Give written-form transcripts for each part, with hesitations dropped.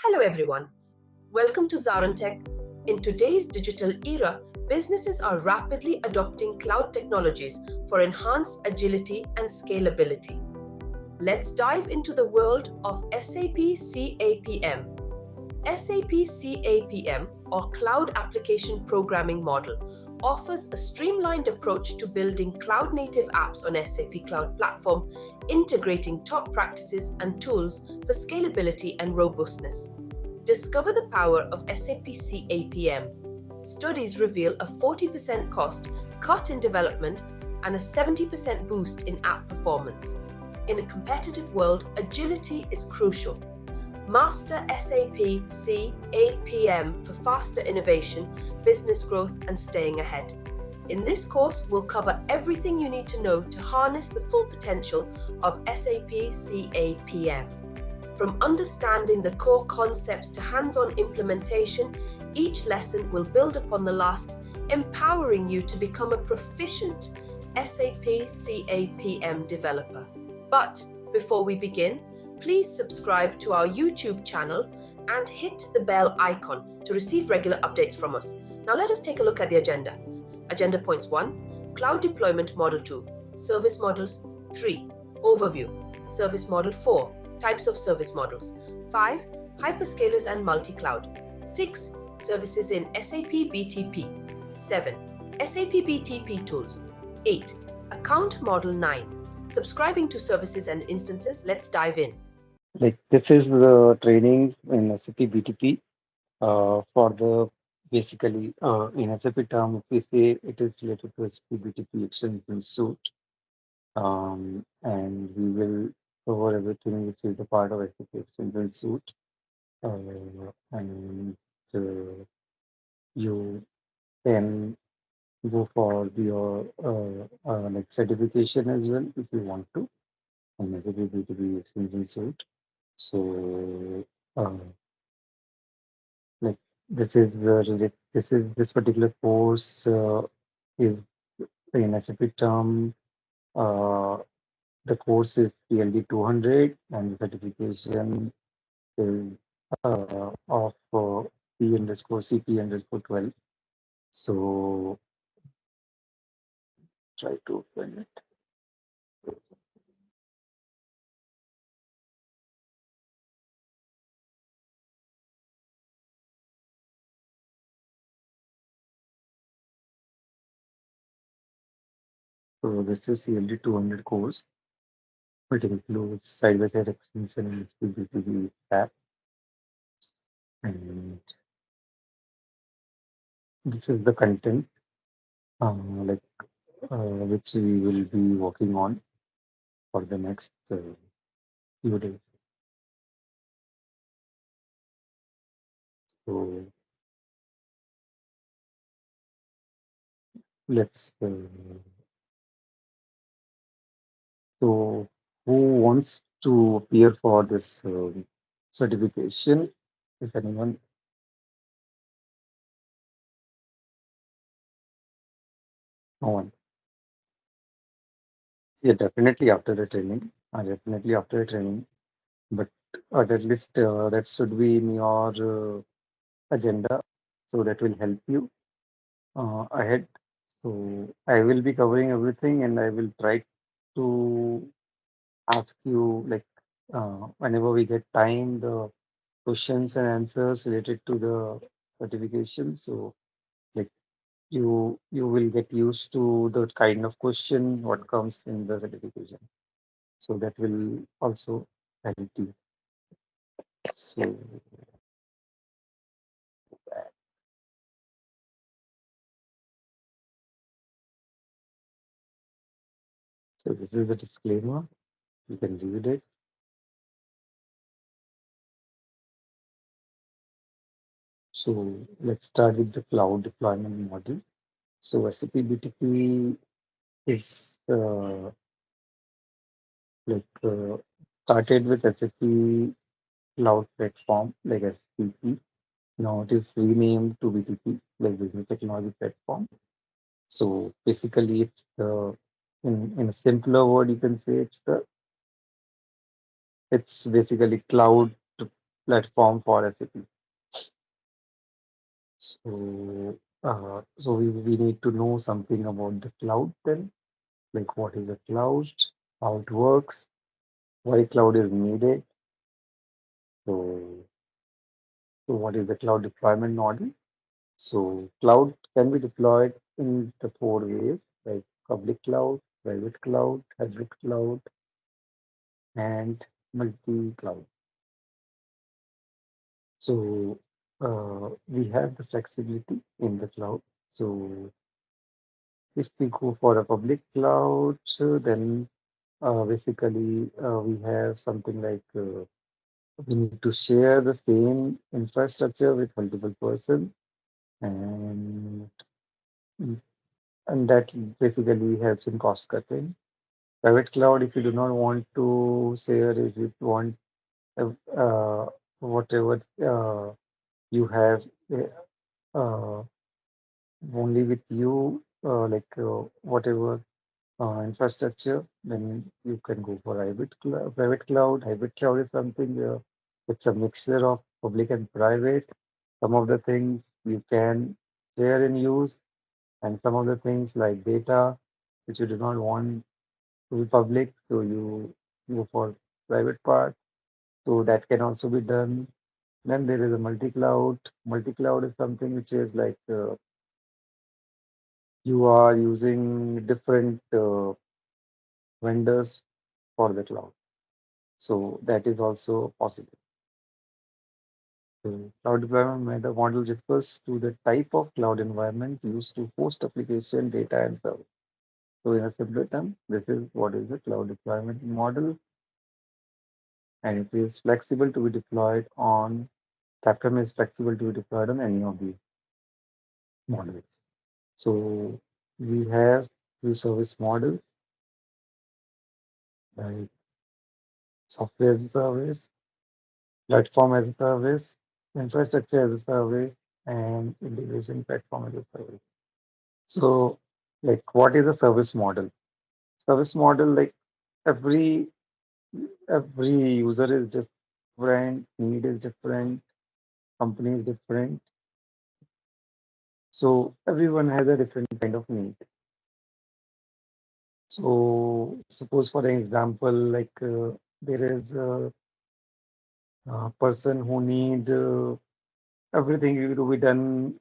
Hello everyone. Welcome to ZaranTech. In today's digital era, businesses are rapidly adopting cloud technologies for enhanced agility and scalability. Let's dive into the world of SAP CAPM. SAP CAPM, or Cloud Application Programming Model, offers a streamlined approach to building cloud-native apps on SAP Cloud Platform, integrating top practices and tools for scalability and robustness. Discover the power of SAP CAPM. Studies reveal a 40% cost cut in development and a 70% boost in app performance. In a competitive world, agility is crucial. Master SAP CAPM for faster innovation, business growth, and staying ahead. In this course, we'll cover everything you need to know to harness the full potential of SAP CAPM. From understanding the core concepts to hands-on implementation, each lesson will build upon the last, empowering you to become a proficient SAP CAPM developer. But before we begin, please subscribe to our YouTube channel and hit the bell icon to receive regular updates from us. Now let us take a look at the agenda. Agenda points 1, Cloud Deployment Model 2, Service Models 3, Overview, Service Model 4, Types of Service Models, 5, Hyperscalers and Multi-Cloud, 6, Services in SAP BTP, 7, SAP BTP Tools, 8, Account Model 9, Subscribing to Services and Instances. Let's dive in. This is the training in SAP BTP for the basically in SAP term, if we say it is related to SAP BTP extension suite, and we will cover everything which is the part of SAP extension suite, and you can go for your like certification as well if you want to on SAP BTP extension suite. So like this particular course is in SAP term. The course is PLD 200 and the certification is of CP_12. So try to open it. So this is CLD 200 course. It includes side-by-side extension and SPBTP tab. And this is the content which we will be working on for the next few days. So let's so who wants to appear for this certification? If anyone, no one. Yeah, definitely after the training. Definitely after the training, but at least that should be in your agenda, so that will help you ahead. So I will be covering everything, and I will try to ask you whenever we get time the questions and answers related to the certification. So like you will get used to the kind of question what comes in the certification. So that will also help you. So this is the disclaimer. You can read it. So let's start with the cloud deployment model. So SAP BTP is started with SAP Cloud Platform, like SCP. Now it is renamed to BTP, like Business Technology Platform. So basically, it's in a simpler word, you can say it's basically cloud platform for SAP. So we need to know something about the cloud then, like what is a cloud, how it works, why cloud is needed. So, so what is the cloud deployment model? So cloud can be deployed in the four ways, like public cloud, private cloud, hybrid cloud, and multi-cloud. So we have the flexibility in the cloud. So if we go for a public cloud, then basically we have something like we need to share the same infrastructure with multiple persons, and and that basically helps in cost cutting. Private cloud, if you do not want to share, if you want uh, uh, whatever you have uh, only with you, whatever infrastructure, then you can go for private cloud. Hybrid cloud is something it's a mixture of public and private. Some of the things you can share and use, and some of the things like data, which you do not want to be public, so you go for private part. So that can also be done. Then there is a multi-cloud. Multi-cloud is something which is like you are using different vendors for the cloud. So that is also possible. So cloud deployment model refers to the type of cloud environment used to host application, data, and service. So in a simpler term, this is what is the cloud deployment model, and it is flexible to be deployed on CAPM is flexible to be deployed on any of these models. So we have two service models, like software as a service, platform as a service, infrastructure as a service, and integration platform as a service. So, like, what is a service model? Service model, like every every user is different, need is different, company is different. So everyone has a different kind of need. So suppose for an example, like there is a person who need everything to be done,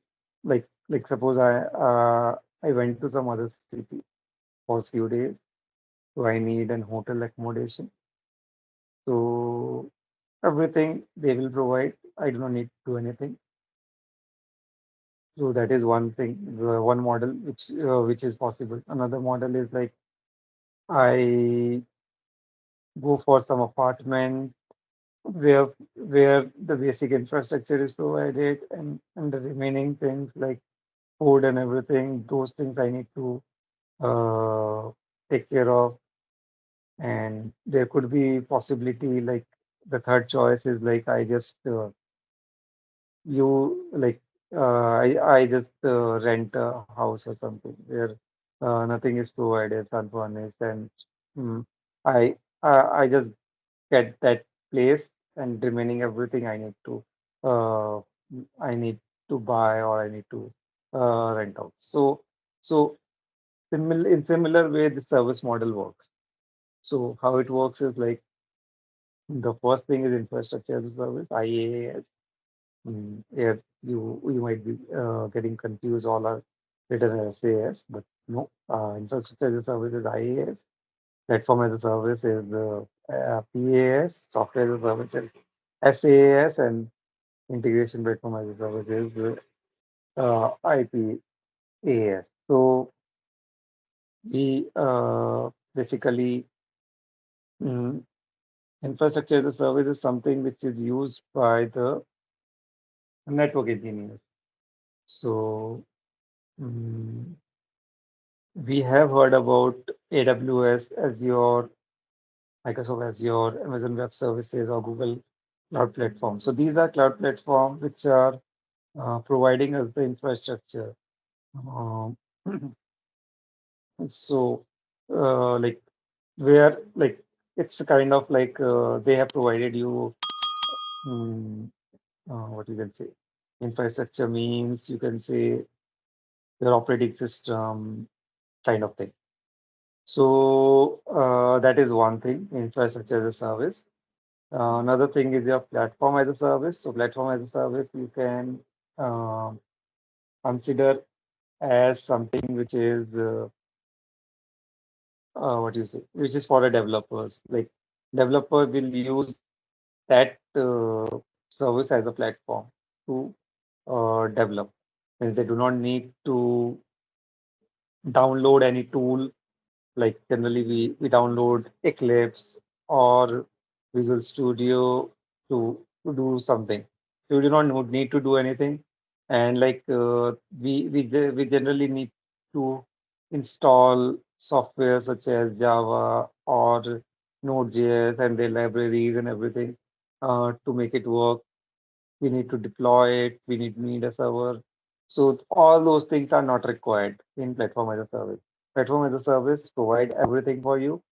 like suppose I went to some other city for a few days, so I need an hotel accommodation. So everything they will provide. I do not need to do anything. So that is one thing, one model which is possible. Another model is like I go for some apartment where the basic infrastructure is provided, and the remaining things like food and everything, those things I need to take care of. And there could be possibility like the third choice is like I just you like I just rent a house or something where nothing is provided, unfurnished, and mm, I I just get that place, and remaining everything uh, I need to buy or I need to rent out. So in similar way the service model works. So how it works is like the first thing is infrastructure as a service, IaaS. Yeah, you might be getting confused. All are written as SaaS, but no. Infrastructure as a service is IaaS. Platform as a service is PaaS. Software as a service is SaaS, and integration platform as a service is IPaaS. So we basically mm, infrastructure as a service is something which is used by the network engineers. So mm, we have heard about AWS, Azure, Microsoft Azure, Amazon Web Services, or Google Cloud Platform. So these are cloud platforms which are providing us the infrastructure. Um, so, like where like it's kind of like they have provided you mm, what you can say. Infrastructure means you can say your operating system kind of thing. So that is one thing, infrastructure as a service. Another thing is your platform as a service. So platform as a service you can uh, consider as something which is what do you say, which is for the developers. Like developer will use that service as a platform to develop, and they do not need to download any tool. Like generally we download Eclipse or Visual Studio to do something. So we do not need to do anything. And like we generally need to install software such as Java or Node.js and their libraries and everything to make it work. We need to deploy it, we need a server. So all those things are not required in platform as a service. Platform as a service provide everything for you.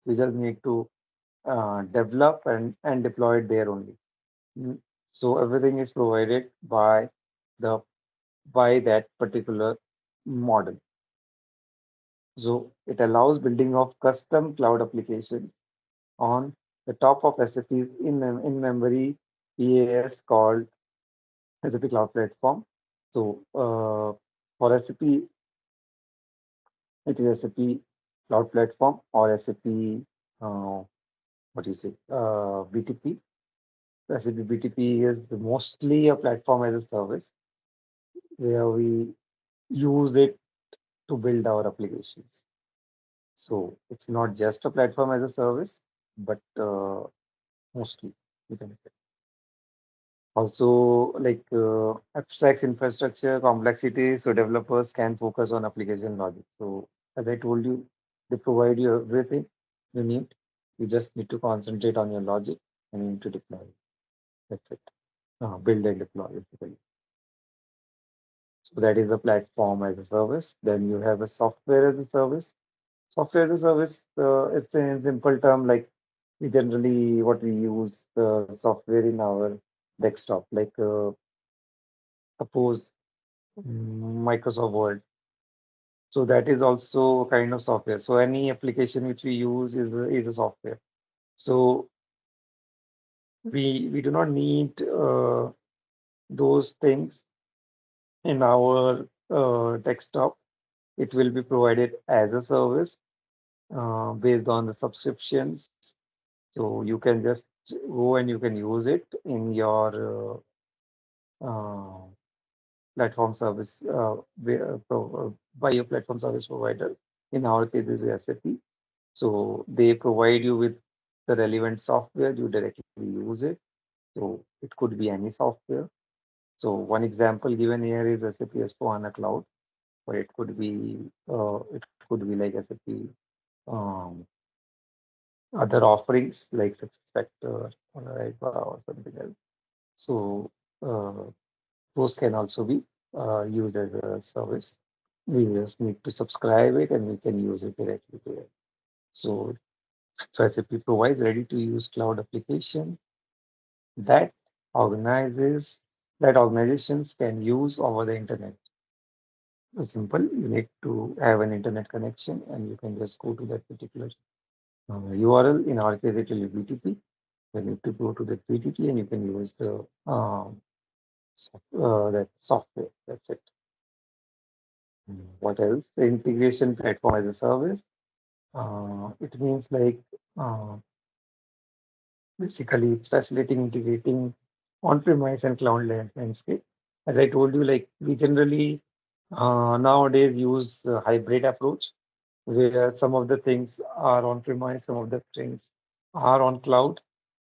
You just need to develop and deploy it there only. Mm. So everything is provided the by that particular model. So it allows building of custom cloud application on the top of SAP's in-memory PaaS called SAP Cloud Platform. So for SAP, it is SAP Cloud Platform or SAP, what do you say, BTP. SAP BTP is mostly a platform as a service where we use it to build our applications. So it's not just a platform as a service, but mostly you can say. Also, like abstracts infrastructure complexity, so developers can focus on application logic. So, as I told you, they provide you everything you need. You just need to concentrate on your logic and you need to deploy it. That's it. Build and deploy basically. So that is a platform as a service. Then you have a software as a service. Software as a service, it's a simple term like we generally what we use software in our desktop. Like suppose Microsoft Word. So that is also a kind of software. So any application which we use is a software. So we do not need those things in our desktop. It will be provided as a service based on the subscriptions. So you can just go and you can use it in your platform service by your platform service provider. In our case, this is SAP. So they provide you with the relevant software, you directly use it. So it could be any software. So one example given here is SAP S/4HANA Cloud, or it could be like SAP um, other offerings like SuccessFactors or Ariba or something else. So those can also be used as a service. We just need to subscribe it and we can use it directly there. So So SAP provides ready-to-use cloud application that organizes that organizations can use over the internet. So simple, you need to have an internet connection and you can just go to that particular URL. In our case, it will be BTP. You need to go to the BTP and you can use the that software. That's it. What else? The integration platform as a service. It means like basically, it's facilitating integrating on-premise and cloud landscape. As I told you, like we generally nowadays use a hybrid approach where some of the things are on-premise, some of the things are on cloud,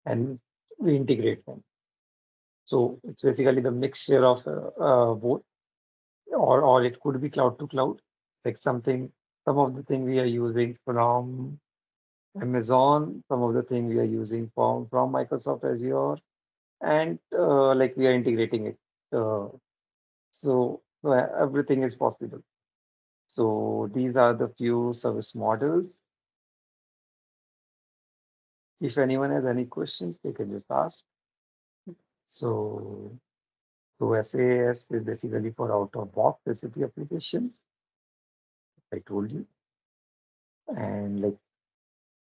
and we integrate them. So it's basically the mixture of both, or it could be cloud to cloud, like some of the thing we are using from Amazon, some of the thing we are using from Microsoft Azure, and like we are integrating it. So everything is possible. So these are the few service models. If anyone has any questions, they can just ask. So, SAS is basically for out-of-box SAP applications, I told you. And like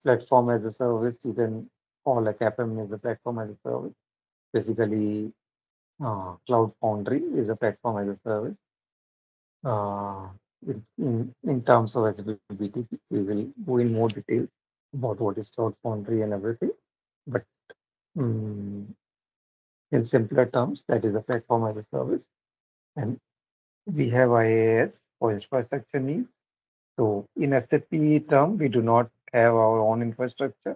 platform as a service, you can call a CAPM as a platform as a service. Basically, Cloud Foundry is a platform as a service. Uh, in terms of SAP BTP, we will go in more detail about what is Cloud Foundry and everything. But mm in simpler terms, that is a platform as a service. And we have IaaS for infrastructure needs. So in SAP term, we do not have our own infrastructure.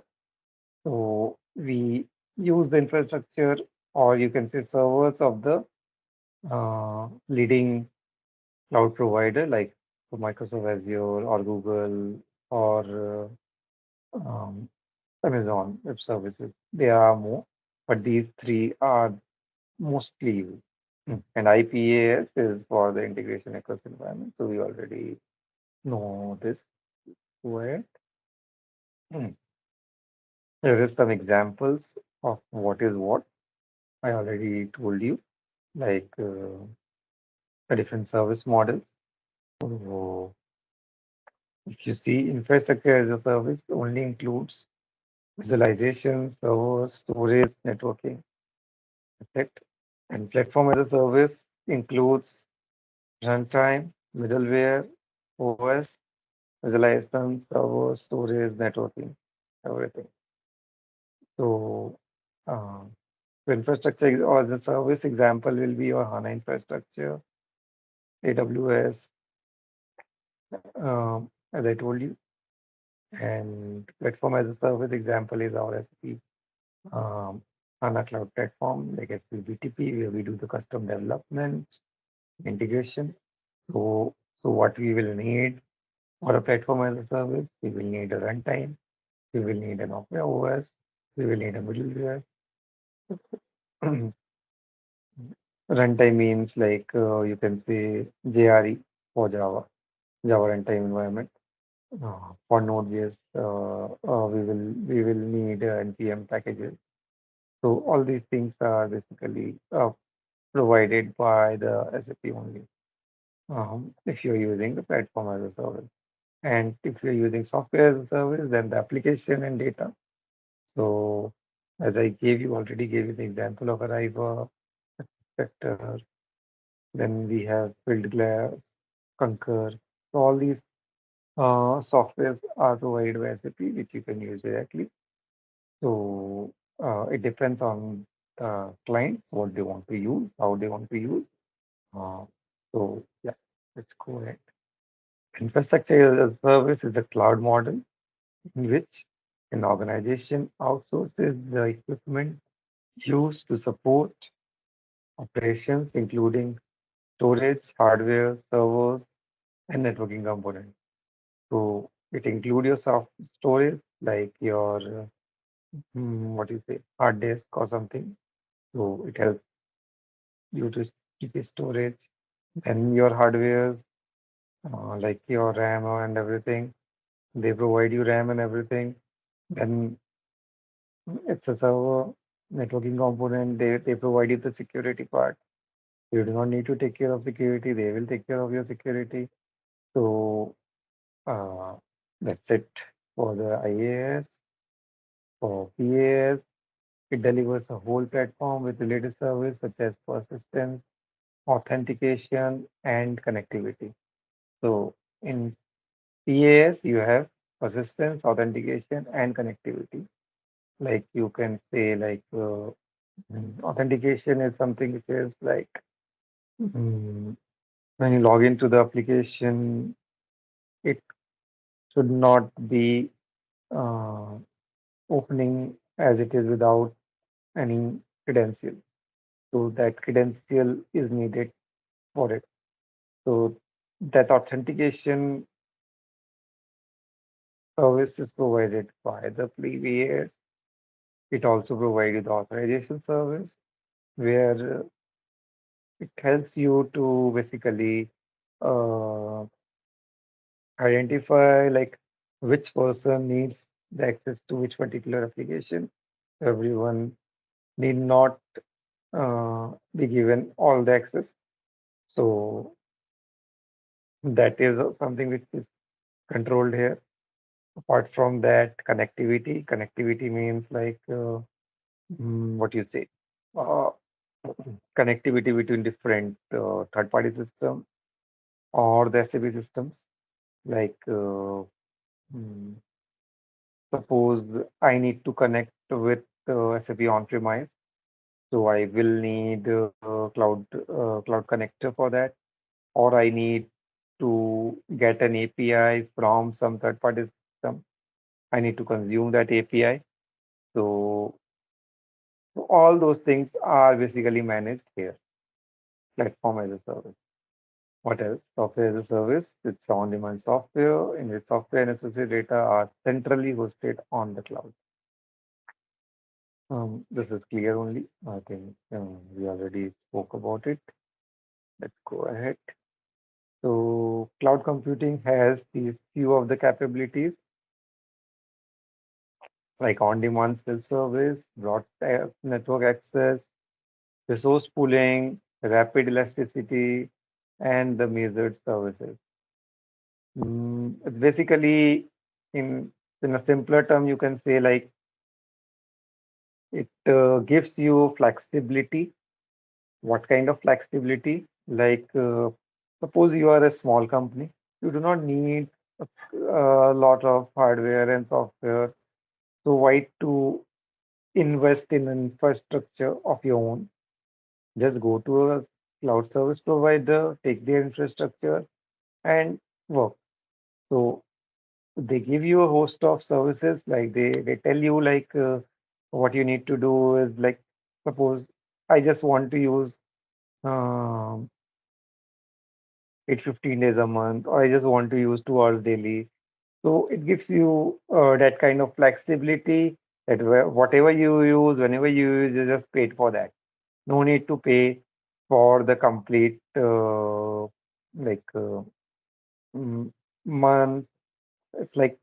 So we use the infrastructure, or you can say servers of the leading cloud provider like Microsoft Azure or Google or Amazon Web Services. There are more, but these three are mostly used. And IPAS is for the integration across environment. So we already know this. Where there is some examples of what is what. I already told you, like the different service models. So if you see infrastructure as a service only includes visualization, servers, storage, networking, that's it. And platform as a service includes runtime, middleware, OS, visualization, servers, storage, networking, everything. So uh, the infrastructure or the service example will be your HANA infrastructure, AWS, as I told you, and platform as a service example is our SP HANA Cloud Platform, like SP BTP, where we do the custom development, integration. So what we will need for a platform as a service, we will need a runtime, we will need an OS, we will need a middleware. Runtime means like you can say JRE for Java runtime environment. For Node.js, we will need npm packages. So all these things are basically provided by the SAP only. If you're using the platform as a service, and if you're using software as a service, then the application and data. So as I already gave you the example of Arriva, Vector, then we have Fieldglass, Concur. So all these softwares are provided by SAP, which you can use directly. So it depends on the clients, what they want to use, how they want to use. Uh, so yeah, let's go ahead. Infrastructure as a service is a cloud model in which an organization outsources the equipment used to support operations, including storage, hardware, servers, and networking components. So it includes your soft storage, like your what do you say, hard disk or something. So it helps you to keep your storage. Then your hardware, like your RAM and everything, they provide you RAM and everything. Then it's a server networking component. They provide you the security part. You do not need to take care of security. They will take care of your security. So uh, that's it for the IaaS. For PaaS, it delivers a whole platform with related service such as persistence, authentication, and connectivity. So in PaaS, you have persistence, authentication, and connectivity. Like you can say, like authentication is something which is like mm, when you log into the application, it should not be uh, opening as it is without any credential. So that credential is needed for it. So that authentication service is provided by the previous. It also provided the authorization service where it helps you to basically uh, identify like which person needs the access to which particular application. Everyone need not be given all the access. So that is something which is controlled here. Apart from that, connectivity means like what you say, uh, connectivity between different third-party systems or the SAP systems. Like mm, suppose I need to connect with SAP on-premise, so I will need cloud connector for that, or I need to get an API from some third-party system. I need to consume that API. So all those things are basically managed here, platform as a service. What else? Software as a service. It's on-demand software, in which software and associated data are centrally hosted on the cloud. This is clear only. I think we already spoke about it. Let's go ahead. So cloud computing has these few of the capabilities like on-demand self-service, broad network access, resource pooling, rapid elasticity, and the measured services. It's basically, in in a simpler term, you can say like it gives you flexibility. What kind of flexibility? Like suppose you are a small company, you do not need a lot of hardware and software. So why to invest in an infrastructure of your own? Just go to a cloud service provider, take their infrastructure and work. So they give you a host of services, like they tell you like what you need to do is like suppose I just want to use um, it 15 days a month, or I just want to use 2 hours daily. So it gives you that kind of flexibility that whatever you use, whenever you use, you just paid for that. No need to pay for the complete like mm, month. It's like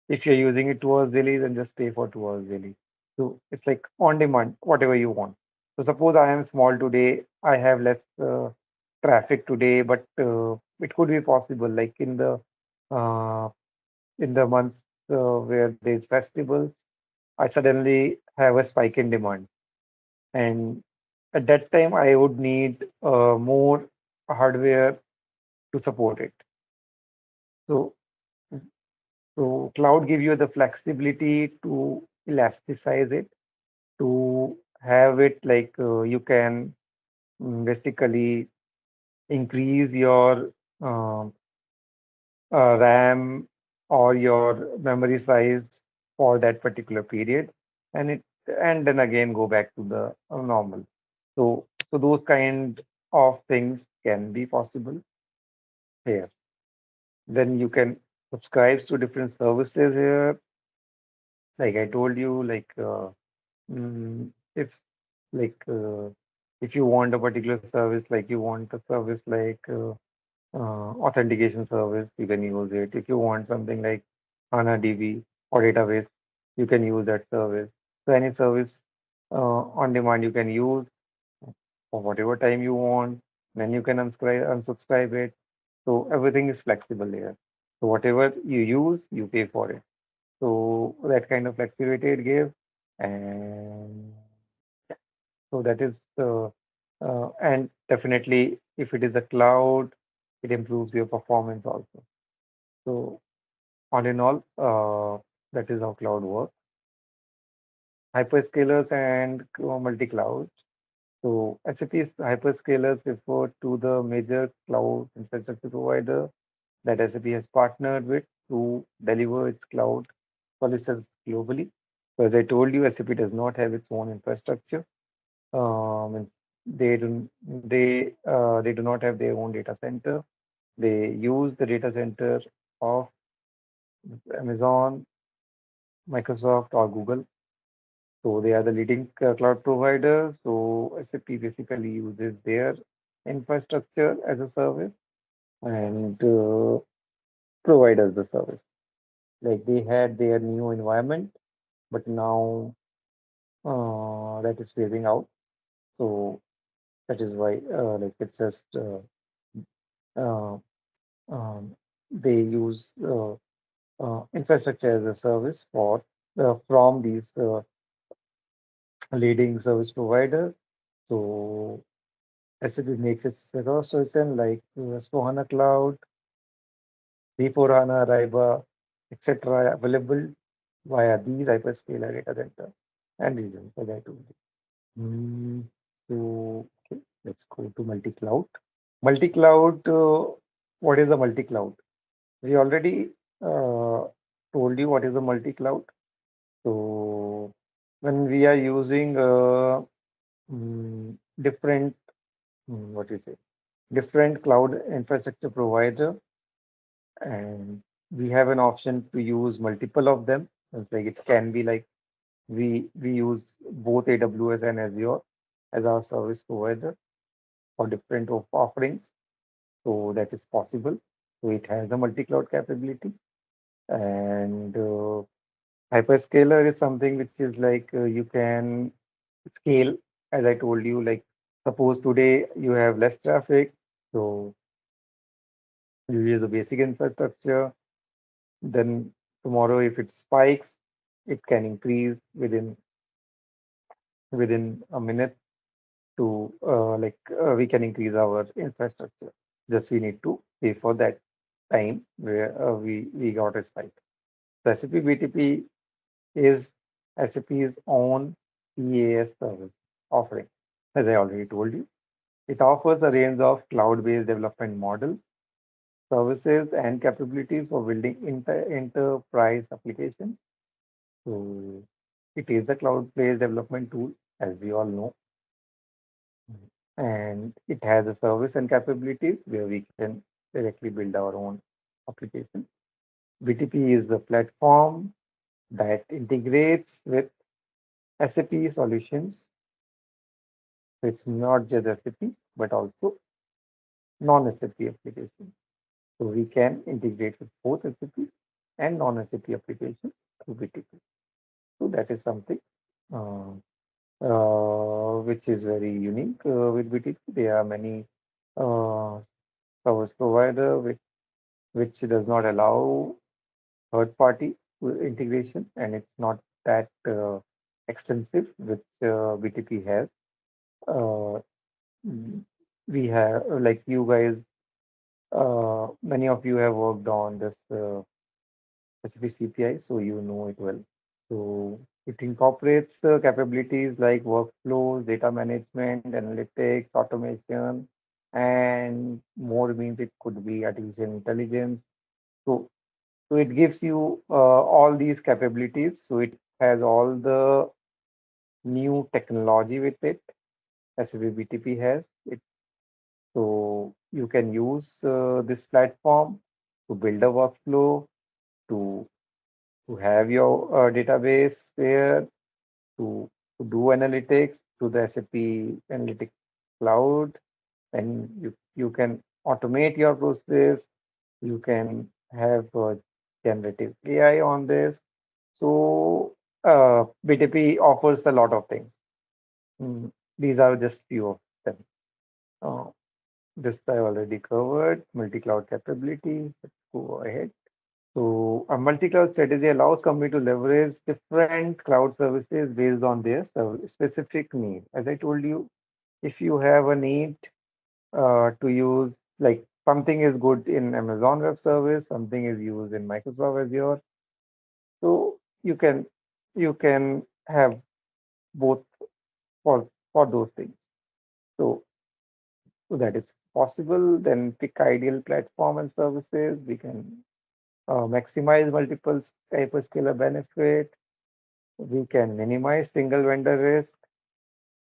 if you're using it 2 hours daily, then just pay for 2 hours daily. So it's like on demand, whatever you want. So suppose I am small today, I have less traffic today, but it could be possible like uh, in the months where there's festivals, I suddenly have a spike in demand, and at that time I would need more hardware to support it. So So cloud give you the flexibility to elasticize it, to have it like you can basically increase your um RAM or your memory size for that particular period, and it and then again go back to the normal. So those kind of things can be possible here. Then you can subscribe to different services here. Like I told you, like if like if you want a particular service, like you want a service like authentication service, you can use it. If you want something like HANA DB or database, you can use that service. So any service on demand you can use for whatever time you want. Then you can unsubscribe it. So everything is flexible here. So whatever you use, you pay for it. So that kind of flexibility it gives, and so that is and definitely if it is a cloud, it improves your performance also. So all in all, that is how cloud works. Hyperscalers and multi-cloud. So SAP's hyperscalers refer to the major cloud infrastructure provider that SAP has partnered with to deliver its cloud solutions globally. So as I told you, SAP does not have its own infrastructure. And they do not have their own data center. They use the data center of Amazon, Microsoft, or Google. So they are the leading cloud providers. So SAP basically uses their infrastructure as a service and provide us the service. Like they had their new environment, but now that is phasing out. So that is why like it's just uh, um, they use infrastructure as a service for from these leading service provider. So SAP makes its solution like S/4HANA Cloud, B4HANA, RIBA, etc. available via these hyperscaler data center and regions, as I told you. So okay, let's go to multi-cloud. Multi-cloud, what is a multi-cloud? We already told you what is a multi-cloud. So when we are using different, what do you say, different cloud infrastructure provider, and we have an option to use multiple of them. It's like it can be like we use both AWS and Azure as our service provider for different offerings. So that is possible. So it has a multi-cloud capability. And hyperscaler is something which is like you can scale, as I told you, like suppose today you have less traffic, so you use the basic infrastructure. Then tomorrow, if it spikes, it can increase within a minute to we can increase our infrastructure. Just we need to pay for that time where we got a spike. The SAP BTP is SAP's own EAS service offering. As I already told you, it offers a range of cloud-based development models, services, and capabilities for building enterprise applications. So it is a cloud-based development tool, as we all know, and it has a service and capabilities where we can directly build our own application. BTP is a platform that integrates with SAP solutions. So it's not just SAP, but also non-SAP applications. So we can integrate with both SAP and non-SAP applications through BTP. So that is something uh, which is very unique with BTP. There are many uh, service provider which does not allow third party integration, and it's not that extensive which BTP has. Uh, mm, we have like you guys, many of you have worked on this SAP CPI, so you know it well. So it incorporates capabilities like workflows, data management, analytics, automation, and more means it could be artificial intelligence. So, so it gives you all these capabilities. So it has all the new technology with it. SAP BTP has it. So you can use this platform to build a workflow, to to have your database there, to, to do analytics to the SAP Analytics Cloud, and you can automate your process. You can have generative AI on this. So BTP offers a lot of things. These are just few of them. Uh, this I already covered. Multi-cloud capability. Let's go ahead. So a multi-cloud strategy allows company to leverage different cloud services based on their specific need. As I told you, if you have a need to use like something is good in Amazon Web Service, something is used in Microsoft Azure, so you can have both for those things. So, so that is possible. Then pick ideal platform and services. We can maximize multiple hyperscaler benefit. We can minimize single vendor risk.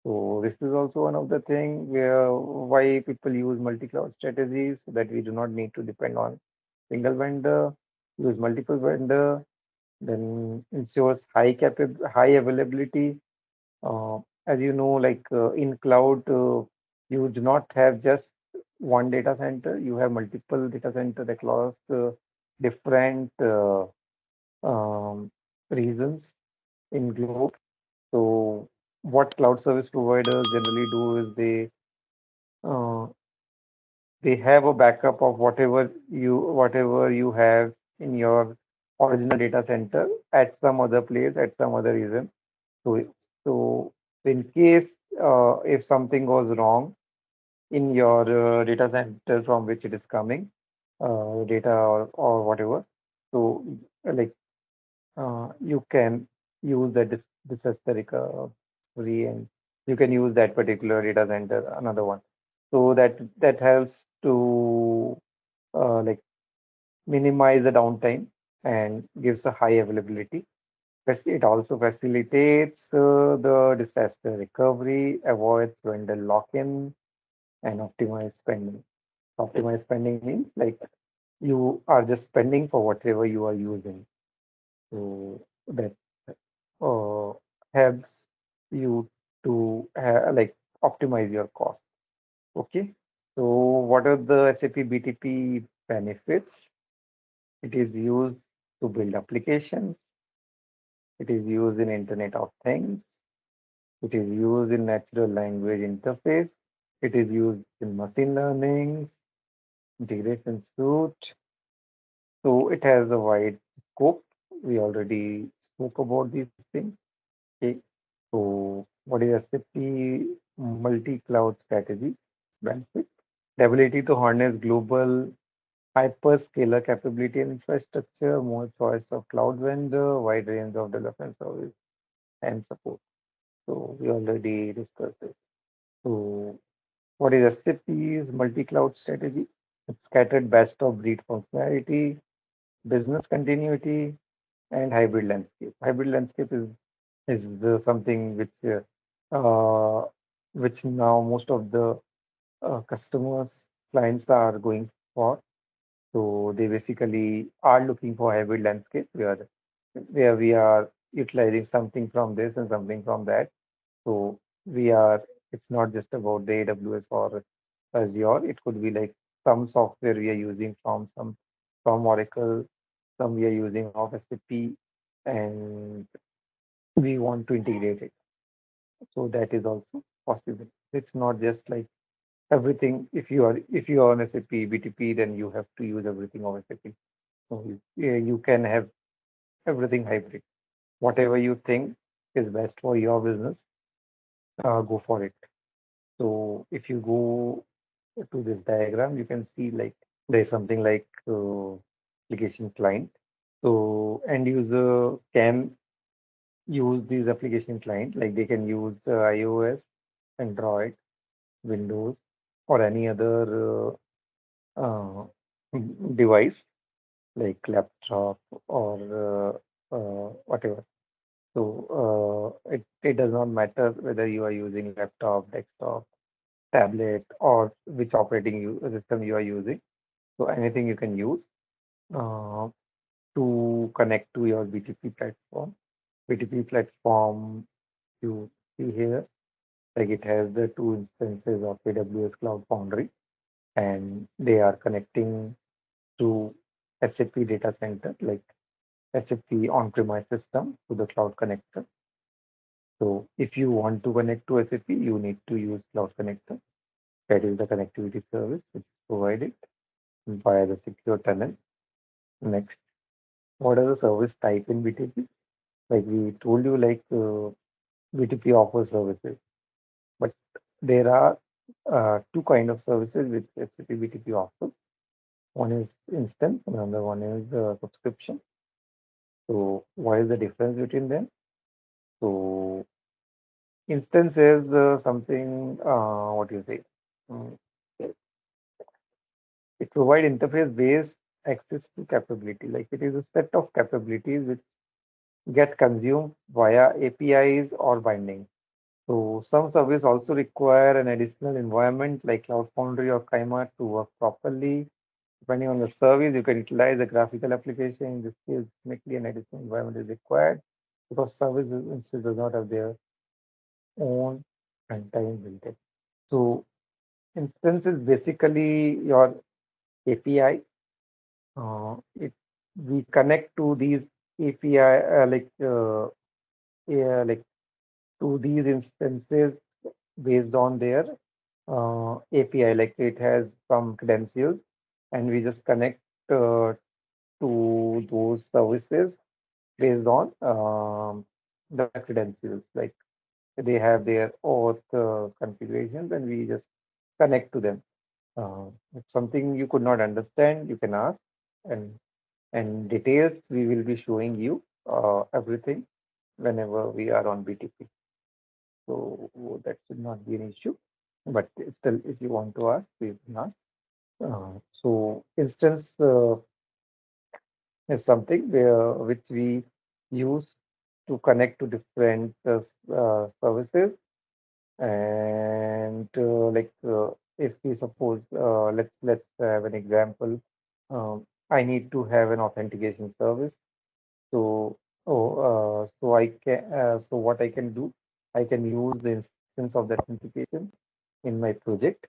So this is also one of the thing where why people use multi-cloud strategies so that we do not need to depend on single vendor, use multiple vendor, then ensures high availability. As you know, like in cloud, you do not have just one data center. You have multiple data center across different um, regions in globe. So what cloud service providers generally do is uh, they have a backup of whatever you have in your original data center at some other place at some other reason. So in case if something goes wrong in your data center from which it is coming, data or whatever, so like you can use the disaster recovery, and you can use that particular data center, another one. So that helps to like minimize the downtime and gives a high availability. It also facilitates the disaster recovery, avoids vendor lock-in, and optimize spending. Optimize spending means like you are just spending for whatever you are using. So that uh, helps you to like optimize your cost. Okay. So what are the SAP BTP benefits? It is used to build applications. It is used in Internet of Things. It is used in natural language interface. It is used in machine learning, integration suite. So it has a wide scope. We already spoke about these things. Okay. So what is SAP multi-cloud strategy? Benefit. The ability to harness global hyperscaler capability and infrastructure, more choice of cloud vendor, wide range of development service and support. So we already discussed this. So what is SAP's multi-cloud strategy? It's scattered best of breed functionality, business continuity, and hybrid landscape. Hybrid landscape is something uh, which now most of the customers clients are going for. So they basically are looking for hybrid landscape where we are utilizing something from this and something from that. So we are, it's not just about the AWS or Azure. It could be like some software we are using from Oracle, some we are using of SAP, and we want to integrate it. So that is also possible. It's not just like everything. If you are on SAP BTP, then you have to use everything of SAP. So you can have everything hybrid. Whatever you think is best for your business, go for it. So if you go to this diagram, you can see like there's something like application client. So end user can use these application client, like they can use iOS, Android, Windows, or any other device like laptop or whatever. So it does not matter whether you are using laptop, desktop, tablet, or which system you are using. So anything you can use uh, to connect to your BTP platform. BTP platform you see here, like it has the two instances of AWS Cloud Foundry, and they are connecting to SAP data center, like SAP on-premise system to the cloud connector. So if you want to connect to SAP, you need to use Cloud Connector. That is the connectivity service which is provided via the secure tunnel. Next, what are the service type in BTP? Like we told you, like BTP offers services, but there are two kind of services which SAP BTP offers. One is instance, and another one is subscription. So what is the difference between them? So instance is something, what do you say? Mm, It provides interface-based access to capability. Like it is a set of capabilities which get consumed via APIs or binding. So some service also require an additional environment like Cloud Foundry or Kaima to work properly. Depending on the service, you can utilize a graphical application. In this case, definitely an additional environment is required because service instance does not have their own runtime built in. So instance is basically your API. It we connect to these API yeah, like to these instances based on their API, like it has some credentials, and we just connect to those services based on the credentials. Like they have their auth configurations, and we just connect to them. If something you could not understand, you can ask, and details we will be showing you everything whenever we are on BTP. So that should not be an issue. But still, if you want to ask, we can ask. So instance is something which we use to connect to different services. And if we suppose, let's have an example. I need to have an authentication service. So so what I can do, I can use the instance of that authentication in my project,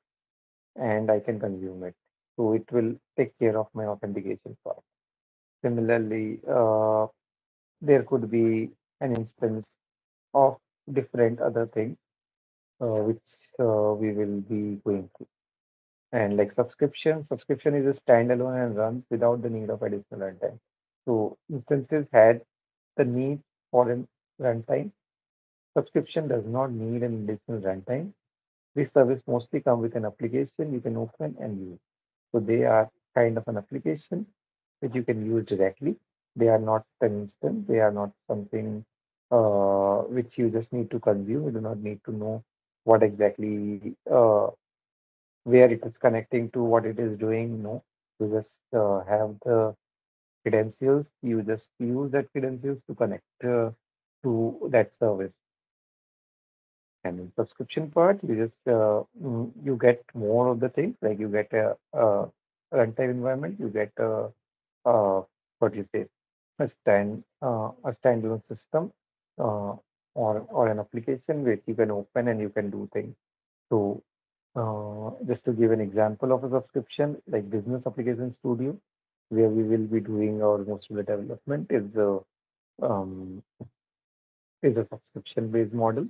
and I can consume it. So it will take care of my authentication part. Similarly, there could be an instance of different other things which we will be going through. And like subscription is a standalone and runs without the need of additional runtime. So instances had the need for an runtime. Subscription does not need an additional runtime. This service mostly come with an application you can open and use. So they are kind of an application that you can use directly. They are not an instant. They are not something which you just need to consume. You do not need to know what exactly where it is connecting to, what it is doing. No, you just have the credentials. You just use that credentials to connect to that service. And in subscription part, you just you get more of the things. Like you get a runtime environment. You get uh, what you say, a standalone system, uh, or an application which you can open and you can do things. So just to give an example of a subscription, like Business Application Studio, where we will be doing our most of the development, um, is a subscription based model.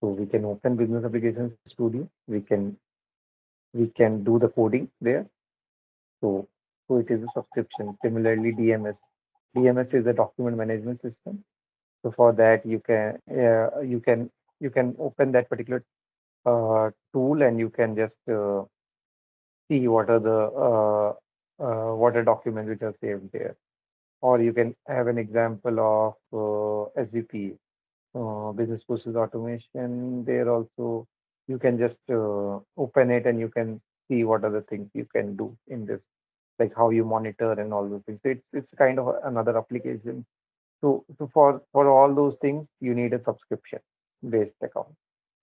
So we can open Business Application Studio. We can do the coding there. So it is a subscription. Similarly, DMS is a document management system. So for that, you can open that particular tool, and you can just see what are documents which are saved there. Or you can have an example of SBP, business process automation. There also you can just open it, and you can see what are the things you can do in this, like how you monitor and all those things. So it's kind of another application. So for all those things, you need a subscription based account.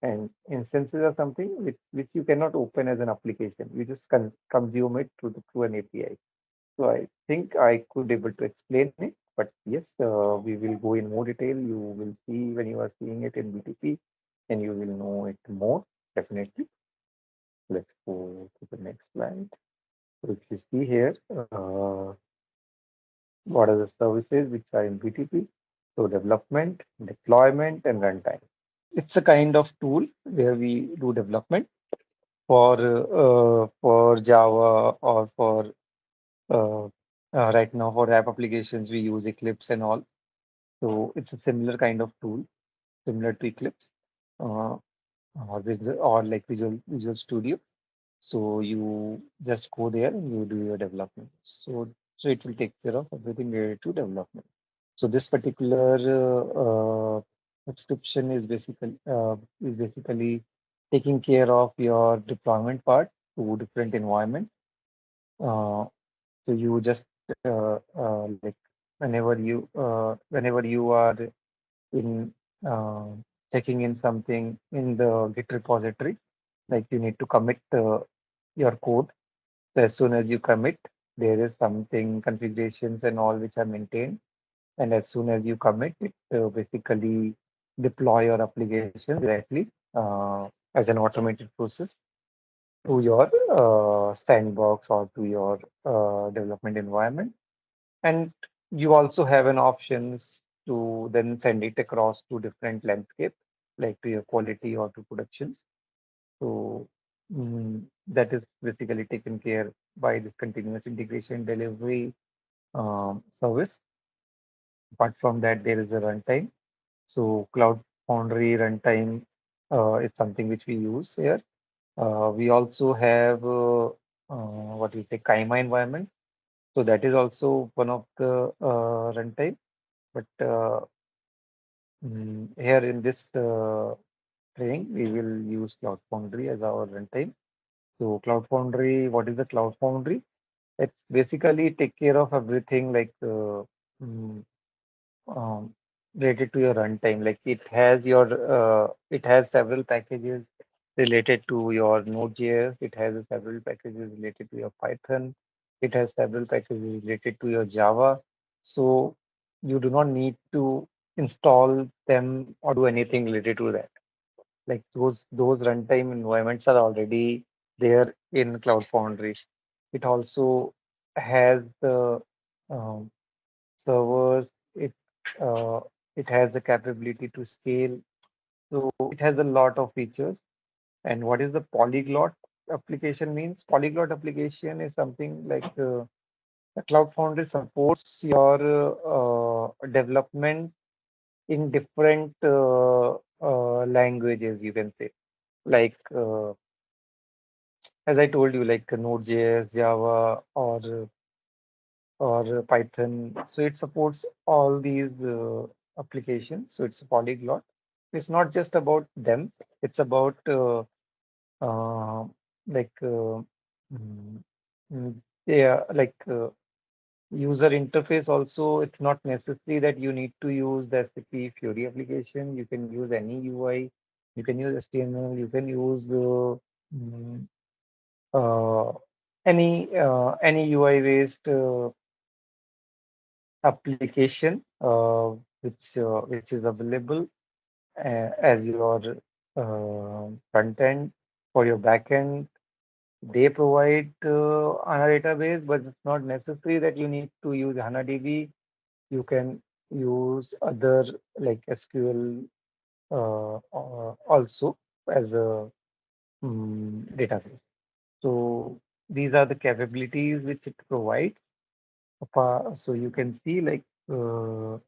And instances are something which you cannot open as an application. You just consume it through an API. So I think I could able to explain it, but yes, we will go in more detail. You will see when you are seeing it in BTP, and you will know it more definitely. Let's go to the next slide. So if you see here, what are the services which are in BTP? So development, deployment, and runtime. It's a kind of tool where we do development for Java, or for uh, right now for app applications we use Eclipse and all. So it's a similar kind of tool, similar to Eclipse, uh, or like Visual Studio. So you just go there and you do your development. So it will take care of everything related to development. So this particular subscription is basically taking care of your deployment part to different environment. Uh, so you just like whenever you are in uh, checking in something in the Git repository, like you need to commit your code. So as soon as you commit, there is something configurations and all which are maintained. And as soon as you commit, it basically deploy your application directly as an automated process to your sandbox or to your development environment. And you also have an options to then send it across to different landscape. like to your quality or to productions. So that is basically taken care by this continuous integration delivery service. Apart from that, there is a runtime. So Cloud Foundry runtime is something which we use here. We also have what we say KAIMA environment. So that is also one of the runtime. But here in this training, we will use Cloud Foundry as our runtime. So Cloud Foundry, what is the Cloud Foundry? It's basically take care of everything like mm, um, related to your runtime. Like it has several packages related to your Node.js. It has several packages related to your Python. It has several packages related to your Java. So you do not need to install them or do anything related to that. Like those runtime environments are already there in Cloud Foundry. It also has the um, servers. Uh, it has the capability to scale. So it has a lot of features. And what is the polyglot application means? Polyglot application is something like the Cloud Foundry supports your development in different languages, you can say. Like as I told you, like Node.js, Java, or Python. So it supports all these applications. So it's a polyglot. It's not just about them. It's about uh, like mm, mm, yeah, like user interface. Also, it's not necessary that you need to use the SAP Fiori application. You can use any UI. You can use HTML. You can use mm, uh, any UI based application which is available as your front end for your back end. They provide HANA database, but it's not necessary that you need to use HANA DB. You can use other like SQL also as a database. So these are the capabilities which it provides. So you can see like Cloud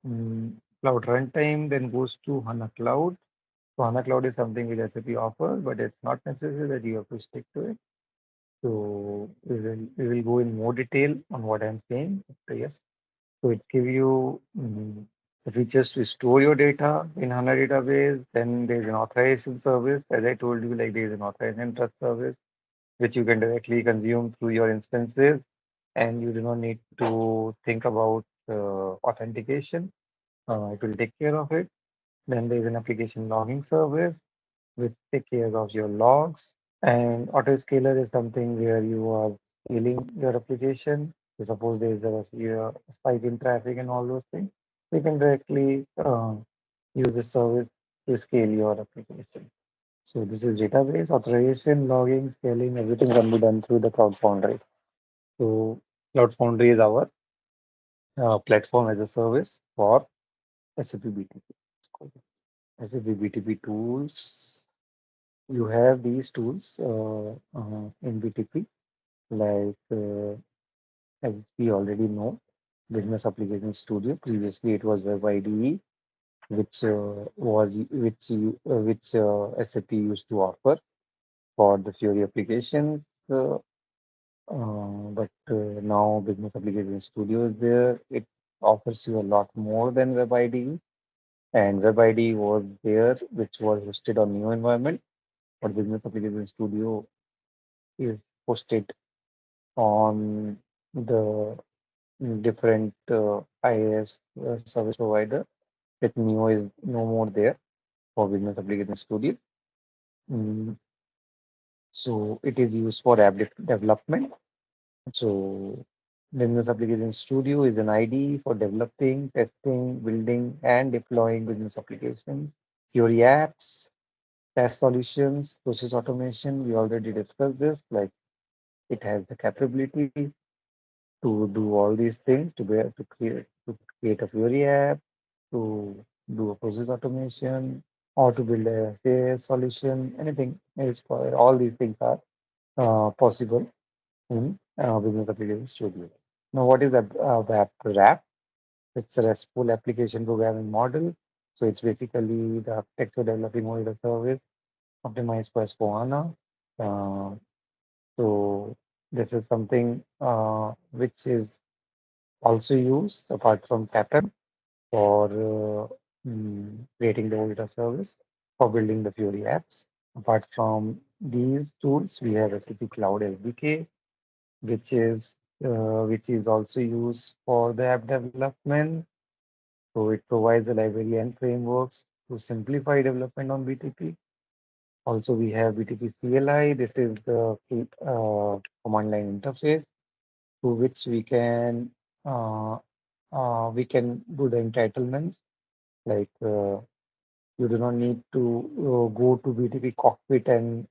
Runtime then goes to HANA Cloud. So HANA Cloud is something which SAP offers, but it's not necessary that you have to stick to it. So we will go in more detail on what I'm saying. But yes, so it give you the features to store your data in HANA database. Then there's an authorization service. As I told you, like there's an authorization trust service which you can directly consume through your instances, and you do not need to think about authentication. It will take care of it. Then there is an application logging service which take care of your logs. And autoscaler is something where you are scaling your application. So suppose there is a spike in traffic and all those things, you can directly use the service to scale your application. So this is database, authorization, logging, scaling, everything can be done through the Cloud Foundry. So Cloud Foundry is our platform as a service for SAP BTP. SAP BTP tools. You have these tools in BTP, like as we already know, Business Application Studio. Previously, it was Web IDE, which SAP used to offer for the Fiori applications. But now Business Application Studio is there. It offers you a lot more than Web IDE. And Web IDE was there, which was hosted on new environment. But Business Application Studio is hosted on the different IaaS service provider. That Neo is no more there for Business Application Studio. Mm, so it is used for app development. So Business Application Studio is an IDE for developing, testing, building, and deploying business applications. Fiori apps, SaaS solutions, process automation. We already discussed this. Like it has the capability to do all these things to create a Fiori app, to do a process automation, or to build a SaaS solution, anything is for all these things are possible in Business Application Studio. Now, what is a web wrap? It's a RESTful application programming model. So it's basically the architecture developing older service optimized for S/4HANA. Uh, so this is something which is also used apart from CAPM for creating the older service for building the Fiori apps. Apart from these tools, we have SAP Cloud SDK, which is also used for the app development. So it provides a library and frameworks to simplify development on BTP. Also, we have BTP CLI. This is the command line interface through which uh, we can do the entitlements. Like you do not need to go to BTP cockpit and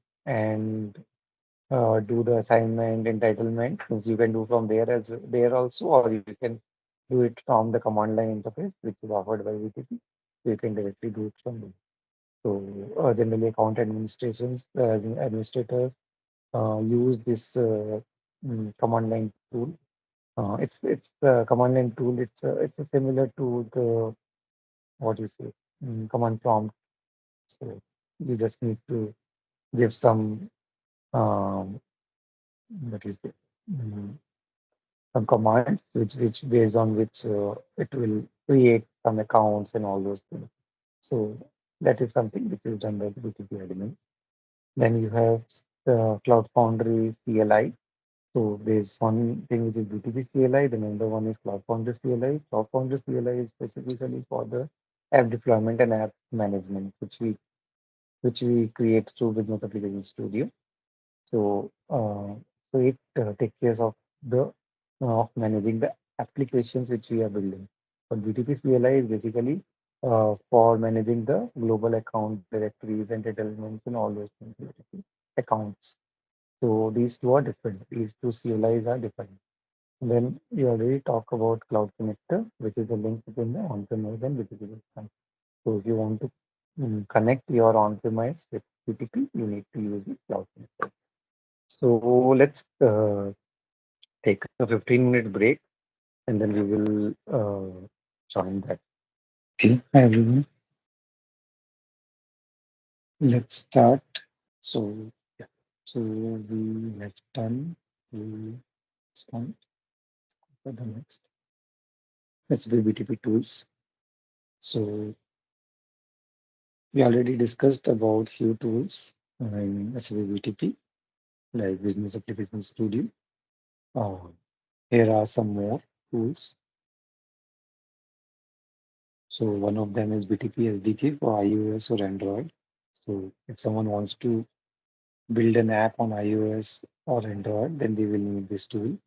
do the assignment entitlement. Since you can do from there also, or you can do it from the command line interface, which is offered by BTP. So you can directly do it from there. So generally, account administrators use this command line tool. It's the command line tool. It's a similar to the what you say command prompt. So you just need to give some what you say mm, some commands which based on which it will create some accounts and all those things. So that is something which is done by the BTP admin. Then you have the Cloud Foundry CLI. So there's one thing which is BTP CLI, then another one is Cloud Foundry CLI. Cloud Foundry CLI is specifically for the app deployment and app management, which we create through Business Application Studio. So so it takes care of the of managing the applications which we are building. But BTP CLI is basically for managing the global account directories, entitlements, and all those things, basically, accounts. So these two are different. These two CLIs are different. Then you already talk about Cloud Connector, which is a link between the on-premise and BTP system. So if you want to connect your on-premise with BTP, you need to use the Cloud Connector. So let's take a 15-minute break and then we will join that. Okay, hi everyone. Let's start. So yeah, so we have done this one for the next. Let's do BTP tools. So we already discussed about few tools in SAP BTP, like Business Application Studio. Uh, here are some more tools. So one of them is BTP SDK for iOS or Android. So if someone wants to build an app on iOS or Android, then they will need this tool.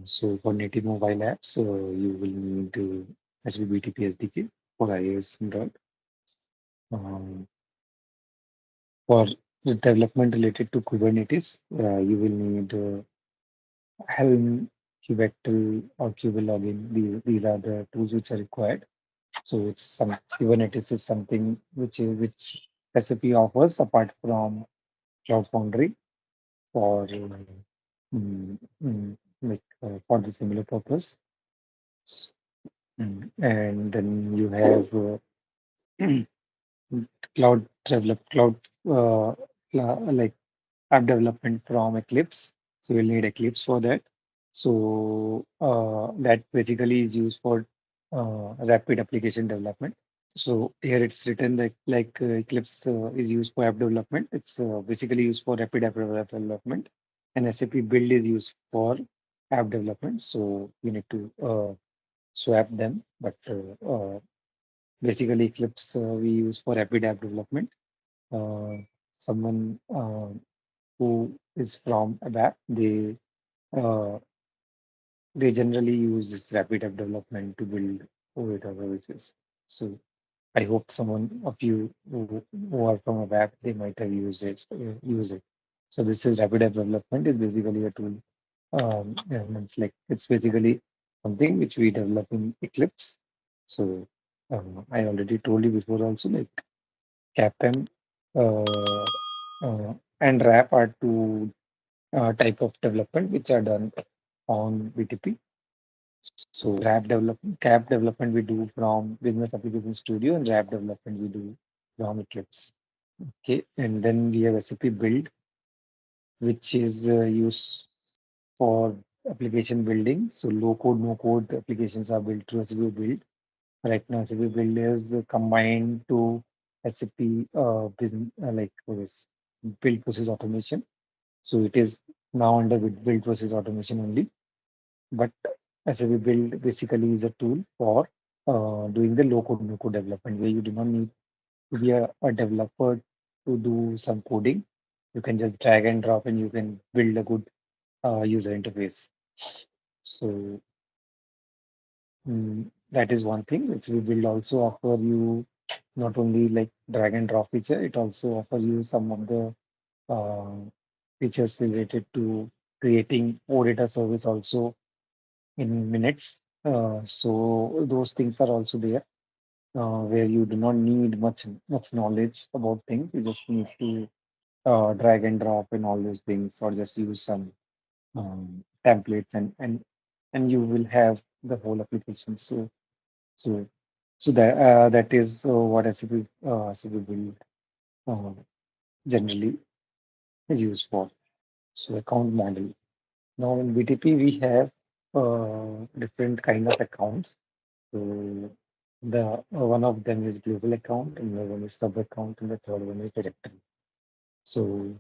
So for native mobile apps, you will need SAP BTP SDK for iOS and Android. Um, for the development related to Kubernetes, you will need Helm, Kubectl, or Kubelogin. These are the tools which are required. So it's some Kubernetes is something which SAP offers apart from Cloud Foundry for for the similar purpose. And then you have cloud like app development from Eclipse. So you'll need Eclipse for that. So that basically is used for rapid application development. So here it's written like Eclipse is used for app development. It's basically used for rapid app development, and SAP Build is used for app development. So you need to swap them. But basically Eclipse we use for rapid app development. Uh, Someone who is from ABAP, uh, they generally use this rapid app development to build OAuth services. So I hope someone of you who are from ABAP, they might have used it. Use it. So this is rapid app development is basically a tool. Yeah, it's basically something which we develop in Eclipse. So I already told you before also, like CAPM uh, and RAP are two type of development which are done on BTP. So RAP development, CAP development we do from Business Application Studio, and RAP development we do from Eclipse. Okay, and then we have SAP Build, which is used for application building. So low code, no code applications are built through SAP Build. Right now, SAP Build is combined to SAP business like this build process automation. So it is now under build process automation only. But SAP Build basically is a tool for doing the low code, no code development where you do not need to be a developer to do some coding. You can just drag and drop and you can build a good user interface. So that is one thing which we will also offer you not only like drag and drop feature, it also offer you some of the uh, features related to creating OData service also in minutes. So those things are also there where you do not need much knowledge about things. You just need to drag and drop and all those things, or just use some templates and you will have the whole application. So that is what SAP will uh, generally is used for. So account model. Now in BTP we have different kind of accounts. So the one of them is global account, and the one is sub account, and the third one is directory. So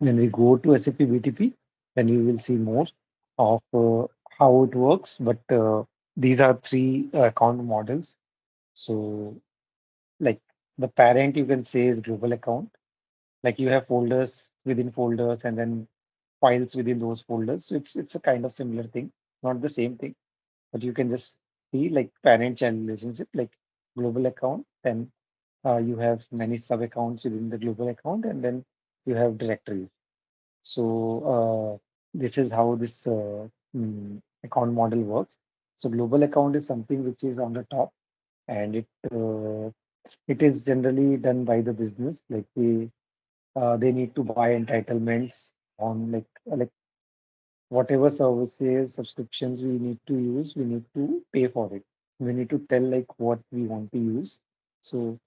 when we go to SAP BTP, then you will see more of how it works. But these are three account models. So like the parent you can say is global account. Like you have folders within folders and then files within those folders. So it's a kind of similar thing, not the same thing, but you can just see like parent-child relationship, like global account. Then you have many sub accounts within the global account, and then you have directories. So this is how this account model works. So global account is something which is on the top, and it is generally done by the business. Like they need to buy entitlements on like whatever services subscriptions we need to use, we need to pay for it. We need to tell like what we want to use. So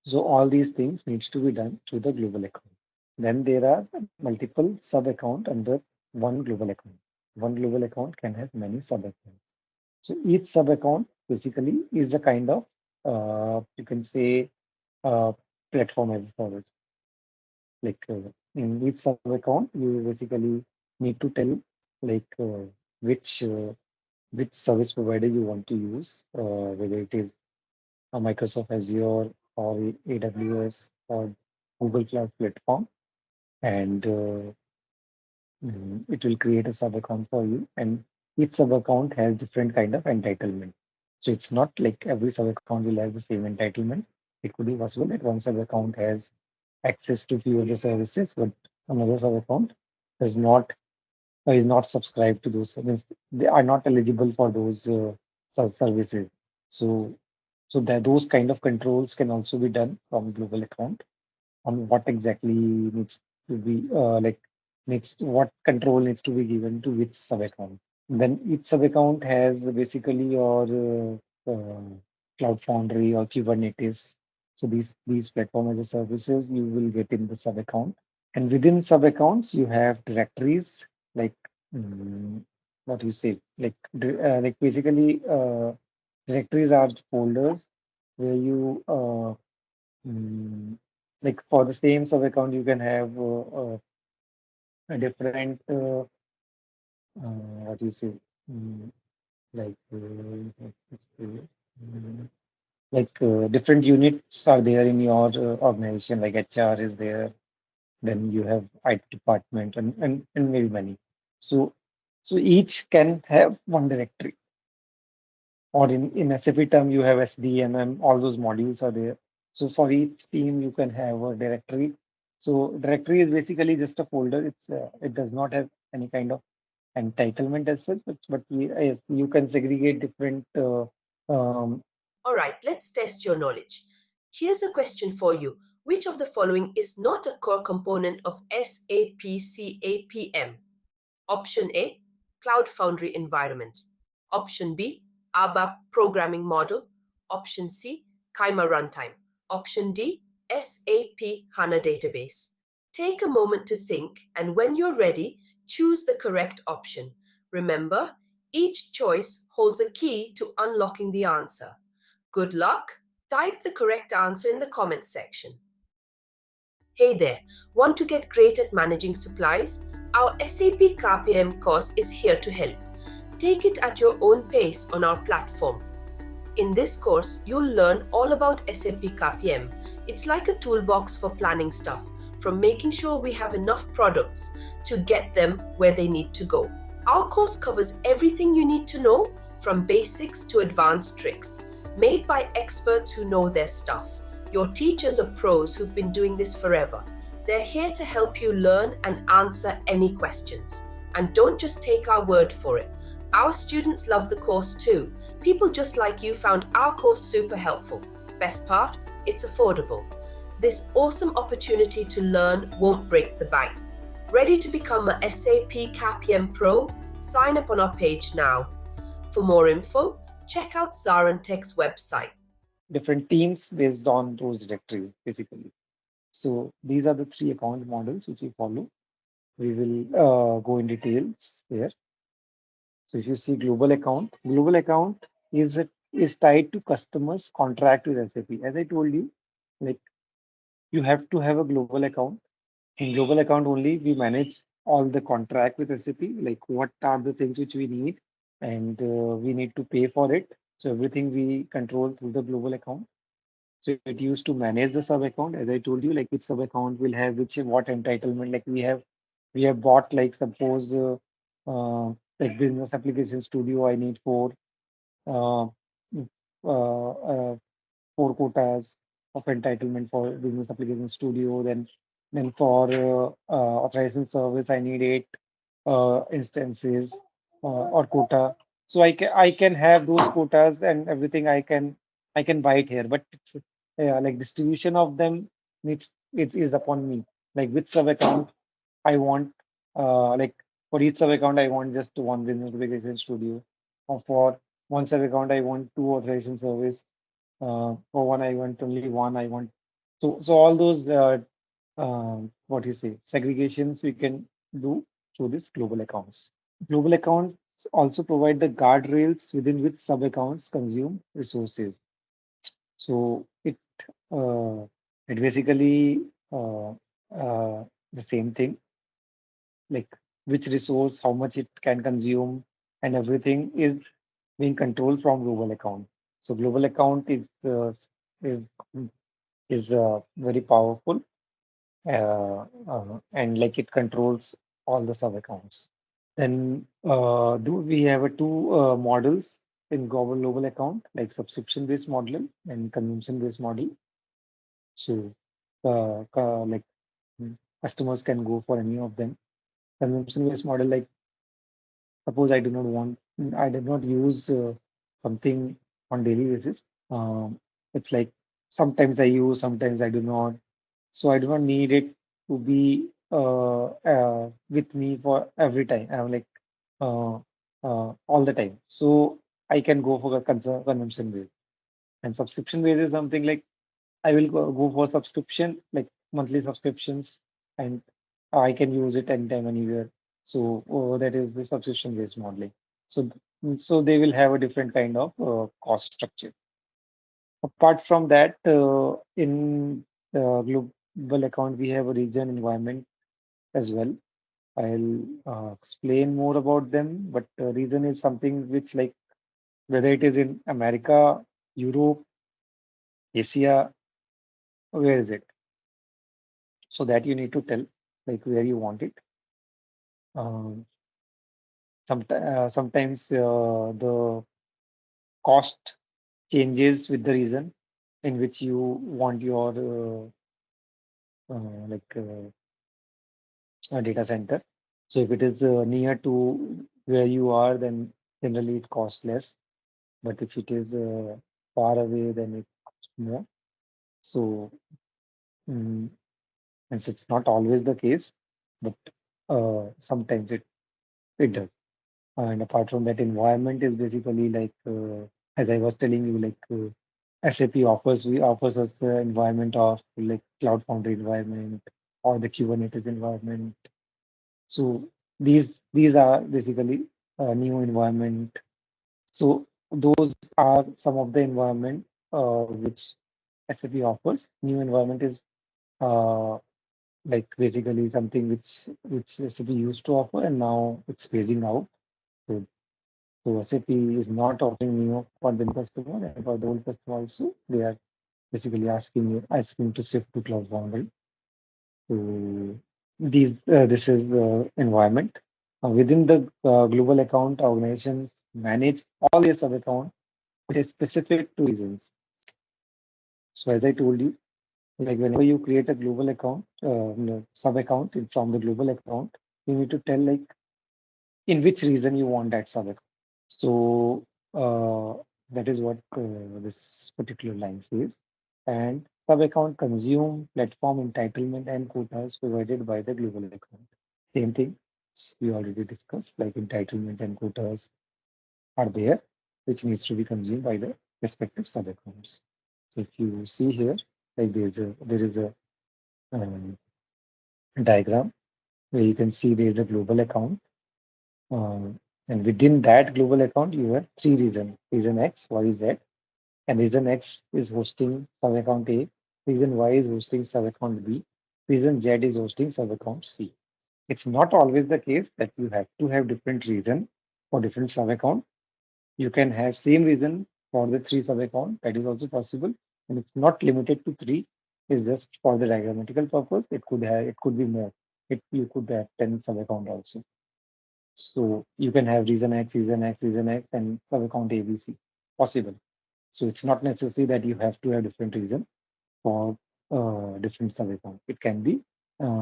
so all these things needs to be done through the global account. Then there are multiple sub account under one global account. One global account can have many sub accounts. So each sub account basically is a kind of you can say uh, platform as a service. Like in each sub account, you basically need to tell like which service provider you want to use, whether it is a Microsoft Azure or AWS or Google Cloud Platform, and it will create a sub account for you. And each sub account has different kind of entitlement. So it's not like every sub account will have the same entitlement. It could be possible that one sub account has access to few of the services, but another sub account does not is not subscribed to those services. They are not eligible for those services. So so that those kind of controls can also be done from global account on what exactly needs to be needs what control needs to be given to which sub account. Then each sub account has basically your Cloud Foundry or Kubernetes. So these platform as a services you will get in the sub account. And within sub accounts, you have directories like mm, what you say, like basically directories are folders where you mm, like for the same sub account you can have a different what you say mm, like mm, different units are there in your organization, like HR is there, then you have IT department and maybe many. So so each can have one directory, or in SAP term you have SDMM, all those modules are there. So for each team you can have a directory. So directory is basically just a folder. It does not have any kind of entitlement as such, but you can segregate different Alright, let's test your knowledge. Here's a question for you. Which of the following is not a core component of SAP CAPM? Option A, Cloud Foundry environment. Option B, ABAP programming model. Option C, Kaima runtime. Option D, SAP HANA database. Take a moment to think, and when you're ready, choose the correct option. Remember, each choice holds a key to unlocking the answer. Good luck! Type the correct answer in the comments section. Hey there, want to get great at managing supplies? Our SAP CAPM course is here to help. Take it at your own pace on our platform. In this course, you'll learn all about SAP CAPM. It's like a toolbox for planning stuff, from making sure we have enough products to get them where they need to go. Our course covers everything you need to know, from basics to advanced tricks, made by experts who know their stuff. Your teachers are pros who've been doing this forever. They're here to help you learn and answer any questions. And don't just take our word for it. Our students love the course too. People just like you found our course super helpful. Best part, it's affordable. This awesome opportunity to learn won't break the bank. Ready to become a SAP CAPM Pro? Sign up on our page now. For more info, check out ZaranTech's website. Different teams based on those directories, basically. So these are the three account models which we follow. We will go in details here. So if you see global account is tied to customers' contract with SAP. As I told you, like you have to have a global account. In global account only, we manage all the contract with SAP, like what are the things which we need, and we need to pay for it. So everything we control through the global account. So it used to manage the sub account, as I told you, like which sub account will have which what entitlement. Like we have bought like suppose uh, like business application studio. I need uh, uh, 4 quotas of entitlement for business application studio. Then for authorization service, I need 8 instances or quota. So I can have those quotas and everything. I can buy it here, but it's like distribution of them needs it is upon me. Like which sub account I want, like for each sub account I want just one business application studio, or for one sub account I want two authorization service. For one, I want only one. I want so all those what you say segregations we can do through this global accounts. Global accounts also provide the guardrails within which sub accounts consume resources. So uh, it basically the same thing, like which resource, how much it can consume, and everything is being controlled from global account. So global account is very powerful, and like it controls all the sub accounts. Then do we have two models in global account, like subscription based model and consumption based model. So like customers can go for any of them. Consumption based model, like suppose I did not use something on daily basis. It's like sometimes I use, sometimes I do not. So I do not need it to be with me for every time. I'm like uh, all the time. So I can go for a consumption base. And subscription base is something like I will go for subscription, like monthly subscriptions, and I can use it anytime, anywhere. So that is the subscription based modeling. So so they will have a different kind of cost structure. Apart from that, in global account, we have a region environment as well. I'll explain more about them, but region is something which, like, whether it is in America, Europe, Asia, where is it? So that you need to tell, like, where you want it. Um, sometimes the cost changes with the region in which you want your like data center. So if it is near to where you are, then generally it costs less. But if it is far away, then it costs more. So, mm, and it's not always the case, but sometimes it does. And apart from that, environment is basically like, as I was telling you, like SAP offers us the environment of like Cloud Foundry environment or the Kubernetes environment. So these are basically a new environment. So those are some of the environment which SAP offers. New environment is uh, like basically something which SAP used to offer, and now it's phasing out. So, so SAP is not offering new for the new customer, and for the old customer also, they are basically asking to shift to Cloud Foundry. So this is the environment. Within the global account, organizations manage all their sub account, which is specific to reasons. So as I told you, like whenever you create a global account, sub account from the global account, you need to tell like in which reason you want that sub account. So that is what this particular line says. And sub account consume platform entitlement and quotas provided by the global account. Same thing we already discussed, like entitlement and quotas are there, which needs to be consumed by the respective sub accounts. So if you see here, like there is a um, diagram where you can see there is a global account. And within that global account, you have three reasons. Reason X, Y, Z, and reason X is hosting sub account A. Reason Y is hosting sub account B. Reason Z is hosting sub account C. It's not always the case that you have to have different reason for different sub account. You can have same reason for the three sub account. That is also possible, and it's not limited to three. It's just for the diagrammatical purpose. It could be more. You could have 10 sub account also. So you can have reason X, reason X, reason X, and sub account ABC possible. So it's not necessary that you have to have different reason for different sub account. It can be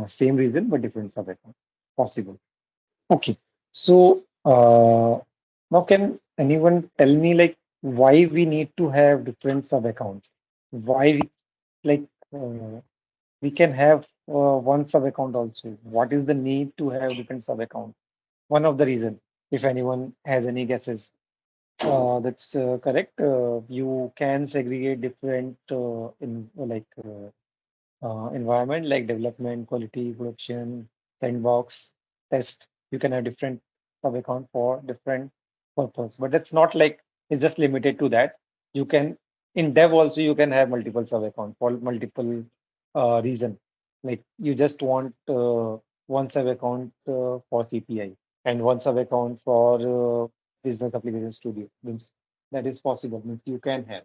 same reason but different sub account possible. Okay. So now can anyone tell me like why we need to have different sub accounts? Why we like we can have one sub account also. What is the need to have different sub account? One of the reason, if anyone has any guesses. That's correct. You can segregate different in like environment like development, quality, production, sandbox, test. You can have different sub account for different purpose, but it's not like it's just limited to that. You can in dev also you can have multiple sub account for multiple reason. Like you just want one sub account for CPI and one sub account for business application studio. Means that is possible. Means you can have.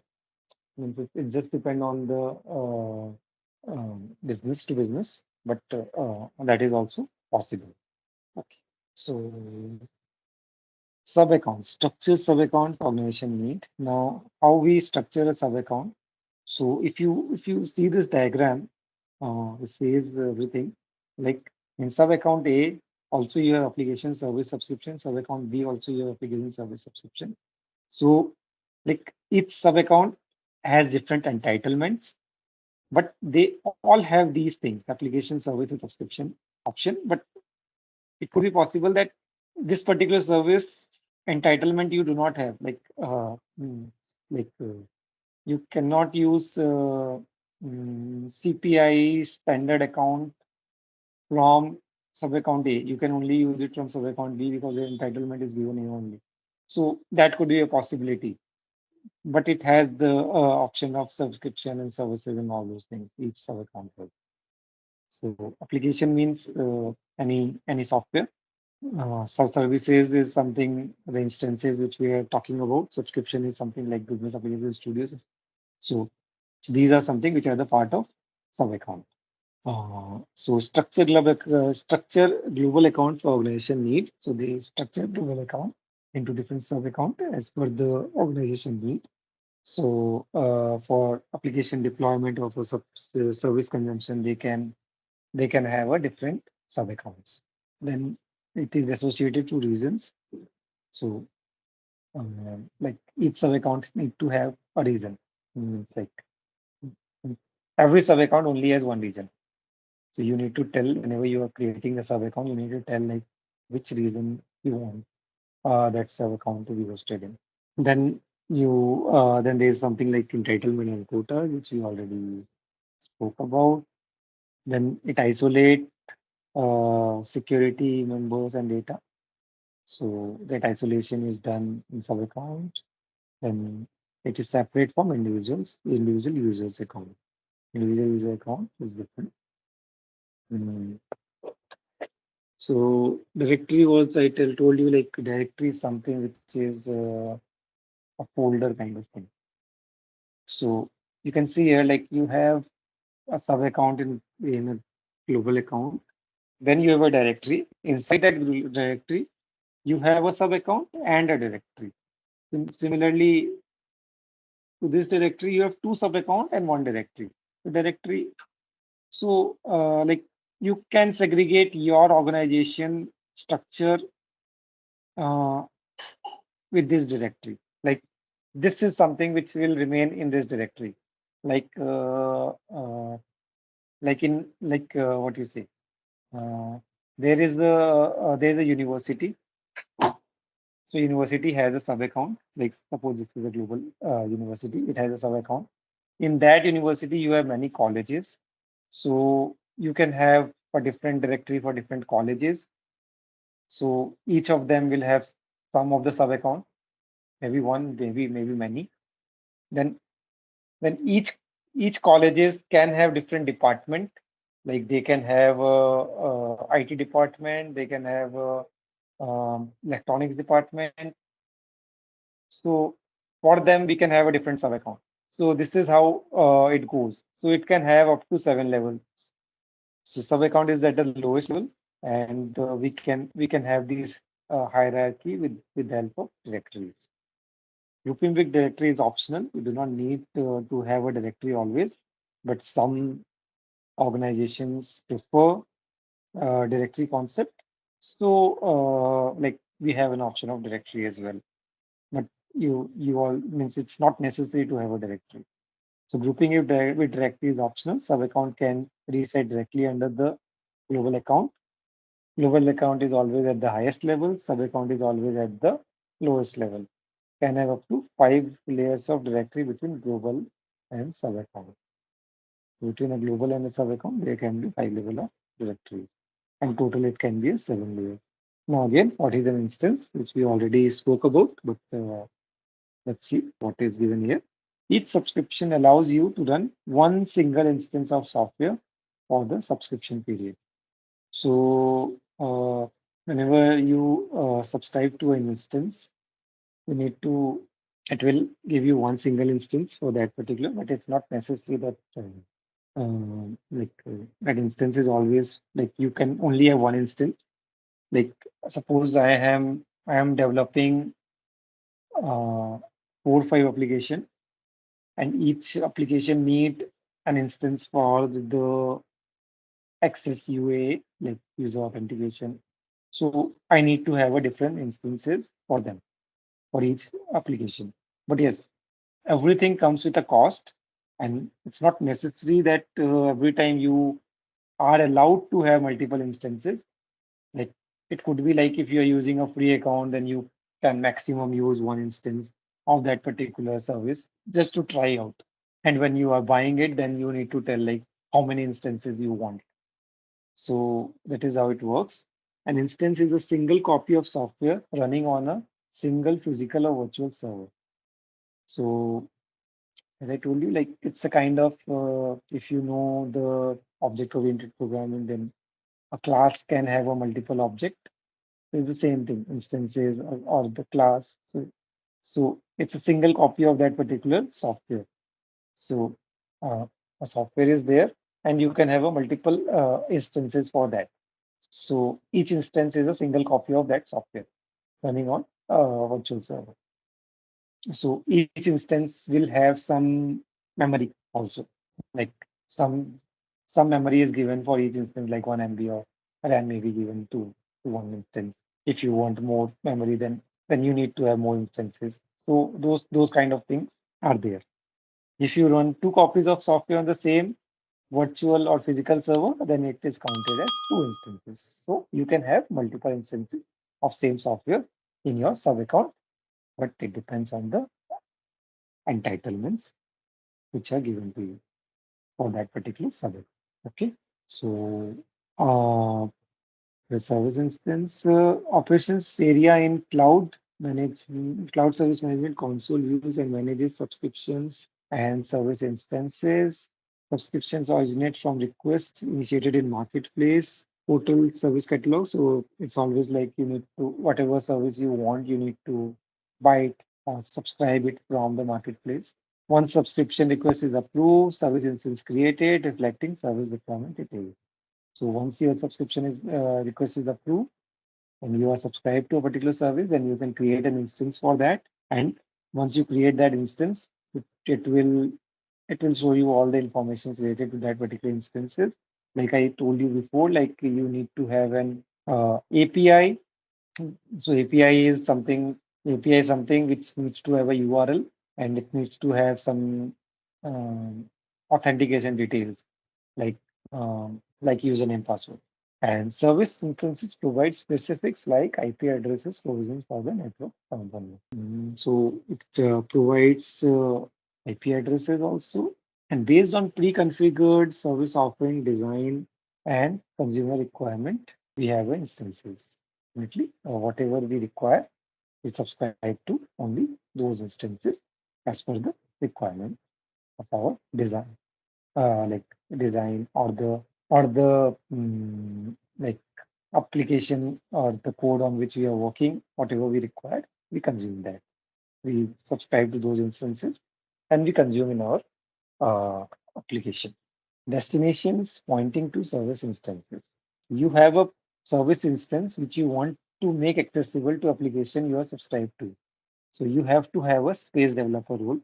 Means it just depend on the business to business, but that is also possible. Okay. So sub account structure sub account organization need. Now, how we structure a sub account? So if you see this diagram, it says everything. Like in sub account A, also you have application service subscription. Sub account B also you have application service subscription. So like each sub account has different entitlements, but they all have these things, application service and subscription option. But it could be possible that this particular service entitlement you do not have, like you cannot use CPI standard account from sub account A. You can only use it from sub account B because the entitlement is given here only. So that could be a possibility, but it has the option of subscription and services and all those things. Each sub account has. So application means any software. Services is something, the instances which we are talking about. Subscription is something like business application studios. So these are something which are the part of sub account. So structure global account for organization need. So they structure global account into different sub account as per the organization need. So for application deployment or for service consumption, they can have a different sub accounts. Then it is associated to reasons. So Like each sub account need to have a reason. It's like every sub account only has one reason. So you need to tell whenever you are creating a sub account, you need to tell like which reason you want that sub account to be hosted in. Then then there's something like entitlement and quota, which we already spoke about. Then it isolate security members and data. So that isolation is done in sub account. Then it is separate from individual users account. Individual user account is different. Mm. So directory was told you like directory is something which is a folder kind of thing. So you can see here like you have a sub account in a global account. Then you have a directory. Inside that directory, you have a sub account and a directory. Similarly, to this directory, you have two sub account and one directory. The directory. So like you can segregate your organization structure uh, with this directory. Like this is something which will remain in this directory. Like what you say. Uh, there is a university. So university has a sub account. Like suppose this is a global university, it has a sub account. In that university, you have many colleges. So you can have a different directory for different colleges. So each of them will have some of the sub account, maybe one, maybe many. Then each colleges can have different department. Like they can have a IT department, they can have a electronics department. So for them, we can have a different sub account. So this is how it goes. So it can have up to 7 levels. So sub account is at the lowest level, and we can have these hierarchy with the help of directories. Grouping with directory is optional. You do not need to have a directory always, but some organizations prefer directory concept. So like we have an option of directory as well. But you all means it's not necessary to have a directory. So grouping it with directory is optional. Sub account can reset directly under the global account. Global account is always at the highest level. Sub account is always at the lowest level. Can have up to 5 layers of directory between global and sub account. Between a global and a sub account, there can be 5 level of directories. And total it can be a 7 layers. Now again, what is an instance, which we already spoke about, but let's see what is given here. Each subscription allows you to run one single instance of software for the subscription period. So whenever you subscribe to an instance, you need to, it will give you one single instance for that particular, but it's not necessary that that instance is always like you can only have one instance. Like suppose I am developing 4 or 5 application, and each application need an instance for the access UA, like user authentication. So I need to have a different instances for them for each application. But yes, everything comes with a cost, and it's not necessary that every time you are allowed to have multiple instances. Like it could be like if you're using a free account, then you can maximum use one instance of that particular service just to try out. And when you are buying it, then you need to tell like how many instances you want. So that is how it works. An instance is a single copy of software running on a single physical or virtual server. So as I told you, like it's a kind of if you know the object-oriented programming, then a class can have a multiple object. It's the same thing, instances or the class. So it's a single copy of that particular software. So uh, a software is there, and you can have a multiple instances for that. So each instance is a single copy of that software running on virtual server. So each instance will have some memory also. Like some some memory is given for each instance, like 1 MB or RAM may be given to one instance. If you want more memory, then then you need to have more instances. So those kind of things are there. If you run two copies of software on the same virtual or physical server, then it is counted as two instances. So you can have multiple instances of same software in your sub account, but it depends on the entitlements which are given to you for that particular sub account. Okay, so uh, the service instance operations area in cloud service management console views and manages subscriptions and service instances. Subscriptions originate from requests initiated in marketplace portal service catalog. So it's always like you need to whatever service you want, you need to buy it or subscribe it from the marketplace. Once subscription request is approved, service instance created reflecting service requirement details. So once your subscription is request is approved and you are subscribed to a particular service, then you can create an instance for that. And once you create that instance, it will show you all the information related to that particular instances. Like I told you before, like you need to have an API. So API is something which needs to have a URL and it needs to have some um, authentication details like like username, password. And service instances provide specifics like IP addresses provisions for the network component. So it provides IP addresses also. And based on pre-configured service offering design and consumer requirement, we have instances. Ultimately, whatever we require, we subscribe to only those instances as per the requirement of our design, like design or the like application or the code on which we are working, whatever we require, we consume that. We subscribe to those instances and we consume in our uh, application. Destinations pointing to service instances. You have a service instance which you want to make accessible to application you are subscribed to. So you have to have a space developer role.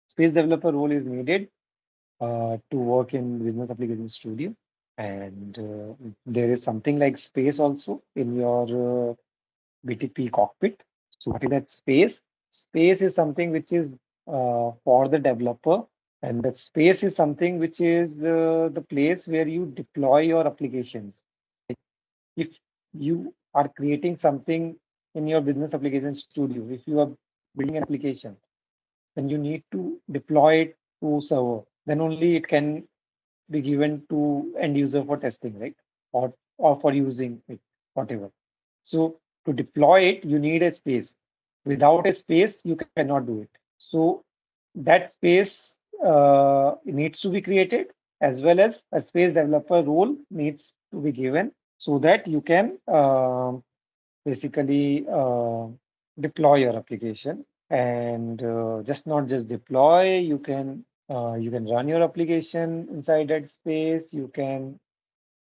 Space developer role is needed to work in Business Application Studio. And there is something like space also in your BTP cockpit. So what is that space? Space is something which is for the developer, and the space is something which is the place where you deploy your applications. If you are creating something in your Business Application Studio, if you are building an application, then you need to deploy it to server. Then only it can be given to end user for testing, right? Or for using it, whatever. So to deploy it, you need a space. Without a space, you cannot do it. So that space needs to be created as well as a space developer role needs to be given so that you can basically deploy your application and just not just deploy, you can run your application inside that space. You can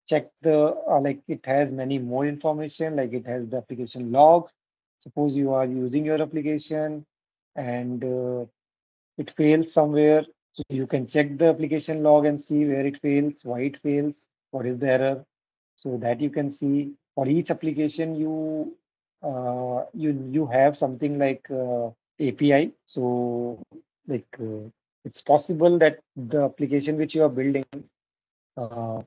check the like it has many more information, like it has the application logs. Suppose you are using your application and it fails somewhere, so you can check the application log and see where it fails, why it fails, what is the error, so that you can see for each application you have something like API. So like it's possible that the application which you are building uh,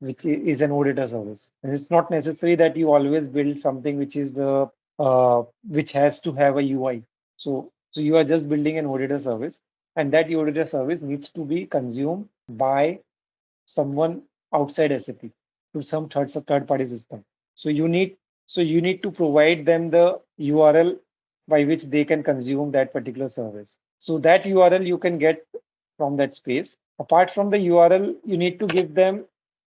is an auditor service. And it's not necessary that you always build something which is the which has to have a UI. So you are just building an auditor service, and that auditor service needs to be consumed by someone outside SAP to some third party system. So you need to provide them the URL by which they can consume that particular service. So that URL you can get from that space. Apart from the URL, you need to give them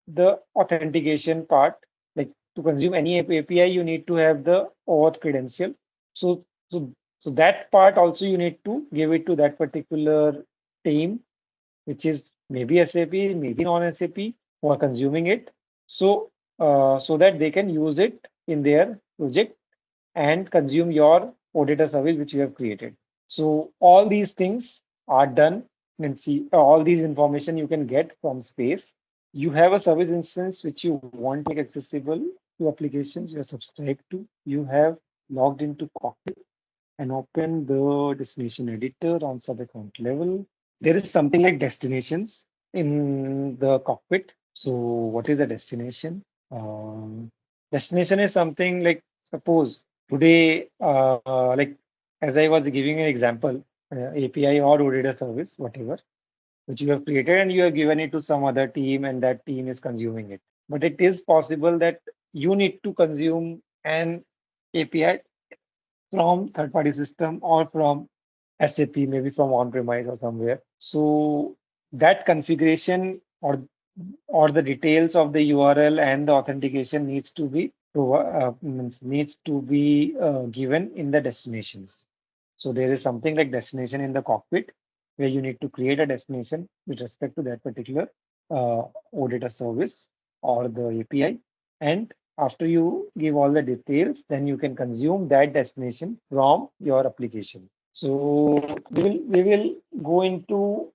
the authentication part. Like to consume any API, you need to have the auth credential. So so that part also you need to give it to that particular team, which is maybe SAP, maybe non-SAP, who are consuming it. So so that they can use it in their project and consume your auditor service which you have created. So all these things are done and see all these information you can get from space. You have a service instance which you want to make accessible to applications you are subscribed to. You have logged into cockpit and open the destination editor on sub account level. There is something like destinations in the cockpit. So what is the destination? Destination is something like, suppose today, like as I was giving an example, API or OData service, whatever, which you have created and you have given it to some other team and that team is consuming it. But it is possible that you need to consume an API from third party system or from SAP, maybe from on-premise or somewhere. So that configuration or the details of the URL and the authentication needs to be given in the destinations. So there is something like destination in the cockpit where you need to create a destination with respect to that particular OData service or the API. And after you give all the details, then you can consume that destination from your application. So we will go into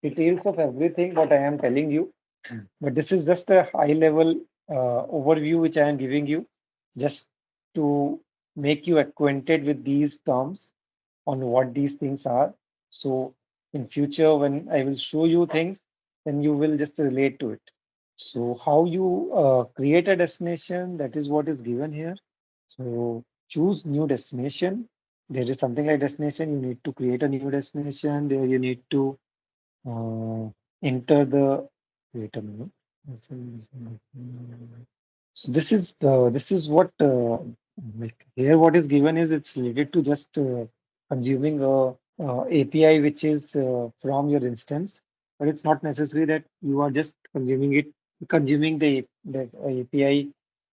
details of everything what I am telling you. But this is just a high level overview which I am giving you just to make you acquainted with these terms on what these things are. So in future, when I will show you things, then you will just relate to it. So how you create a destination, that is what is given here. So choose new destination. There is something like destination. You need to create a new destination. There you need to uh, enter the, wait a minute. So this is what like here what is given is it's related to just consuming a API which is from your instance, but it's not necessary that you are just consuming the API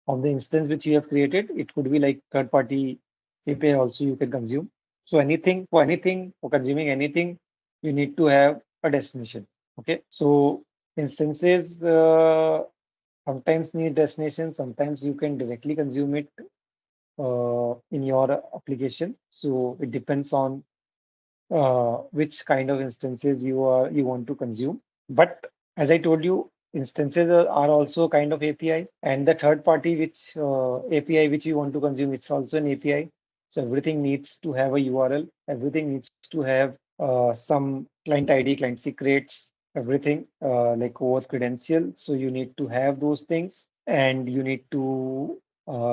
of the instance which you have created. It could be like third party API also you can consume. So anything for consuming anything, you need to have a destination. Okay, so instances sometimes need destination, sometimes you can directly consume it in your application. So it depends on which kind of instances you want to consume. But as I told you, instances are also kind of API, and the third party which API which you want to consume, it's also an API. So everything needs to have a URL. Everything needs to have some client ID, client secrets, everything like OAuth credential. So you need to have those things, and you need to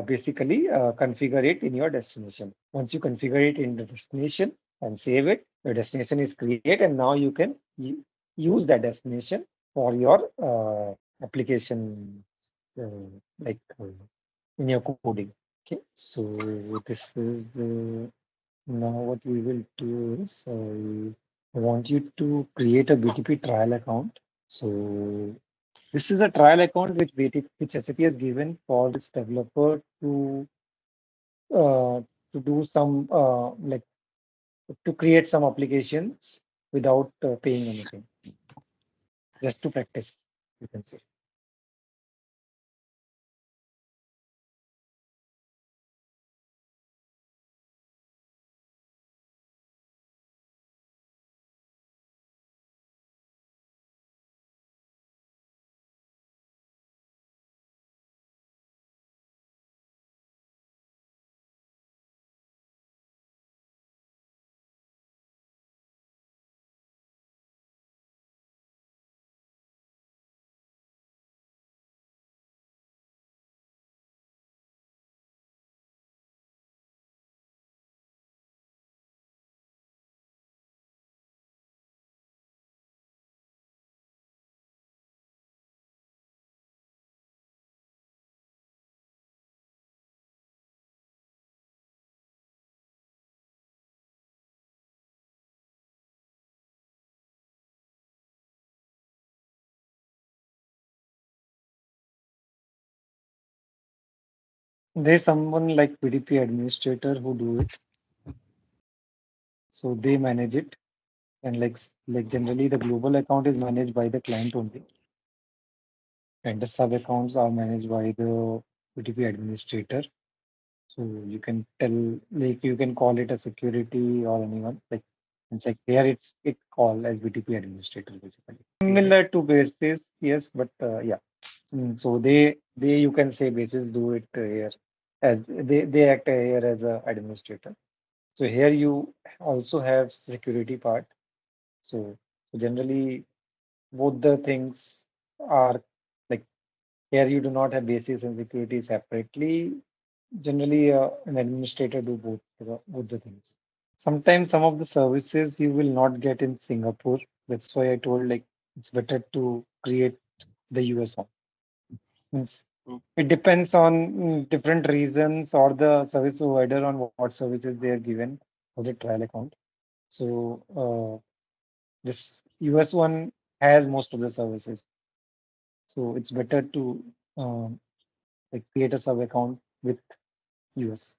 basically configure it in your destination. Once you configure it in the destination and save it, your destination is created, and now you can use that destination for your application, like in your coding. Okay, so this is now what we will do is I want you to create a BTP trial account. So this is a trial account which which SAP has given for its developer uh, to do some like to create some applications without paying anything, just to practice, you can say. There's someone like PDP administrator who do it, so they manage it, and like generally the global account is managed by the client only, and the sub accounts are managed by the PDP administrator. So you can tell, like you can call it a security or anyone. Like it's like here it called as BTP administrator basically. Similar to basis, yes, but yeah. So they you can say basis do it here. as they act here as a administrator. So here you also have security part. So generally both the things are like here you do not have basis and security separately. Generally, an administrator do both the things. Sometimes some of the services you will not get in Singapore. That's why I told like it's better to create the US one. Means it depends on different reasons or the service provider on what services they are given for the trial account. So this US one has most of the services. So it's better to like create a sub account with US.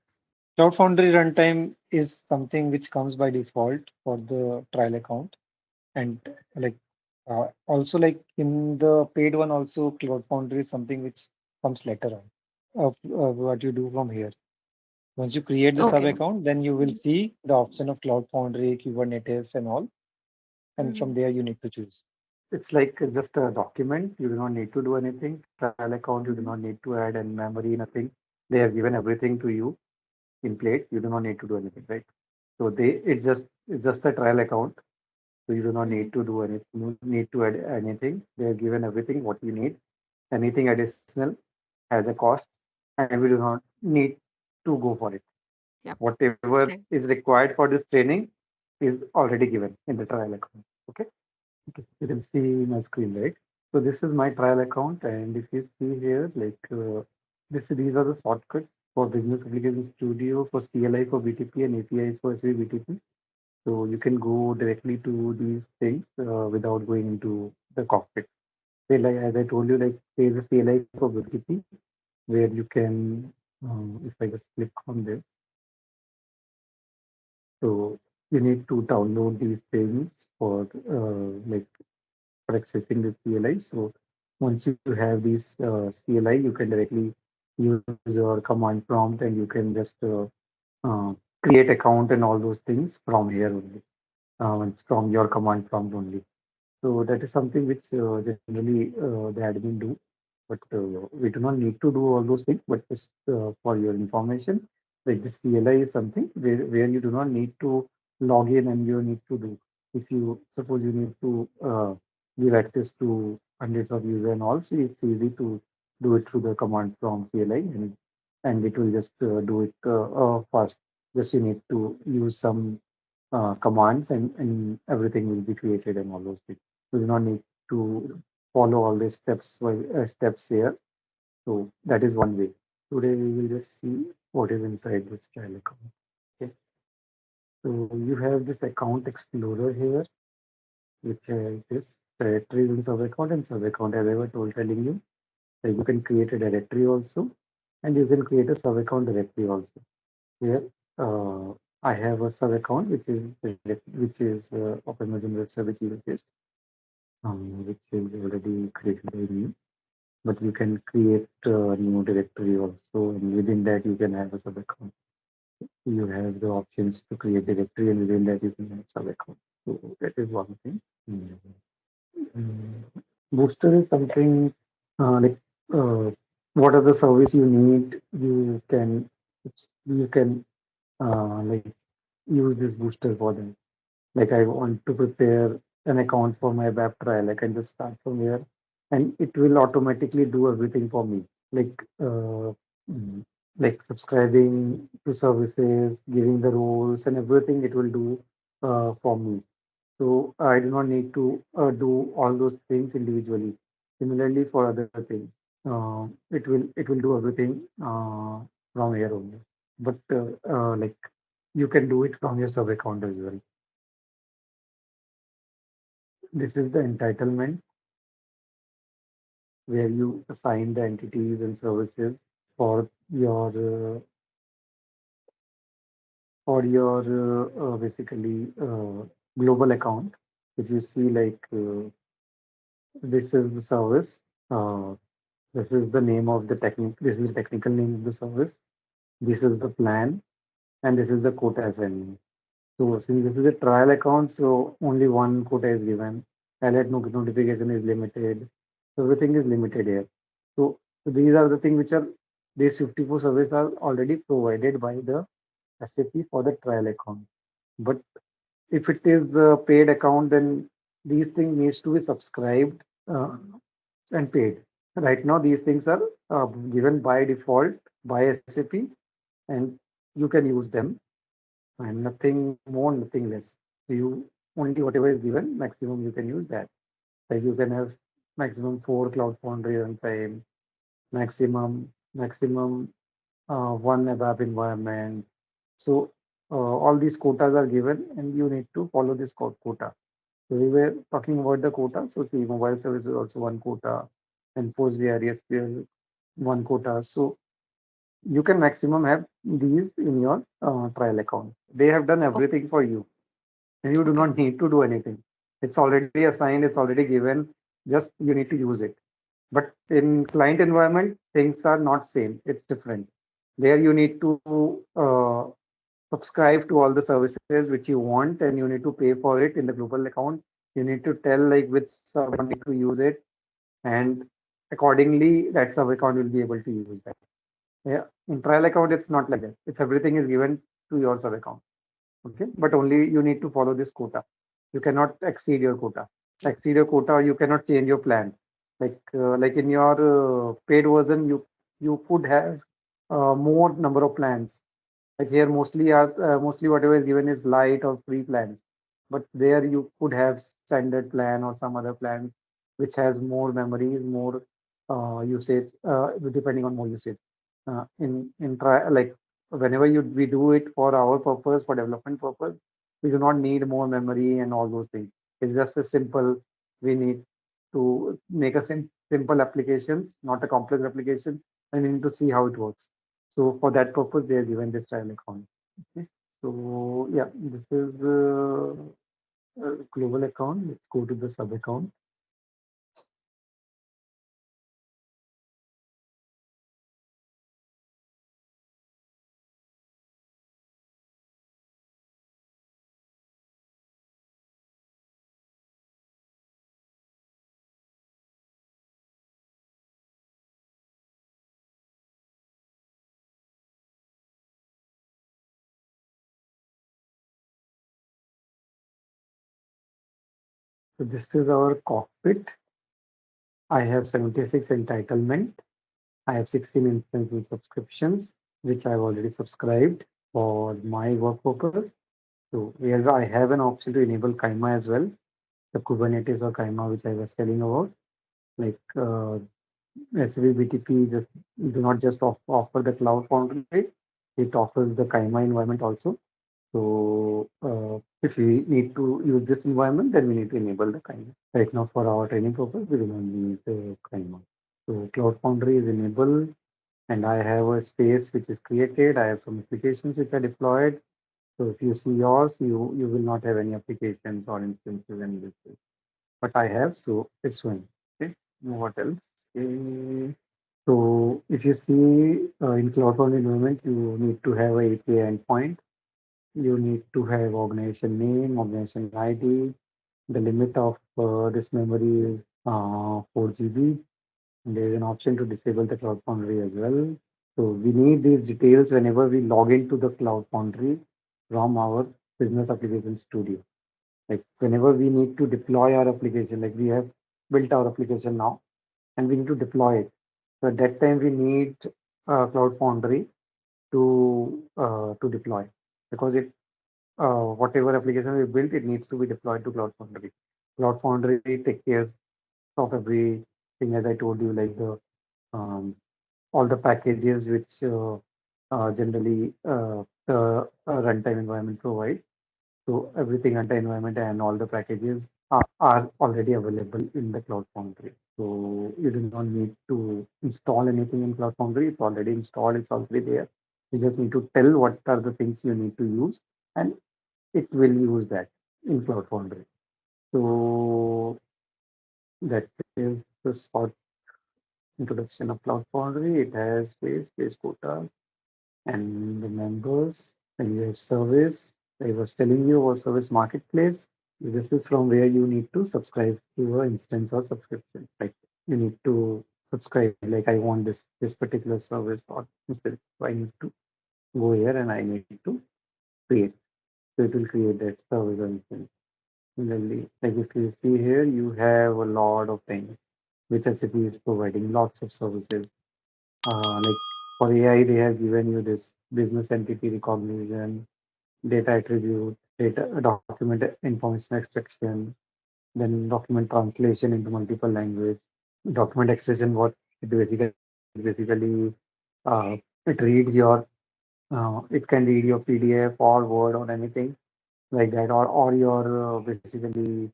Cloud Foundry runtime is something which comes by default for the trial account, and like also like in the paid one also Cloud Foundry is something which comes later on of what you do from here. Once you create the sub Okay. account, then you will see the option of Cloud Foundry, Kubernetes, and all, and from Mhm. there you need to choose. It's like just a document. You do not need to do anything. Trial account, you do not need to add any memory, nothing. They have given everything to you in plate. You do not need to do anything, right? So it's just a trial account. So you do not need Mhm. to do anything. You need to add anything. They have given everything what you need. Anything additional has a cost, and we do not need to go for it. Yep. Whatever Okay. is required for this training is already given in the trial account. Okay. Okay, you can see my screen, right? So this is my trial account, and if you see here, like these are the shortcuts for Business Application Studio, for CLI, for BTP, and APIs for SAP BTP. So you can go directly to these things without going into the cockpit. Say, like as I told you, like there is a CLI for BTP where you can, if I just click on this, so you need to download these things for like for accessing this CLI. So once you have these CLI, you can directly use your command prompt and you can just uh, create account and all those things from here only. It's from your command prompt only. So that is something which generally the admin do, but we do not need to do all those things. But just for your information, like the CLI is something where you do not need to log in and you need to do. If you suppose you need to give access to hundreds of users and all, so it's easy to do it through the command from CLI and it will just do it fast. Just you need to use some commands and everything will be created and all those things. We do not need to follow all these steps here. So that is one way. Today we will just see what is inside this trial account. Okay. So you have this account explorer here, which has this directories and sub account and sub account. As I was told telling you, that you can create a directory also, and you can create a sub account directory also. Here, I have a sub account which is of Amazon Web Service exist, which is already created by me. But you can create a new directory also, and within that you can have a sub account. You have the options to create directory, and within that you can have sub account. So that is one thing. Mm. Mm. Booster is something like uh, what are the service you need? You can like use this booster for them. Like I want to prepare an account for my web trial. I can just start from here, and it will automatically do everything for me. Like mm, like subscribing to services, giving the roles and everything. It will do for me. So I do not need to do all those things individually. Similarly for other things, it will do everything from here only. But like you can do it from your sub account as well. This is the entitlement where you assign the entities and services for your basically global account. If you see like this is the service, uh, this is the name of the technical, this is the technical name of the service, this is the plan, and this is the quota assignment. So since this is a trial account, so only one quota is given. Alert notification is limited. So everything is limited here. So these are the things which are these 54 services are already provided by the SAP for the trial account. But if it is the paid account, then these things needs to be subscribed and paid. Right now, these things are given by default by SAP, and you can use them, and nothing more, nothing less. So you only whatever is given, maximum you can use that. Like you can have maximum 4 Cloud Foundry runtime, maximum one ABAP environment. So all these quotas are given, and you need to follow this quota. So we were talking about the quota. So see, mobile service is also one quota, and PostgreSQL one quota. So you can maximum have these in your trial account. They have done O- everything for you, and you do Okay. not need to do anything. It's already assigned, it's already given, just you need to use it. But in client environment, things are not same, it's different. There you need to subscribe to all the services which you want, and you need to pay for it in the global account. You need to tell like which sub account to use it, and accordingly that sub account will be able to use that. Yeah, in trial account it's not like that. It's everything is given to your sub account. Okay, but only you need to follow this quota. You cannot exceed your quota. Exceed your quota, you cannot change your plan. Like in your paid version, you could have more number of plans. Like here, mostly whatever is given is light or free plans. But there you could have standard plan or some other plans which has more memories, more usage, depending on more usage. In try like whenever we do it for our purpose, for development purpose, we do not need more memory and all those things. It's just a simple. We need to make a simple applications, not a complex application, and we need to see how it works. So for that purpose, they are given this trial account. Okay. So yeah, this is global account. Let's go to the sub account. So this is our cockpit. I have 76 entitlement. I have 16 instances subscriptions, which I've already subscribed for my work purpose. So here I have an option to enable Kaima as well, the Kubernetes or Kaima, which I was telling about. Like SAP BTP just do not just offer the cloud foundry, it offers the Kaima environment also. So if we need to use this environment, then we need to enable the Kaima. Right now, for our training purpose, we do not need the Kaima. So Cloud Foundry is enabled, and I have a space which is created. I have some applications which are deployed. So if you see yours, you will not have any applications or instances in this. But I have, so it's showing. Okay. What else? Okay. So if you see in Cloud Foundry environment, you need to have a API endpoint. You need to have organization name, organization ID. The limit of this memory is 4 GB. And there is an option to disable the Cloud Foundry as well. So we need these details whenever we log into the Cloud Foundry from our Business Application Studio. Like whenever we need to deploy our application, like we have built our application now, and we need to deploy it. So at that time we need Cloud Foundry to deploy, because it whatever application we built, it needs to be deployed to Cloud Foundry. Cloud Foundry take care of everything, as I told you, like the um, all the packages which generally the runtime environment provides. So everything runtime environment and all the packages are already available in the Cloud Foundry. So you do not need to install anything in Cloud Foundry. It's already installed. It's already there. You just need to tell what are the things you need to use, and it will use that in Cloud Foundry. So that is the short introduction of Cloud Foundry. It has space quotas, and the members, and you have service. I was telling you about service marketplace. This is from where you need to subscribe to an instance or subscription. Like you need to subscribe. Like I want this particular service or instance. So I need to go here and I need to create. So it will create that service or instance. Similarly, like if you see here, you have a lot of things which SAP is providing, lots of services. Like for AI, they have given you this business entity recognition, data attribute, data document information extraction, then document translation into multiple language. Document extraction, what it basically it reads your it can read your PDF or Word or anything like that, or your basically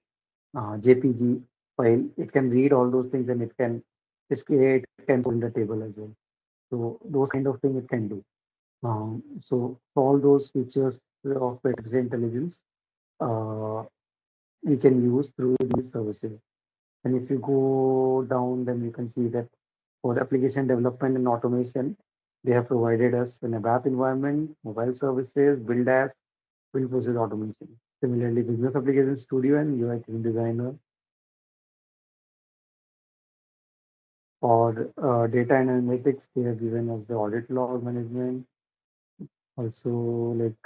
JPG file. It can read all those things and it can store in the table as well. So those kind of thing it can do. So all those features of artificial intelligence uh, we can use through these services. And if you go down, then you can see that for application development and automation, they have provided us an ABAP environment, mobile services, build apps, build process automation. Similarly, business application studio and UI theme designer. For data and analytics, they have given us the audit log management. Also, like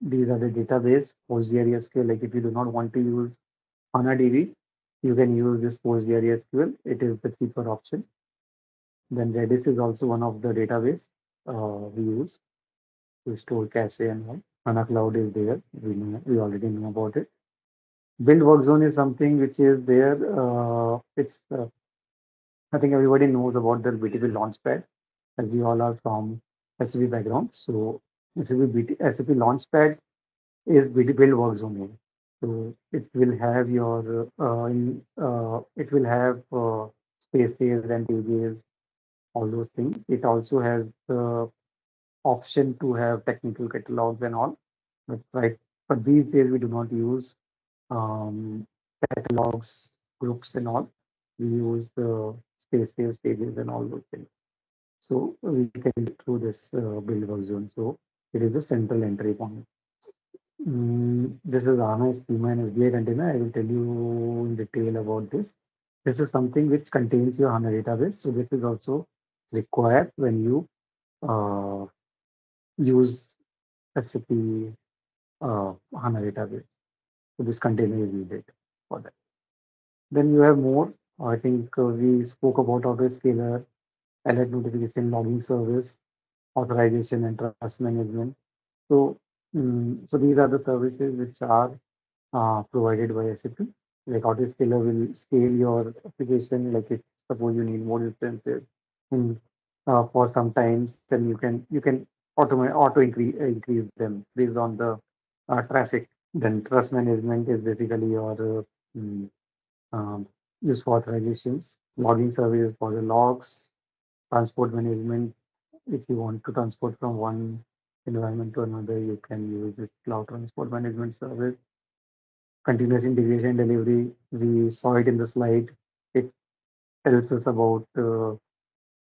these are the database, PostgreSQL. Like if you do not want to use HANA DB, you can use this PostgreSQL. It is the cheaper option. Then Redis is also one of the database we use to store cache and all. HANA Cloud is there. We already know about it. Build work zone is something which is there. It's I think everybody knows about the BTP Launchpad, as we all are from SAP background. So SAP Launchpad is BTP Build work zone here. So it will have your it will have spaces and pages, all those things. It also has the option to have technical catalogs and all. But right, but these days we do not use um, catalogs, groups and all. We use the spaces, pages and all those things. So we can get through this build work zone. So it is the central entry point. This is HANA schema and SBI container. I will tell you in detail about this. This is something which contains your HANA database. So this is also required when you uh, use SAP HANA database. So this container is needed for that. Then you have more. I think we spoke about autoscaler, alert notification logging service, authorization and trust management. So, so these are the services which are provided by SAP. Like autoscaler will scale your application. Like if suppose you need more instances in for some times, then you can auto increase them based on the traffic. Then trust management is basically your mm, um, use for authorizations, logging services for the logs, transport management. If you want to transport from one environment to another, you can use this cloud transport management service. Continuous integration delivery, we saw it in the slide. It tells us about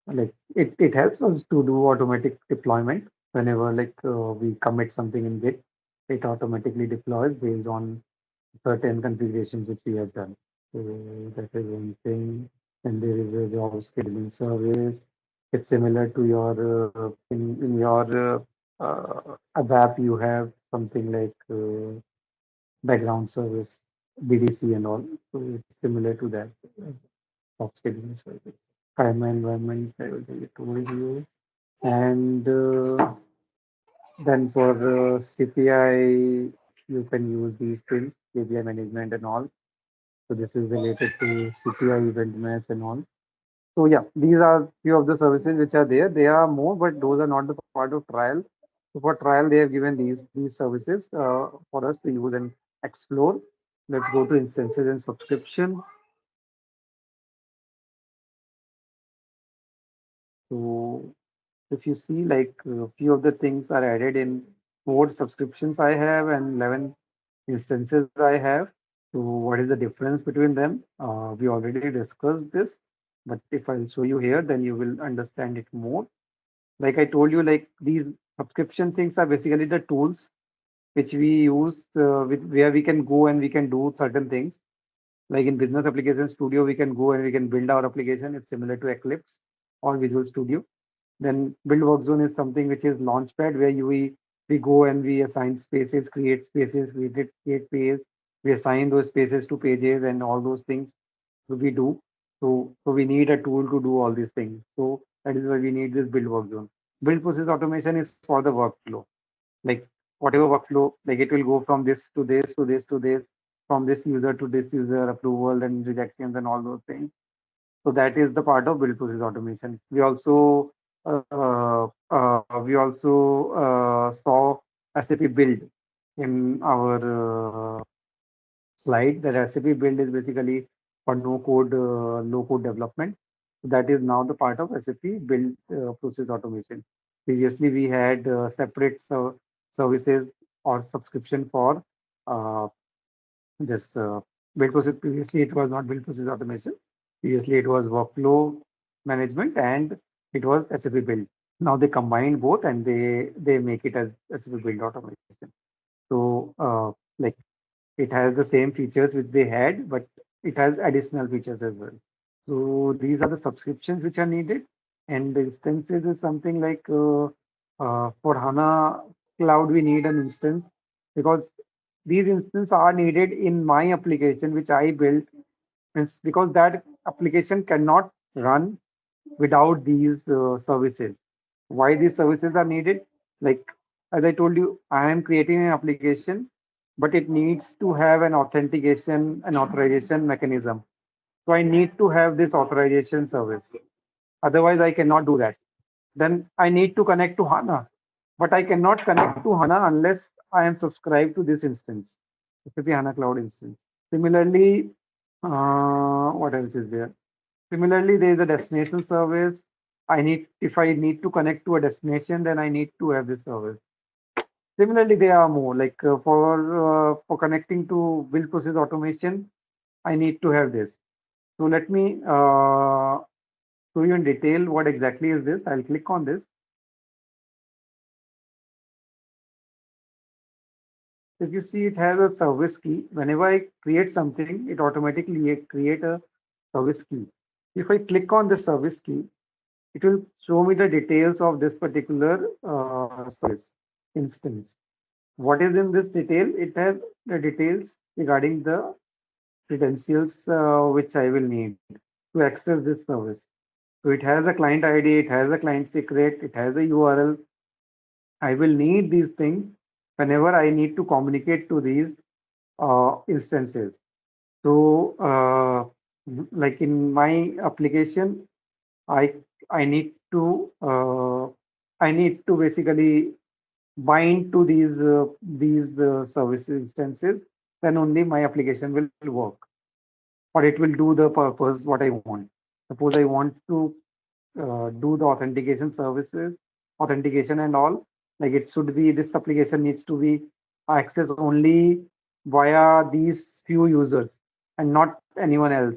it helps us to do automatic deployment whenever we commit something in Git. It automatically deploys based on certain configurations which we have done. So that is one thing. And there is a job scheduling service. It's similar to your in your ABAP, you have something like background service, BDC and all. So it's similar to that job scheduling service. Time environment, I already told you. And then for CPI, you can use these things, KPI management and all. So this is related to CPI event match and all. So yeah, these are few of the services which are there. There are more, but those are not the part of trial. So for trial, they have given these services for us to use and explore. Let's go to instances and subscription. So if you see, like a few of the things are added in four subscriptions I have and 11 instances I have. So what is the difference between them? We already discussed this, but if I'll show you here, then you will understand it more. Like I told you, like these subscription things are basically the tools which we use where we can go and we can do certain things. Like in Business Application Studio, we can go and we can build our application. It's similar to Eclipse or Visual Studio. Then build work zone is something which is launchpad where we go and we assign spaces, create spaces, create pages. We assign those spaces to pages and all those things we do. So we need a tool to do all these things. So that is why we need this build work zone. Build process automation is for the workflow. Like whatever workflow, like it will go from this to this to this to this, from this user to this user, approval and rejections and all those things. So that is the part of build process automation. We also saw SAP build in our slide. That SAP build is basically for no code, low code development. So that is now the part of SAP build process automation. Previously, we had separate services or subscription for uh, this build process. Previously, it was not build process automation. Previously, it was workflow management and it was SAP build. Now they combine both and they make it as SAP build automation. So like it has the same features which they had, but it has additional features as well. So these are the subscriptions which are needed, and the instances is something like for HANA Cloud we need an instance because these instances are needed in my application which I built. It's because that application cannot run without these services. Why these services are needed? Like as I told you, I am creating an application, but it needs to have an authentication and authorization mechanism. So I need to have this authorization service. Otherwise, I cannot do that. Then I need to connect to HANA, but I cannot connect to HANA unless I am subscribed to this instance, SAP HANA Cloud instance. Similarly, what else is there? Similarly, there is a destination service. If I need to connect to a destination, then I need to have this service. Similarly, there are more like for connecting to build process automation, I need to have this. So let me show you in detail what exactly is this. I'll click on this. If you see, it has a service key. Whenever I create something, it automatically create a service key. If I click on the service key, it will show me the details of this particular service instance. What is in this detail? It has the details regarding the credentials which I will need to access this service. So it has a client ID, it has a client secret, it has a URL. I will need these things whenever I need to communicate to these instances. So, like in my application, I I need to basically bind to these service instances. Then only my application will work, or it will do the purpose what I want. Suppose I want to do the authentication services, authentication and all. Like it should be this application needs to be accessed only via these few users and not anyone else.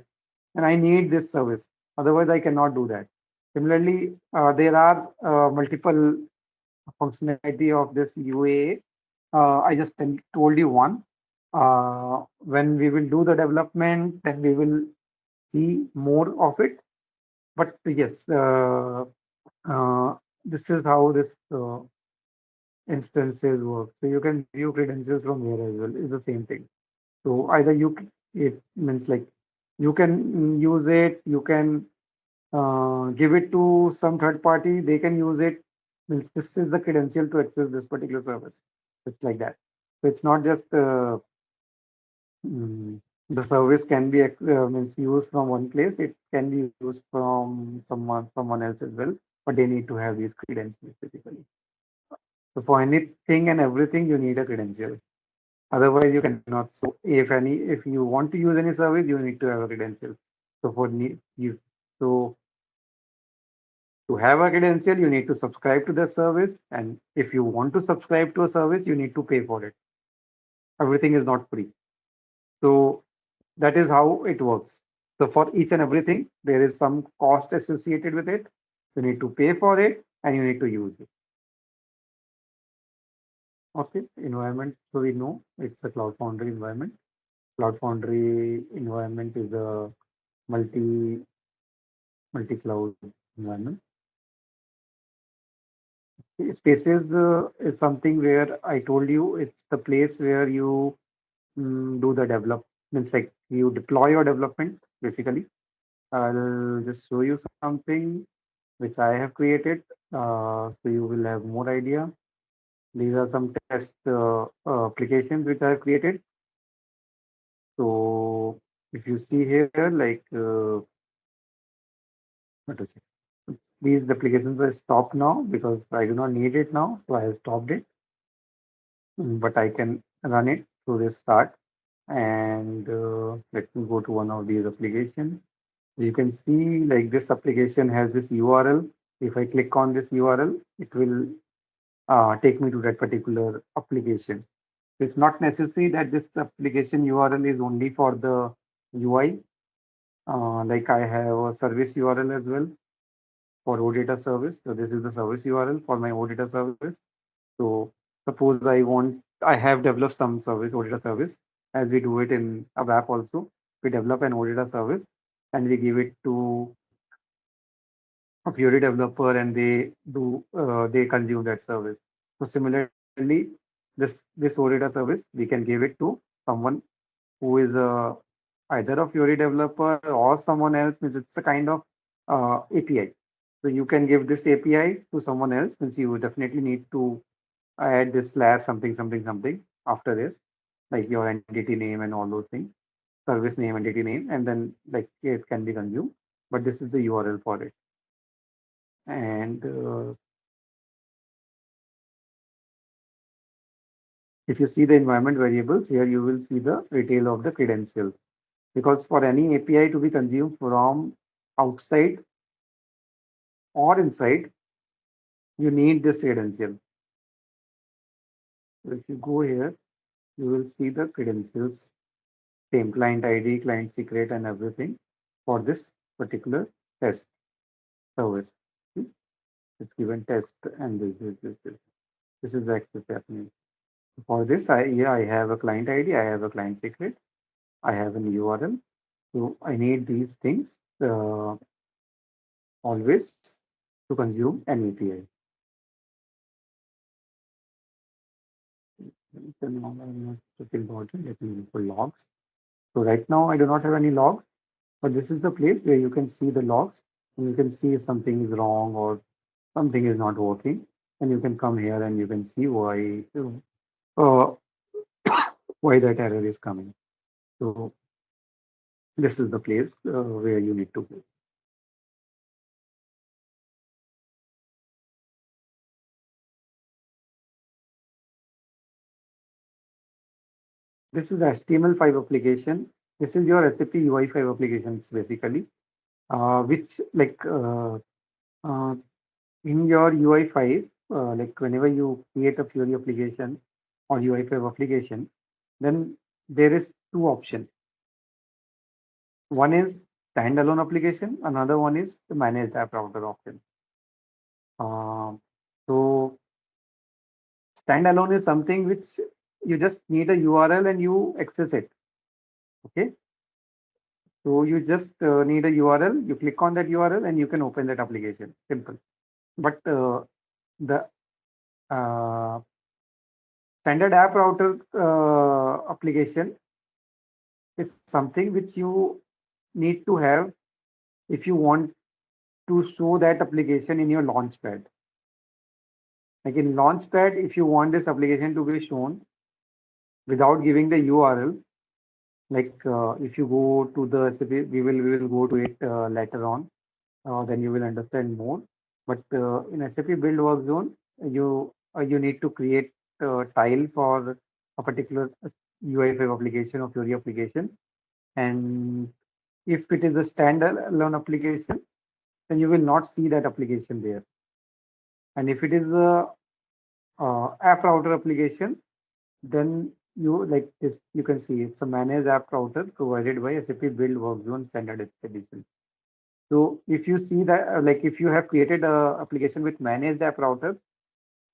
And I need this service. Otherwise, I cannot do that. Similarly, there are multiple functionality of this UAA. I just told you one. When we will do the development, then we will see more of it. But yes, uh, this is how this instances work. So you can view credentials from here as well. It's the same thing. So either it means like you can use it, you can give it to some third party, they can use it. Means this is the credential to access this particular service. It's like that. So it's not just the service can be means used from one place. It can be used from someone else as well. But they need to have these credentials basically. So for anything and everything, you need a credential. Otherwise, you cannot. So if you want to use any service, you need to have a credential. So for need you so to have a credential, you need to subscribe to the service. And if you want to subscribe to a service, you need to pay for it. Everything is not free. So that is how it works. So for each and everything, there is some cost associated with it. You need to pay for it and you need to use it. Okay, environment. So we know it's a Cloud Foundry environment. Cloud Foundry environment is a multi-cloud environment. Spaces is something where I told you it's the place where you do the develop, means like you deploy your development basically. I'll just show you something which I have created, so you will have more idea. These are some test applications which I have created. So if you see here, like what is it? These applications are stopped now because I do not need it now, so I have stopped it. But I can run it through this start. And let me go to one of these applications. You can see like this application has this URL. If I click on this URL, it will take me to that particular application. It's not necessary that this application URL is only for the UI. Like I have a service URL as well for OData service. So this is the service URL for my OData service. So suppose I have developed some service, OData service, as we do it in a app also. We develop an OData service and we give it to a Fiori developer and they consume that service. So similarly, this OData service, we can give it to someone who is either a Fiori developer or someone else, means it's a kind of API. So you can give this API to someone else, since you definitely need to add this slash something something something after this, like your entity name and all those things, service name, entity name, and then like it can be consumed. But this is the URL for it. And if you see the environment variables here, you will see the detail of the credentials. Because for any API to be consumed from outside or inside, you need this credential. So if you go here, you will see the credentials, same client ID, client secret, and everything for this particular test service. See? It's given test and this. This is the access happening. For this, I have a client ID, I have a client secret, I have an URL. So I need these things always to consume an API. It's not important. Let me look for logs. So right now I do not have any logs, but this is the place where you can see the logs and you can see if something is wrong or something is not working. And you can come here and you can see uh, why that error is coming. So this is the place where you need to go. This is HTML5 application. This is your SAP UI5 applications basically, which like in your UI5, like whenever you create a Fiori application or UI5 application, then there is two options. One is standalone application, another one is the managed app router option. Uh, so standalone is something which you just need a URL and you access it. Okay. So you just need a URL, you click on that URL and you can open that application. Simple. But the uh, standard app router application is something which you need to have if you want to show that application in your launchpad. Like in launchpad, if you want this application to be shown without giving the URL, like if you go to the SAP, we will go to it later on. Then you will understand more. But in SAP Build Work Zone, you need to create a tile for a particular UI5 application or Fiori application. And if it is a standalone application, then you will not see that application there. And if it is a app router application, then you like this, you can see it's a managed app router provided by SAP Build Work Zone Standard Edition. So if you see that, like if you have created a application with managed app router,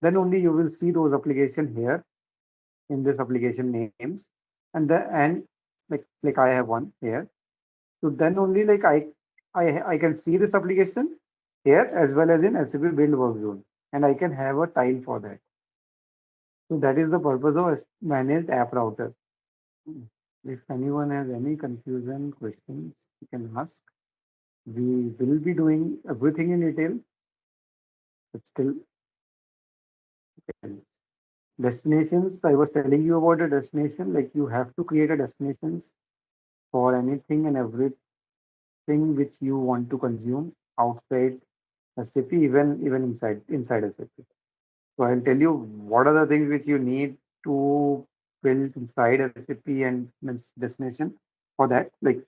then only you will see those application here in this application names. And like I have one here. So then only like I can see this application here as well as in SAP build work zone, and I can have a tile for that. So that is the purpose of managed app router. Hmm. If anyone has any confusion, questions, you can ask. We will be doing everything in detail, but still, depends. Destinations, I was telling you about a destination, like you have to create a destinations for anything and everything which you want to consume outside SAP, even inside SAP. So I'll tell you what are the things which you need to build inside SAP and means destination for that. Like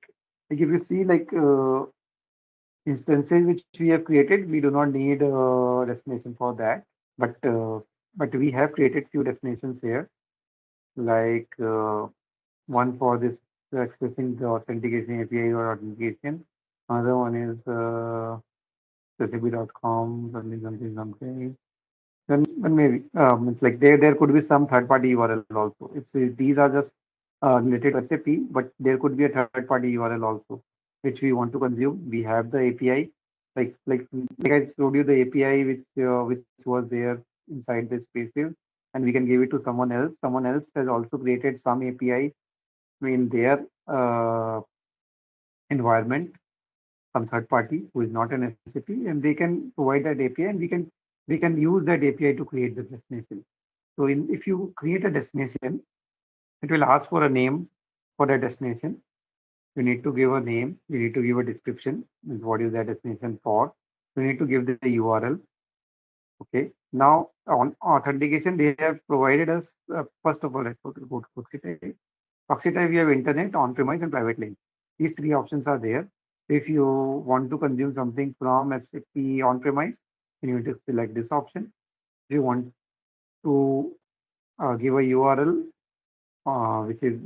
if you see instances which we have created, we do not need a destination for that. But uh, but we have created few destinations here, like one for this accessing the authentication API or authentication. Another one is SAP.com, something. Then maybe it's like there could be some third party URL also. These are just related to SAP, but there could be a third party URL also which we want to consume. We have the API, like I showed you the API which was there inside this spaces, and we can give it to someone else. Someone else has also created some API in their environment, some third party who is not an SAP, and they can provide that API, and we can use that API to create the destination. So if you create a destination, it will ask for a name for that destination. You need to give a name. You need to give a description. Means what is that destination for? You need to give the URL. Okay. Now on authentication, they have provided us first of all, let's go to proxy type. Proxy type, we have internet, on-premise, and private link. These three options are there. If you want to consume something from SAP on-premise, you need to select this option. If you want to give a URL, which is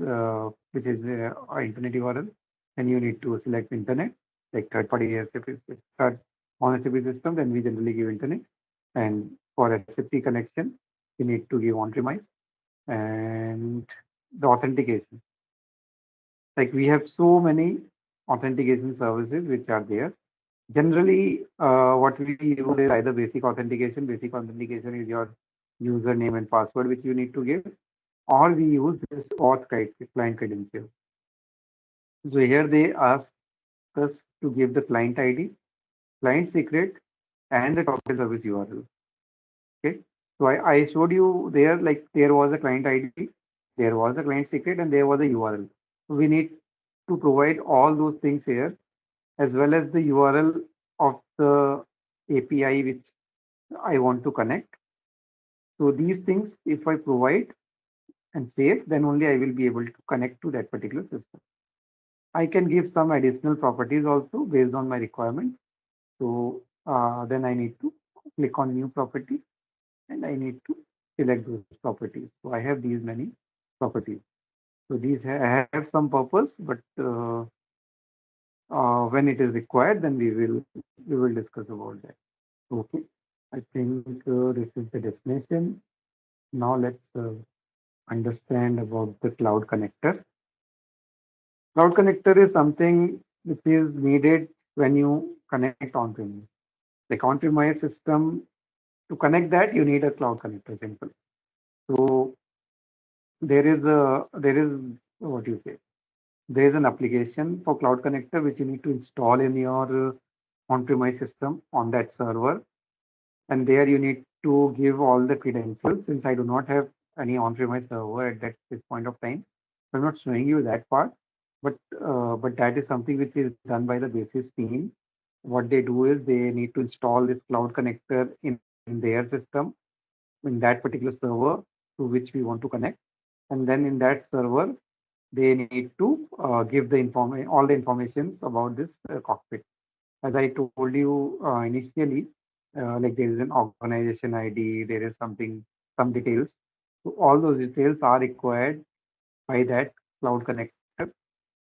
internet URL, and you need to select internet, like third-party SAP third on SAP system. Then we generally give internet, and for SAP connection, you need to give on-premise and the authentication. Like we have so many authentication services which are there. Generally, what we use is either basic authentication. Basic authentication is your username and password which you need to give, or we use this auth client credential. So here they ask us to give the client ID, client secret, and the token service URL. Okay. So I showed you there, like there was a client ID, there was a client secret, and there was a URL. So we need to provide all those things here, as well as the URL of the API which I want to connect. So these things, if I provide and save, then only I will be able to connect to that particular system. I can give some additional properties also based on my requirement. So then I need to click on new property, and I need to select those properties. So I have these many properties. So these have some purpose, but when it is required, then we will discuss about that. Okay. I think this is the destination. Now let's understand about the cloud connector. Cloud connector is something which is needed when you connect on-premise. Like on-premise system, to connect that, you need a cloud connector, simple. So there is what you say. There is an application for cloud connector which you need to install in your on-premise system on that server, and there you need to give all the credentials. Since I do not have any on-premise server at this point of time, I'm not showing you that part, but that is something which is done by the basis team. What they do is they need to install this cloud connector in their system, in that particular server to which we want to connect, and then in that server they need to give all the informations about this cockpit. As I told you initially, like there is an organization ID, there is some details. So all those details are required by that cloud connector.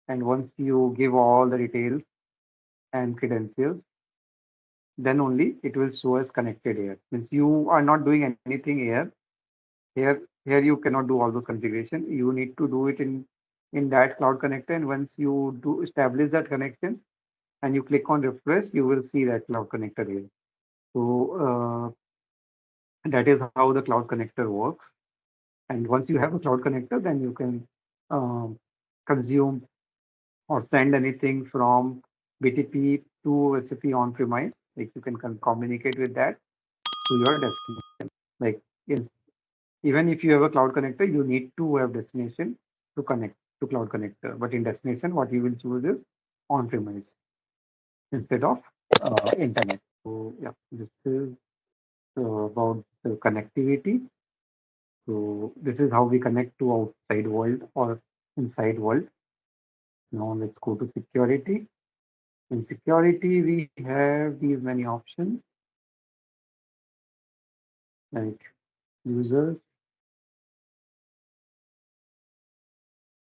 And once you give all the details and credentials, then only it will show as connected here. Means you are not doing anything here. Here you cannot do all those configuration. You need to do it in in that cloud connector. And once you do establish that connection and you click on refresh, you will see that cloud connector here. So that is how the cloud connector works. And once you have a cloud connector, then you can um, consume or send anything from BTP to SAP on-premise. Like you can communicate with that to your destination. Like even if you have a cloud connector, you need to have destination to connect to cloud connector. But in destination, what you will choose is on-premise instead of internet. So yeah, this is about the connectivity. So this is how we connect to outside world or inside world. Now let's go to security. In security, we have these many options like users,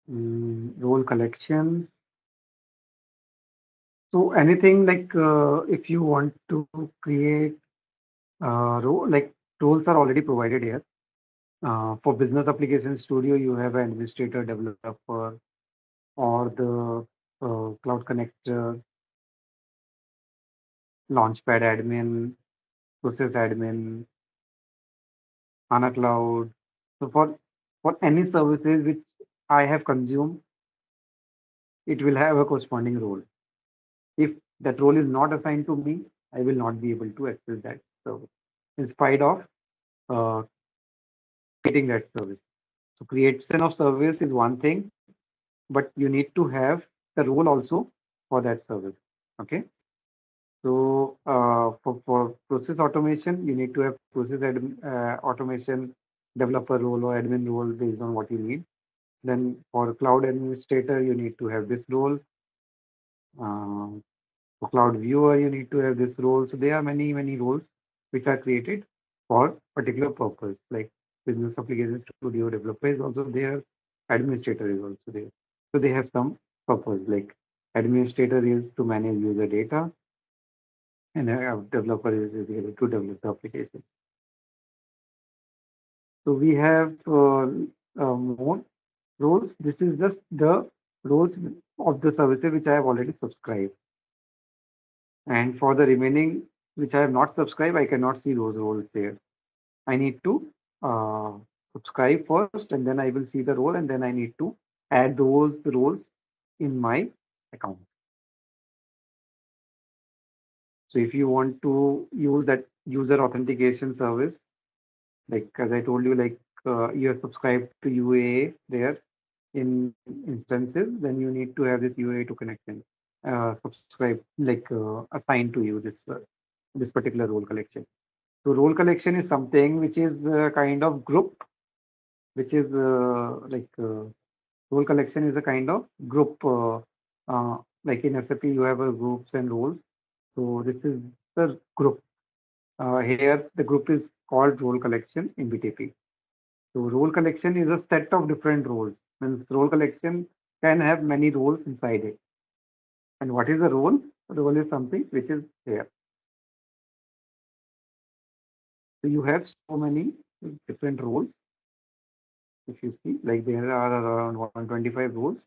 role collections. So anything like if you want to create role, like roles are already provided here. For business application studio, you have an administrator, developer, or the cloud connector, launchpad admin, process admin, HANA Cloud. So for any services which I have consumed, it will have a corresponding role. If that role is not assigned to me, I will not be able to access that service in spite of uh, creating that service. So creation of service is one thing, but you need to have the role also for that service. Okay. So for process automation, you need to have automation developer role or admin role based on what you need. Then for cloud administrator, you need to have this role. For cloud viewer, you need to have this role. So there are many roles which are created for particular purpose. Like business application studio developer is also there, administrator is also there. So they have some purpose. Like administrator is to manage user data, and a developer is able to develop the application. So we have more roles. This is just the roles of the services which I have already subscribed. And for the remaining which I have not subscribed, I cannot see those roles there. I need to uh, subscribe first, and then I will see the role, and then I need to add those roles in my account. So if you want to use that user authentication service, like as I told you, like you are subscribed to UAA there in instances, then you need to have this UAA to connection subscribe, like assigned to you this particular role collection. So role collection is something which is kind of group, which is role collection is a kind of group. Like in SAP, you have groups and roles. So this is the group. Here, the group is called role collection in BTP. So role collection is a set of different roles. Means role collection can have many roles inside it. And what is a role? A role is something which is there. So you have so many different roles. If you see, like there are around 125 roles.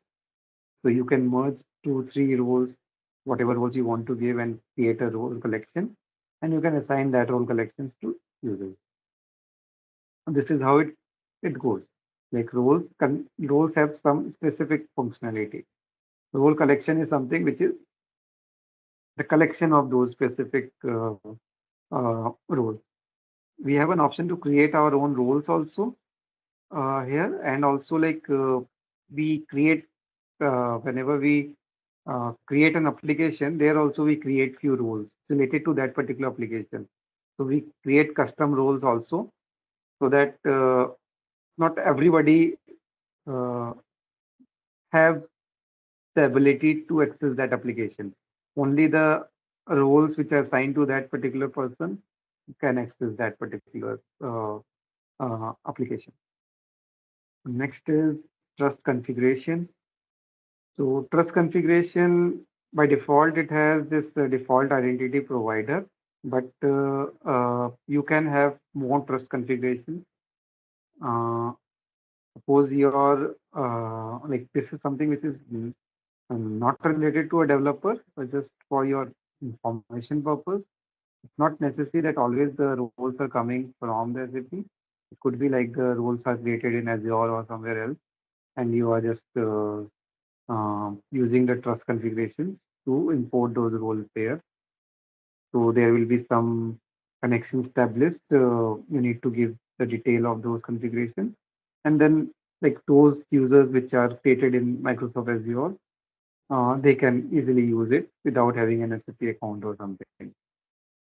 So you can merge 2, 3 roles, whatever roles you want to give, and create a role collection. And you can assign that role collections to users. And this is how it goes. Like roles have some specific functionality. Role collection is something which is the collection of those specific roles. We have an option to create our own roles also here, and also like we create whenever we create an application, there also we create few roles related to that particular application. So we create custom roles also, so that not everybody uh, have the ability to access that application. Only the roles which are assigned to that particular person can access that particular application. Next is trust configuration. So trust configuration, by default, it has this default identity provider, but you can have more trust configuration. Uh, Suppose your like this is something which is not related to a developer, but just for your information purpose. It's not necessary that always the roles are coming from the SAP. It could be like the roles are created in Azure or somewhere else, and you are just using the trust configurations to import those roles there. So there will be some connections established. You need to give the detail of those configurations, and then like those users which are created in Microsoft Azure, they can easily use it without having an SAP account or something.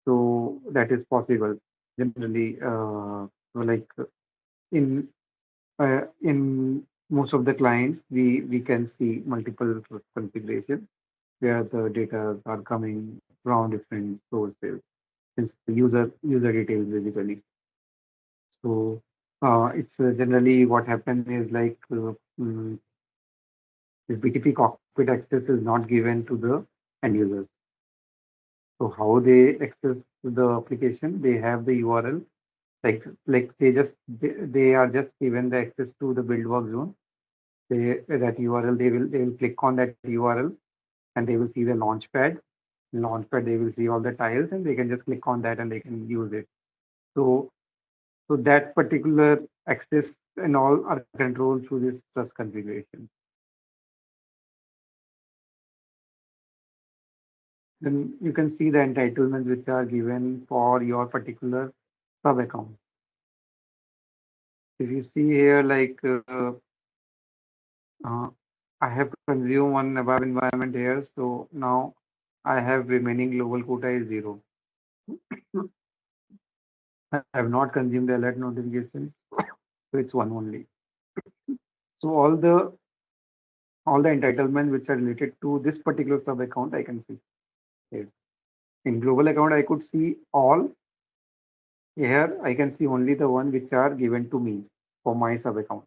So that is possible. Generally, like in most of the clients, we can see multiple configurations where the data are coming from different sources. It's the user details basically. So it's generally what happens is like this BTP cockpit access is not given to the end users. So how they access the application, they have the URL like they are just given the access to the build work zone. That URL they will click on that URL and they will see the launchpad. In launchpad they will see all the tiles and they can just click on that and they can use it. So that particular access and all are controlled through this trust configuration. Then you can see the entitlements which are given for your particular sub account. If you see here, like I have consumed one above environment here, so now I have remaining global quota is 0. I have not consumed the alert notifications, so it's 1 only. So all the entitlement which are related to this particular sub account, I can see here. In global account, I could see all. Here, I can see only the one which are given to me for my sub account.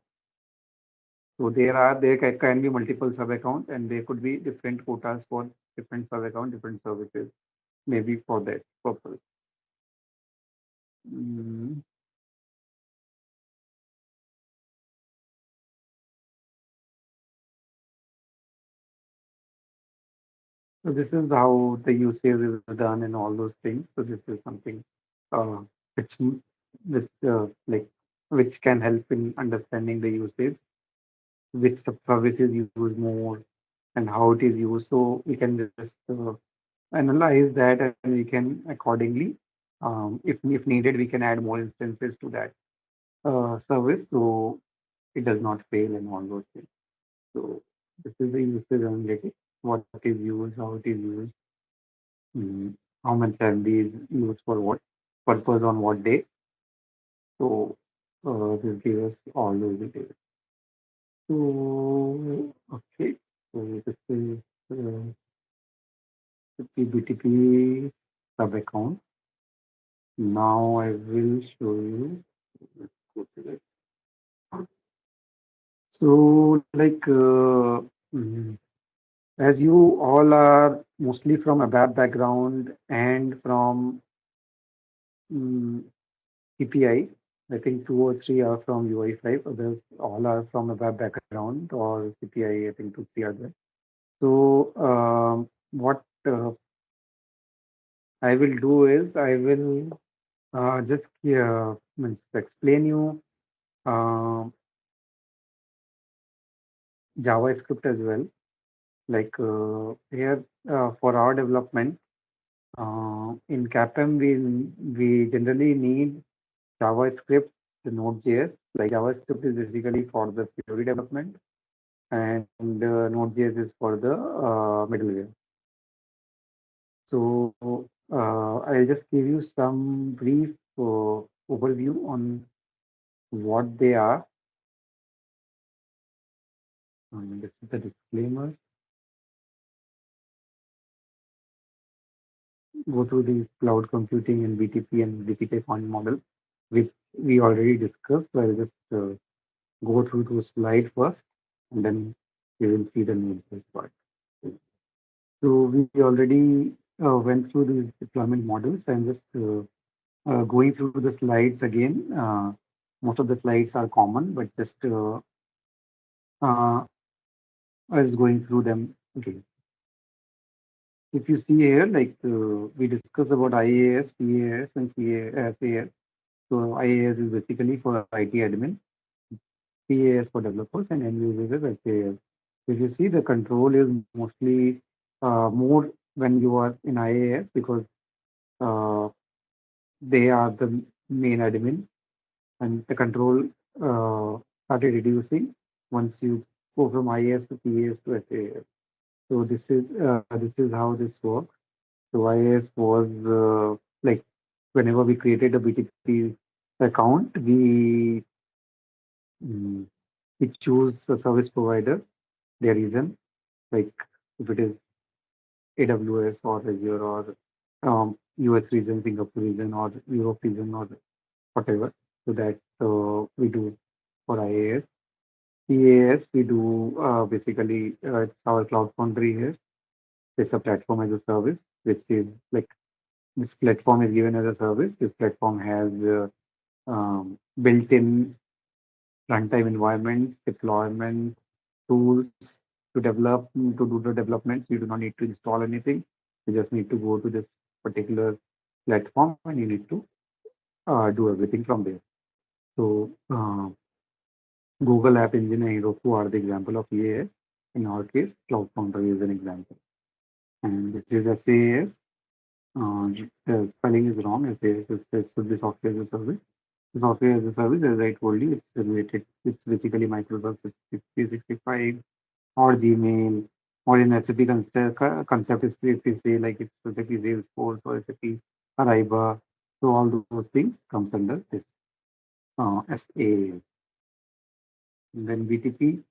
So there can be multiple sub accounts and there could be different quotas for different sub account, different services, maybe for that purpose. Mm. So this is how the usage is done and all those things. So this is something uh, which which like which can help in understanding the usage, which services use more and how it is used. So we can just analyze that and we can accordingly, if needed, we can add more instances to that service so it does not fail and all those things. So this is the usage analytics, what is used, how it is used, how much MB is used for what purpose on what day. So this gives us all those details. So okay, so this is the BTP sub account. Now I will show you. Let's go to that. So like as you all are mostly from ABAP background and from um, CPI, I think 2 or 3 are from UI5, others all are from ABAP background or CPI, I think 2, 3 are there. So what I will do is I will just means explain you uh, JavaScript as well. Like here for our development in CAPM, we generally need JavaScript, the Node.js. Like JavaScript is basically for the Fiori development, and Node.js is for the middleware. So I'll just give you some brief overview on what they are. This is the disclaimer. Go through the cloud computing and BTP and BTP fund model, which we already discussed. So I'll just go through those slides first, and then we will see the main part. So we already went through these deployment models. I'm just going through the slides again. Most of the slides are common, but just I was going through them again. If you see here, like we discussed about IAS, PAS, and CAS. So IAS is basically for IT admin, PAS for developers, and end users is SAS. If you see, the control is mostly more when you are in IAS because uh, they are the main admin, and the control started reducing once you go from IAS to PAS to SAS. So this is how this works. So IAS was like whenever we created a BTP account, mm, we choose a service provider, their reason, like if it is AWS or Azure or US region, Singapore region or Europe region or whatever. So that we do for IAS. PAS we do basically it's our cloud foundry here. It's a platform as a service, which is like this platform is given as a service. This platform has built-in runtime environments, deployment tools to develop to do the development. You do not need to install anything. You just need to go to this particular platform and you need to do everything from there. So Google App Engine and Heroku are the example of EAS. In our case, Cloud Foundry is an example. And this is SAS. The spelling is wrong. SAS it should be software as a service. The software as a service, as I told you, it's related. It's basically Microsoft 365 or Gmail, or in SAP concept is if we say like it's SAP Salesforce or SAP Ariba. So all those things comes under this SAS. And then BTP.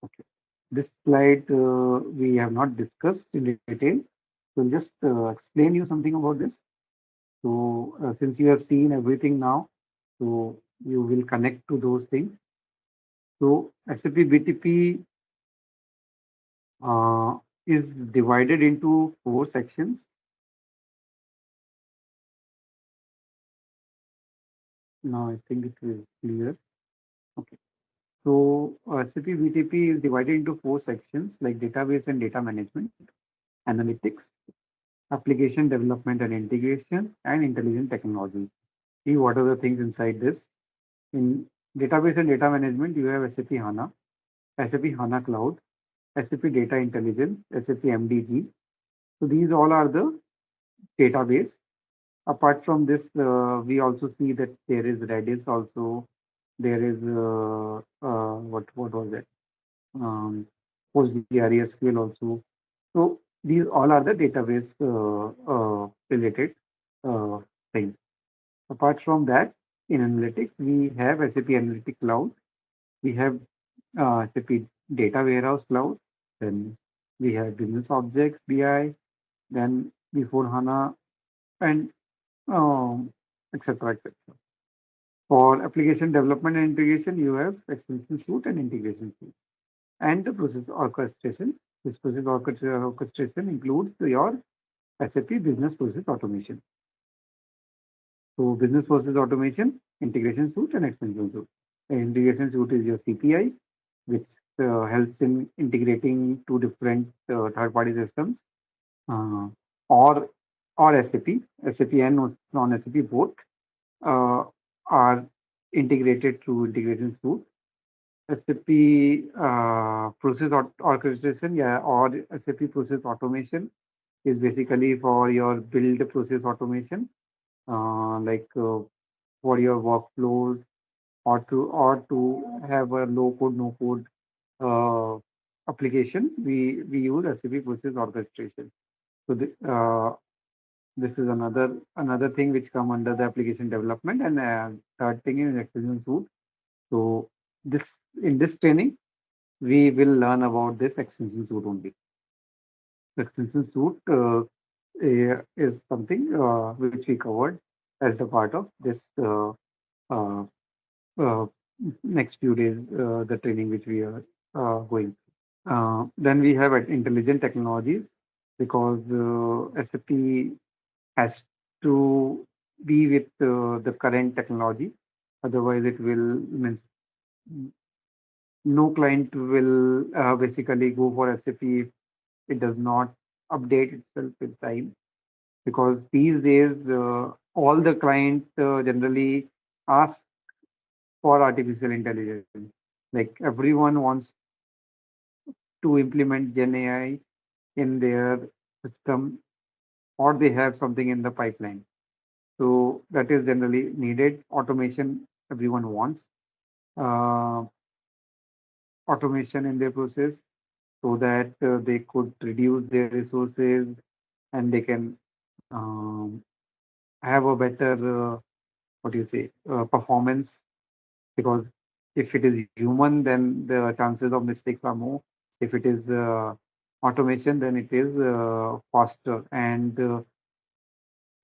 Okay. This slide we have not discussed in detail. So I'll just explain you something about this. So since you have seen everything now, so you will connect to those things. So SAP BTP is divided into 4 sections. Now I think it is clear. Okay. So SAP BTP is divided into 4 sections like database and data management, analytics, application development and integration, and intelligent technology. See what are the things inside this. In database and data management, you have SAP HANA, SAP HANA Cloud, SAP Data Intelligence, SAP MDG. So these all are the database. Apart from this, we also see that there is Redis also. There is what was it? PostgreSQL also. So these all are the database related uh, things. Apart from that, in analytics, we have SAP Analytic Cloud. We have SAP Data Warehouse Cloud. Then we have Business Objects BI. Then before HANA and etc. etc. For application development and integration, you have extension suite and integration suite. And the process orchestration. This process orchestration includes your SAP Business Process Automation. So business process automation, integration suite, and extension suite. The integration suite is your CPI, which helps in integrating two different third-party systems, uh, or SAP, SAP and non-SAP both uh, are integrated through integration suite. SAP process orchestration, yeah, or SAP process automation is basically for your build process automation, like for your workflows or to have a low code no code uh, application. We use SAP process orchestration. So this is another thing which come under the application development, and third thing is extension suite. So this in this training we will learn about this extension suite only. The extension suite is something which we covered as the part of this uh, uh, next few days, the training which we are going. Then we have intelligent technologies because SAP has to be with the current technology. Otherwise, it will means no client will basically go for SAP if it does not update itself with time, because these days all the clients generally ask for artificial intelligence. Like everyone wants to implement Gen AI in their system, or they have something in the pipeline. So that is generally needed. Automation everyone wants. Uh, Automation in their process so that they could reduce their resources and they can um, have a better what do you say performance, because if it is human then the chances of mistakes are more. If it is automation then it is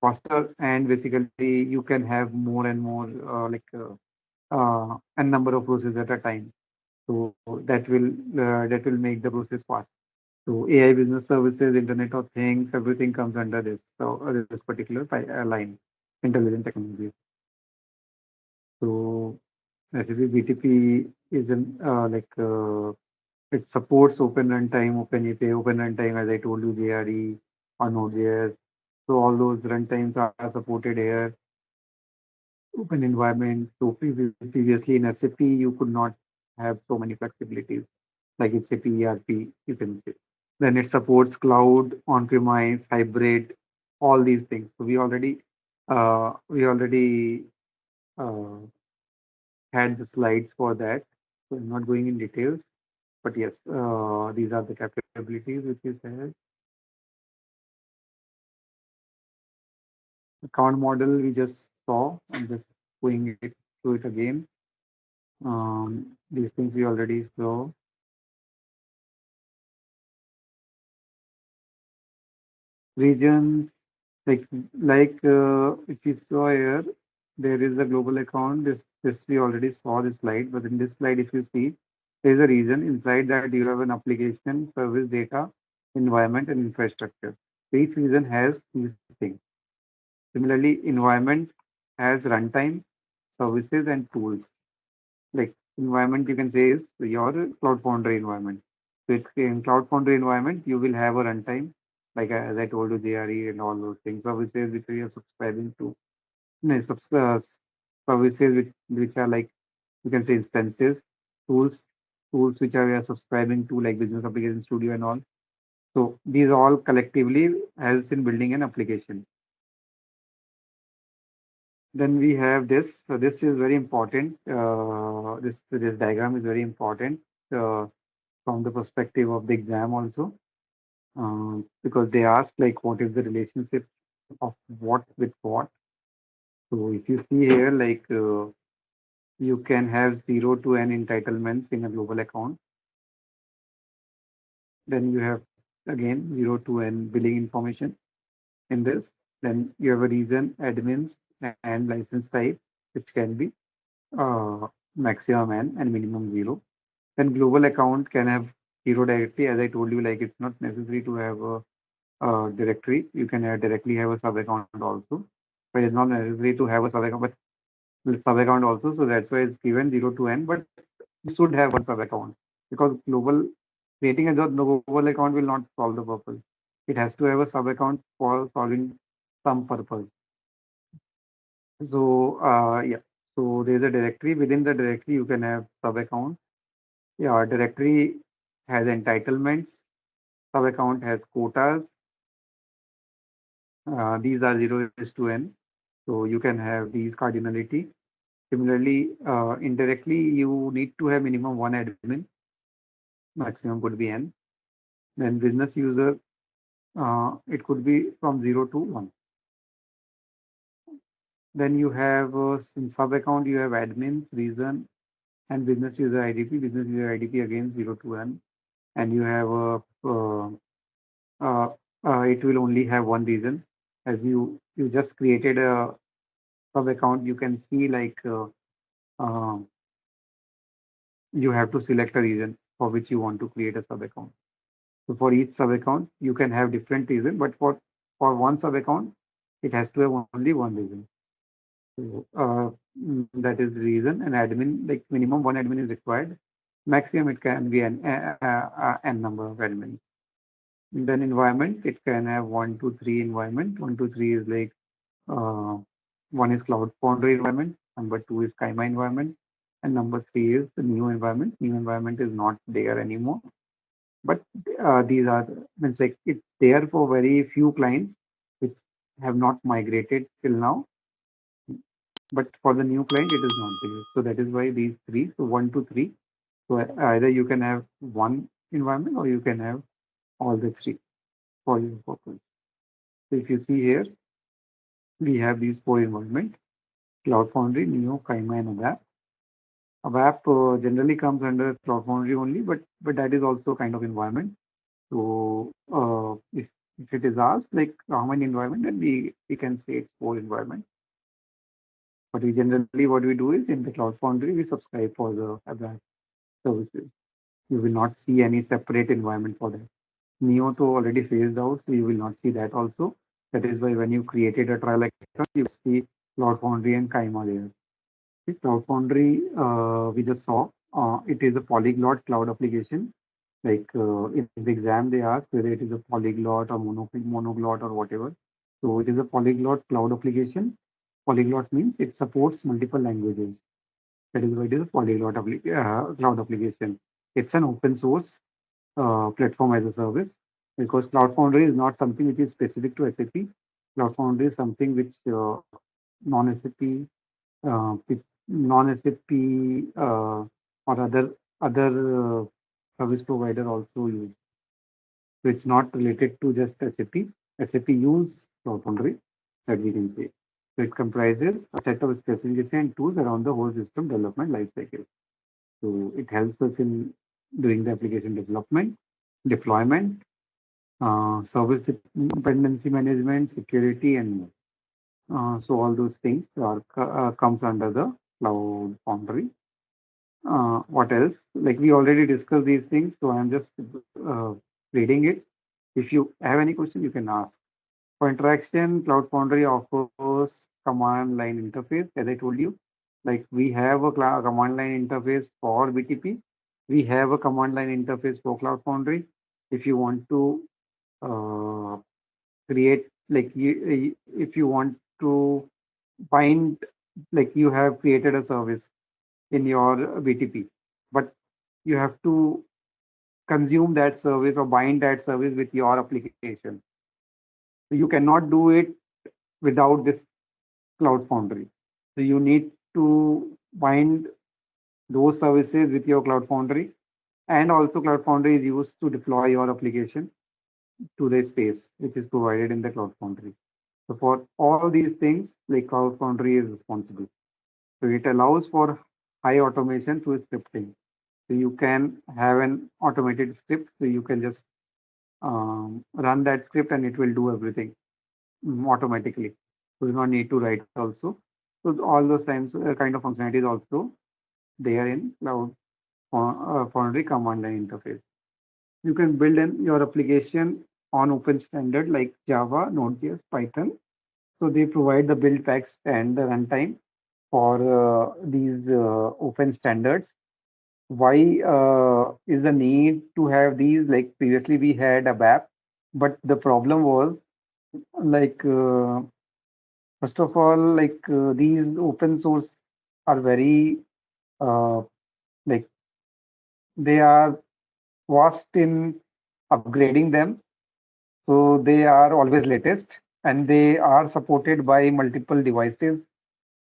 faster and basically you can have more and more a number of processes at a time, so that will make the process fast. So AI business services, Internet of Things, everything comes under this. So this particular line, intelligent technologies. So SAP BTP is it supports Open Runtime, Open API, Open Runtime, as I told you, JRE or Node.js. So all those runtimes are supported here. Open environment. So previously in SAP, you could not have so many flexibilities like it's SAP ERP, you can say. Then it supports cloud, on-premise, hybrid, all these things. So we already uh, had the slides for that. So I'm not going in details, but yes, these are the capabilities which it has. Account model we just saw. I'm just going it through it again. These things we already saw. Regions, like if you saw here, there is a global account. This we already saw this slide, but in this slide, if you see, there is a region. Inside that you have an application, service, data, environment, and infrastructure. Each region has these things. Similarly, environment has runtime, services, and tools. Like environment, you can say is your Cloud Foundry environment. So in Cloud Foundry environment, you will have a runtime, like as I told you, JRE and all those things, services which we are subscribing to. No, services which are like, you can say, instances, tools, tools which are we are subscribing to, like Business Application Studio and all. So these all collectively helps in building an application. Then we have this. So this is very important. This diagram is very important uh, from the perspective of the exam also, because they ask like what is the relationship of what with what. So if you see here, like you can have 0 to n entitlements in a global account. Then you have again 0 to n billing information in this. Then you have a region, admins, and license type, which can be uh, maximum n and minimum 0. Then global account can have 0 directly. As I told you, like it's not necessary to have a directory. You can directly have a sub account also, but it's not necessary to have a sub account, but sub account also. So that's why it's given 0 to n. But you should have one sub account, because global creating a global account will not solve the purpose. It has to have a sub account for solving some purpose. So yeah. So there's a directory. Within the directory, you can have sub account. Yeah, directory has entitlements. Sub account has quotas. These are 0 to n. So you can have these cardinality. Similarly, indirectly, you need to have minimum one admin. Maximum could be n. Then business user, it could be from 0 to 1. Then you have in sub account, you have admins, reason, and business user IDP. Business user IDP again 0 to n. And you have it will only have one reason. As you just created a sub account, you can see like uh, you have to select a region for which you want to create a sub account. So for each sub account, you can have different reason, but for one sub account, it has to have only one reason. So that is the reason. And admin, like minimum one admin is required. Maximum it can be n number of elements. Then environment, it can have 1 to 3 environment. 1 to 3 is like uh, one is Cloud Foundry environment, number two is Kaima environment, and number three is the new environment. New environment is not there anymore, but these are means like it's there for very few clients which have not migrated till now. But for the new client, it is not there. So that is why these three, so 1 to 3. So either you can have one environment or you can have all the three for your purpose. So if you see here, we have these four environment: Cloud Foundry, Neo, Kaima, and ABAP. ABAP generally comes under Cloud Foundry only, but that is also kind of environment. So if it is asked like how many environment, then we can say it's four environment. But we generally what we do is in the Cloud Foundry we subscribe for the ABAP services. You will not see any separate environment for that. Neo to already phased out, so you will not see that also. That is why when you created a trial account, you see Cloud Foundry and Kaima there. Okay, Cloud Foundry, we just saw. It is a polyglot cloud application. Like in the exam, they ask whether it is a polyglot or monoglot or whatever. So it is a polyglot cloud application. Polyglot means it supports multiple languages. That is why it is a polyglot cloud application. It's an open source platform as a service because Cloud Foundry is not something which is specific to SAP. Cloud Foundry is something which non-SAP non-SAP or other service provider also use. So it's not related to just SAP. SAP use Cloud Foundry that we can say. So it comprises a set of specifications and tools around the whole system development lifecycle. So it helps us in doing the application development, deployment, service dependency management, security, and more. So all those things comes under the Cloud Foundry. What else? Like we already discussed these things, so I'm just uh, reading it. If you have any question, you can ask. For interaction, Cloud Foundry offers command line interface, as I told you. Like we have a command line interface for BTP. We have a command line interface for Cloud Foundry. If you want to uh, create, like if you want to bind, like you have created a service in your BTP, but you have to consume that service or bind that service with your application. So you cannot do it without this Cloud Foundry. So you need to bind those services with your Cloud Foundry. And also Cloud Foundry is used to deploy your application to the space which is provided in the Cloud Foundry. So for all these things, like Cloud Foundry is responsible. So it allows for high automation through scripting. So you can have an automated script. So you can just run that script and it will do everything automatically. So you don't need to write also. So all those times kind of functionality is also there in Cloud Foundry command line interface. You can build your application on open standard like Java, Node.js, Python. So they provide the build packs and the runtime for these open standards. Why is the need to have these? Like previously we had a BAP, but the problem was like first of all, like these open source are very uh, like they are vast in upgrading them. So they are always latest and they are supported by multiple devices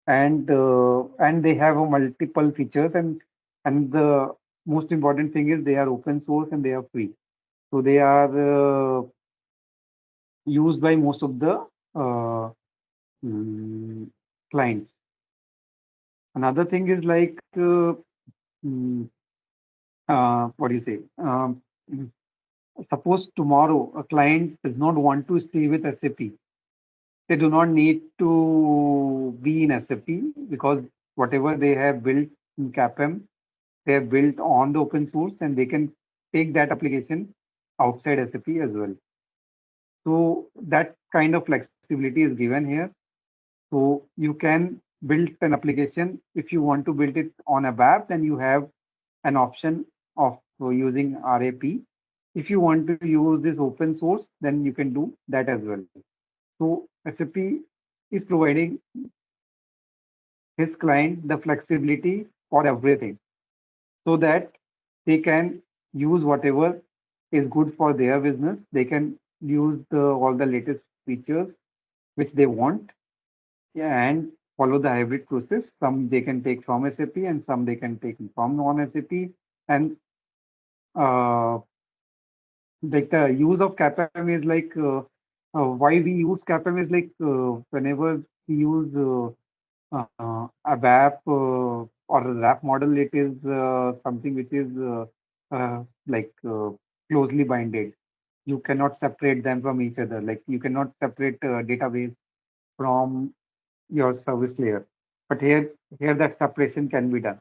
and they have multiple features and the most important thing is they are open source and they are free. So they are used by most of the uh, mm, clients. Another thing is like mm, what do you say? Mm, Suppose tomorrow a client does not want to stay with SAP. They do not need to be in SAP because whatever they have built in CAPM, they have built on the open source and they can take that application outside SAP as well. So that kind of flexibility is given here. So you can build an application if you want to build it on a web, then you have an option of using RAP. If you want to use this open source, then you can do that as well. So SAP is providing his client the flexibility for everything so that they can use whatever is good for their business. They can use all the latest features which they want, yeah, and follow the hybrid process. Some they can take from SAP and some they can take from non-SAP. And uh, like the use of CAPM is like why we use CAPM is like whenever we use a WAP or a RAP model, it is something which is like closely binded. You cannot separate them from each other. Like you cannot separate database from your service layer. But here that separation can be done.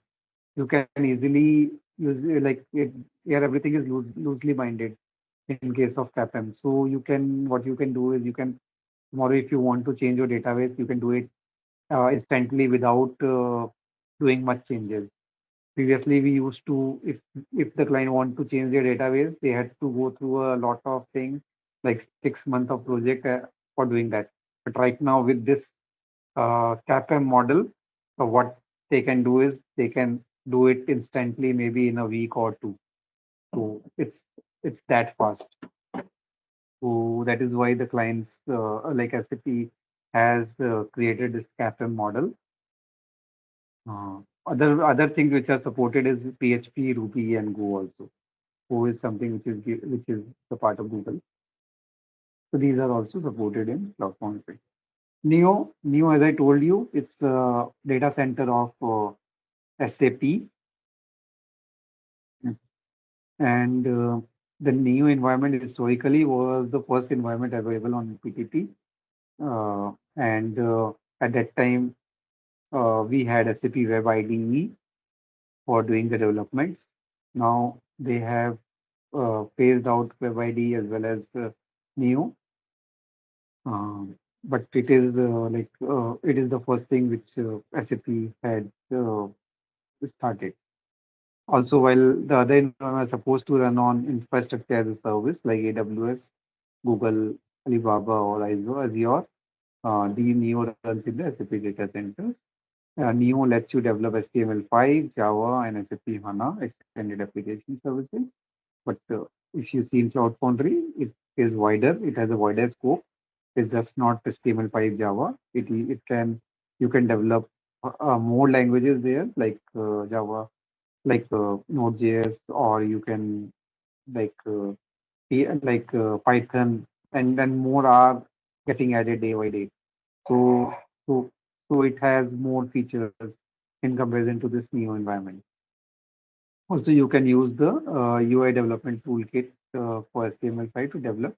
You can easily use here everything is loosely binded in case of CAPM. So you can what you can do is you can tomorrow if you want to change your database, you can do it instantly without doing much changes. Previously, we used to, if the client want to change their database, they had to go through a lot of things, like 6 months of project for doing that. But right now, with this CAPM model, what they can do is they can do it instantly, maybe in a week or two. So it's that fast. So that is why the clients like SAP has created this CAPM model. Other things which are supported is PHP, Ruby, and Go also. Go is something which is the part of Google. So these are also supported in Cloud Foundry. Neo, as I told you, it's a data center of SAP, and the Neo environment historically was the first environment available on PTP, and at that time we had SAP Web IDE for doing the developments. Now they have phased out WebID as well as Neo. But it is it is the first thing which SAP had started. Also, while the other environment are supposed to run on infrastructure as a service like AWS, Google, Alibaba, or Azure, the Neo runs in the SAP data centers. Neo lets you develop HTML5, Java, and SAP HANA extended application services. But if you see in Cloud Foundry, it is wider. It has a wider scope. It's just not HTML5 Java. It can you can develop more languages there like Java, like Node.js, or you can like Python, and then more are getting added day by day. So so so it has more features in comparison to this new environment. Also, you can use the UI development toolkit for HTML5 to develop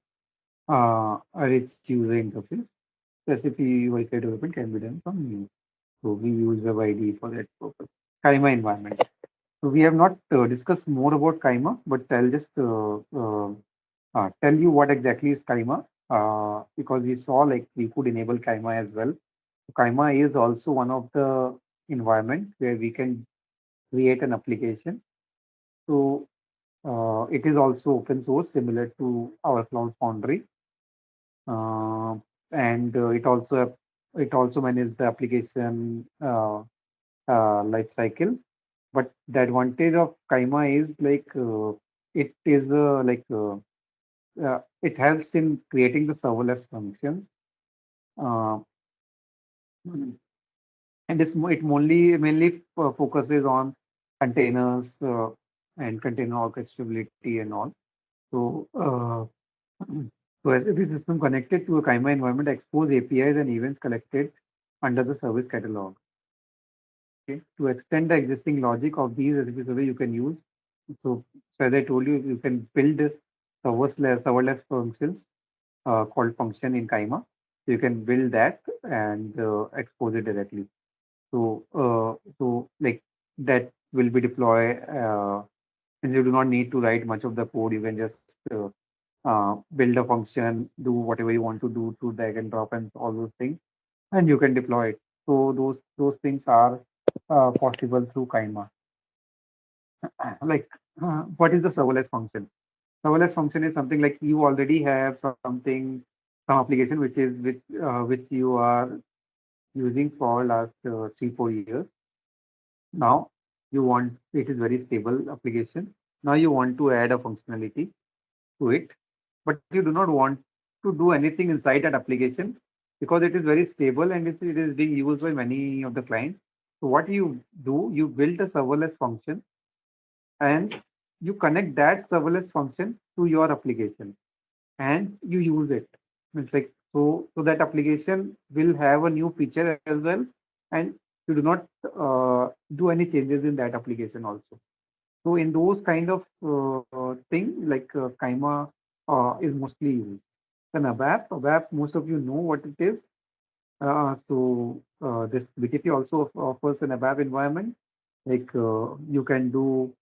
a rich user interface. Recipe UI development can be done from new. So we use WebID for that purpose. Kaima environment. So we have not discussed more about Kaima, but I'll just tell you what exactly is Kaima because we saw like we could enable Kaima as well. Kaima is also one of the environment where we can create an application. So it is also open source, similar to our Cloud Foundry, uh, and it also manages the application life cycle. But the advantage of Kaima is like it is it helps in creating the serverless functions, uh, and it mainly focuses on containers and container orchestrability and all. So, so SAP system connected to a Kaima environment expose APIs and events collected under the service catalog. Okay. To extend the existing logic of these SAP server, you can use. So as I told you, you can build serverless functions called function in Kaima. So you can build that and expose it directly. So like that will be deployed, and you do not need to write much of the code. You can just build a function, do whatever you want to do to drag and drop and all those things, and you can deploy it. So those things are possible through Kaima. like what is the serverless function? Serverless function is something like you already have something, some application which you are using for last 3 4 years. Now you want, it is very stable application. Now you want to add a functionality to it, but you do not want to do anything inside that application because it is very stable and it is being used by many of the clients. So what you do, you build a serverless function and you connect that serverless function to your application and you use it. It's like, so that application will have a new feature as well, and you do not do any changes in that application also. So in those kind of thing, like Kaima is mostly used. Then ABAP, most of you know what it is. This BTP also offers an ABAP environment. Like you can do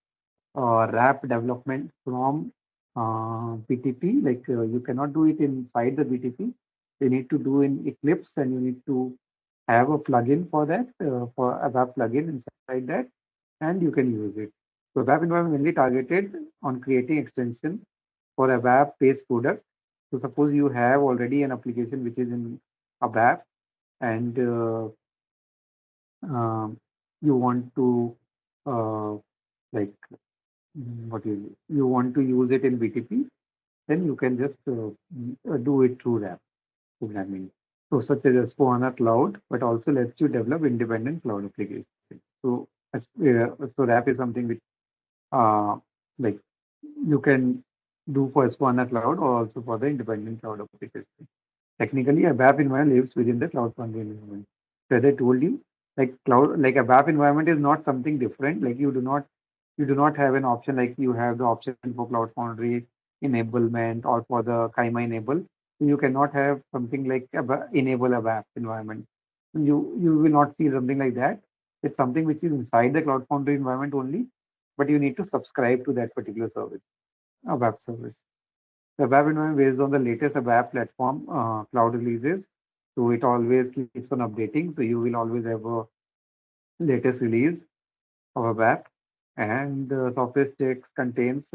RAP development from BTP. Like you cannot do it inside the BTP. You need to do in Eclipse, and you need to have a plugin for that, for a web plugin inside that, and you can use it. So web environment mainly targeted on creating extension for a web-based product. So suppose you have already an application which is in a web, and um, you want to uh, like what is it? You want to use it in BTP, then you can just do it through RAP programming. So such as S/4HANA Cloud, but also lets you develop independent cloud applications. So RAP is something which uh, like you can do for S/4HANA Cloud or also for the independent cloud application. Technically, a WAP environment lives within the cloud foundry environment. So as I told you, like a WAP environment is not something different. Like you do not have an option like you have the option for Cloud Foundry enablement or for the Kaima enable. You cannot have something like enable a WAP environment. You will not see something like that. It's something which is inside the Cloud Foundry environment only, but you need to subscribe to that particular service, a web service. The web environment based on the latest web platform cloud releases. So it always keeps on updating. So you will always have a latest release of a web. And software stacks contains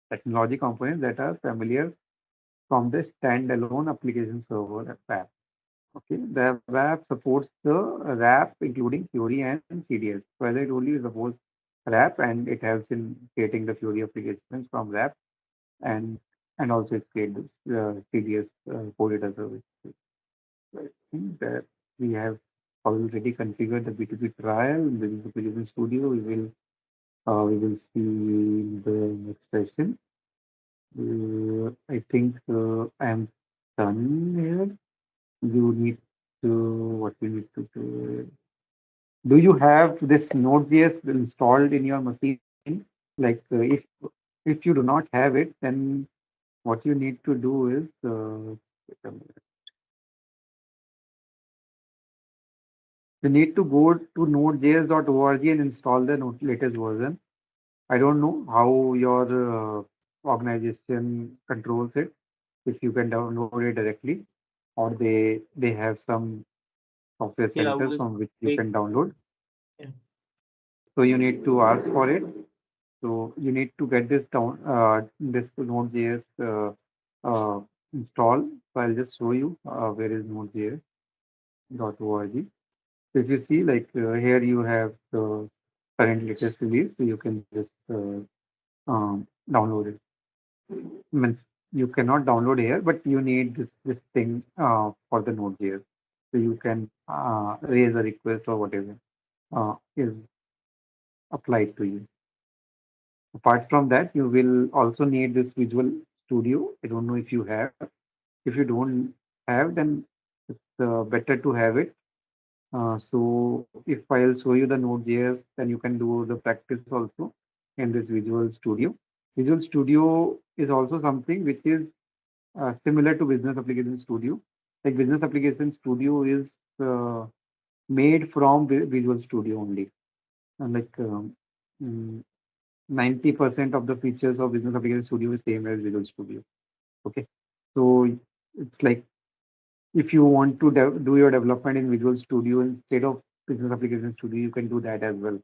technology components that are familiar from the standalone application server app. Okay, the web supports the RAP, including Fiori and CDS. So as I told you, it supports RAP and it helps in creating the Fiori applications from RAP, and also it's create this CDS coded as a service. So I think that we have already configured the B2B trial in the Visual Studio. We will see in the next session. I think I am done here. You need to, what you need to do. Do you have this Node.js installed in your machine? Like if you do not have it, then what you need to do is you need to go to nodejs.org and install the latest version. I don't know how your organization controls it, if you can download it directly, or they have some software Yeah, center from which you we can download. yeah. So you need to ask for it. So you need to get this down, this Node.js install. So I'll just show you where is nodejs.org. So if you see, like here you have the current latest release, so you can just download it. Means you cannot download here, but you need this thing for the Node.js. So you can raise a request or whatever is applied to you. Apart from that, you will also need this Visual Studio. I don't know if you have. If you don't have, then it's better to have it. So if I'll show you the Node.js, then you can do the practice also in this Visual Studio. Visual Studio is also something which is similar to Business Application Studio. Like Business Application Studio is made from Visual Studio only. And like 90% of the features of Business Application Studio is same as Visual Studio. Okay, so it's like if you want to do your development in Visual Studio instead of Business Application Studio, you can do that as well.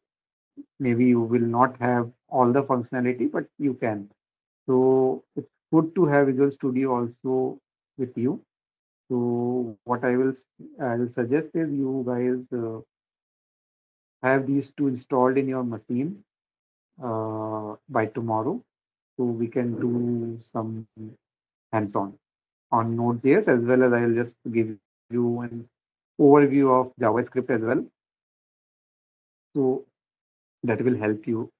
maybe you will not have all the functionality, but you can. So it's good to have Visual Studio also with you. So what I will suggest is you guys have these two installed in your machine by tomorrow, so we can do some hands-on on Node.js, as well as I will just give you an overview of JavaScript as well. So that will help you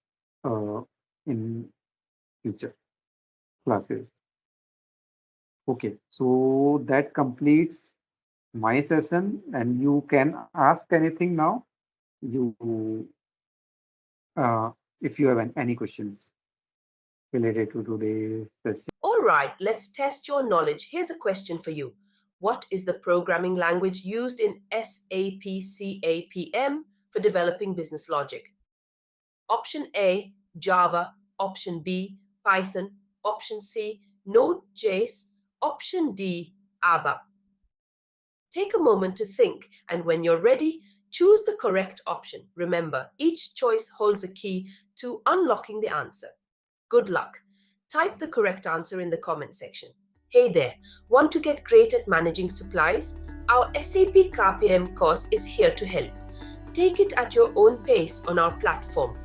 in future classes. Okay, so that completes my session, and you can ask anything now. You, if you have any questions related to today's session. All right, let's test your knowledge. Here's a question for you. What is the programming language used in SAP CAPM for developing business logic? Option A, Java. Option B, Python. Option C, NodeJS. Option D, ABAP. Take a moment to think, and when you're ready, choose the correct option. Remember, each choice holds a key to unlocking the answer. Good luck. Type the correct answer in the comment section. Hey there, want to get great at managing supplies? Our SAP CAPM course is here to help. Take it at your own pace on our platform.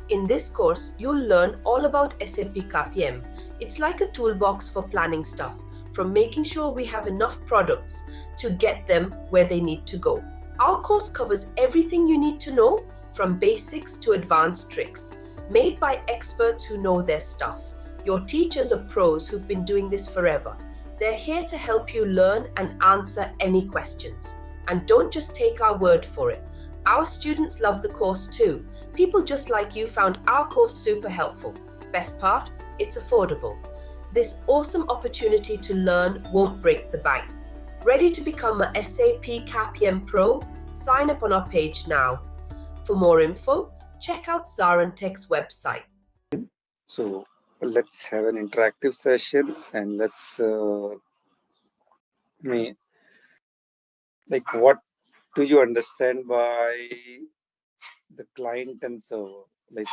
In this course, you'll learn all about SAP CAPM. It's like a toolbox for planning stuff, from making sure we have enough products to get them where they need to go. Our course covers everything you need to know, from basics to advanced tricks, made by experts who know their stuff. Your teachers are pros who've been doing this forever. They're here to help you learn and answer any questions. And don't just take our word for it. Our students love the course too. People just like you found our course super helpful. Best part, it's affordable. This awesome opportunity to learn won't break the bank. Ready to become a SAP CAPM Pro? Sign up on our page now. For more info, check out ZaranTech's website. So let's have an interactive session and let's me like what do you understand by the client and server? Like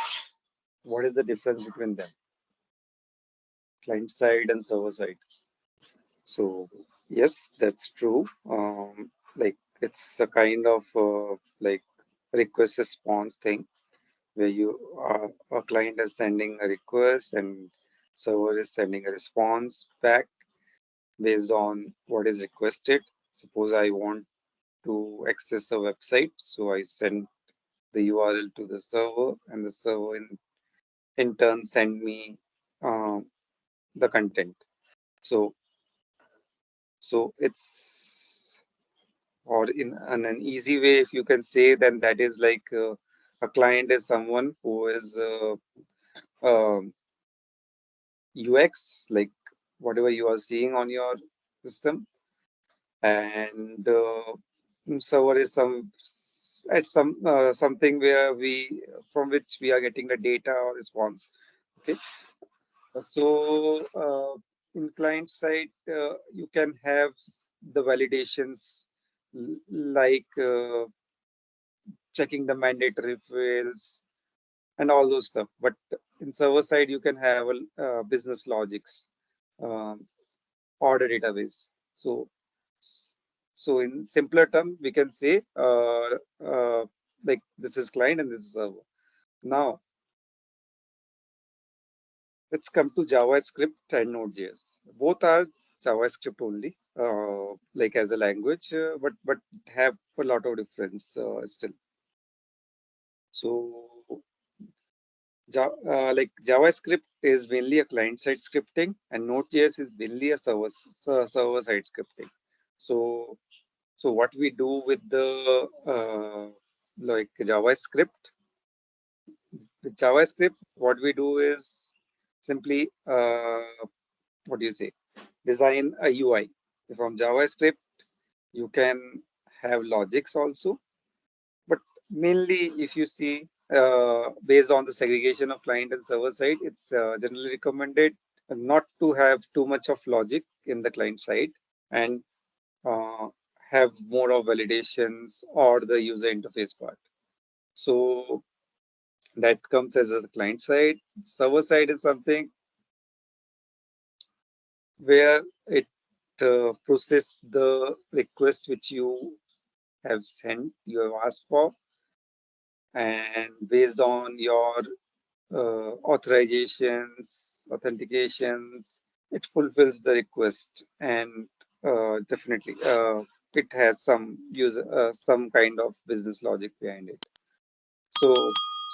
what is the difference between them? Client side and server side. So yes, that's true. Like it's a kind of like request response thing where you a client is sending a request and server is sending a response back based on what is requested. Suppose I want to access a website, so I send the URL to the server, and the server in turn send me uh, the content. So it's or in an easy way, if you can say, then that is like a client is someone who is um UX, like whatever you are seeing on your system, and server is something where we from which we are getting the data or response. Okay, so in client side, you can have the validations like checking the mandatory fields and all those stuff. But in server side, you can have a business logics, um, order database. So in simpler term, we can say like this is client and this is server. Now let's come to JavaScript and Node.js. Both are JavaScript only, like as a language, but have a lot of difference still. So like JavaScript is mainly a client-side scripting, and Node.js is mainly a server-side scripting. So so what we do with the like JavaScript, what we do is simply what do you say, design a UI. From JavaScript, you can have logics also, but mainly if you see based on the segregation of client and server side, it's generally recommended not to have too much of logic in the client side and uh, have more of validations or the user interface part. So That comes as a client side. Server side is something where it process the request which you have sent, you have asked for, and based on your authorizations, authentications, it fulfills the request, and definitely it has some user, some kind of business logic behind it. So,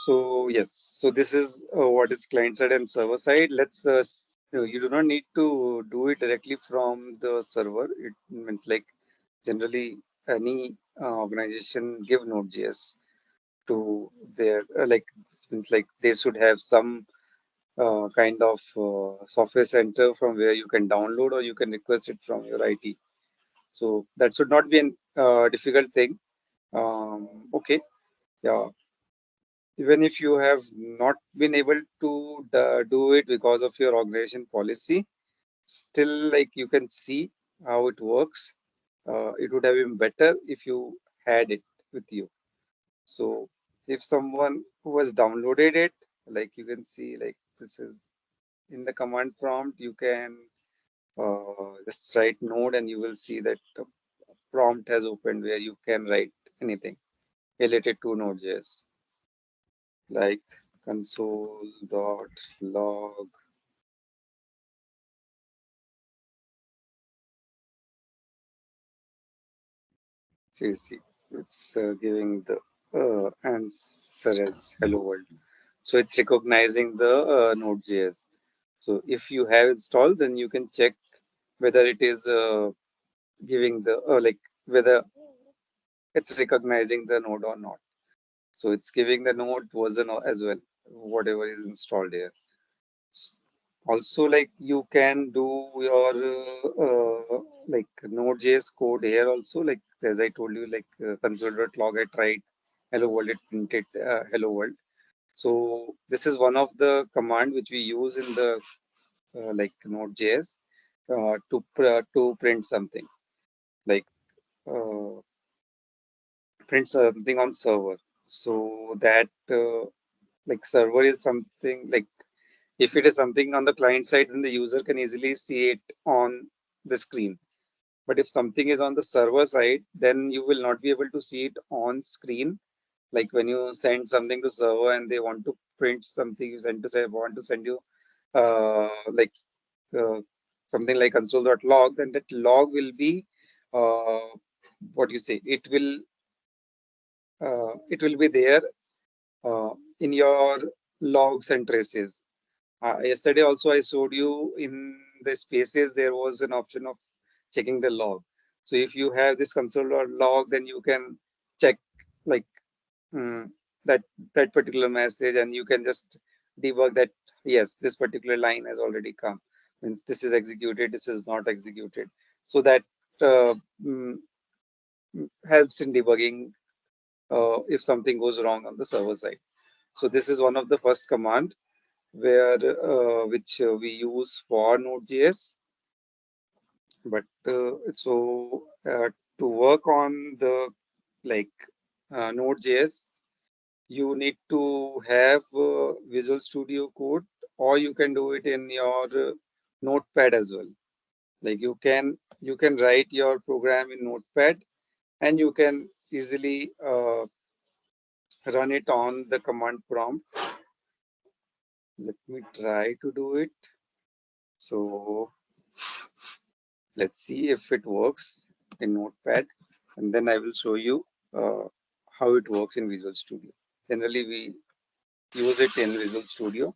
so yes, so this is what is client side and server side. Let's you do not need to do it directly from the server. It means like generally any organization give Node.js to their means like they should have some kind of software center from where you can download or you can request it from your IT. So that should not be a difficult thing. Okay, yeah. Even if you have not been able to do it because of your organization policy, still like you can see how it works. It would have been better if you had it with you. So if someone who has downloaded it, like you can see, like this is in the command prompt, you can just write node and you will see that the prompt has opened where you can write anything related to Node.js, like console.log. So you see, it's giving the answer as hello world. So it's recognizing the Node.js. So if you have installed, then you can check whether it is giving the like whether it's recognizing the node or not. So it's giving the node version as well, whatever is installed here. Also, like you can do your like Node.js code here also. Like as I told you, like console.log, I tried hello world, it printed hello world. So this is one of the command which we use in the like Node.js to print something, like uh, print something on server. So that like server is something like if it is something on the client side, then the user can easily see it on the screen. But if something is on the server side, then you will not be able to see it on screen. Like when you send something to server and they want to print something, you send to say want to send you like uh, something like console.log, then that log will be uh, what you say. It will be there uh, in your logs and traces. Yesterday also I showed you in the spaces there was an option of checking the log. So if you have this console or log, then you can check like mm, that that particular message, and you can just debug that yes, this particular line has already come. Means this is executed, this is not executed. So that uh, mm, helps in debugging if something goes wrong on the server side. So this is one of the first command where which we use for Node.js. But to work on the like Node.js, you need to have Visual Studio Code, or you can do it in your Notepad as well. Like you can write your program in Notepad, and you can easily run it on the command prompt. Let me try to do it. So let's see if it works in Notepad, and then I will show you how it works in Visual Studio. Generally, we use it in Visual Studio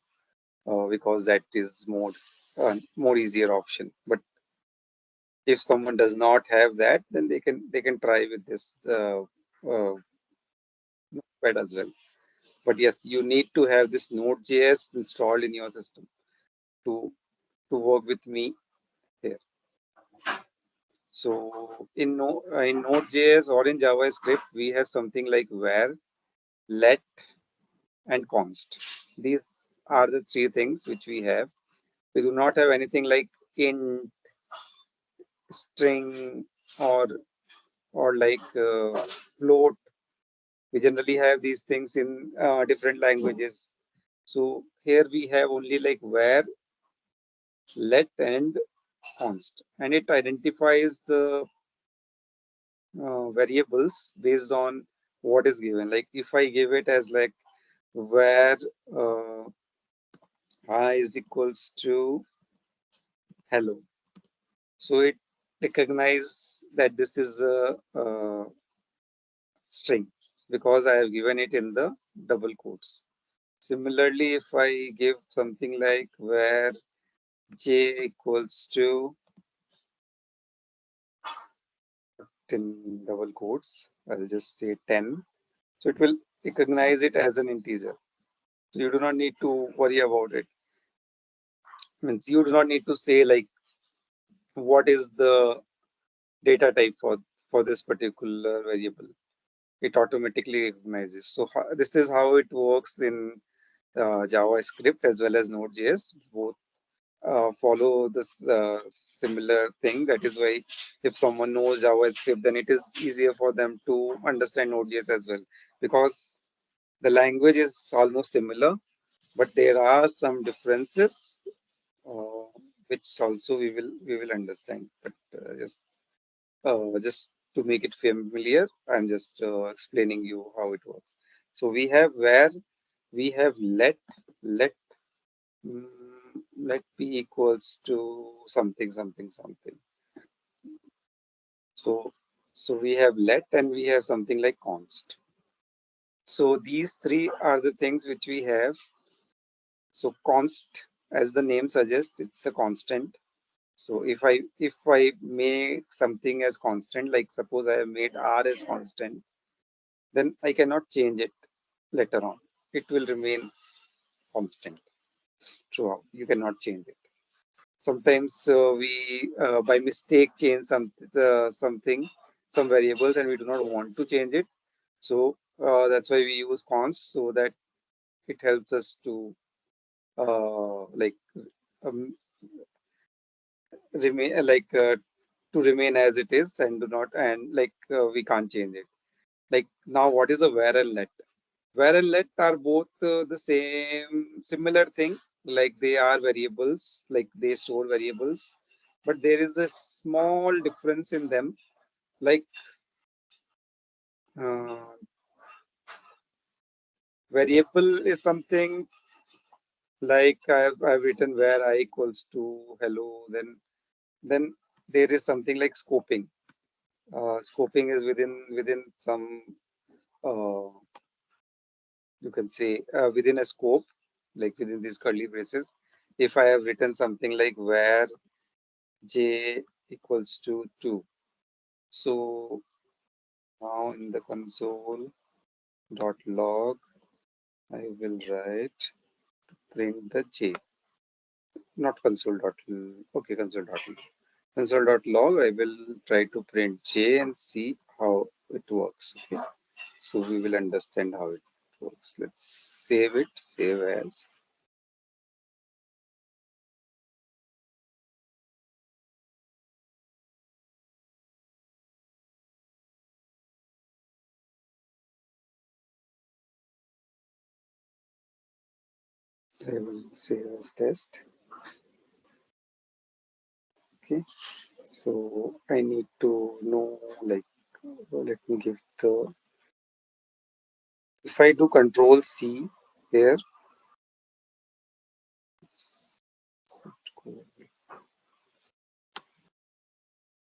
because that is more easier option. But if someone does not have that, then they can try with this Notepad as well. But yes, you need to have this Node.js installed in your system to work with me here. So in Node.js or in JavaScript, we have something like var, let, and const. These are the three things which we have. We do not have anything like int, string, or like float. We generally have these things in different languages. So here we have only like where, let, and const, and it identifies the variables based on what is given. Like if I give it as like where uh, I is equals to hello, so it recognizes that this is a string because I have given it in the double quotes. Similarly, if I give something like where j equals to in double quotes, I'll just say 10. So it will recognize it as an integer. So you do not need to worry about it. Means you do not need to say like what is the data type for this particular variable. It automatically recognizes. So this is how it works in JavaScript as well as Node.js. Both follow this similar thing. That is why if someone knows JavaScript, then it is easier for them to understand Node.js as well, because the language is almost similar, but there are some differences uh, which also we will understand. But just to make it familiar, I'm just explaining you how it works. So we have where, we have let mm, let p equals to something something something. So we have let and we have something like const. So these three are the things which we have. So const, as the name suggests, it's a constant. So if I make something as constant, like suppose I have made r as constant, then I cannot change it later on. It will remain constant throughout. You cannot change it. Sometimes we by mistake change something, some variables, and we do not want to change it. So that's why we use const, so that it helps us to like um, remain to remain as it is, and do not, and we can't change it. Like now, what is a where and let? Where and let are both the similar thing. Like they are variables, like they store variables, but there is a small difference in them. Like uh, variable is something like I've written where I equals to hello. Then there is something like scoping. Scoping is within some uh, you can say within a scope, like within these curly braces. If I have written something like where j equals to 2, so now in the console dot log I will write print the j, not console dot okay, console dot log I will try to print j and see how it works. Okay, so we will understand how it works. Let's save it, save as. So I will save as test. Okay, so I need to know, like, let me give the, if I do control C here,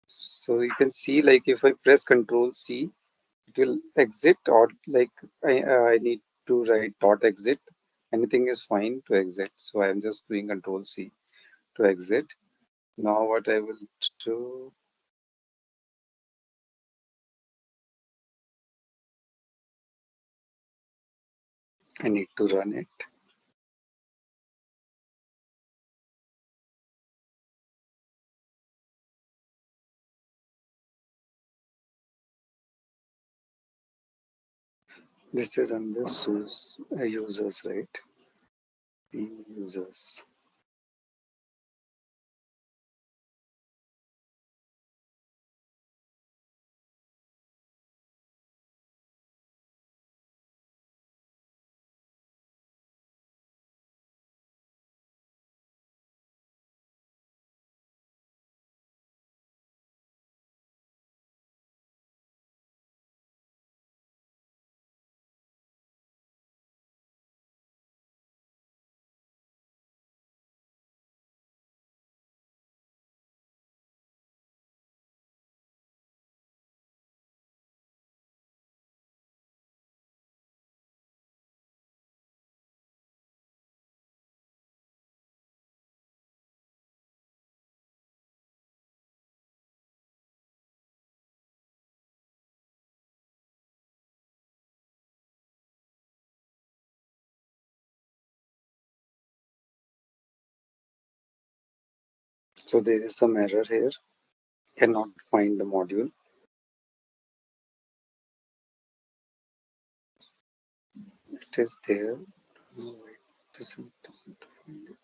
so you can see, like, if I press control C, it will exit, or like I need to write dot exit. Anything is fine to exit. So I'm just doing control C to exit. Now what I will do, I need to run it. This is under users, right? Users. So there is some error here. Cannot find the module. It is there. No, it doesn't find it.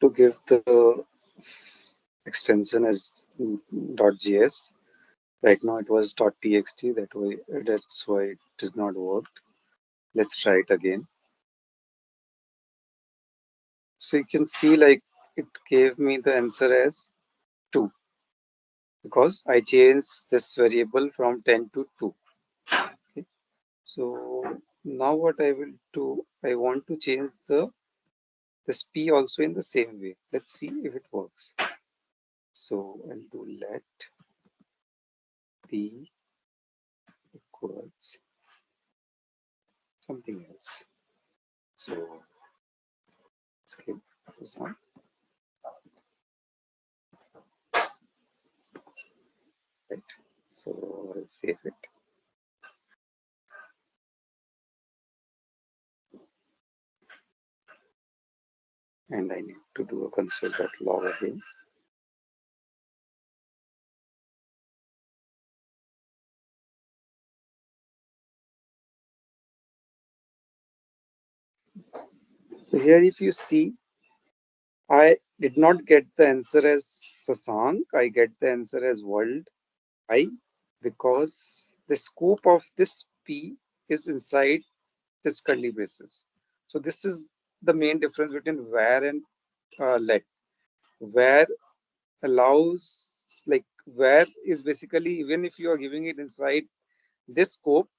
To give the extension as .js. Right now it was .txt. That's why it does not work. Let's try it again. So you can see like it gave me the answer as 2 because I changed this variable from 10 to 2. Okay. So now what I will do, I want to change this p also in the same way. Let's see if it works. So I'll do let p equals something else. So skip this one. Right. So I'll save it. And I need to do a console.log again. So here if you see, I did not get the answer as Sasank, I get the answer as world. Why? Because the scope of this P is inside this curly braces. So this is the main difference between where and let. Where allows, like where is basically, even if you are giving it inside this scope,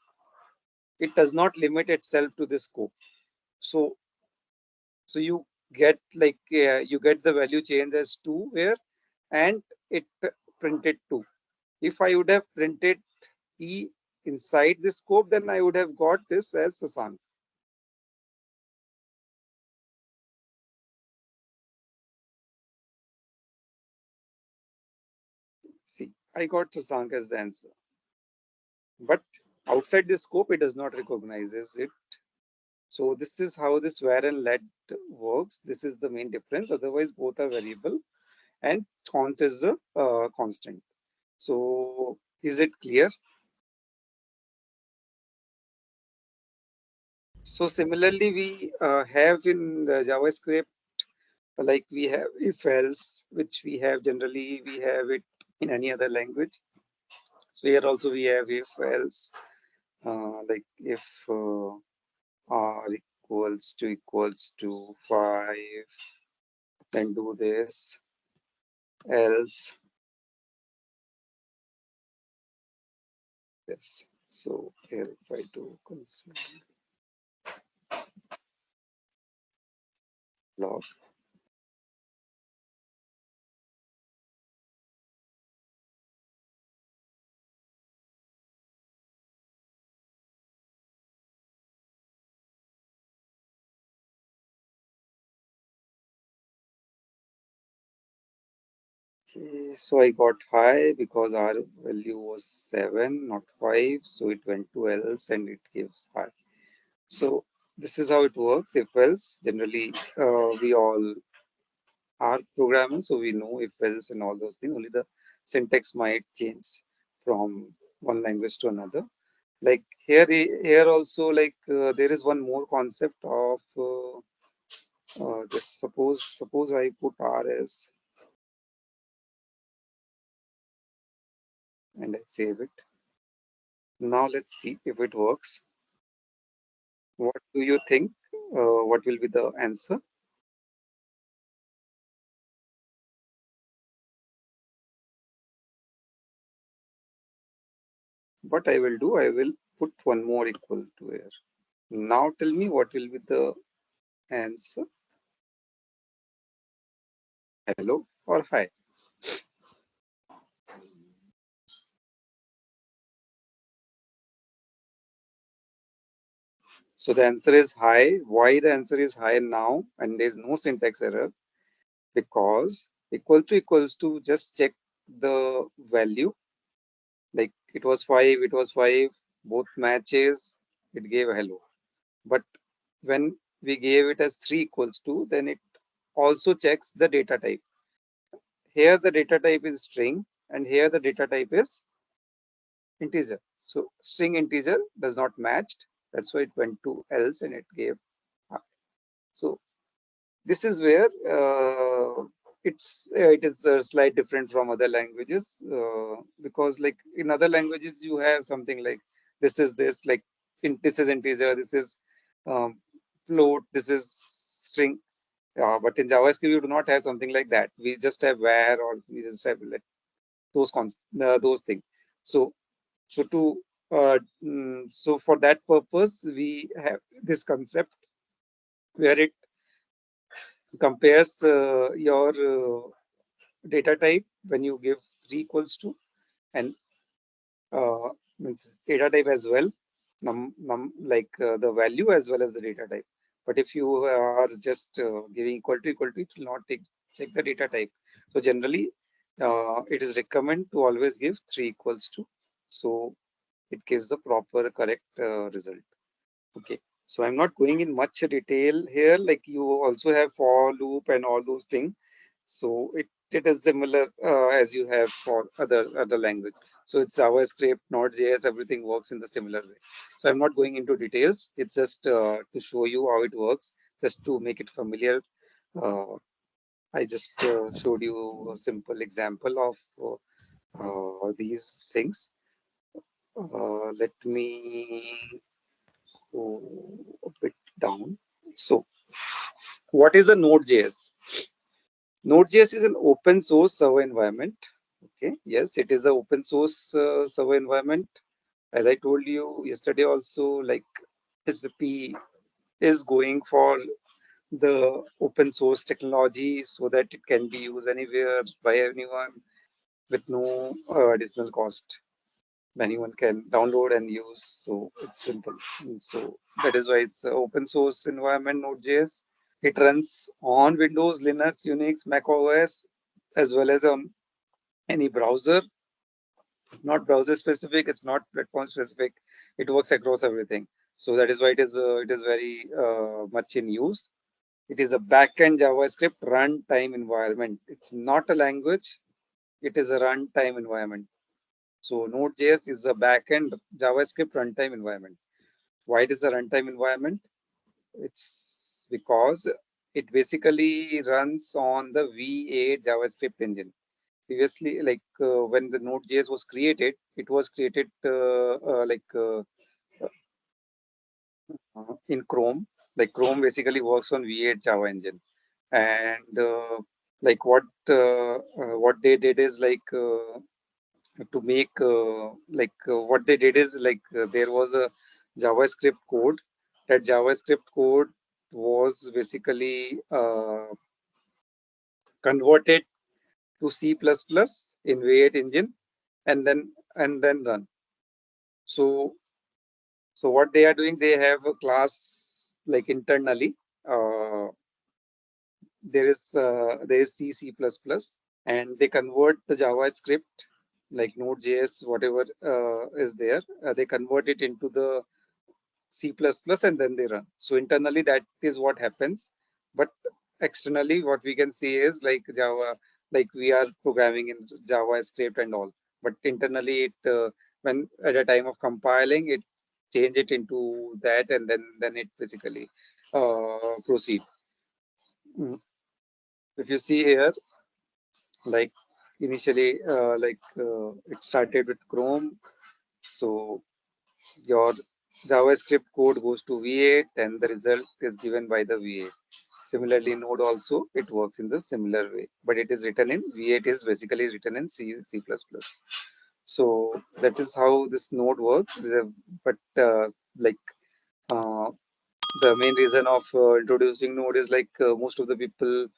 it does not limit itself to this scope. So you get like you get the value change as 2 here and it printed 2. If I would have printed E inside this scope, then I would have got this as Sasank. See, I got Sasank as the answer. But outside this scope, it does not recognize it. So this is how this where and let works. This is the main difference. Otherwise, both are variable and const is the constant. So is it clear? So similarly, we have in the JavaScript, like we have if else, which we have generally, we have it in any other language. So here also we have if else, like if r equals to 5, then do this, else this. So here if I do console log, okay, so I got high because our value was 7, not 5. So it went to else and it gives high. So this is how it works. If else, generally we all are programmers, so we know if else and all those things. Only the syntax might change from one language to another. Like here also, like there is one more concept of this. Suppose I put rs and I save it. Now let's see if it works. What do you think? What will be the answer? What I will do, I will put one more equal to here. Now tell me what will be the answer. Hello or hi? So the answer is high. Why the answer is high now? And there's no syntax error because equals to, just check the value. Like it was 5, both matches, it gave hello. But when we gave it as 3 equals to, then it also checks the data type. Here the data type is string, and here the data type is integer. So string integer does not match. That's why it went to else and it gave up. So this is where it is slight different from other languages, because like in other languages you have something like this is this, like this is integer, this is float, this is string. But in JavaScript you do not have something like that. We just have where, or we just have like those things. So so for that purpose we have this concept where it compares your data type when you give 3 equals to, and means data type as well, the value as well as the data type. But if you are just giving equal to, it will not check the data type. So generally it is recommended to always give 3 equals to, so it gives the proper correct result. Okay, so I'm not going in much detail here. Like you also have for loop and all those things. So it is similar as you have for other language. So it's JavaScript, Node.js, everything works in the similar way. So I'm not going into details. It's just to show you how it works, just to make it familiar. Uh, I just showed you a simple example of these things. Let me go a bit down. So what is a Node.js? Node.js is an open source server environment. Okay, yes, it is an open source server environment. As I told you yesterday also, like SAP is going for the open source technology so that it can be used anywhere by anyone with no additional cost. Anyone can download and use, so it's simple. And so that is why it's an open source environment, Node.js. It runs on Windows, Linux, Unix, Mac OS, as well as on any browser. Not browser specific, it's not platform specific. It works across everything. So that is why it is very much in use. It is a backend JavaScript runtime environment. It's not a language. It is a runtime environment. So Node.js is a backend JavaScript runtime environment. Why it is a runtime environment? It's because it basically runs on the V8 JavaScript engine. Previously, like when the Node.js was created, it was created in Chrome. Like Chrome basically works on V8 Java engine, and like what they did is like to make what they did is like there was a JavaScript code. That JavaScript code was basically converted to C++ in V8 engine, and then run. So what they are doing, they have a class like internally. Uh, there is C++, and they convert the JavaScript like Node.js, whatever is there. They convert it into the C++ and then they run. So internally that is what happens, but externally what we can see is like Java, like we are programming in JavaScript and all, but internally it when at the time of compiling it change it into that, and then it basically proceed. If you see here, like initially it started with Chrome, so your JavaScript code goes to V8 and the result is given by the V8. Similarly, Node also, it works in the similar way, but it is written in V8 is basically written in C++. So that is how this Node works. But like uh, the main reason of introducing Node is like most of the people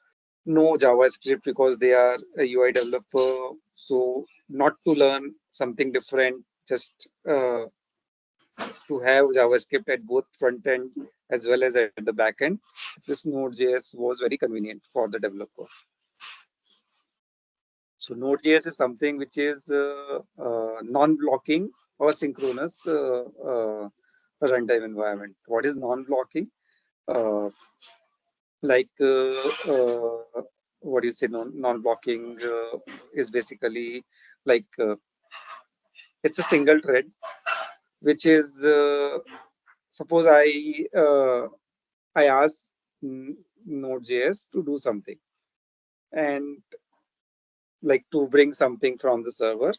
know JavaScript because they are a UI developer. So not to learn something different, just to have JavaScript at both front end as well as at the back end. This Node.js was very convenient for the developer. So Node.js is something which is non-blocking or synchronous runtime environment. What is non-blocking? Uh, like what do you say? Non-blocking is basically like it's a single thread, which is suppose I ask Node.js to do something and like to bring something from the server,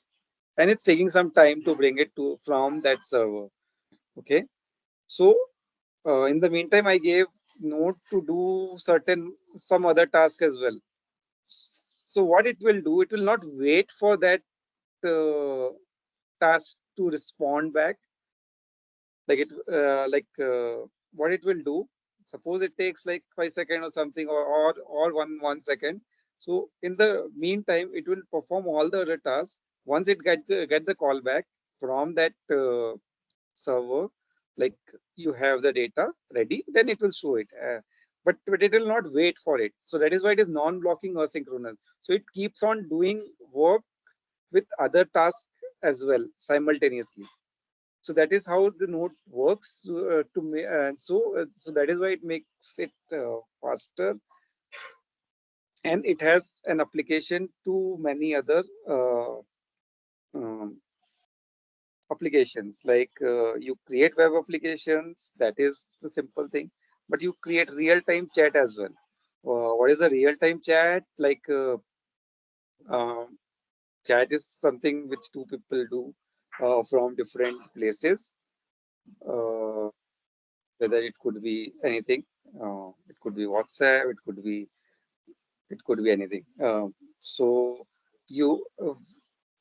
and it's taking some time to bring it to from that server. Okay, so in the meantime, I gave Node to do some other task as well. So what it will do, it will not wait for that task to respond back. Like what it will do. Suppose it takes like 5 seconds or something, or one second. So in the meantime, it will perform all the other tasks. Once it get the call back from that server, like you have the data ready, then it will show it. But it will not wait for it. So that is why it is non-blocking or synchronous. So it keeps on doing work with other tasks as well simultaneously. So that is how the node works so that is why it makes it faster, and it has an application to many other um, applications. Like you create web applications, that is the simple thing, but you create real-time chat as well. What is a real-time chat? Like um, chat is something which two people do from different places. Uh, Whether it could be anything, it could be WhatsApp, it could be anything. So you,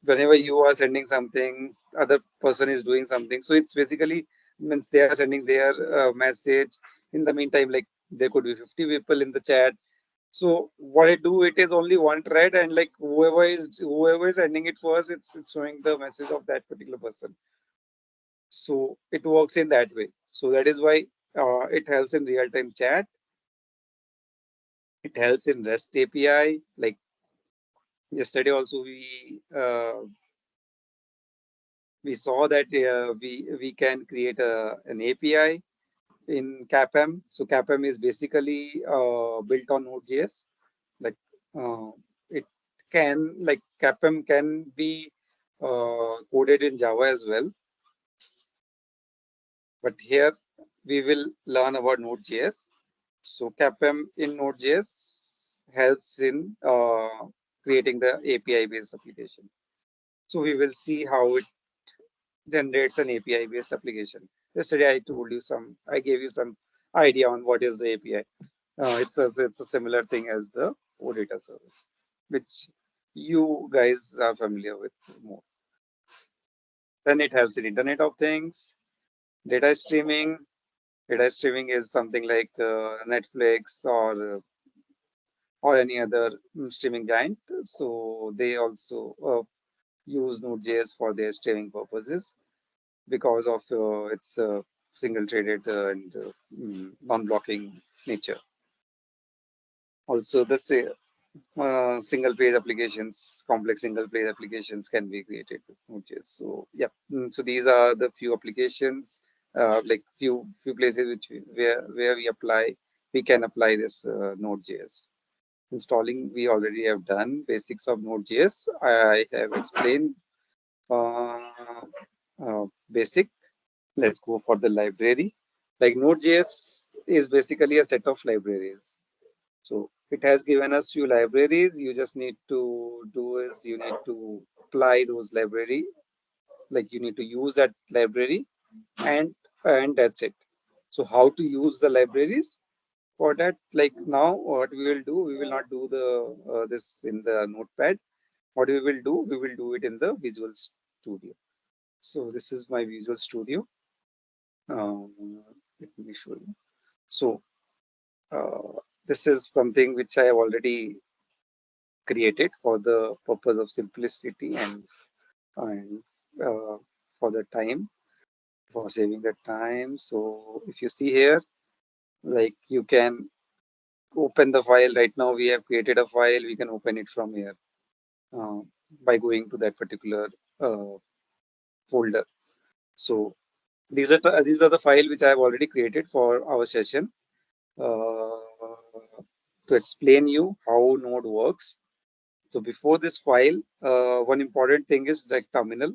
whenever you are sending something, other person is doing something. So it's basically means they are sending their message. In the meantime, like there could be 50 people in the chat. So what I do, it is only one thread, and like whoever is sending it first, it's showing the message of that particular person. So it works in that way. So that is why it helps in real-time chat. It helps in REST API. Like yesterday also we saw that we can create an API in CAPM. So CAPM is basically built on Node.js. Like it can like CAPM can be coded in Java as well. But here we will learn about Node.js. So CAPM in Node.js helps in creating the API-based application. So we will see how it generates an API-based application. Yesterday I gave you some idea on what is the API. It's a similar thing as the OData service, which you guys are familiar with more. Then it helps in Internet of Things, data streaming. Data streaming is something like Netflix or any other streaming giant. So they also use Node.js for their streaming purposes because of its single-threaded and non-blocking nature. Also, the single-page applications, complex single-page applications can be created with Node.js. So yeah, so these are the few applications, like few places where we can apply this Node.js. Installing, we already have done basics of Node.js. I have explained uh, basic. Let's go for the library. Like Node.js is basically a set of libraries. So it has given us few libraries. You just need to do is you need to apply those library. Like you need to use that library, and that's it. So how to use the libraries? For that, like now, what we will do, we will not do the this in the notepad. What we will do it in the Visual Studio. So this is my Visual Studio. Let me show you. So this is something which I have already created for the purpose of simplicity and for the time, for saving the time. So if you see here, like you can open the file. Right now we have created a file, we can open it from here. by going to that particular folder. So these are the file which I have already created for our session to explain you how Node works. So before this file, one important thing is like terminal.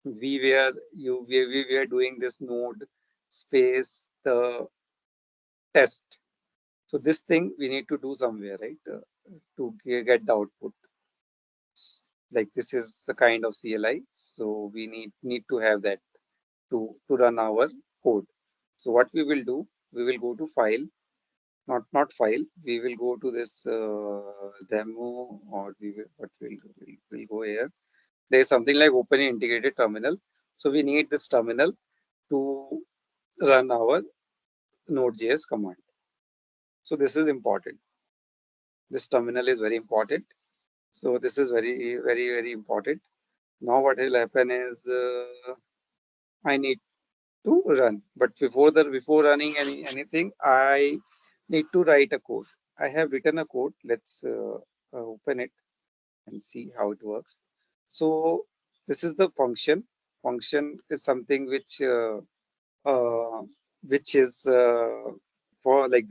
We were doing this node space the test. So this thing we need to do somewhere, right? To get the output. Like this is the kind of CLI. So we need to have that to run our code. So what we will do, we will go to file, not file. We will go to this demo, or we will what we'll go here. There is something like open integrated terminal. So we need this terminal to run our Node.js command. So this is important. This terminal is very important. So this is very important. Now what will happen is I need to run, but before running anything, I need to write a code. I have written a code. Let's open it and see how it works. So this is the function. Function is something uh, which is for like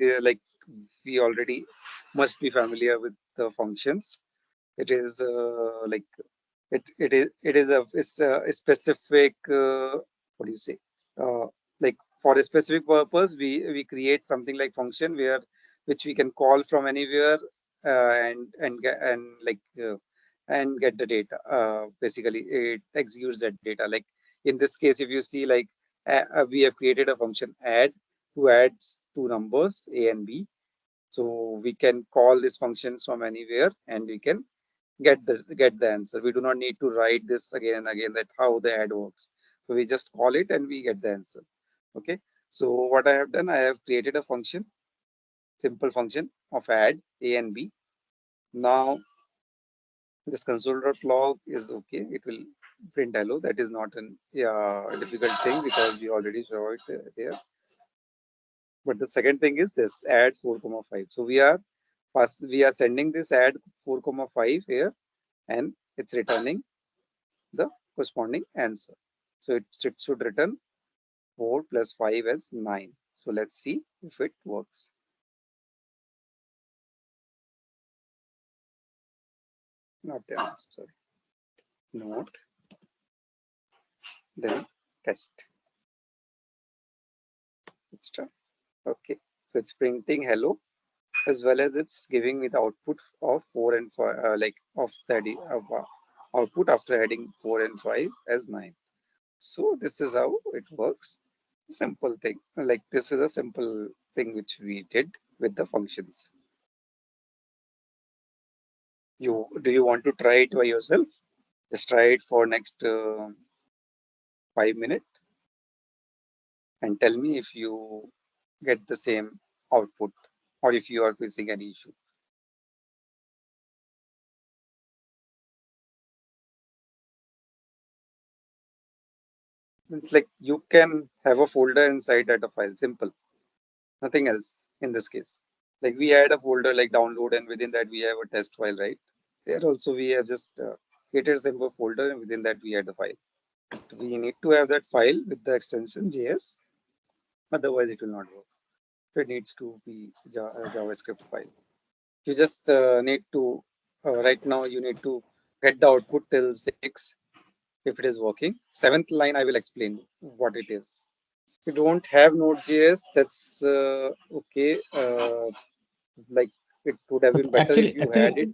we already must be familiar with the functions. It is like it is a specific what do you say uh, like for a specific purpose we create something like function where which we can call from anywhere and get the data. Basically it executes that data. Like in this case, if you see, like we have created a function add to add two numbers a and b. So we can call this functions from anywhere and we can get the answer. We do not need to write this again and again that how the add works. So we just call it and we get the answer. Okay. So what I have done, I have created a function, simple function of add a and b. Now this console.log is okay. It will print hello. That is not a difficult thing because we already saw it here. But the second thing is this add 4,5. So we are sending this add 4,5 here, and it's returning the corresponding answer. So it should return 4 plus 5 as 9. So let's see if it works. Not demo, sorry. Node, then test. Extra. Okay. So it's printing hello, as well as it's giving me the output of 4 and 5, of the output after adding 4 and 5 as 9. So this is how it works. Simple thing. Like this is a simple thing which we did with the functions. Do you want to try it by yourself? Just try it for next 5 minutes and tell me if you get the same output or if you are facing any issue. It's like you can have a folder inside that a file, simple, nothing else in this case. Like we had a folder like download, and within that we have a test file, right? There also we have just created a simple folder, and within that we had the file. We need to have that file with the extension JS, otherwise it will not work. So it needs to be a JavaScript file. You just need to right now you need to get the output till 6 if it is working. 7th line I will explain what it is. If you don't have Node.js, that's okay. Like it would have been better if Actually, you had it.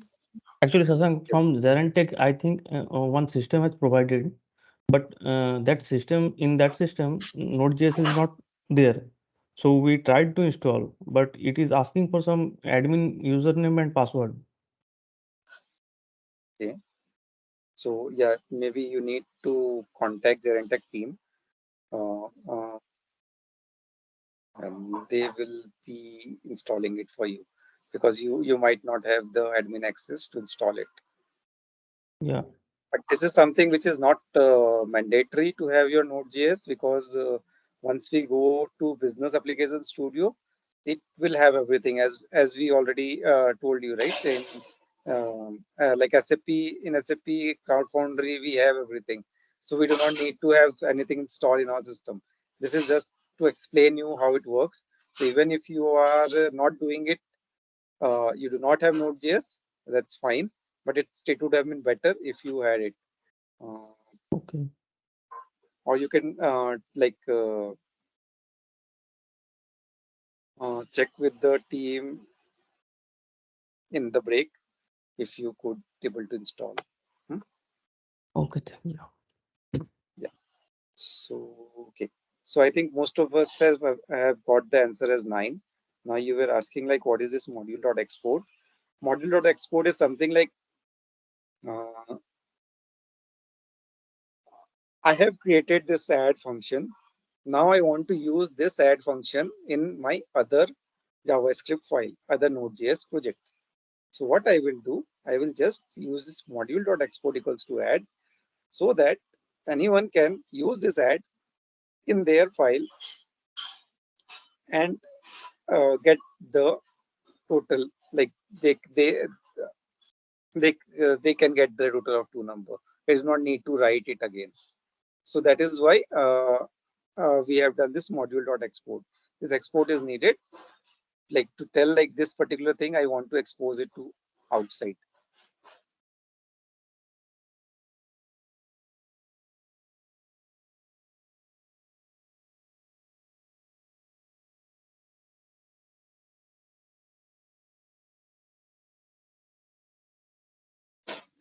Sasank, Yes. from ZaranTech, I think one system has provided, but in that system, Node.js is not there. So we tried to install, but it is asking for some admin username and password. Okay. So yeah, maybe you need to contact ZaranTech team. Uh, uh, they will be installing it for you because you might not have the admin access to install it. Yeah. But this is something which is not mandatory to have your Node.js because once we go to Business Application Studio, it will have everything as we already told you, right? like SAP, in SAP Cloud Foundry, we have everything. So we do not need to have anything installed in our system. This is just to explain you how it works. So even if you are not doing it, you do not have Node.js, that's fine. But it would have been better if you had it. Okay. Or you can check with the team in the break if you could able to install. Okay, thank you. Yeah. So okay. So I think most of us have got the answer as 9. Now you were asking like what is this module.export? Module.export is something like I have created this add function. Now I want to use this add function in my other JavaScript file, other Node.js project. So what I will do, I will just use this module.export equals to add so that anyone can use this add in their file and get the total, like they can get the total of 2 number. There is not need to write it again. So that is why we have done this module.export. This export is needed, like to tell like this particular thing I want to expose it to outside.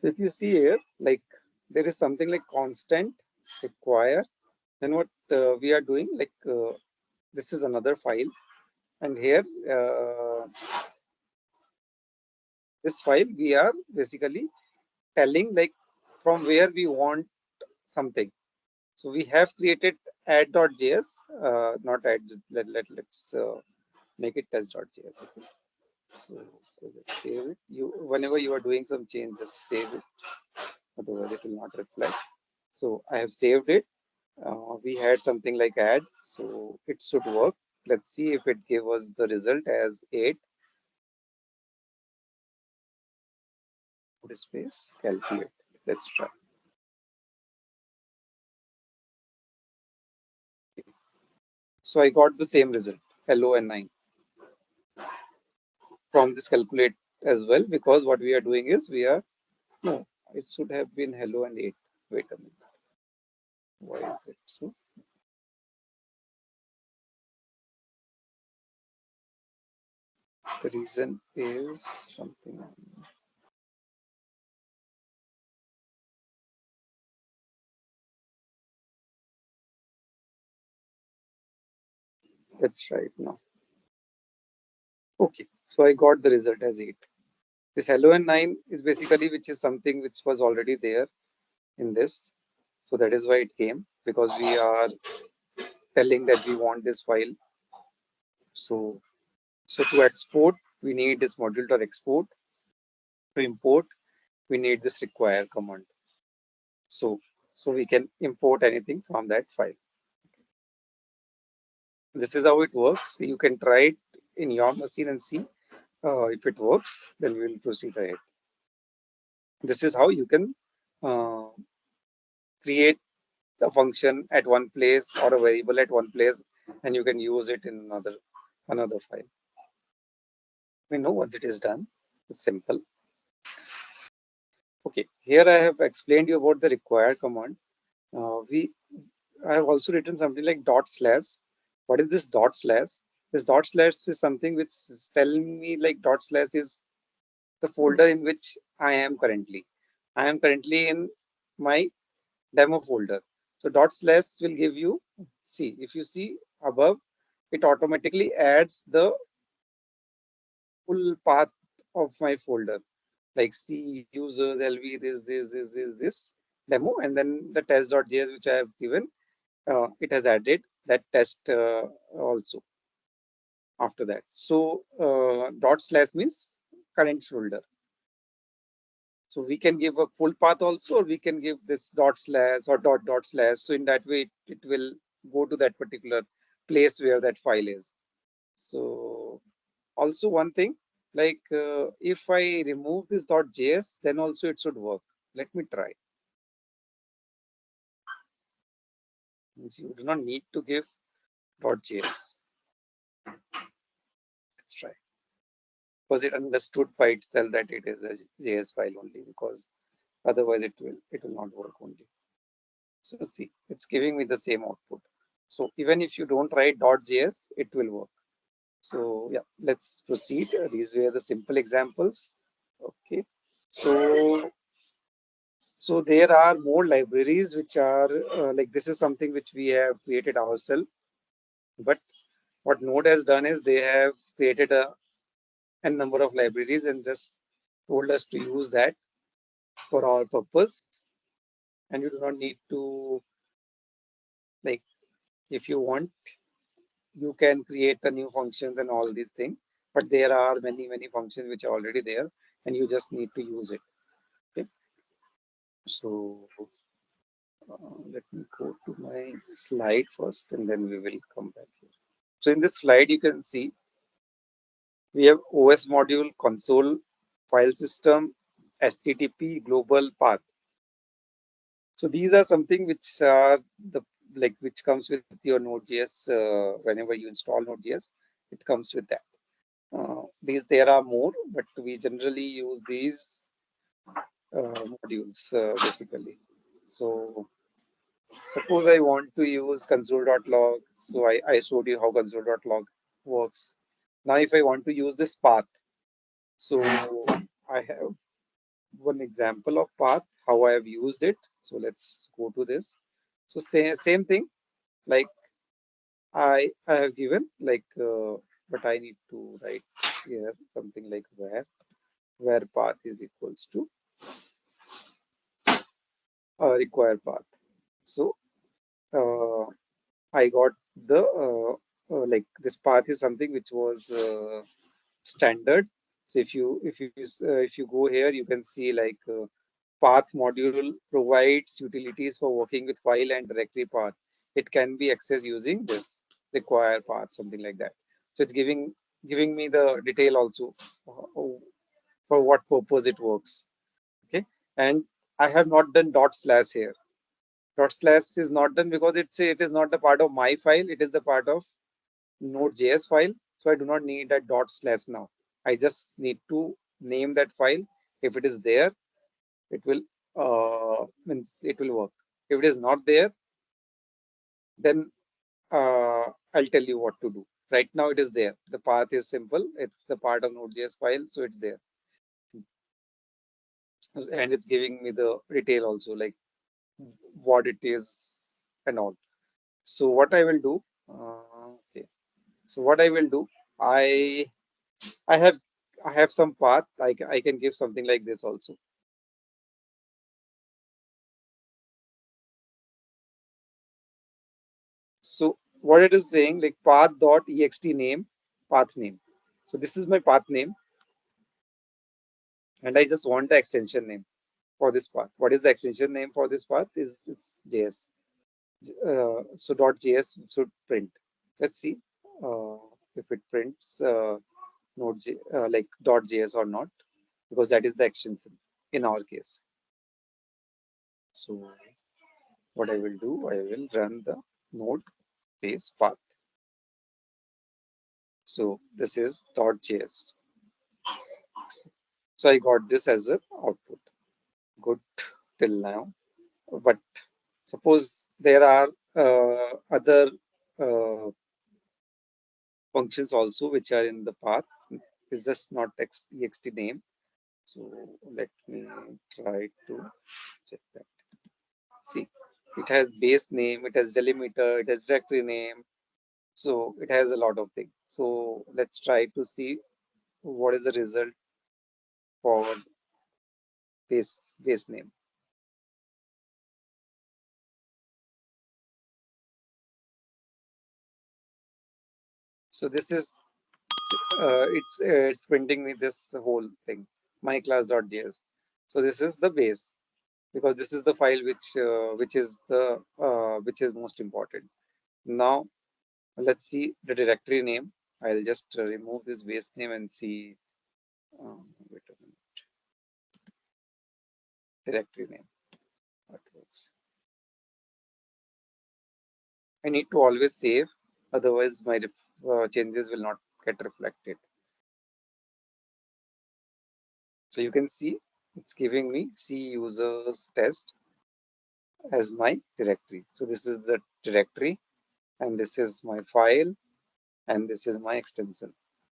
So if you see here, like there is something like constant require. Then what we are doing, like this is another file, and here this file we are basically telling like from where we want something. So we have created add.js, not add. Let's make it test.js. Okay. So let's save it. Whenever you are doing some change, just save it. Otherwise, it will not reflect. So I have saved it. We had something like add, so it should work. Let's see if it gave us the result as 8. Space calculate. Let's try. So I got the same result, hello and 9 from this calculate as well, because what we are doing is no, it should have been hello and 8. Wait a minute. Why is it so? The reason is something. Let's try it now. Okay, so I got the result as 8. This hello and 9 is basically which is something which was already there in this. So that is why it came, because we are telling that we want this file. So to export, we need this module.export. To import, we need this require command. So we can import anything from that file. This is how it works. You can try it in your machine and see if it works. Then we will proceed ahead. This is how you can create a function at one place or a variable at one place, and you can use it in another file. We know once it is done, it's simple. Okay, here I have explained you about the require command. I have also written something like dot slash. What is this dot slash? This dot slash is something which is telling me like dot slash is the folder in which I am currently. I am currently in my demo folder. So dot slash will give you, see, if you see above, it automatically adds the full path of my folder, like C users, LV, this demo, and then the test.js which I have given, it has added that test also after that. So dot slash means current folder. So we can give a full path also, or we can give this dot slash or dot slash. So in that way, it will go to that particular place where that file is. So also one thing, Like if I remove this .js, then also it should work. Let me try. Means you do not need to give .js. Let's try. Because it understood by itself that it is a JS file only, because otherwise it will not work only. So see, it's giving me the same output. So even if you don't write .js, it will work. So yeah, let's proceed. These were the simple examples. Okay. So there are more libraries which are like this is something which we have created ourselves. But what Node has done is they have created a number of libraries and just told us to use that for our purpose. And you do not need to, like, if you want, you can create the new functions and all these things. But there are many functions which are already there, and you just need to use it. Okay. So let me go to my slide first, and then we will come back here. So in this slide, you can see we have OS module, console, file system, HTTP, global path. So these are something which are which comes with your Node.js. Whenever you install Node.js, it comes with that. There are more, but we generally use these modules basically. So suppose I want to use console.log. So I showed you how console.log works. Now if I want to use this path, so I have one example of path, how I have used it. So let's go to this. So same thing, like I have given but I need to write here something like where path is equals to required path. So I got the like this path is something which was standard. So if you go here, you can see like path module provides utilities for working with file and directory path. It can be accessed using this require path, something like that. So it's giving me the detail also for what purpose it works. Okay, and I have not done dot slash here. Dot slash is not done because it is not the part of my file. It is the part of Node.js file. So I do not need a dot slash now. I just need to name that file. If it is there, it will means it will work. If it is not there, then I'll tell you what to do. Right now it is there. The path is simple. It's the part of Node.js file, so it's there. And it's giving me the detail also, like what it is and all. So what I will do, okay. So what I will do, I I have I have some path. I can give something like this also. So what it is saying, like path.ext name, path name. So this is my path name, and I just want the extension name for this path. What is the extension name for this path? It's JS. So .js should print. Let's see if it prints like .js or not, because that is the extension in our case. So what I will do, I will run the node space path. So this is .js. So I got this as an output. Good till now. But suppose there are other uh, functions also which are in the path. It's just not ext name. So let me try to check that. See, it has base name, it has delimiter, it has directory name. So it has a lot of things. So let's try to see what is the result for base name. So this is it's printing me this whole thing, my class.js. So this is the base, because this is the file which is most important. Now let's see the directory name. I'll just remove this base name and see Wait a minute. Directory name. That works. I need to always save, otherwise my changes will not get reflected. So you can see it's giving me C users test as my directory. So this is the directory, and this is my file, and this is my extension.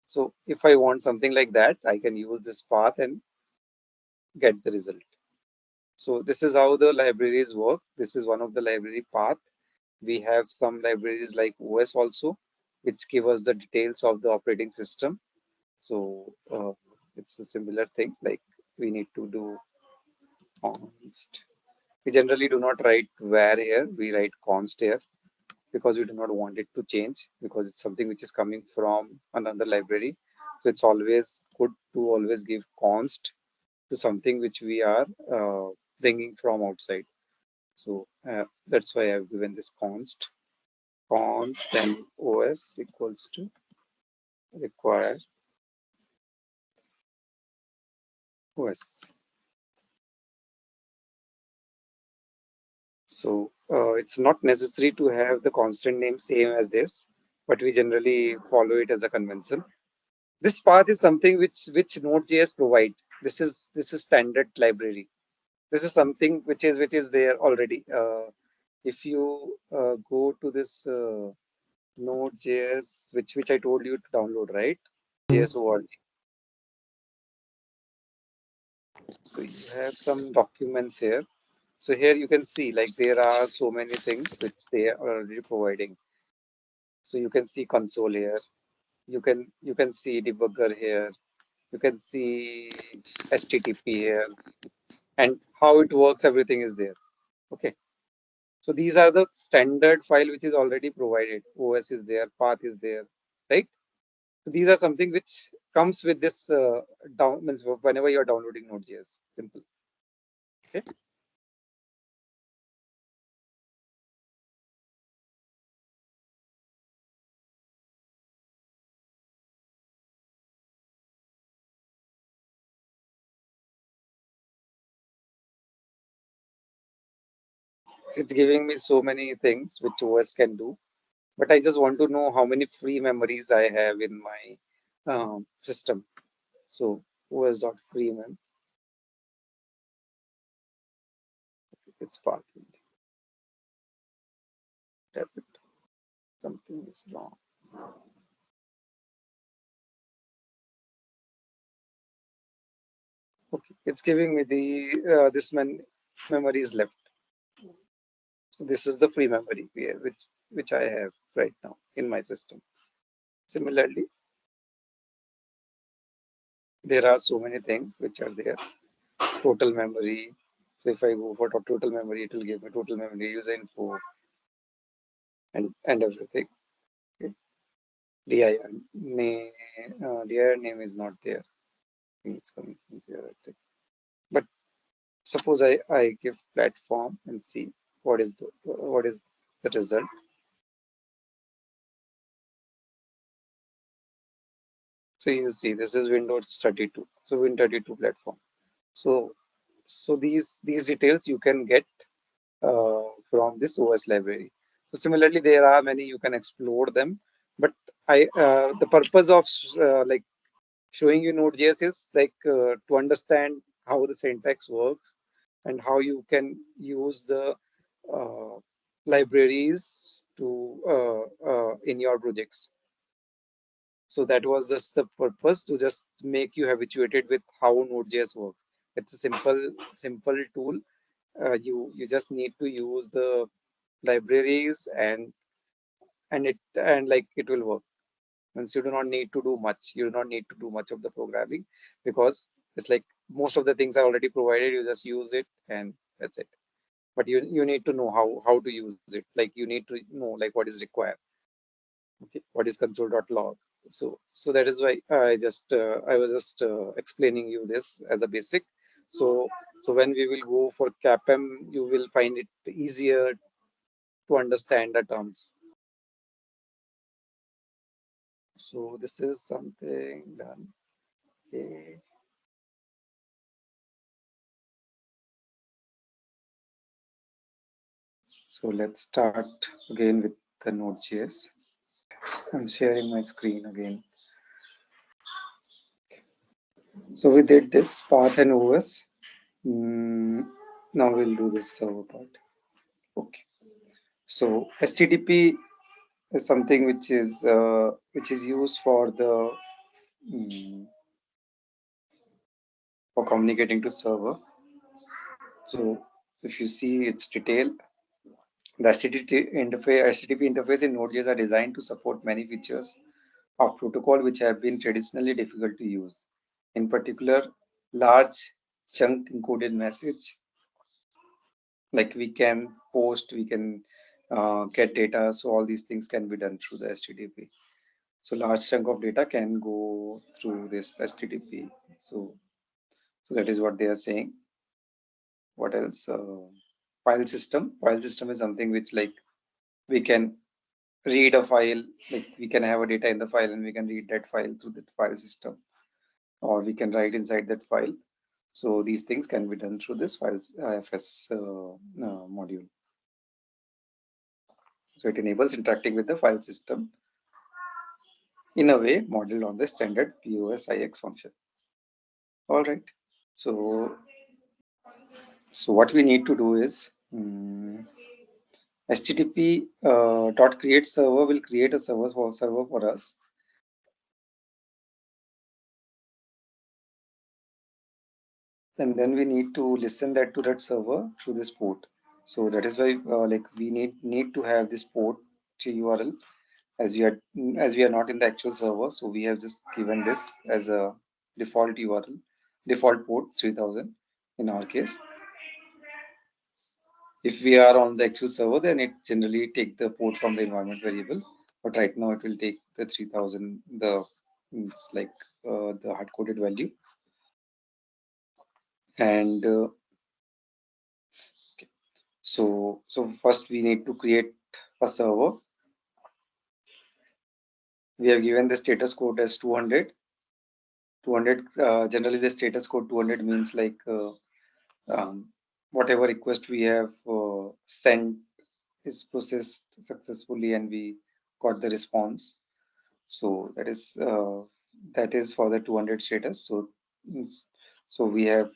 So if I want something like that, I can use this path and get the result. So this is how the libraries work. This is one of the library path. We have some libraries like OS also, which give us the details of the operating system. So it's a similar thing, like we need to do const. We generally do not write var here, we write const here because we do not want it to change, because it's something which is coming from another library. So it's always good to always give const to something which we are bringing from outside. So that's why I've given this const then OS equals to require OS. So it's not necessary to have the constant name same as this, but we generally follow it as a convention. This path is something which Node.js provide. This is standard library. This is something which is there already. If you go to this Node.js, which I told you to download, right? JS.org. So you have some documents here. So here you can see like there are so many things which they are already providing. So you can see console here. You can see debugger here. You can see HTTP here, and how it works. Everything is there. Okay. So these are the standard file which is already provided. OS is there, path is there, right? So these are something which comes with this means whenever you are downloading Node.js. Simple. Okay. It's giving me so many things which OS can do, but I just want to know how many free memories I have in my system. So OS.free mem, it's path. Tap it. Something is wrong. Okay, it's giving me the this memory is left. So this is the free memory which I have right now in my system. Similarly, there are so many things which are there. Total memory. So if I go for total memory, it will give me total memory, user info, and everything. Okay. dir name, dir name is not there. I think it's coming from there, I think. But suppose I give platform and see what is the result. So you see this is Windows 32. So Win32 platform. So these details you can get from this OS library. So similarly, there are many, you can explore them. But the purpose of like showing you Node.js is like to understand how the syntax works and how you can use the uh, libraries to in your projects. So that was just the purpose, to just make you habituated with how Node.js works. It's a simple tool. You just need to use the libraries and like it will work. Means you do not need to do much. You do not need to do much of the programming, because it's like most of the things are already provided. You just use it and that's it. But you need to know how to use it. Like you need to know like what is required. Okay, what is console.log. So that is why I was just explaining you this as a basic. So when we will go for CAPM, you will find it easier to understand the terms. So this is something done. Okay. So let's start again with the Node.js. I'm sharing my screen again. So we did this path and OS. Now we'll do this server part. Okay. So HTTP is something which is used for the for communicating to server. So if you see its detail, the HTTP interface in Node.js are designed to support many features of protocol which have been traditionally difficult to use. In particular, large chunk encoded message, like we can post, we can get data. So all these things can be done through the HTTP. So large chunk of data can go through this HTTP. So that is what they are saying. What else? File system. File system is something which like we can read a file, like we can have a data in the file and we can read that file through that file system, or we can write inside that file. So these things can be done through this files IFS module. So it enables interacting with the file system in a way modeled on the standard POSIX function. All right. So what we need to do is HTTP dot create server will create a server for us. And then we need to listen that to that server through this port. So that is why like we need to have this port URL, as we are not in the actual server. So we have just given this as a default URL, default port 3000 in our case. If we are on the actual server, then it generally take the port from the environment variable. But right now it will take the 3000, it's like the hard coded value. And okay. So first we need to create a server. We have given the status code as 200. Generally the status code 200 means like whatever request we have sent is processed successfully and we got the response. So that is for the 200 status. So we have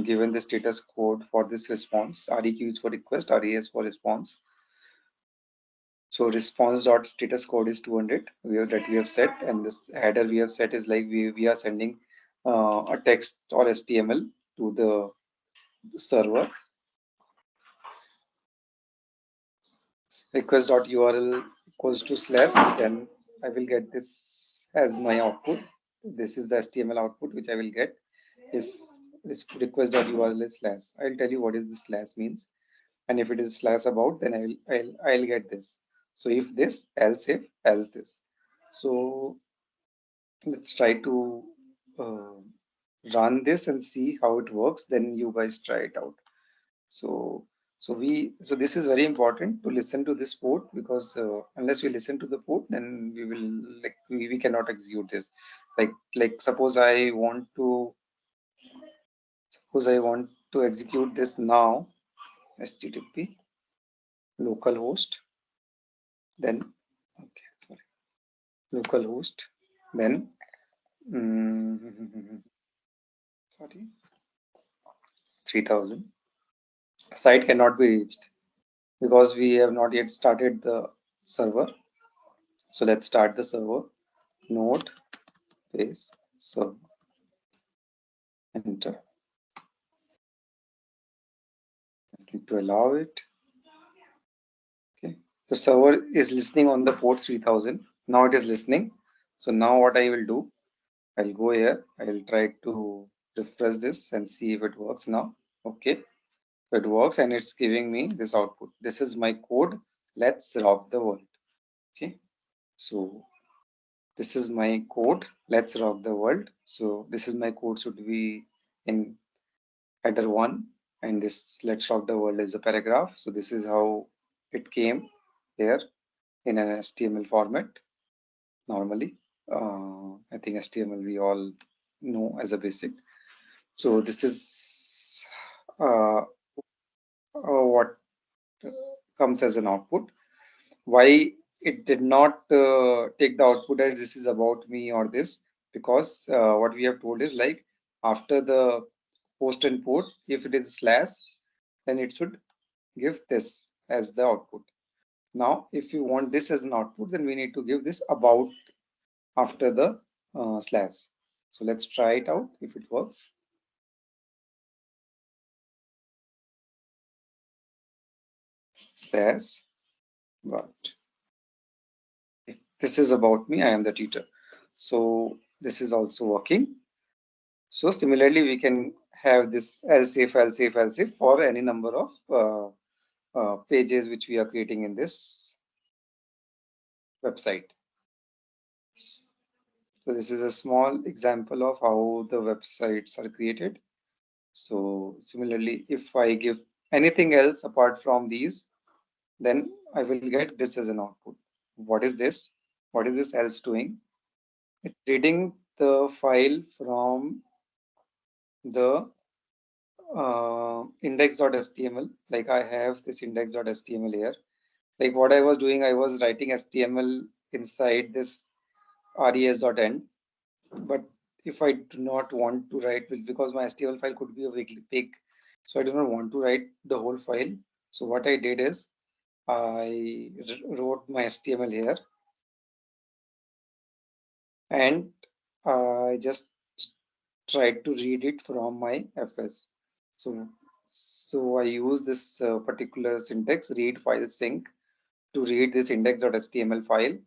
given the status code for this response. REQ is for request, RES for response. So response dot status code is 200 we have set, and this header we have set is like we are sending a text or HTML to the server. Request.url equals to slash, then I will get this as my output. This is the HTML output which I will get if this request.url is slash. I'll tell you what is the slash means, and if it is slash about, then I'll get this. So if this, else if, else this. So let's try to run this and see how it works. Then you guys try it out. So this is very important to listen to this port, because unless we listen to the port, then we will we cannot execute this. Like suppose I want to execute this now, HTTP localhost, then localhost, then sorry, 3000. Site cannot be reached because we have not yet started the server. So let's start the server. Node base server. Enter. I need to allow it. Okay. The server is listening on the port 3000. Now it is listening. So now what I will do, I'll go here. I'll try to refresh this and see if it works now. Okay. It works and it's giving me this output. This is my code. Let's rock the world. Okay. So this is my code. Let's rock the world. So this is my code should be in header 1, and this let's rock the world is a paragraph. So this is how it came here in an HTML format. Normally, I think HTML we all know as a basic. So this is what comes as an output. Why it did not take the output as this is about me or this? Because what we have told is like after the post and put, if it is slash, then it should give this as the output. Now, if you want this as an output, then we need to give this about after the slash. So let's try it out if it works. Slash, but this is about me, I am the tutor. So this is also working. So similarly, we can have this else if for any number of pages which we are creating in this website. So this is a small example of how the websites are created. So similarly, if I give anything else apart from these, then I will get this as an output. What is this? What is this else doing? It's reading the file from the index.html. Like I have this index.html here. Like what I was doing, I was writing HTML inside this res.end. But if I do not want to write, because my HTML file could be a big, so I do not want to write the whole file. So what I did is I wrote my HTML here, and I just tried to read it from my FS. So I use this particular syntax, read file sync, to read this index.html file,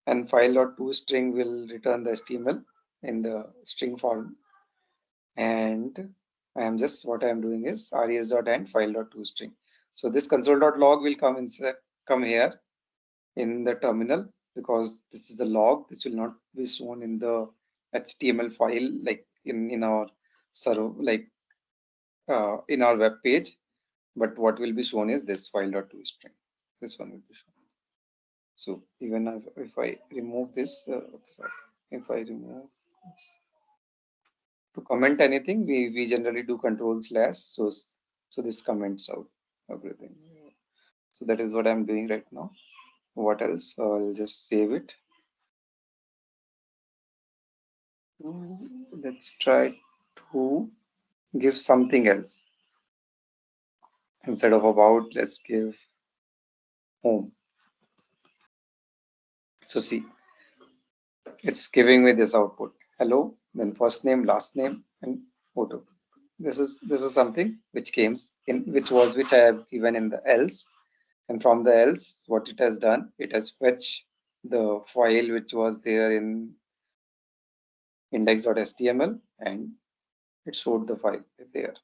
and file.toString will return the HTML in the string form. And I am just, what I am doing is res.end file.toString. So this console.log will come here in the terminal, because this is the log. This will not be shown in the HTML file, like in our server, like in our web page. But what will be shown is this file.toString. This one will be shown. So even if I remove this, sorry, if I remove this, to comment anything, we generally do control slash. So this comments out everything. So that is what I'm doing right now. What else? I'll just save it. Let's try to give something else. Instead of about, let's give home. So see, it's giving me this output. Hello, then first name, last name, and photo. This is something which which I have given in the else. And from the else, what it has done, it has fetched the file which was there in index.html, and it showed the file there.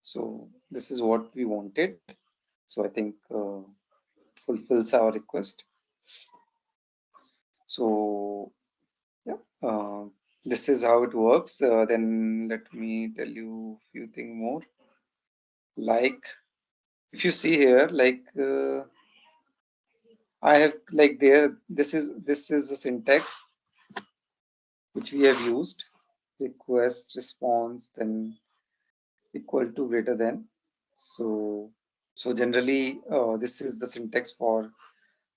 So this is what we wanted. So I think fulfills our request. So yeah, this is how it works. Then let me tell you a few things more. Like if you see here, like I have like there, this is a syntax which we have used: request, response, then equal to, greater than. So generally this is the syntax for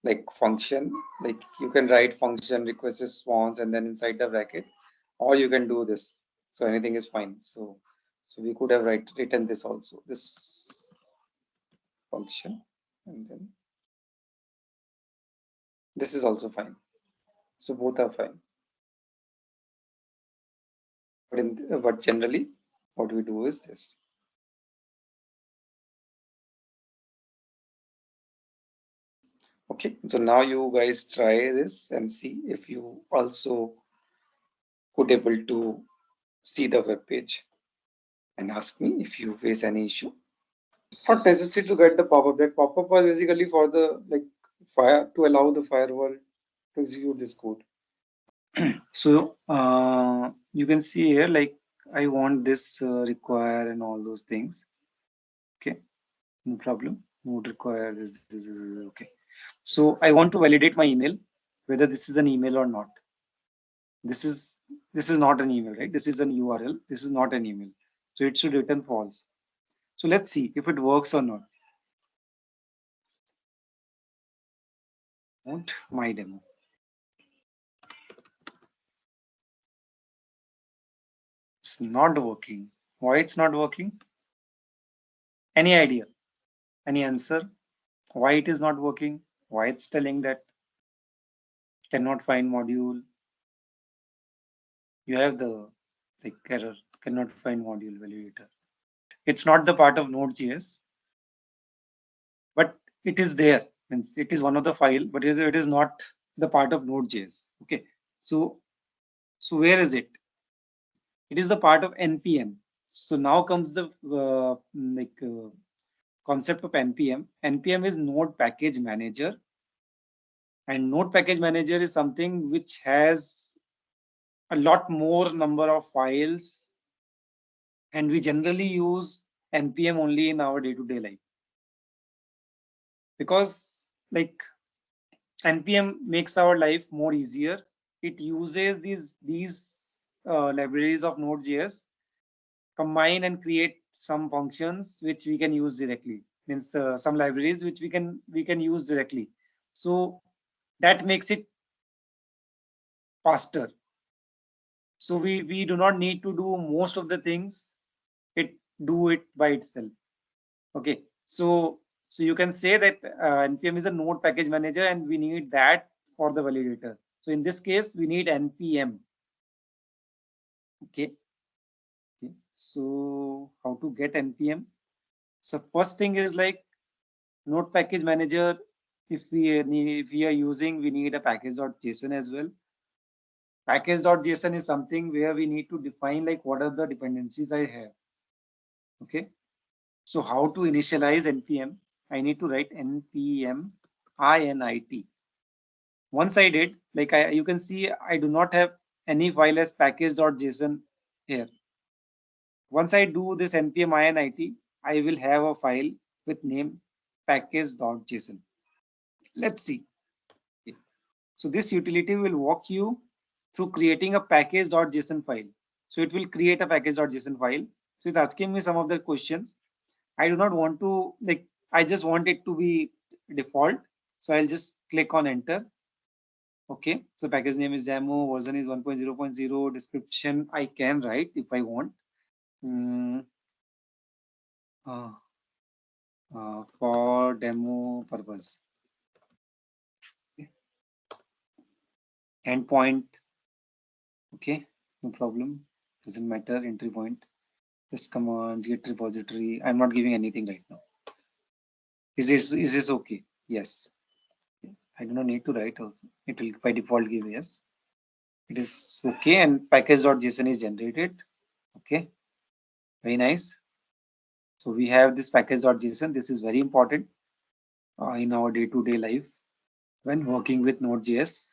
like function. Like you can write function, request, response, and then inside the bracket, or you can do this. So anything is fine. So we could have written this also, this function, and then this is also fine. So both are fine. But generally what we do is this. Okay, so now you guys try this and see if you also could able to see the web page, and ask me if you face any issue. Not necessary to get the pop-up. That pop-up was basically for the fire, to allow the firewall to execute this code. So you can see here, like I want this require and all those things. Okay, no problem. Would require this is okay. So I want to validate my email, whether this is an email or not. This is This is not an email, right? This is an URL. This is not an email. So it should return false. So let's see if it works or not. My demo. It's not working. Why it's not working? Any idea? Any answer? Why it is not working? Why it's telling that cannot find module? You have the error, cannot find module validator. It's not the part of Node.js, but it is there. Means it is one of the file, but it is not the part of Node.js. Okay, so where is it? It is the part of NPM. So now comes the concept of NPM. NPM is Node Package Manager, and Node Package Manager is something which has a lot more number of files, and we generally use NPM only in our day-to-day life, because like NPM makes our life more easier. It uses these libraries of Node.js, combine and create some functions which we can use directly. Means some libraries which we can use directly. So that makes it faster. So we do not need to do most of the things. It do it by itself. Okay. So you can say that NPM is a node package manager, and we need that for the validator. So in this case, we need NPM. Okay. So how to get NPM? So first thing is like node package manager. If we are using, we need a package.json as well. Package.json is something where we need to define like what are the dependencies I have. Okay. So how to initialize NPM? I need to write NPM init. Once I did, like you can see, I do not have any file as package.json here. Once I do this npm init, I will have a file with name package.json. Let's see. Okay. So this utility will walk you through creating a package.json file. So it will create a package.json file. So it's asking me some of the questions. I do not want to, like, I just want it to be default. So I'll just click on enter. Okay, so package name is demo, version is 1.0.0, description I can write if I want. For demo purpose. Okay. Endpoint. Okay, no problem. Doesn't matter. Entry point. This command, get repository. I'm not giving anything right now. Is this okay? Yes. I do not need to write also. It will by default give yes. It is okay, and package.json is generated. Okay, very nice. So we have this package.json. This is very important in our day-to-day life when working with Node.js.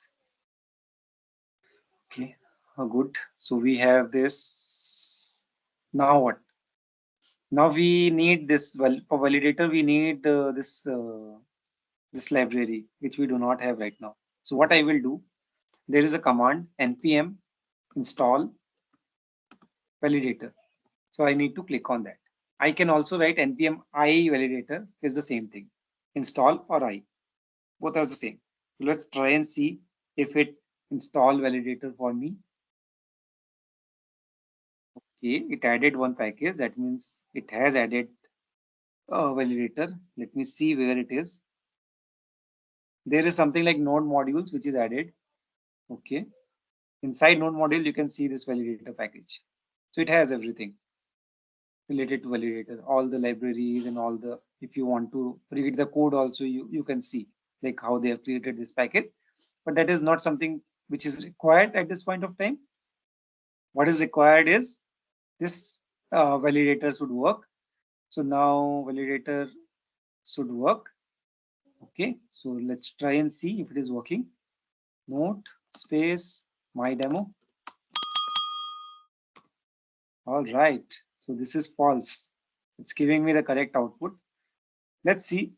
Okay, good. So we have this. Now what? Now we need this. Well, for validator, we need this library, which we do not have right now. So what I will do, there is a command npm install validator. So I need to click on that. I can also write npm I validator is the same thing. Install or I, both are the same. So let's try and see if it install validator for me. Okay, it added one package. That means it has added a validator. Let me see where it is. There is something like node modules which is added. Okay, inside node module you can see this validator package. So it has everything related to validator, all the libraries and all the, if you want to read the code also, you can see like how they have created this package. But that is not something which is required at this point of time. What is required is this validator should work. So now validator should work. Okay, so let's try and see if it is working. Node space my demo. All right, so this is false. It's giving me the correct output. Let's see.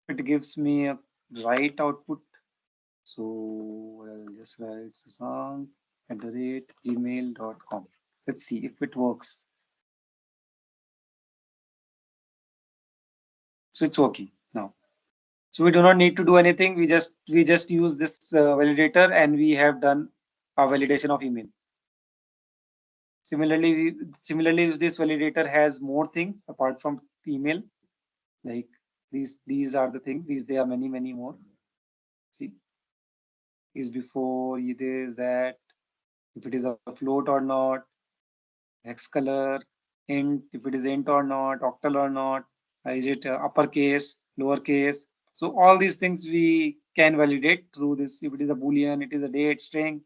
It gives me a right output. So I'll just write sasank@gmail.com. Let's see if it works. So it's working now. So we do not need to do anything. We just use this validator, and we have done a validation of email. Similarly, this validator has more things apart from email. Like these are the things. There are many more. See, is before this, that, if it is a float or not, hex color, int, if it is int or not, octal or not, is it uppercase, lowercase. So all these things we can validate through this. If it is a boolean, it is a date string.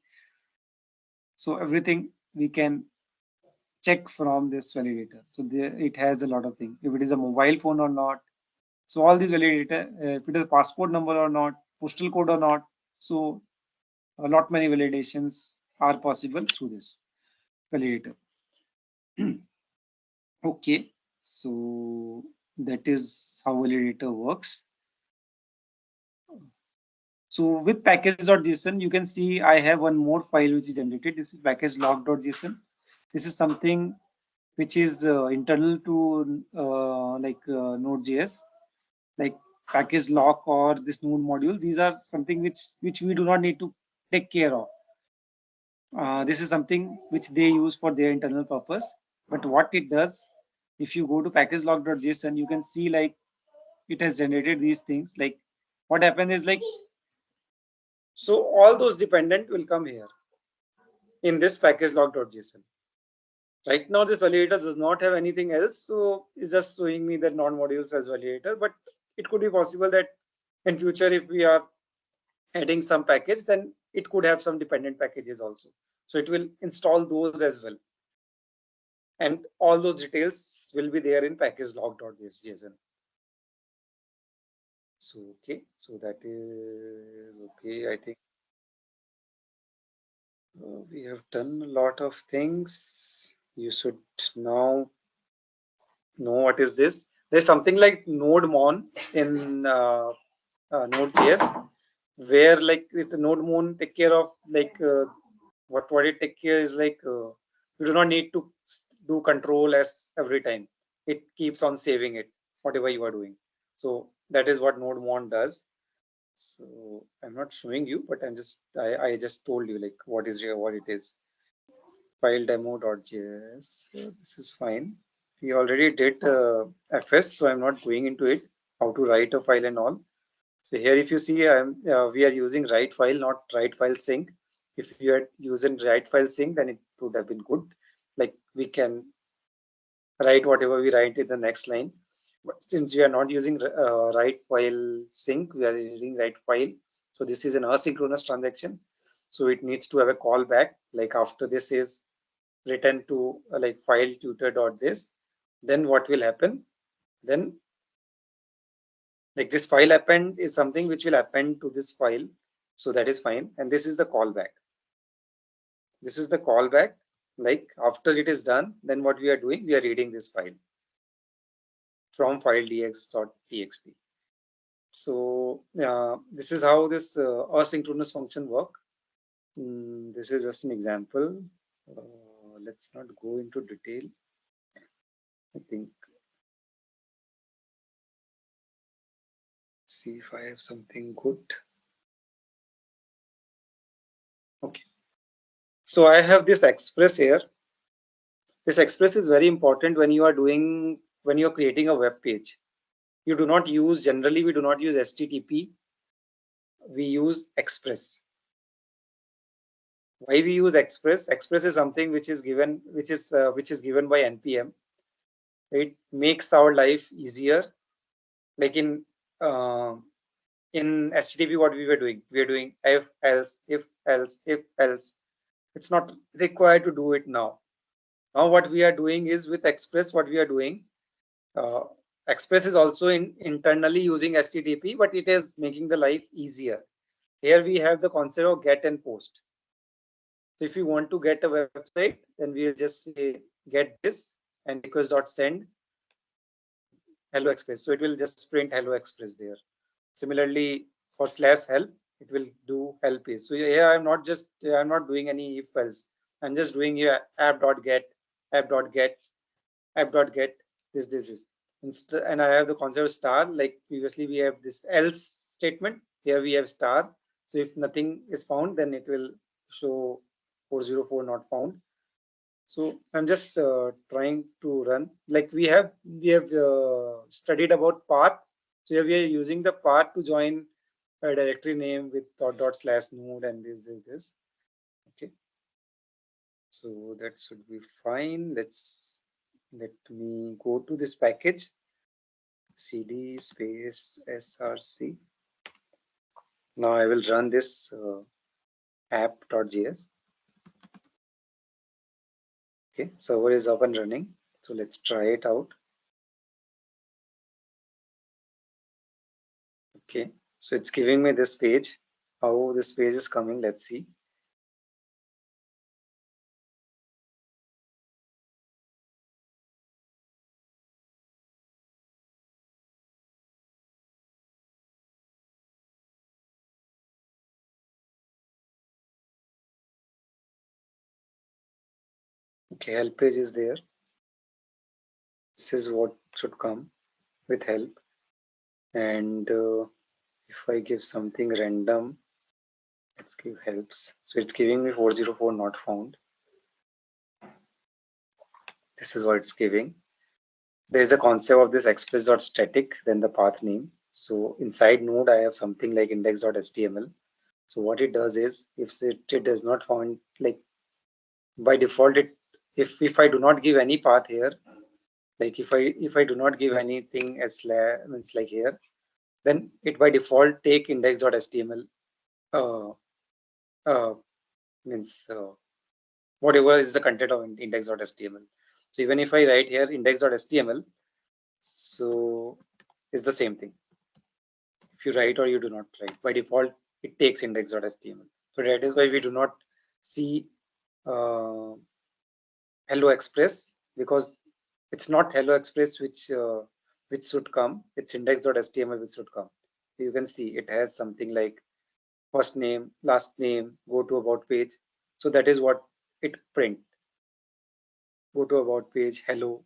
So everything we can check from this validator. So it has a lot of things. If it is a mobile phone or not. So all these validator, if it is a passport number or not, postal code or not. So a lot many validations are possible through this validator. Okay, so that is how validator works. So with package.json, you can see I have one more file which is generated. This is package log.json. This is something which is internal to Node.js, like package lock or this node module. These are something which we do not need to take care of. This is something which they use for their internal purpose. But what it does, if you go to package log.json, you can see like it has generated these things. Like what happened is like, so all those dependent will come here in this package log.json. Right now, this validator does not have anything else, so it's just showing me that non-modules as validator. But it could be possible that in future, if we are adding some package, then it could have some dependent packages also. So it will install those as well. And all those details will be there in package log.json. So, okay, so that is okay. I think we have done a lot of things. You should now know what is this. There's something like NodeMon in Node.js, where like the NodeMon take care of like what it take care is like you do not need to do control S every time. It keeps on saving it, whatever you are doing. So that is what NodeMon does. So I'm not showing you, but I just told you like what it is. File demo.js. This is fine. We already did FS, so I'm not going into it. How to write a file and all. So here, if you see, we are using write file, not write file sync. If you are using write file sync, then it would have been good. Like we can write whatever we write in the next line. But since we are not using write file sync, we are using write file. So this is an asynchronous transaction. So it needs to have a callback. Like after this is written to like file tutor.this, then what will happen? Then like this file append is something which will append to this file. So that is fine. And this is the callback. This is the callback. Like after it is done, then what we are doing, we are reading this file from file dx.txt. So this is how this asynchronous function work. This is just an example. Let's not go into detail. I think, see if I have something good. Okay. So I have this express here. This express is very important when you are creating a web page. You do not use, generally we do not use HTTP. We use express. Why we use express? Express is something which is given by NPM. It makes our life easier. Like in HTTP, what we were doing? We are doing if else. It's not required to do it now. Now what we are doing is with Express, what we are doing, Express is also internally using HTTP, but it is making the life easier. Here we have the concept of get and post. So if you want to get a website, then we'll just say get this and request.send Hello Express. So it will just print Hello Express there. Similarly, for /help, it will do help is. So here I'm not doing any if else. I'm just doing here app.get, app.get, app.get this. And I have the concept of star. Like previously we have this else statement. Here we have star. So if nothing is found, then it will show 404 not found. So I'm just trying to run. Like we have studied about path. So here we are using the path to join a directory name with /node and this. Okay. So that should be fine. Let me go to this package, cd space src. Now I will run this app.js. Okay, server is up and running. So let's try it out. Okay, so it's giving me this page. How this page is coming, let's see. Okay, help page is there. This is what should come with help. And if I give something random, let's give helps. So it's giving me 404 not found. This is what it's giving. There is a concept of this express.static, then the path name. So inside node, I have something like index.html. So what it does is, if it does not found, like by default, if I do not give any path here, like if I do not give anything as it's like here, then it by default take index.html means whatever is the content of index.html. So even if I write here index.html, so it's the same thing. If you write or you do not write, by default it takes index.html. So that is why we do not see Hello Express, because it's not Hello Express which should come. It's index.html which should come. You can see it has something like first name, last name, go to about page. So that is what it print. Go to about page, hello.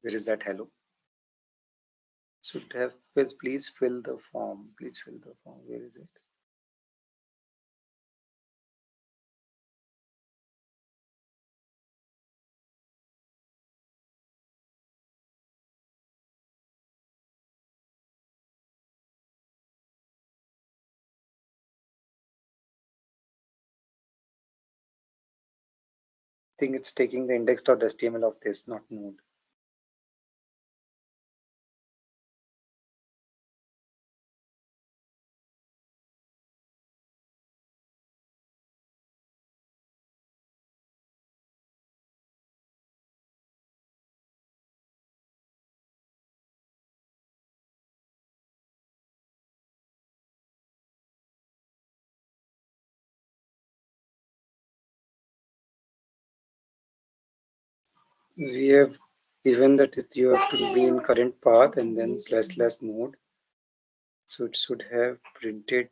Where is that hello? Should have, please fill the form. Please fill the form. Where is it? I think it's taking the index.html of this, not node. We have given that you have to be in current path and then / node. So it should have printed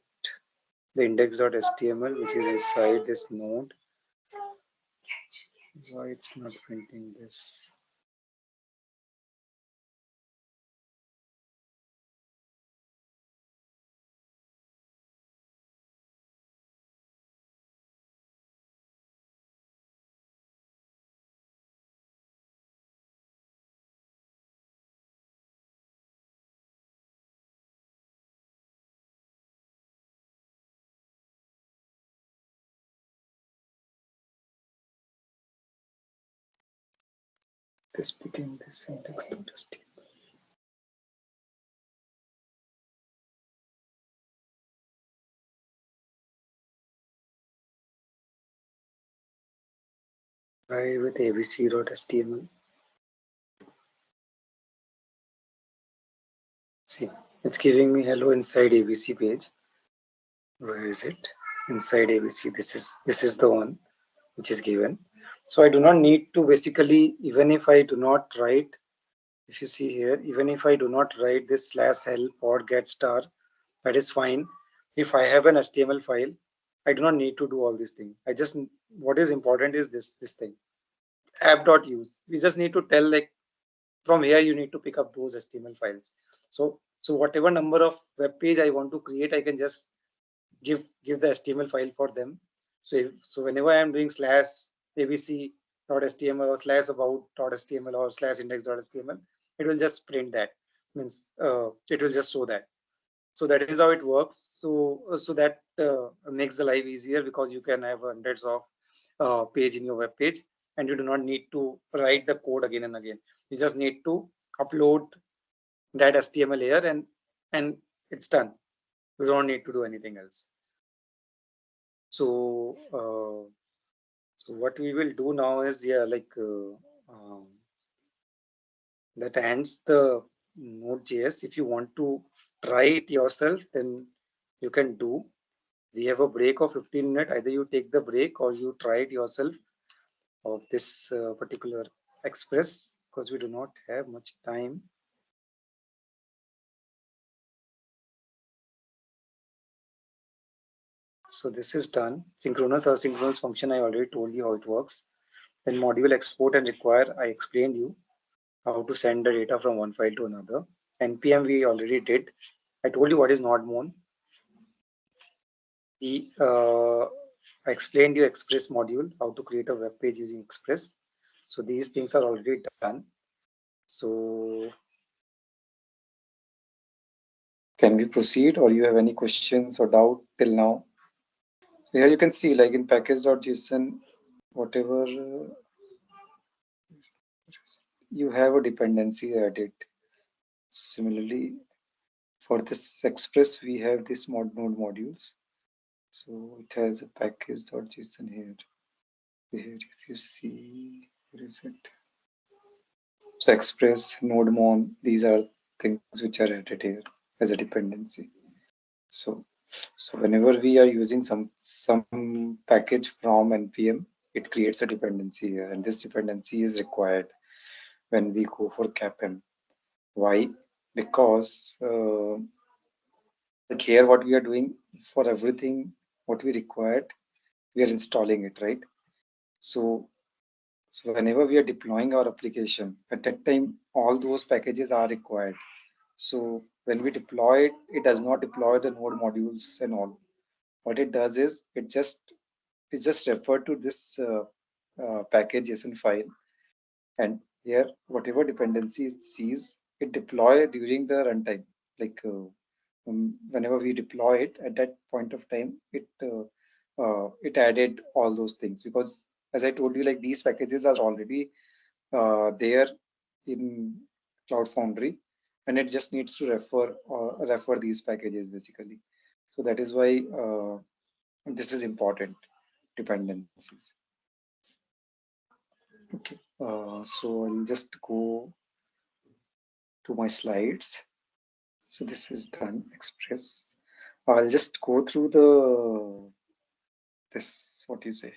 the index.html, which is inside this node. Why it's not printing this? This became this index.html. Try with abc.html. See, it's giving me hello inside ABC page. Where is it? Inside ABC. This is the one which is given. So I do not need to basically, even if I do not write, if you see here, even if I do not write this /help or get star, That is fine. If I have an HTML file, I do not need to do all these things. I just, what is important is this thing, app.use. We just need to tell, like, from here you need to pick up those HTML files. So whatever number of web page I want to create, I can just give the HTML file for them. So whenever I am doing slash abc.html or slash about.html or slash index.html, it will just print that. Means it will just show that. So that is how it works. So that makes the life easier, because you can have hundreds of page in your web page, and you do not need to write the code again and again. You just need to upload that HTML here, and it's done. You don't need to do anything else. So so what we will do now is, that ends the Node.js. If you want to try it yourself, then you can do. We have a break of 15 minutes. Either you take the break or you try it yourself of this particular express, because we do not have much time. So this is done. Synchronous or asynchronous function, I already told you how it works. Then module export and require, I explained you how to send the data from one file to another. NPM we already did. I told you what is not known. I explained you Express module, how to create a web page using Express. So these things are already done. So can we proceed, or you have any questions or doubt till now? So here you can see, like in package.json, whatever you have a dependency added. Similarly, for this Express, we have this node modules. So it has a package.json here. Here, if you see, where is it? So Express, NodeMon, these are things which are added here as a dependency. So whenever we are using some package from NPM, it creates a dependency here, and this dependency is required when we go for CAPM. Why? Because like here, what we are doing for everything, what we required, we are installing it, right? So whenever we are deploying our application, at that time, all those packages are required. So when we deploy it, it does not deploy the node modules and all. What it does is it just refer to this package JSON file, and here whatever dependency it sees, it deploy during the runtime. Like whenever we deploy it, at that point of time, it added all those things, because as I told you, like these packages are already there in Cloud Foundry, and it just needs to refer these packages basically. So that is why this is important, dependencies. Okay, so I'll just go to my slides. So this is done, Express. I'll just go through this, what you say,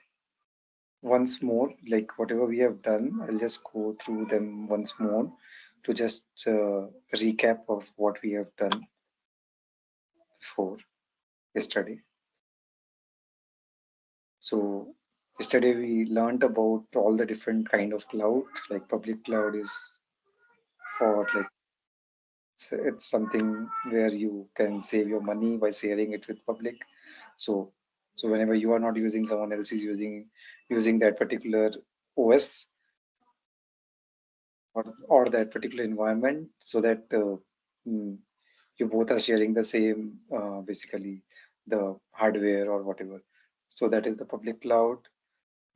once more, like whatever we have done, I'll just go through them once more to just recap of what we have done before yesterday. So yesterday we learned about all the different kind of cloud. Like public cloud is for, like, it's something where you can save your money by sharing it with public. So whenever you are not using, someone else is using that particular OS or that particular environment, so that you both are sharing the same basically the hardware or whatever. So that is the public cloud.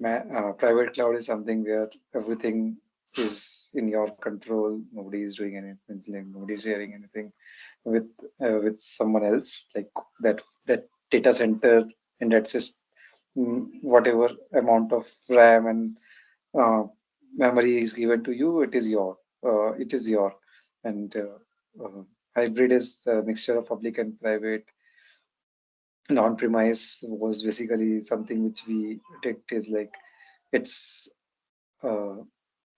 Private cloud is something where everything is in your control. Nobody is doing anything. Like nobody is sharing anything with someone else. Like that data center, and that's just whatever amount of RAM and memory is given to you. It is your. And hybrid is a mixture of public and private. Non-premise was basically something which we did, is like it's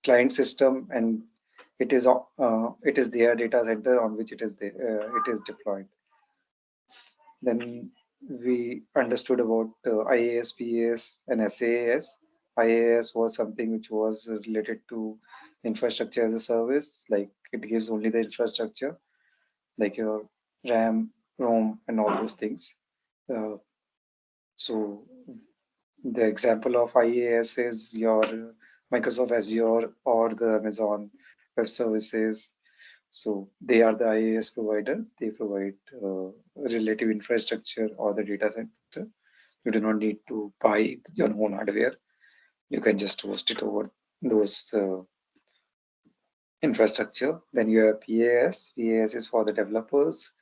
client system, and it is their data center on which it is deployed. Then we understood about IaaS, PaaS, and SaaS. IaaS was something which was related to infrastructure as a service, like it gives only the infrastructure, like your RAM, ROM, and all those things. So the example of IaaS is your Microsoft Azure or the Amazon Web Services. So they are the IaaS provider. They provide relative infrastructure or the data center. You do not need to buy your own hardware. You can just host it over those infrastructure. Then you have PaaS. PaaS is for the developers.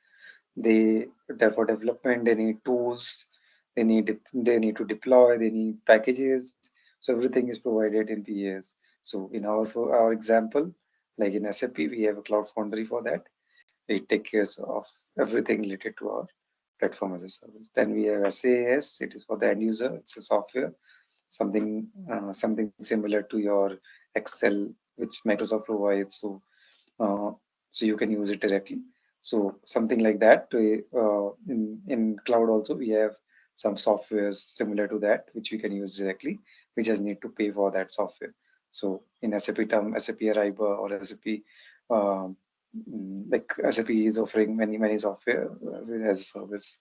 They for development, they need tools, they need to deploy, they need packages. So everything is provided in PaaS. So in our example, like in SAP, we have a Cloud Foundry for that. It takes care of everything related to our platform as a service. Then we have SaaS. It is for the end user. It's a software, something similar to your Excel, which Microsoft provides. Uh, so you can use it directly. So something like that. In cloud also we have some softwares similar to that which we can use directly. We just need to pay for that software. So in SAP term, SAP Ariba or SAP, um, like SAP is offering many software as a service.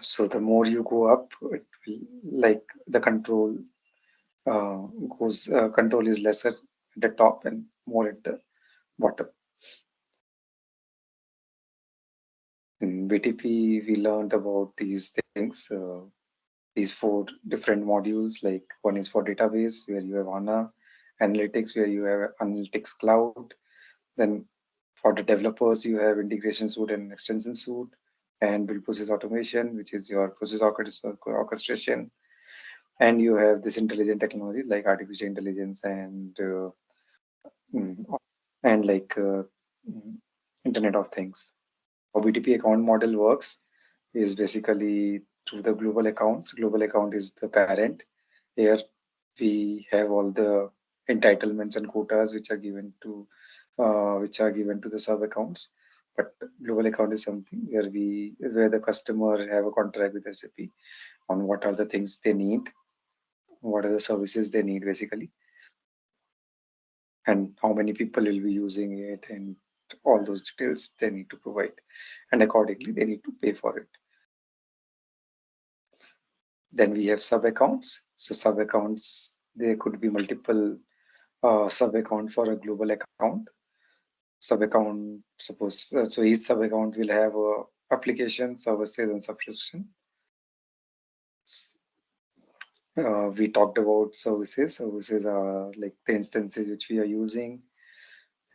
So the more you go up, it will, like the control control is lesser at the top and more at the bottom. In BTP, we learned about these things, these four different modules. Like one is for database, where you have HANA, analytics, where you have analytics cloud. Then for the developers, you have integration suite and extension suite, and build process automation, which is your process orchestration. And you have this intelligent technology like artificial intelligence mm, and Internet of Things. How BTP account model works is basically through the global accounts. Global account is the parent. Here we have all the entitlements and quotas which are given to the sub accounts. But global account is something where the customer have a contract with SAP on what are the things they need, what are the services they need basically, and how many people will be using it, and all those details they need to provide, and accordingly they need to pay for it. Then we have sub accounts. So sub accounts, there could be multiple sub account for a global account. Sub account, suppose, so each sub account will have application, services, and subscription. We talked about services. Services are like the instances which we are using,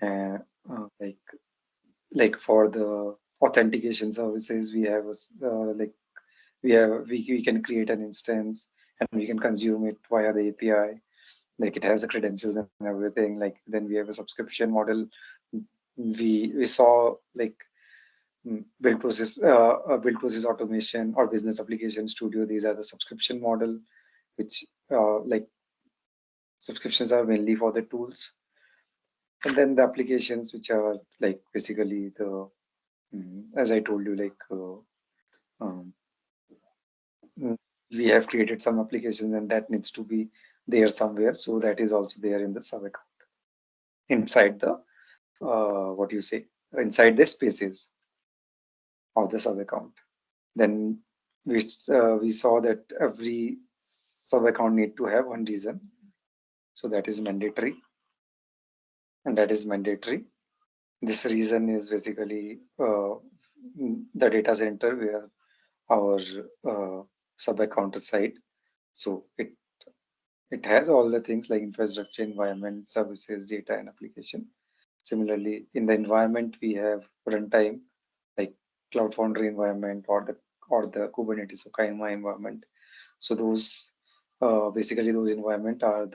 uh, like for the authentication services, we have like we can create an instance and we can consume it via the API. Like it has the credentials and everything. Like then we have a subscription model. We saw like build process automation or business application studio. These are the subscription model, which like subscriptions are mainly for the tools, and then the applications which are like basically the as I told you, like um, we have created some applications and that needs to be there somewhere. So that is also there in the sub account inside the what you say inside the spaces of the sub account. Then we saw that every sub account need to have one reason. So that is mandatory, and that is mandatory. This reason is basically the data center where our sub account is site. So it has all the things like infrastructure, environment, services, data, and application. Similarly, in the environment, we have runtime, like Cloud Foundry environment or the Kubernetes or Kaima environment. So those basically those environment uh,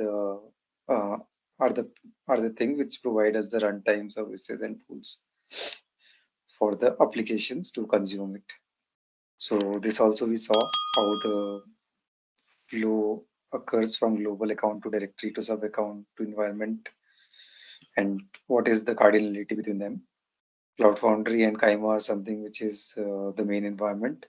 are the are the thing which provide us the runtime services and tools for the applications to consume it. So this also we saw how the flow occurs from global account to directory to sub account to environment, and what is the cardinality between them. Cloud Foundry and Kaima are something which is the main environment.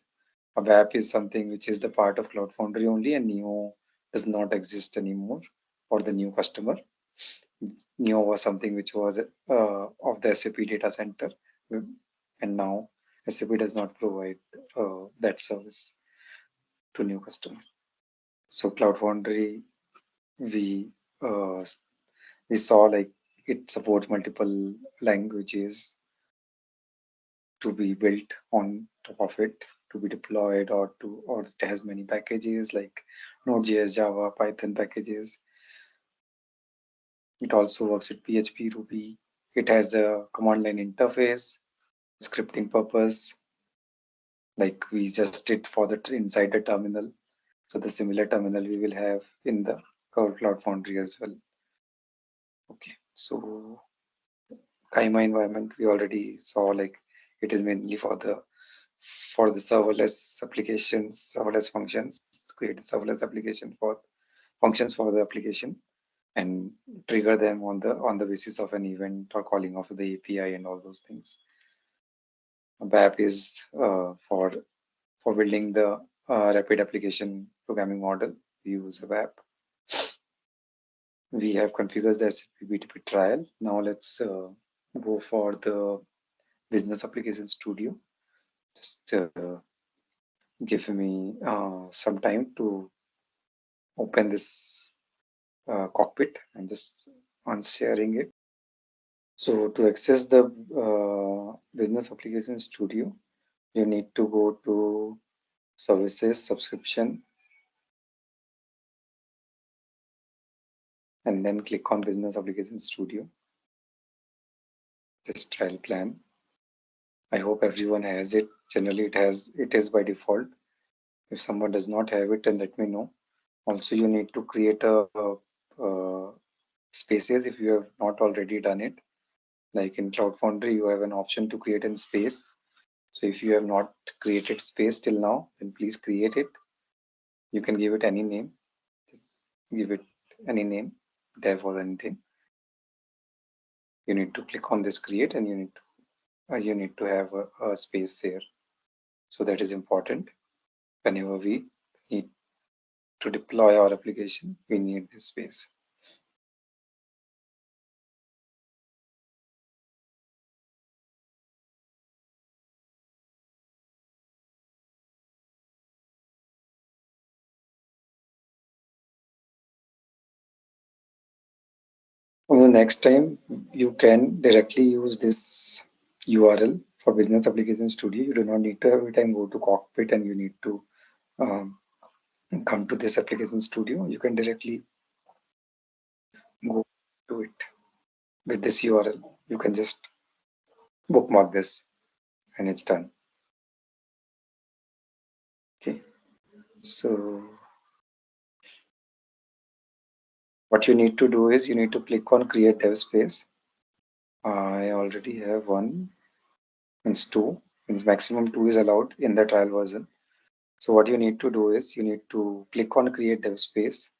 A WAP is something which is the part of Cloud Foundry only, and Neo does not exist anymore for the new customer. Neo was something which was of the SAP data center, and now SAP does not provide that service to new customer. So Cloud Foundry, we saw like it supports multiple languages to be built on top of it, to be deployed, or it has many packages like Node.js, Java, Python packages. It also works with PHP, Ruby. It has a command line interface, scripting purpose, like we just did for the inside the terminal. So the similar terminal we will have in the Cloud Foundry as well. Okay, so Kaima environment we already saw, like it is mainly for the serverless applications, serverless functions, create a serverless application for functions for the application and trigger them on the basis of an event or calling of the API and all those things. BAP is for building the rapid application programming model. We use a BAP. We have configured the SAP BTP trial. Now let's go for the business application studio. Just give me some time to open this cockpit and just on sharing it. So to access the business application studio, you need to go to services, subscription, and then click on business application studio. This trial plan. I hope everyone has it. Generally it is by default. If someone does not have it, then let me know. Also, you need to create a spaces if you have not already done it. Like in Cloud Foundry, you have an option to create in space. So if you have not created space till now, then please create it. You can give it any name. Just give it any name, dev or anything. You need to click on this create, and you need to have a space here. So that is important. Whenever we need to deploy our application, we need this space. On the next time, you can directly use this URL for Business Application Studio. You do not need to every time go to cockpit and you need to come to this application studio. You can directly go to it with this URL. You can just bookmark this and it's done. Okay, so what you need to do is you need to click on create dev space. I already have one. Means 2. Means maximum 2 is allowed in the trial version. So what you need to do is you need to click on create dev space.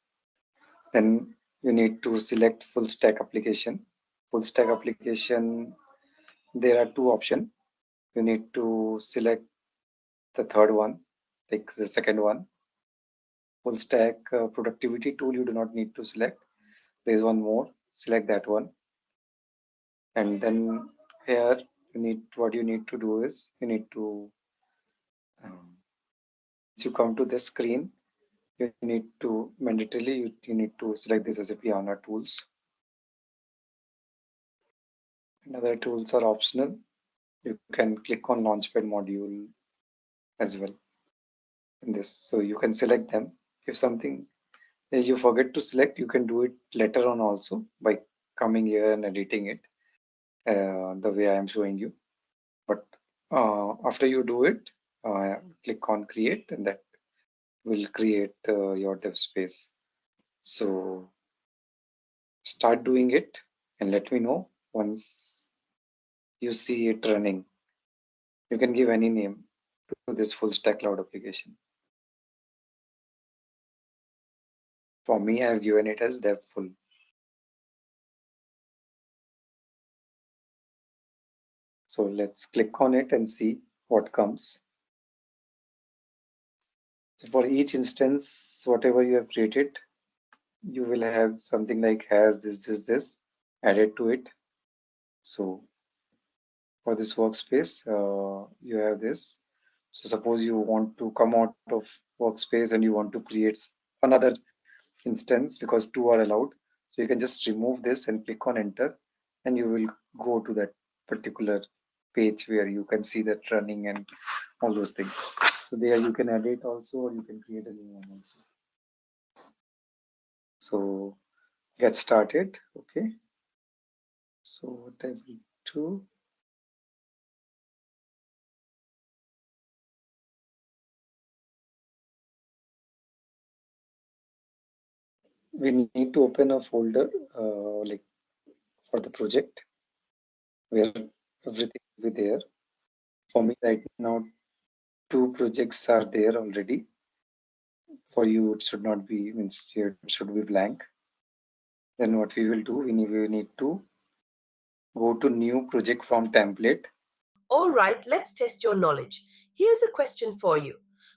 Then you need to select full stack application. Full stack application, there are 2 options. You need to select the third one, like the second one. Full stack productivity tool, you do not need to select. There is one more, select that one. And then here what you need to do is you need to once you come to this screen, you need to mandatorily you need to select this SAP HANA tools. And other tools are optional. You can click on Launchpad module as well in this. So you can select them. If something you forget to select, you can do it later on also by coming here and editing it the way I am showing you. But after you do it, click on create, and that will create your dev space. So start doing it and let me know once you see it running. You can give any name to this full stack cloud application. For me, I have given it as dev full. So let's click on it and see what comes. So for each instance, whatever you have created, you will have something like has this added to it. So for this workspace, you have this. So suppose you want to come out of workspace and you want to create another instance because two are allowed. So you can just remove this and click on enter and you will go to that particular page where you can see that running and all those things. So there you can edit also, or you can create a new one also. So get started. Okay. So what I will do, we need to open a folder like for the project where everything will be there. For me right now, two projects are there already. For you, it should not be, means here it should be blank. Then what we will do, we need to go to new project from template. All right, let's test your knowledge. Here's a question for you.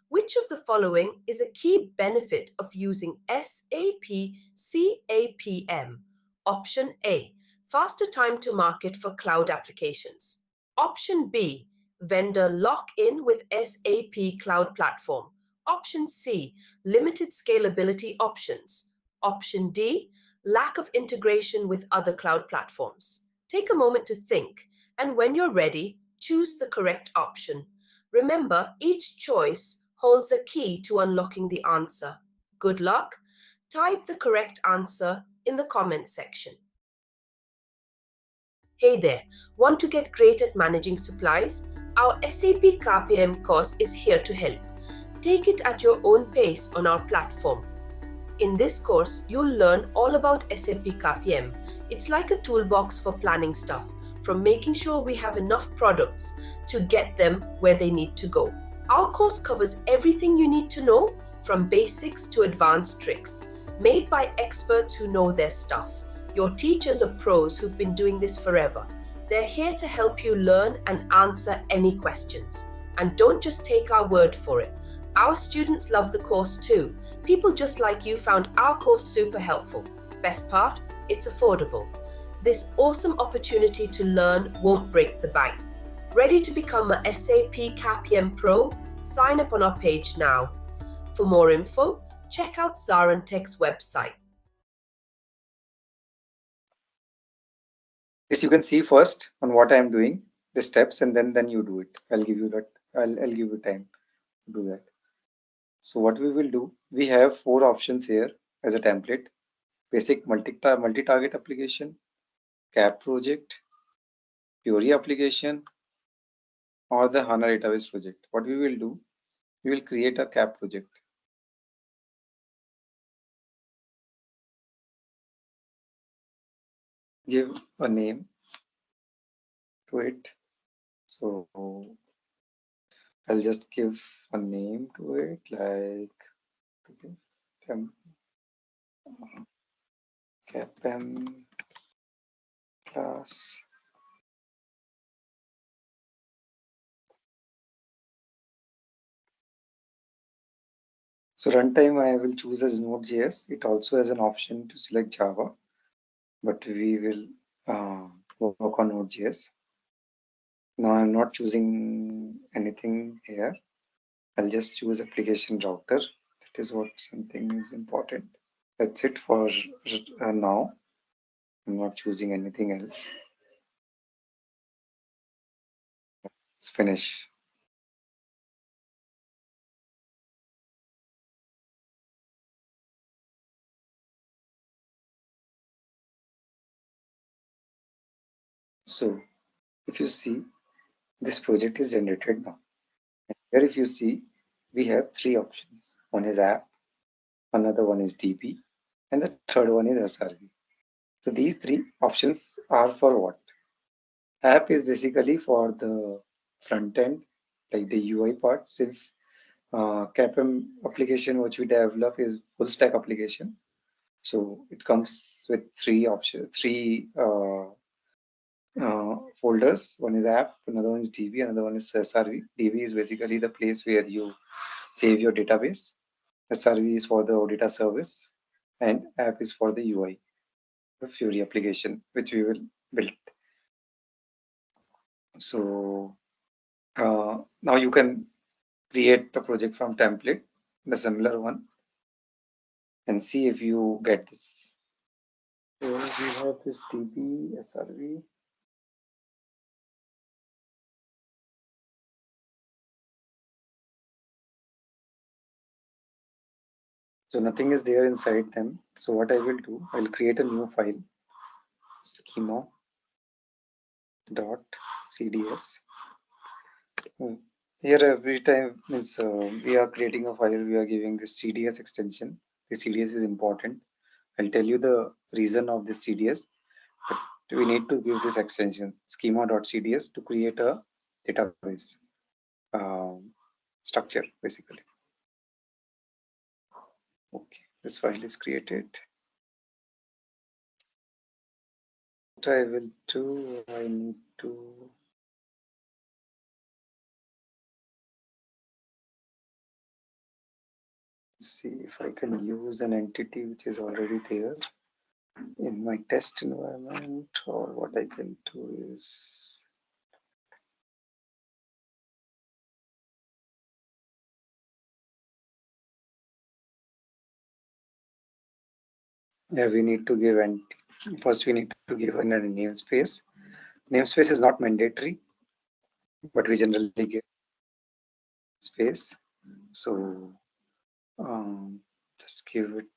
Which of the following is a key benefit of using SAP CAPM? Option A, faster time to market for cloud applications. Option B, vendor lock-in with SAP Cloud Platform. Option C, limited scalability options. Option D, lack of integration with other cloud platforms. Take a moment to think, and when you're ready, choose the correct option. Remember, each choice holds a key to unlocking the answer. Good luck. Type the correct answer in the comment section. Hey there, want to get great at managing supplies? Our SAP CAPM course is here to help. Take it at your own pace on our platform. In this course, you'll learn all about SAP CAPM. It's like a toolbox for planning stuff, from making sure we have enough products to get them where they need to go. Our course covers everything you need to know, from basics to advanced tricks, made by experts who know their stuff. Your teachers are pros who've been doing this forever. They're here to help you learn and answer any questions. And don't just take our word for it. Our students love the course too. People just like you found our course super helpful. Best part, it's affordable. This awesome opportunity to learn won't break the bank. Ready to become a SAP CAPM Pro? Sign up on our page now. For more info, check out ZaranTech's website. This you can see first on what I am doing, the steps, and then you do it. I'll give you that. I'll give you time to do that. So what we will do, we have four options here as a template: basic multi-target application, CAP project, Fiori application, or the HANA database project. What we will do, we will create a CAP project. Give a name to it. So I'll just give a name to it, like CAPM class. So runtime I will choose as Node.js. It also has an option to select Java, but we will work on Node.js. Now I'm not choosing anything here. I'll just choose application router. That is what something is important. That's it for now. I'm not choosing anything else. Let's finish. So if you see, this project is generated now. And here if you see, we have three options. One is app, another one is DB, and the third one is SRV. So these three options are for what? App is basically for the front end, like the UI part, since CAPM application which we develop is full stack application. So it comes with three options, three folders. One is app, another one is DB, another one is SRV. DB is basically the place where you save your database. SRV is for the data service, and app is for the UI, the Fiori application, which we will build. So now you can create a project from template, the similar one, and see if you get this. So we have this DB, SRV. So nothing is there inside them. So what I will do, I'll create a new file, schema.cds. Here every time means we are creating a file, we are giving this CDS extension. The CDS is important. I'll tell you the reason of this CDS, but we need to give this extension schema.cds to create a database structure basically. Okay, this file is created. What I will do, I need to see if I can use an entity which is already there in my test environment, or what I can do is we need to give first we need to give a namespace. Namespace is not mandatory, but we generally give space. So just give it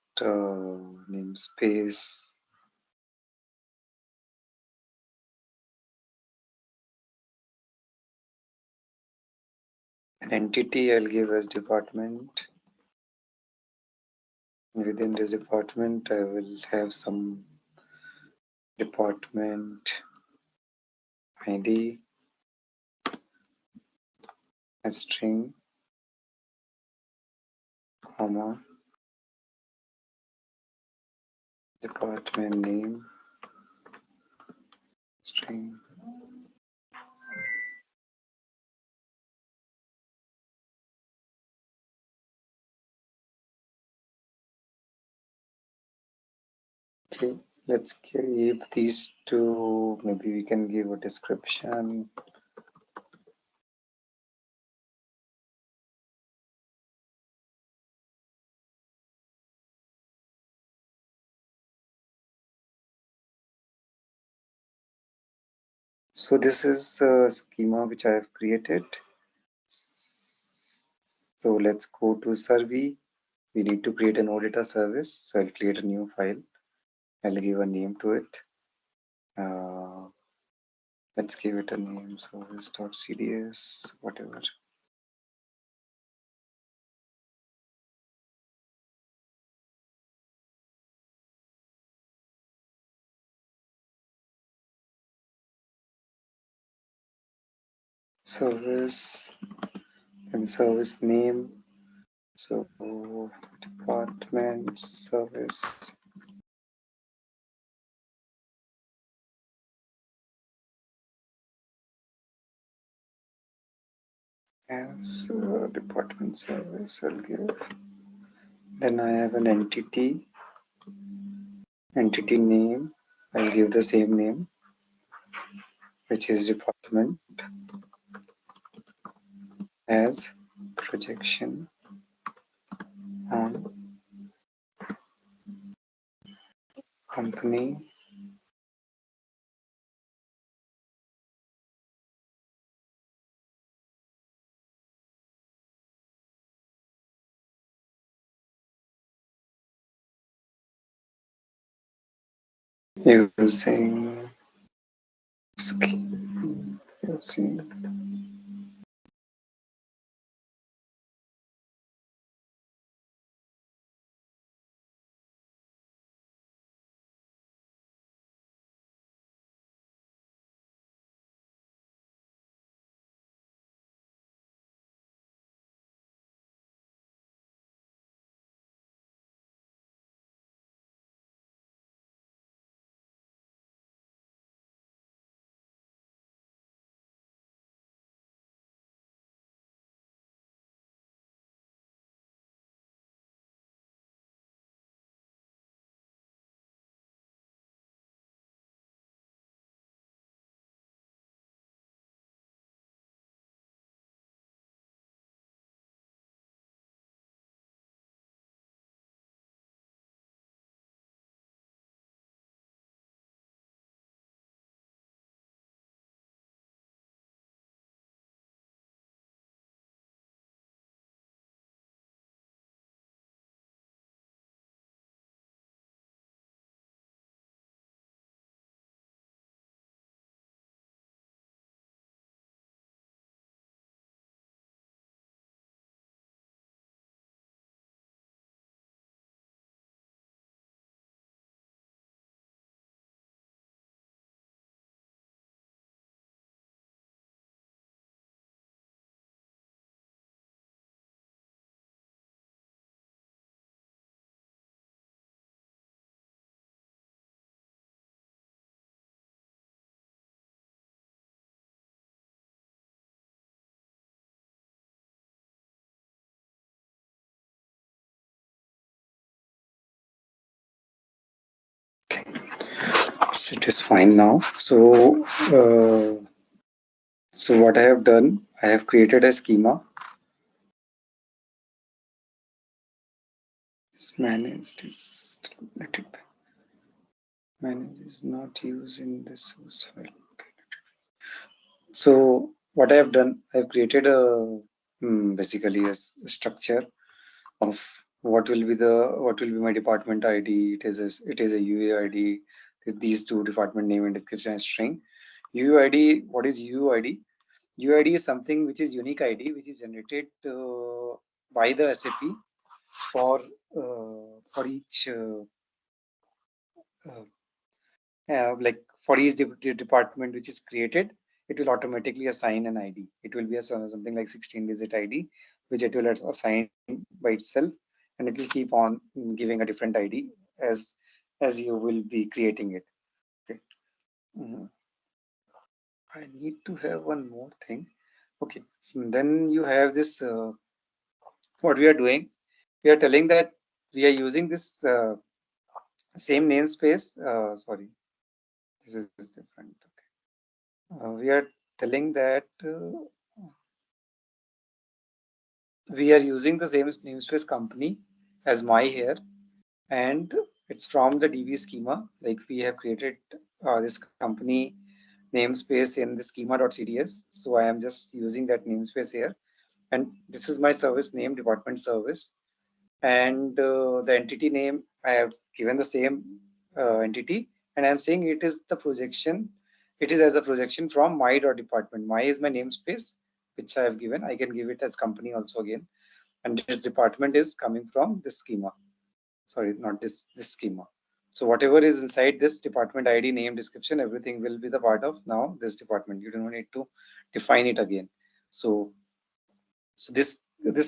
namespace. An entity I'll give as department. Within this department, I will have some department ID, a string, comma, department name, string. Okay, let's keep these two. Maybe we can give a description. So this is a schema which I have created. So let's go to survey. We need to create an OData service. So I'll create a new file. I'll give a name to it. Let's give it a name, service.cds, whatever. Service and service name. So department service. As department service, I'll give. Then I have an entity name. I'll give the same name, which is department, as projection on company using It is fine now. So what I have done, I have created a schema. Let's manage this. Let it be. Manage is not used in this source file. So what I have done, I have created a basically a structure of what will be my department ID. It is a UA ID. These two department name and description and string. UUID. What is UUID? UID is something which is unique ID, which is generated by the SAP for each like for each department which is created. It will automatically assign an ID. It will be something like 16-digit ID, which it will assign by itself, and it will keep on giving a different ID as you will be creating it. Okay. I need to have one more thing. Okay. Then you have this. What we are doing, we are telling that we are using this same namespace. Sorry, this is different. Okay. We are telling that we are using the same namespace company as my here, and it's from the DB schema. Like we have created this company namespace in the schema.cds. So I am just using that namespace here, and this is my service name, department service, and the entity name I have given the same entity, and I'm saying it is the projection. It is as a projection from my department. My is my namespace, which I have given. I can give it as company also again, and this department is coming from this schema. Sorry, not this schema. So whatever is inside this department ID, name, description, everything will be the part of now this department. You don't need to define it again. So this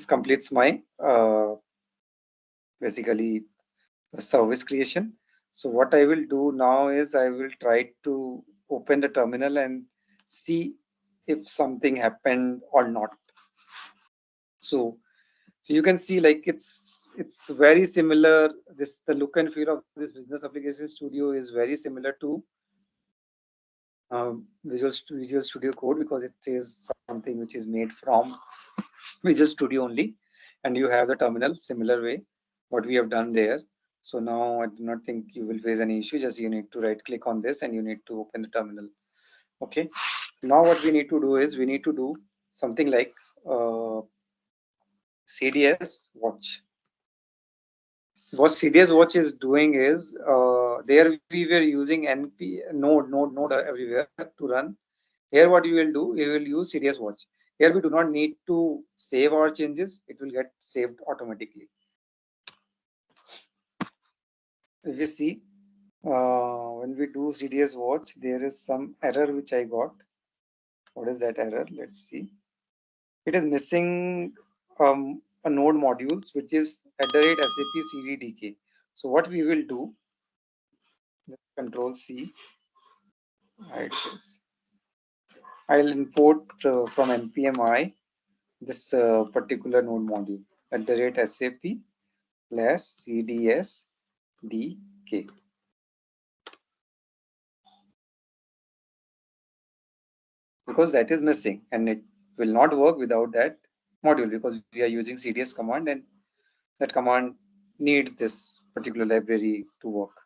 completes my basically service creation. So what I will do now is I will try to open the terminal and see if something happened or not. So you can see like it's very similar. The look and feel of this business application studio is very similar to Visual Studio Code, because it is something which is made from Visual Studio only, and you have the terminal similar way what we have done there. So now I do not think you will face any issue. Just you need to right click on this and you need to open the terminal. Okay. Now what we need to do is we need to do something like CDS watch. What CDS watch is doing is there we were using node everywhere to run. Here what you will do, you will use CDS watch. Here we do not need to save our changes. It will get saved automatically. If you see, when we do CDS watch, there is some error which I got. What is that error? Let's see. It is missing a node modules, which is @SAP CDDK. So what we will do, Control C, right, I'll import from npmi this particular node module @SAP /CDSDK. Because that is missing and it will not work without that module, because we are using CDS command and that command needs this particular library to work.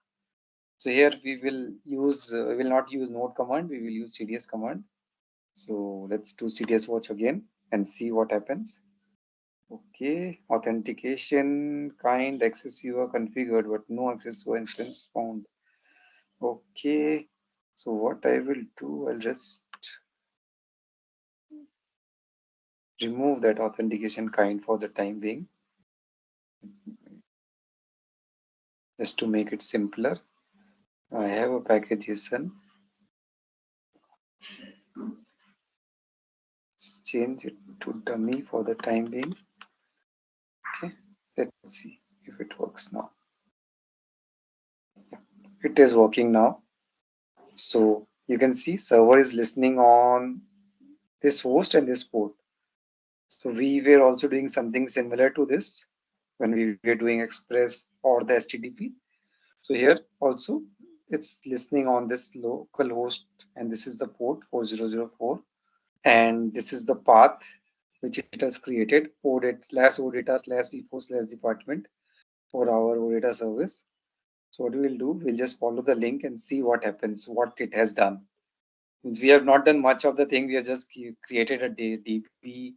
So here we will use, we will not use node command, we will use CDS command. So let's do CDS watch again and see what happens. Okay, authentication kind access you are configured, but no access to instance found. Okay, so what I will do, I'll just remove that authentication kind for the time being, just to make it simpler. I have a package JSON. Let's change it to dummy for the time being. Okay, let's see if it works now. Yeah, it is working now. So you can see server is listening on this host and this port. So we were also doing something similar to this when we were doing Express or the HTTP. So here also it's listening on this local host, and this is the port 4004, and this is the path which it has created, odata/v4/department for our OData service. So what we will do, we'll just follow the link and see what happens, what it has done. We have not done much of the thing. We have just created a DB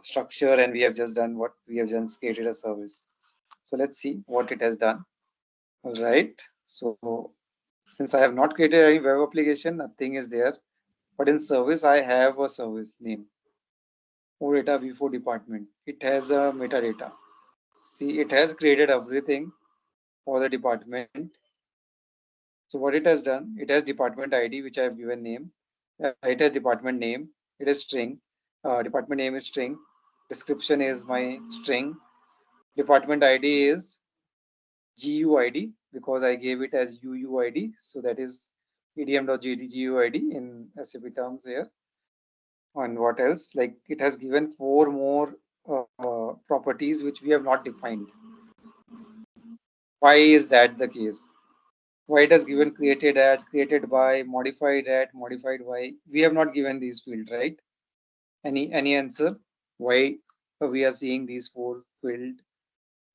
structure, and we have just done what we have just created a service. So let's see what it has done. All right. So since I have not created any web application, nothing is there. But in service, I have a service name, OData v4 department. It has a metadata. See, it has created everything for the department. So what it has done, it has department ID, which I have given name. It has department name. It is string. Department name is string. Description is my string. Department ID is GUID because I gave it as UUID. So that is edm.GUID in SAP terms here. And what else? Like it has given 4 more properties which we have not defined. Why is that the case? Why it has given created at, created by, modified at, modified by? We have not given these fields, right? Any answer? Why we are seeing these 4 fields?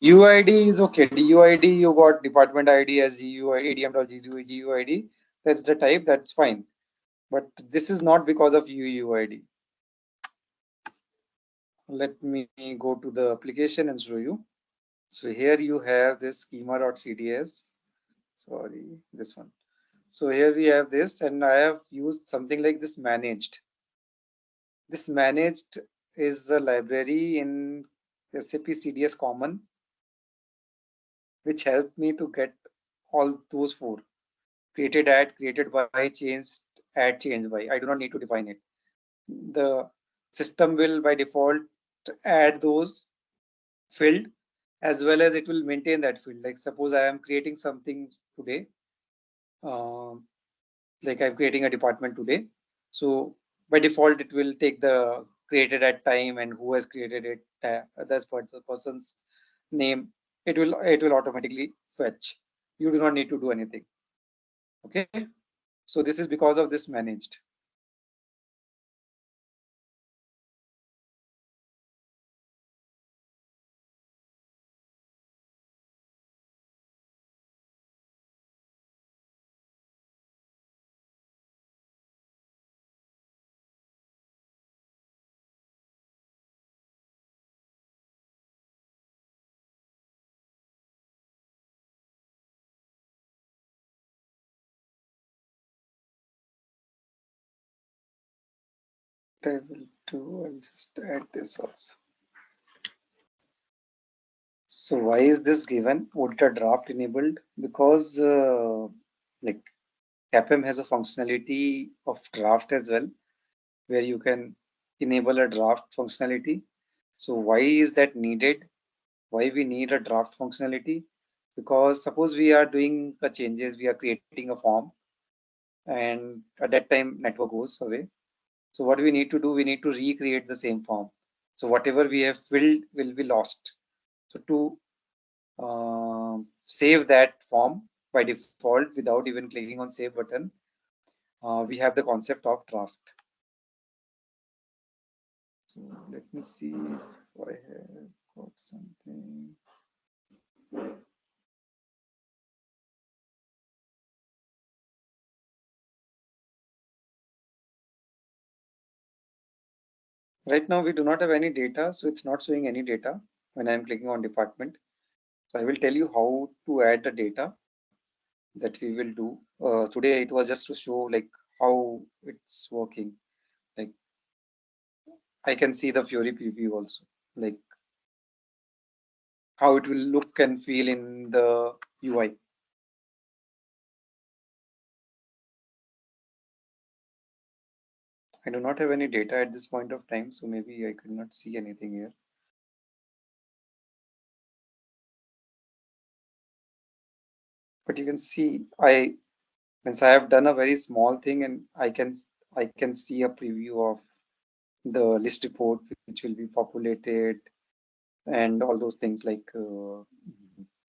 UID is okay. DUID, you got department ID as GUID, adm.GUID. That's the type, that's fine. But this is not because of UUID. Let me go to the application and show you. So here you have this schema.cds. Sorry, this one. So here we have this, and I have used something like this managed. This managed is a library in SAP CDS Common, which helped me to get all those 4. Created at, created by, changed at, changed by. I do not need to define it. The system will by default add those field, as well as it will maintain that field. Like suppose I am creating something today, like I'm creating a department today. So by default, it will take the created at time and who has created it, that's the person's name. It will automatically fetch. You do not need to do anything. Okay. So this is because of this managed. I will do, I'll just add this also. So why is this given? Auditor draft enabled? Because like CAPM has a functionality of draft as well, where you can enable a draft functionality. So why is that needed? Why we need a draft functionality? Because suppose we are doing a changes, we are creating a form, and at that time network goes away. So what we need to do, we need to recreate the same form. So whatever we have filled will be lost. So to save that form by default without even clicking on save button, we have the concept of draft. So let me see if I have got something. Right now we do not have any data, so it's not showing any data when I'm clicking on department. So I will tell you how to add the data that we will do. Today it was just to show like how it's working. Like I can see the Fiori preview also, like how it will look and feel in the UI. I do not have any data at this point of time, so maybe I could not see anything here. But you can see since I have done a very small thing, and I can see a preview of the list report which will be populated and all those things like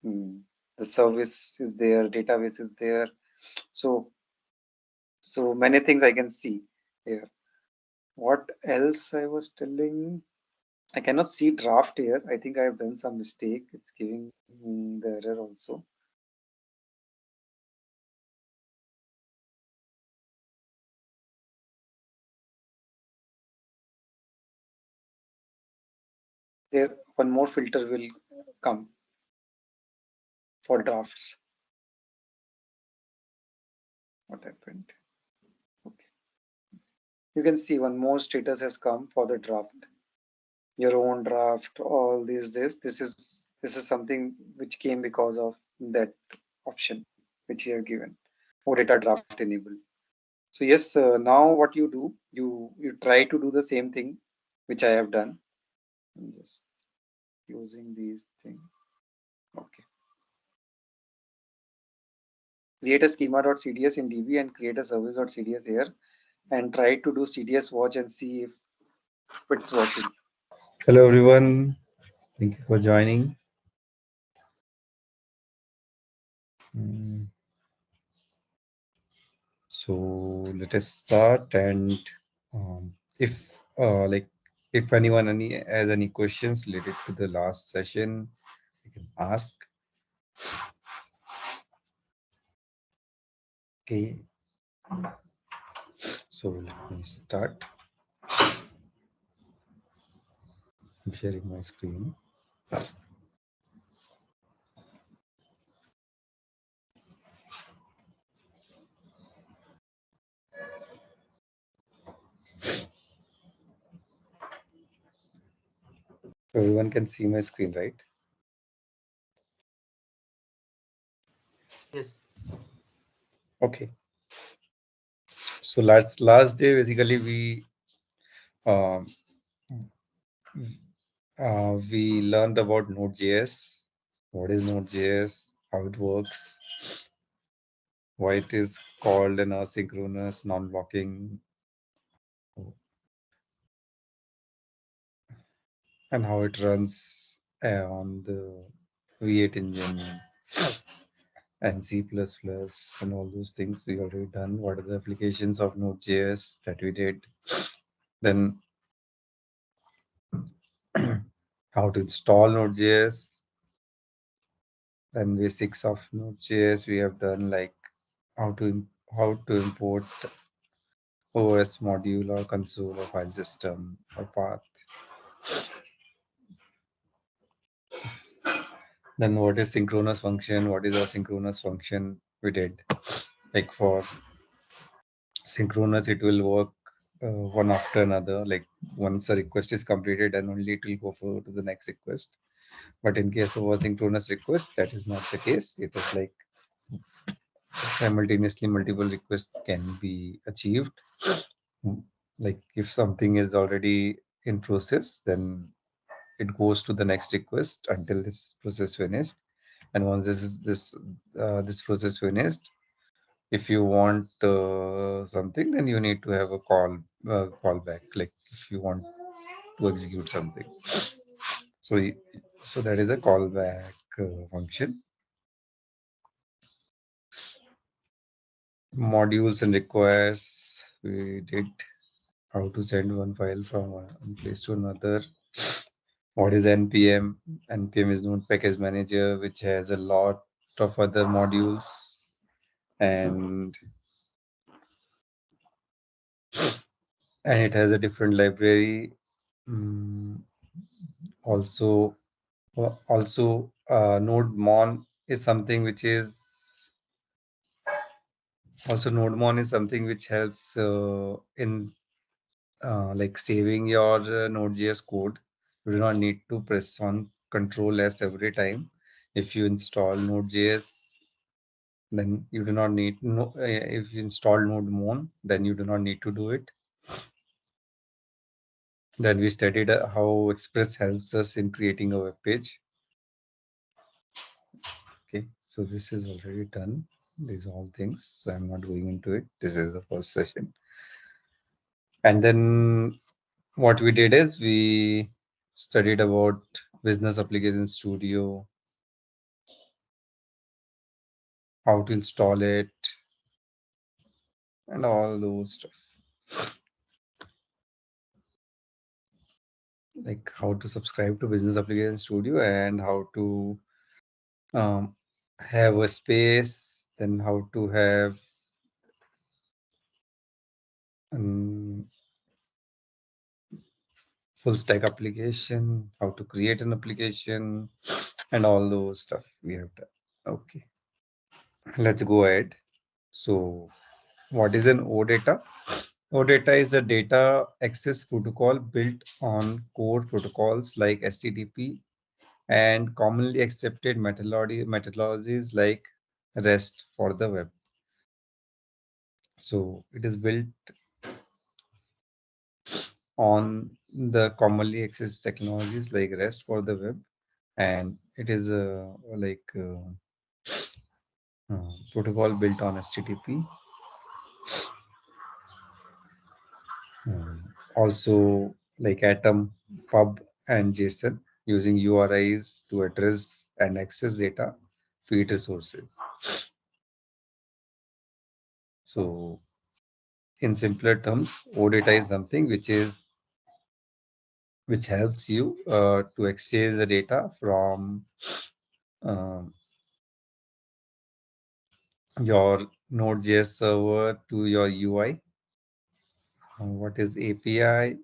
the service is there, database is there, So many things I can see here. What else I was telling? I cannot see draft here. I think I have done some mistake. It's giving me the error also. There, one more filter will come for drafts. What happened? Okay. You can see one more status has come for the draft. Your own draft, all this. This is something which came because of that option which you have given. OData draft enable. So yes, now what you do, you try to do the same thing which I have done. I'm just using these things. Okay. Create a schema.cds in DB and create a service.cds here and try to do CDS watch and see if it's working. Hello everyone, thank you for joining. So let us start, and if if anyone has any questions related to the last session, you can ask. Okay, so let me start. I'm sharing my screen. Everyone can see my screen, right? Yes. Okay. So last day, basically we learned about Node.js. What is Node.js? How it works? Why it is called an asynchronous non-blocking, and how it runs on the V8 engine and C++ and all those things we already done. What are the applications of Node.js that we did? Then how to install Node.js. Then basics of Node.js we have done, like how to import OS module or console or file system or path. Then what is synchronous function? What is asynchronous function? We did. Like for synchronous, it will work one after another. Like once a request is completed, and only it will go forward to the next request. But in case of asynchronous request, that is not the case. It is like simultaneously multiple requests can be achieved. Like if something is already in process, then it goes to the next request until this process finished. And once this process finished, if you want something, then you need to have a callback. Like if you want to execute something, so that is a callback function. Modules and requires, we did how to send one file from one place to another. What is NPM? NPM is Node Package Manager, which has a lot of other modules, and it has a different library. Also, NodeMon is something which is helps in like saving your Node.js code. You do not need to press on Control S every time. If you install Node.js, then you do not need if you install NodeMon, then you do not need to do it. Then we studied how Express helps us in creating a web page. Okay, so this is already done. These are all things, so I'm not going into it. This is the first session. And then what we did is we studied about Business Application Studio, how to install it, and all those stuff. Like how to subscribe to Business Application Studio and how to have a space, then how to have full stack application, how to create an application, and all those stuff we have done. Okay, let's go ahead. So what is an OData? OData is a data access protocol built on core protocols like HTTP and commonly accepted methodologies like REST for the web. So it is built on the commonly accessed technologies like REST for the web, and it is protocol built on HTTP. Also like Atom, Pub, and JSON using URIs to address and access data feed resources. So in simpler terms, OData is something which helps you to exchange the data from your Node.js server to your UI. What is API?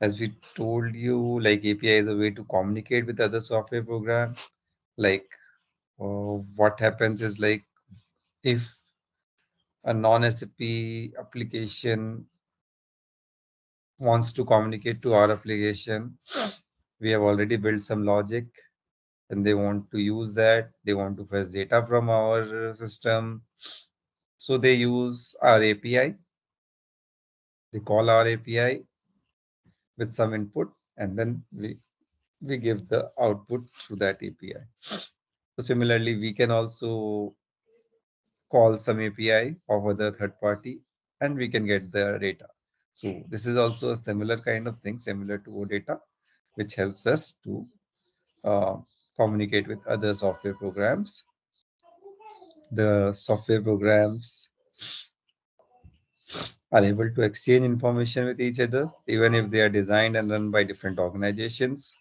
As we told you, like API is a way to communicate with other software programs. Like what happens is like if a non-SAP application wants to communicate to our application, we have already built some logic and they want to use that. They want to fetch data from our system. So they use our API. They call our API with some input and then we give the output through that API. So similarly, we can also call some API of other third party and we can get the data. So this is also a similar kind of thing, similar to OData, which helps us to uh, communicate with other software programs. The software programs are able to exchange information with each other, even if they are designed and run by different organizations.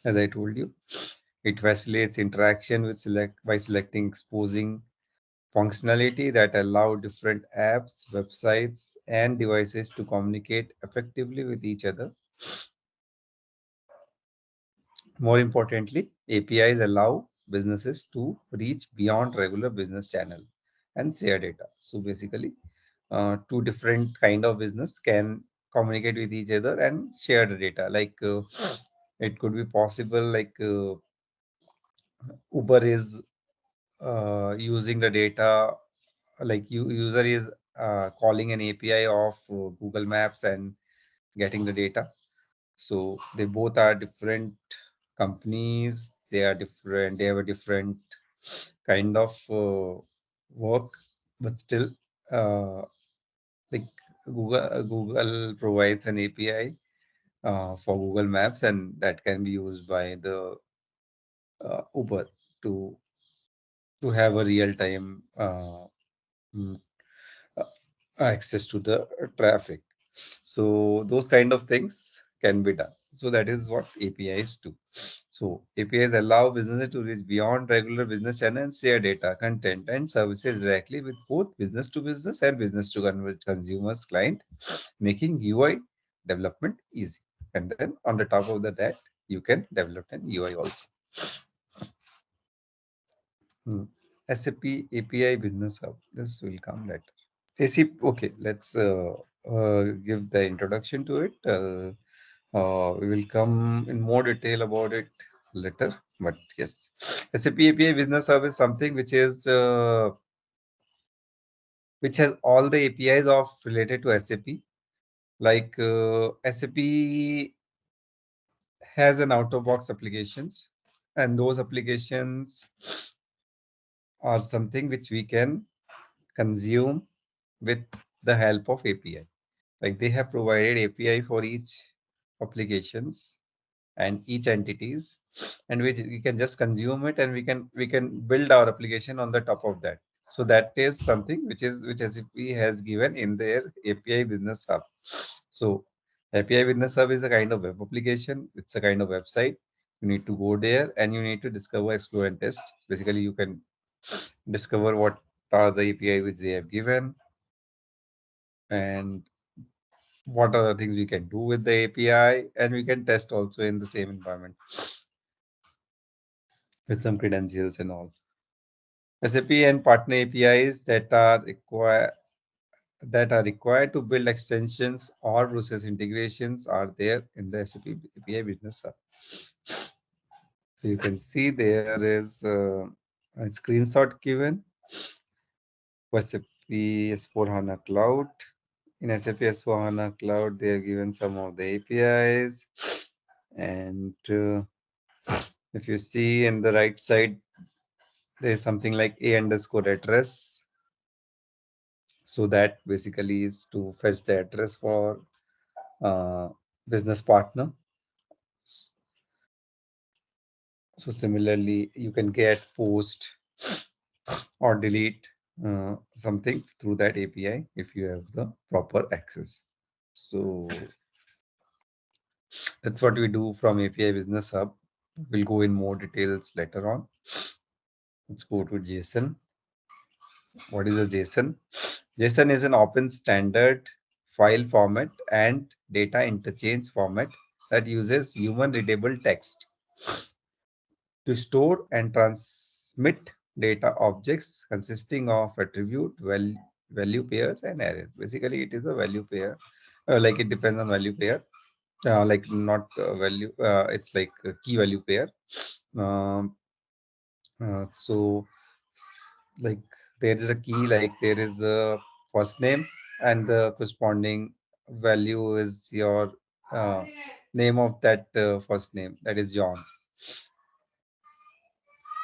As I told you, it facilitates interaction with by selecting exposing functionality that allow different apps, websites, and devices to communicate effectively with each other. More importantly, APIs allow businesses to reach beyond regular business channel and share data. So basically, two different kind of business can communicate with each other and share the data. Like it could be possible like Uber is using the data, like user is calling an API of Google Maps and getting the data. So they both are different companies. They are different. They have a different kind of work, but still, like Google provides an API for Google Maps, and that can be used by the Uber to have a real time mm, uh, access to the traffic. So those kind of things can be done. So that is what APIs do. So APIs allow businesses to reach beyond regular business channels and share data, content, and services directly with both business to business and business to consumers client, making UI development easy. And then on the top of that, you can develop an UI also. SAP API Business Hub. This will come later. SAP, okay, let's give the introduction to it. We will come in more detail about it later. But yes, SAP API Business Hub is something which is which has all the APIs of related to SAP. Like SAP has an out-of-box applications, and those applications are something which we can consume with the help of API. Like they have provided API for each applications and each entities, and we can just consume it and we can build our application on the top of that. So that is something which SAP has given in their API Business Hub. So API Business Hub is a kind of web application. It's a kind of website. You need to go there and you need to discover, explore, and test. Basically, you can discover what are the API which they have given and what are the things we can do with the API, and we can test also in the same environment with some credentials and all. SAP and partner APIs that are required to build extensions or process integrations are there in the SAP API Business Hub. So you can see there is a screenshot given for SAP S4 HANA Cloud. In SAP S4 HANA Cloud, they have given some of the APIs. And if you see in the right side, there is something like a_address. So that basically is to fetch the address for business partner. So similarly, you can get, post, or delete something through that API if you have the proper access. So that's what we do from API Business Hub. We'll go in more details later on. Let's go to JSON. What is a JSON? JSON is an open standard file format and data interchange format that uses human readable text to store and transmit data objects consisting of attribute, value pairs, and arrays. Basically, it is a value pair. Like it depends on value pair. Like not value. It's like a key value pair. So, like there is a key. Like there is a first name, and the corresponding value is your name of that first name. That is John.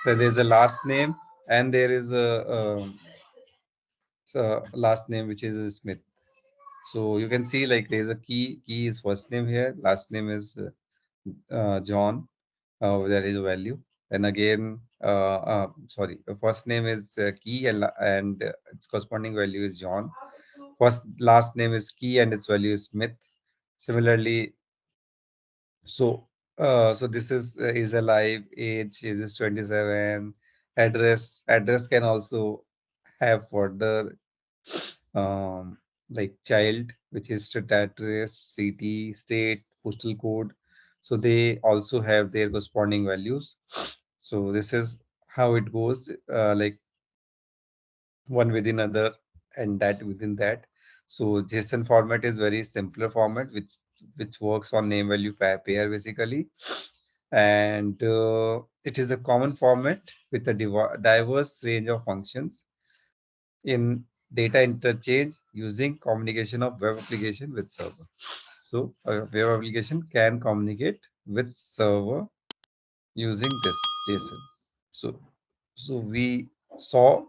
Then there is a last name, and there is a last name which is Smith. So you can see like there is a key. Key is first name here. Last name is John. There is a value. And again, sorry, the first name is key, and its corresponding value is John. Last name is key, and its value is Smith. Similarly, so this is alive, age is 27, address can also have further like child, which is state address, city, state, postal code. So they also have their corresponding values. So this is how it goes, like one within other and that within that. So JSON format is very simpler format, which works on name value pair basically, and it is a common format with a diverse range of functions in data interchange using communication of web application with server. So a web application can communicate with server using this JSON. So we saw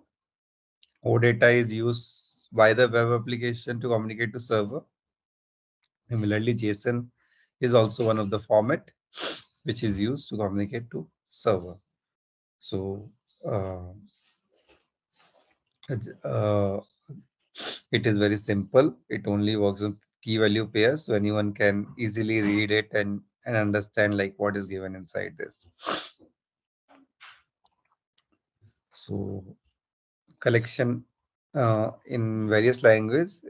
OData is used by the web application to communicate to server. Similarly, JSON is also one of the format which is used to communicate to server. So it is very simple. It only works on key value pairs, so anyone can easily read it and understand like what is given inside this. So collection in various languages,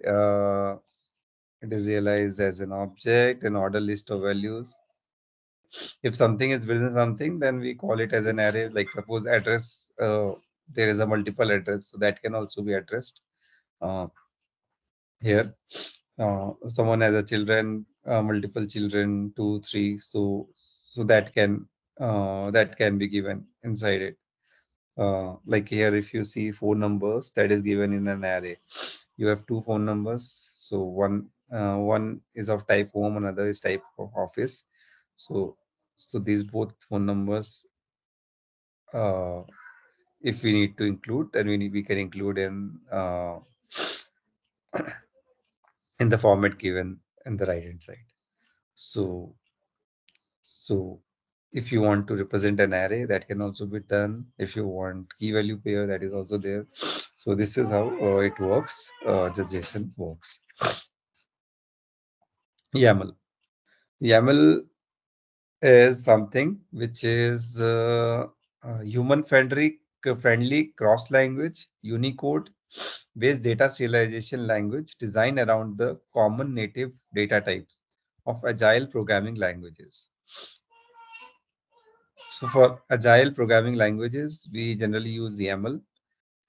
it is realized as an object, an order list of values. If something is within something, then we call it as an array. Like suppose address, there is a multiple address, so that can also be addressed. Here, someone has a children, multiple children, 2, 3, so that can be given inside it. Like here, if you see 4 numbers, that is given in an array. You have 2 phone numbers, so one is of type home, another is type of office. So these both phone numbers, if we need to include, then we can include in in the format given in the right hand side. So if you want to represent an array, that can also be done. If you want key value pair, that is also there. So this is how it works. Just JSON works. YAML. YAML is something which is human friendly cross language Unicode based data serialization language designed around the common native data types of agile programming languages. So for agile programming languages, we generally use YAML.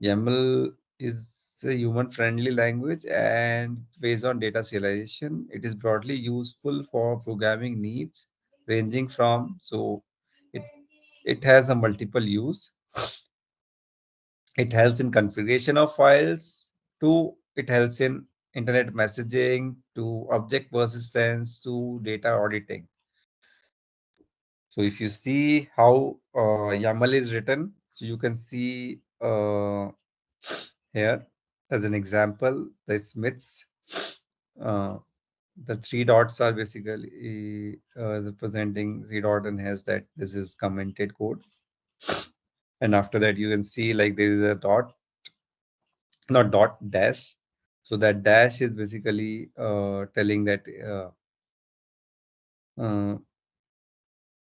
YAML is a human-friendly language, and based on data serialization, it is broadly useful for programming needs, ranging from it it has a multiple use. It helps in configuration of files. To it helps in internet messaging, to object persistence, to data auditing. So if you see how YAML is written, so you can see here as an example, the Smiths, the three dots are basically representing three dot and has that this is commented code. And after that, you can see like there is a dot, not dot, dash. So that dash is basically telling that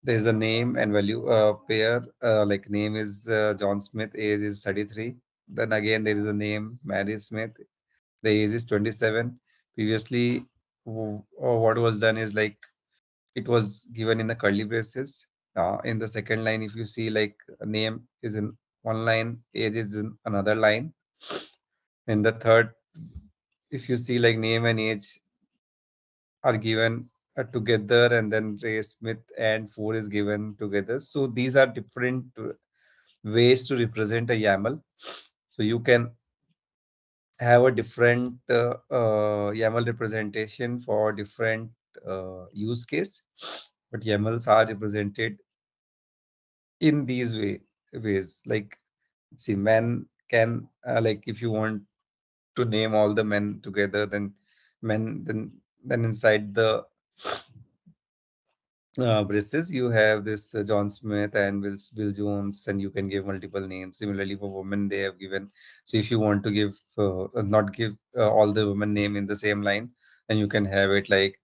there is a name and value pair, like name is John Smith, age is 33. Then again, there is a name, Mary Smith, the age is 27. Previously, what was done is like it was given in the curly braces. In the second line, if you see like a name is in one line, age is in another line. In the third, if you see like name and age are given together, and then Ray Smith and 4 is given together. So these are different ways to represent a YAML. So you can have a different YAML representation for different use case, but YAMLs are represented in these ways. Like, see, men can like if you want to name all the men together, then men then inside the braces you have this John Smith and Bill Jones, and you can give multiple names. Similarly for women, they have given. So if you want to give not give all the women name in the same line, then you can have it like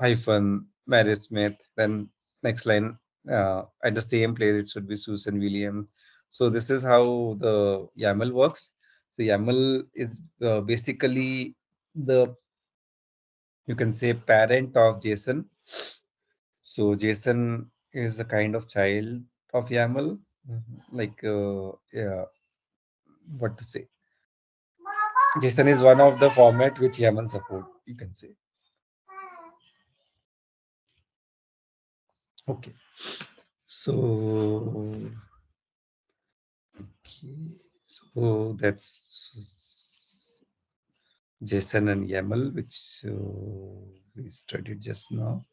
hyphen Mary Smith. Then next line at the same place it should be Susan Williams. So this is how the YAML works. So YAML is basically the, you can say, parent of JSON. So JSON is a kind of child of YAML. Like, yeah, what to say? JSON is one of the format which YAML support, you can say. Okay. So, so that's JSON and YAML, which we studied just now.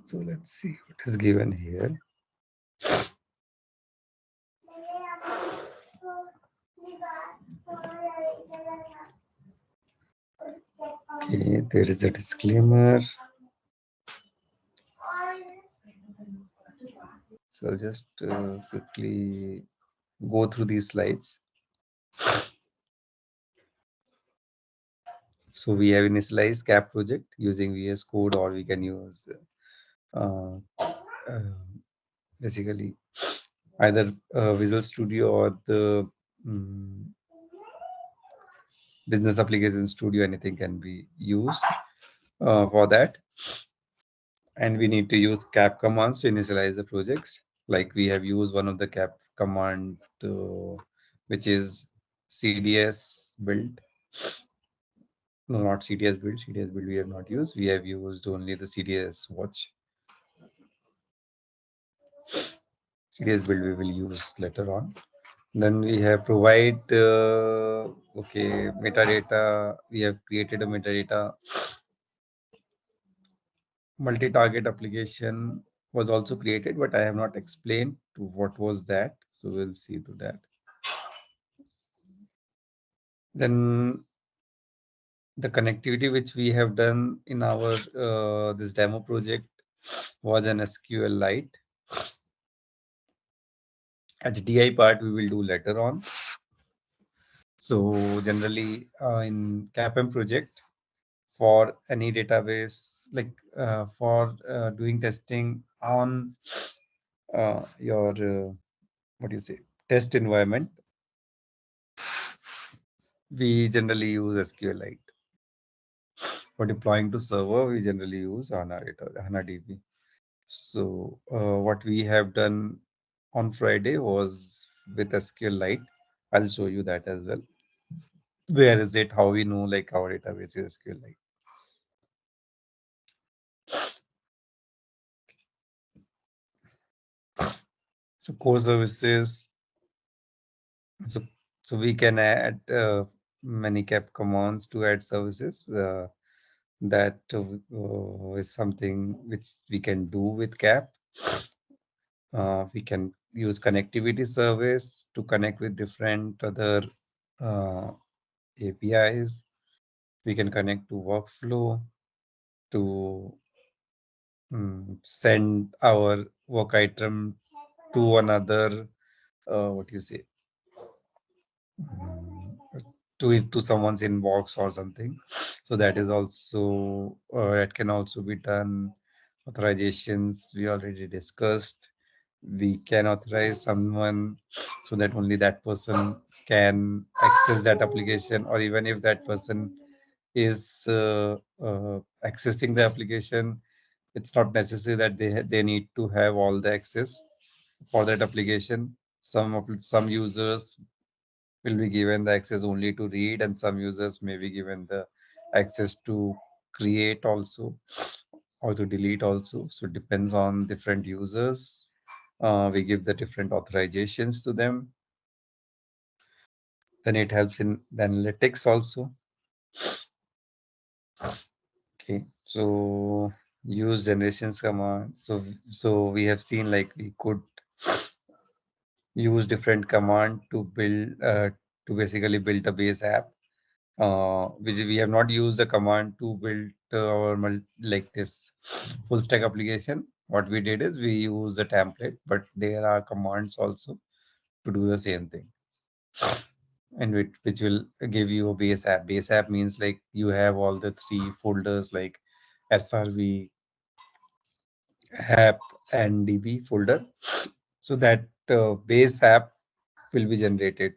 So let's see what is given here. Okay, there is a disclaimer. So I'll just quickly go through these slides. So we have initialized CAP project using VS Code, or we can use basically either Visual Studio or the Business Application Studio. Anything can be used for that. And we need to use CAP commands to initialize the projects. Like we have used one of the CAP command, which is CDS build. No, not CDS build. CDS build we have not used. We have used only the CDS watch. CDS build we will use later on. Then we have provide okay, metadata. We have created a metadata. Multi-target application was also created, but I have not explained to what was that. So we'll see to that. Then the connectivity which we have done in our this demo project was an SQLite, HDI part we will do later on. So generally in CAPM project, for any database, like for doing testing on your what do you say, test environment, we generally use SQLite. For deploying to server, we generally use HANA DB. So what we have done on Friday was with SQLite. I'll show you that as well. Where is it? How we know like our database is SQLite. So core services. So we can add many cap commands to add services. That is something which we can do with CAP. We can use connectivity service to connect with different other APIs. We can connect to workflow to send our work item to another, what you say, to someone's inbox or something. So that is also, it can also be done. Authorizations we already discussed. We can authorize someone so that only that person can access that application, or even if that person is accessing the application, it's not necessary that they need to have all the access for that application. Some users will be given the access only to read, and some users may be given the access to create also, or to delete also. So it depends on different users. We give the different authorizations to them. Then it helps in the analytics also. Okay, so use generations command. So we have seen like we could use different command to build to basically build a base app. We have not used the command to build our like this full stack application. What we did is we use the template, but there are commands also to do the same thing, and which will give you a base app. Base app means like you have all the three folders like SRV, app, and DB folder. So that base app will be generated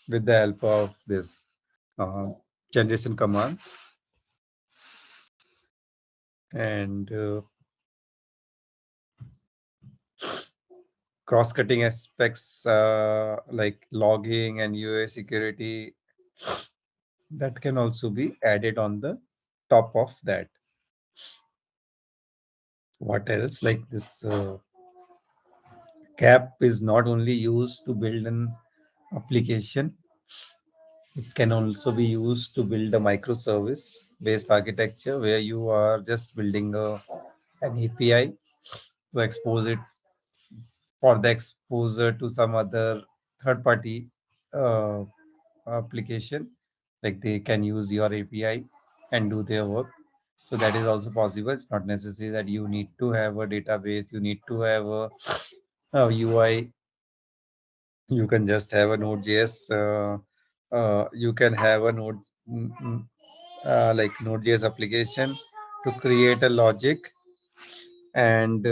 with the help of this generation commands. And cross-cutting aspects like logging and UA security, that can also be added on the top of that. What else? Like this CAP is not only used to build an application, it can also be used to build a microservice based architecture where you are just building an API to expose it for the exposure to some other third party application. Like they can use your API and do their work. So that is also possible. It's not necessary that you need to have a database, you need to have a UI. You can just have a Node.js. You can have a like Node.js application to create a logic and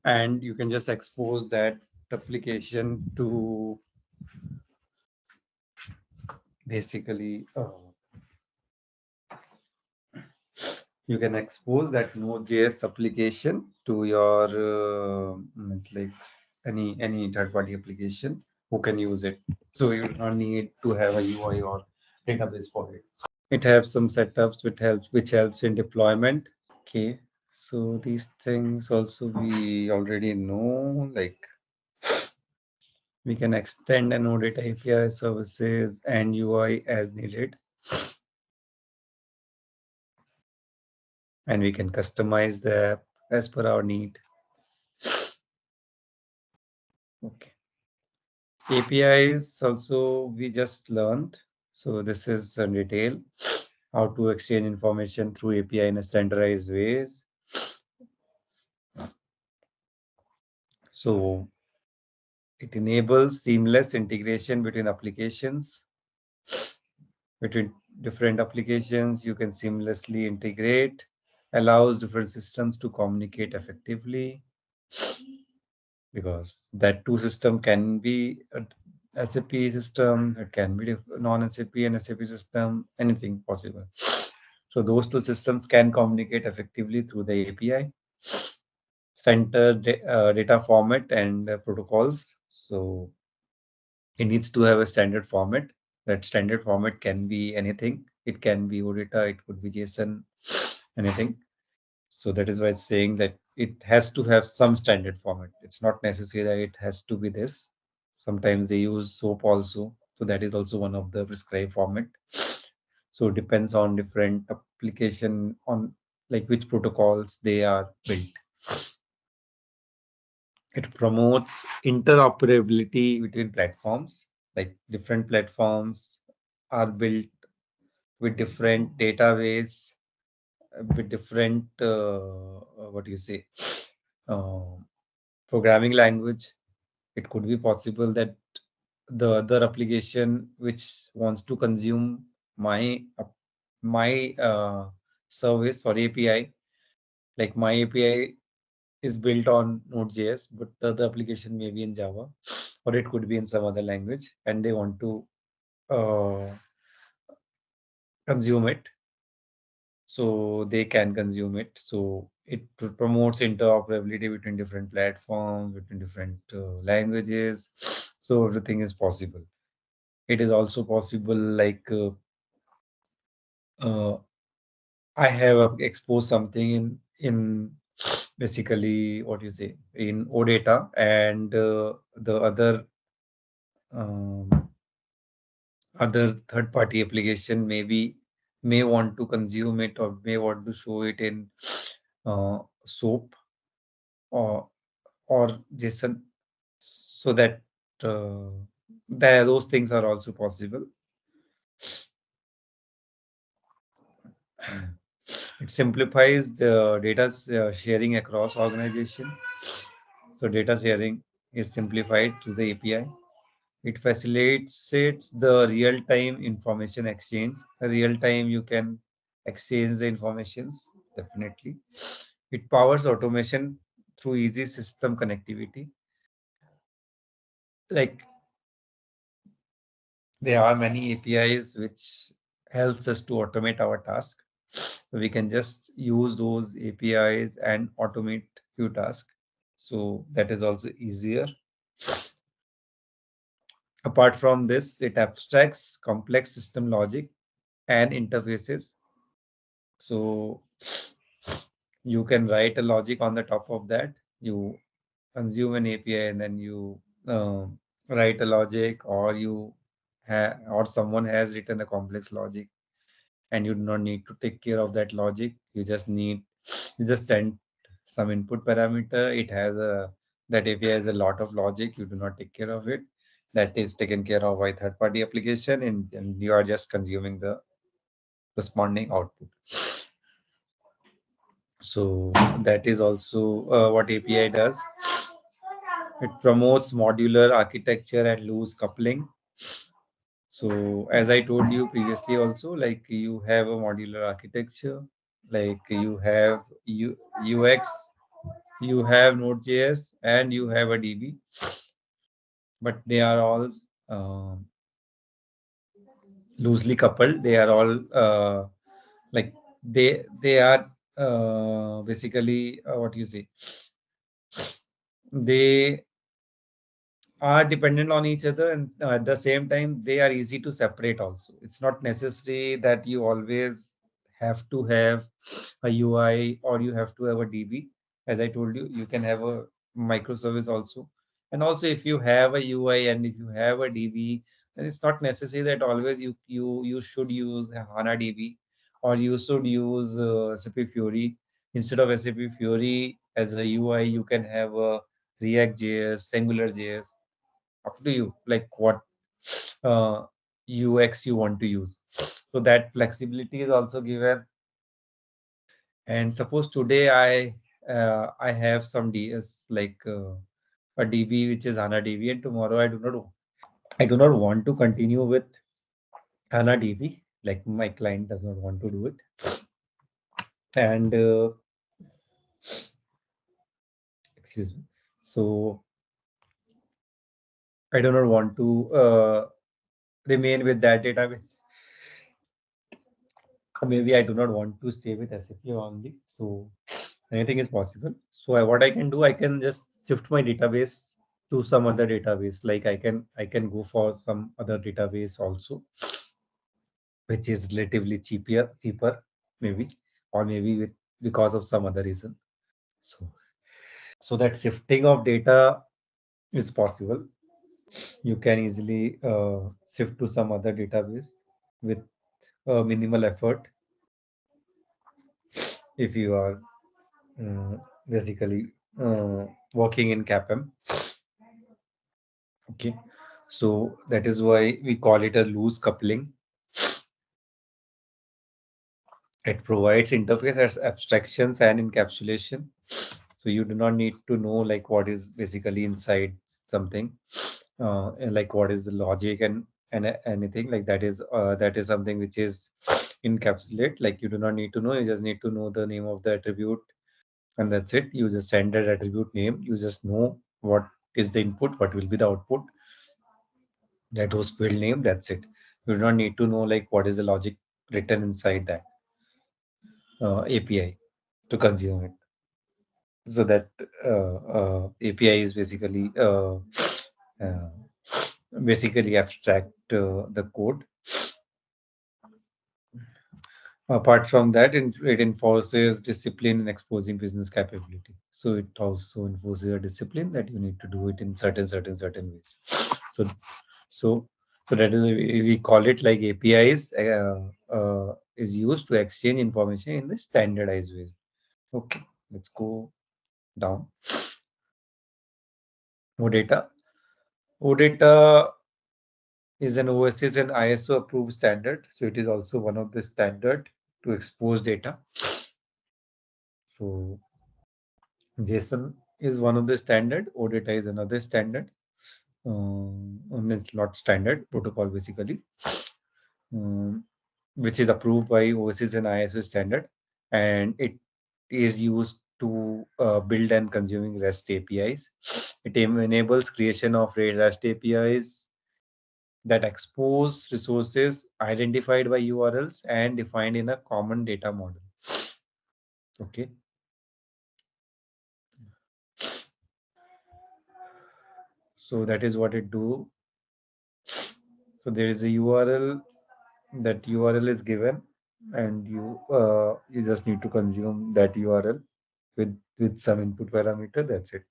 and you can just expose that application to basically you can expose that Node.js application to your it's like any third-party application who can use it. So you don't need to have a UI or database for it. It has some setups which helps in deployment. Okay, so these things also we already know, like we can extend a Node data API services and UI as needed. And we can customize the app as per our need. Okay. APIs also we just learned. So this is in detail how to exchange information through API in a standardized ways. So it enables seamless integration between applications. Between different applications, you can seamlessly integrate, allows different systems to communicate effectively, because that two system can be a SAP system, it can be non-SAP and SAP system, anything possible. So those two systems can communicate effectively through the API, center data format and protocols. So it needs to have a standard format. That standard format can be anything. It can be OData, it could be JSON, anything. So that is why it's saying that it has to have some standard format. It's not necessary that it has to be this. Sometimes they use SOAP also. So that is also one of the prescribed format. So it depends on different application, on like which protocols they are built. It promotes interoperability between platforms, like different platforms are built with different database, with different what do you say, uh, programming language. It could be possible that the other application which wants to consume my service or API, like my API is built on Node.js, but the other application may be in Java, or it could be in some other language, and they want to consume it. So they can consume it. So it promotes interoperability between different platforms, between different languages. So everything is possible. It is also possible, like I have exposed something in basically what you say in OData, and the um, other third-party application may want to consume it or may want to show it in SOAP or JSON, so that those things are also possible. It simplifies the data sharing across organization. So data sharing is simplified through the API. It facilitates the real-time information exchange. Real-time you can exchange the informations, definitely. It powers automation through easy system connectivity. Like there are many APIs which helps us to automate our task. So we can just use those APIs and automate few tasks. So that is also easier. Apart from this, it abstracts complex system logic and interfaces. So you can write a logic on the top of that. You consume an API and then you write a logic, or or someone has written a complex logic, and you do not need to take care of that logic. You just send some input parameter. It has that API has a lot of logic. You do not take care of it. That is taken care of by third-party application, and you are just consuming the responding output. So that is also what API does. It promotes modular architecture and loose coupling. So as I told you previously also, like you have a modular architecture, like you have UX, you have Node.js, and you have a DB, but they are all loosely coupled. They are all like they are basically what you say, they are dependent on each other, and at the same time they are easy to separate also. It's not necessary that you always have to have a UI or you have to have a DB. As I told you, you can have a microservice also. And also if you have a UI and if you have a DB, then it's not necessary that always you should use a HANA DB, or you should use SAP Fiori. Instead of SAP Fiori as a UI, you can have a React.js, AngularJS. Up to you, like what UX you want to use. So that flexibility is also given. And suppose today I have some DS, like a DB which is HANA DB, and tomorrow I do not want to continue with HANA DB. Like my client does not want to do it, and excuse me. So I do not want to remain with that database. Maybe I do not want to stay with SAP only. So anything is possible. So what I can do, I can just shift my database to some other database. Like I can go for some other database also, which is relatively cheaper maybe, or maybe because of some other reason. So that shifting of data is possible. You can easily shift to some other database with minimal effort if you are basically working in CAPM. Okay, so that is why we call it a loose coupling. It provides interface as abstractions and encapsulation. So you do not need to know like what is basically inside something, and like what is the logic and anything like that is something which is encapsulate. Like you do not need to know. You just need to know the name of the attribute, and that's it. You just send that attribute name. You just know what is the input, what will be the output. That was field name. That's it. You do not need to know like what is the logic written inside that API to consume it. So that API is basically abstract the code. Apart from that, it enforces discipline in exposing business capability. So it also enforces a discipline that you need to do it in certain ways. So that is we call it like APIs is used to exchange information in the standardized ways. Okay, let's go down. OData. OData is an OSS and ISO approved standard. So it is also one of the standard to expose data. So JSON is one of the standard. OData is another standard. It's not standard protocol basically, which is approved by OSS and ISO standard, and it is used to build and consuming REST APIs. It enables creation of REST APIs that expose resources identified by URLs and defined in a common data model. Okay. So that is what it do. So there is a URL. That URL is given, and you just need to consume that URL with some input parameter. That's it.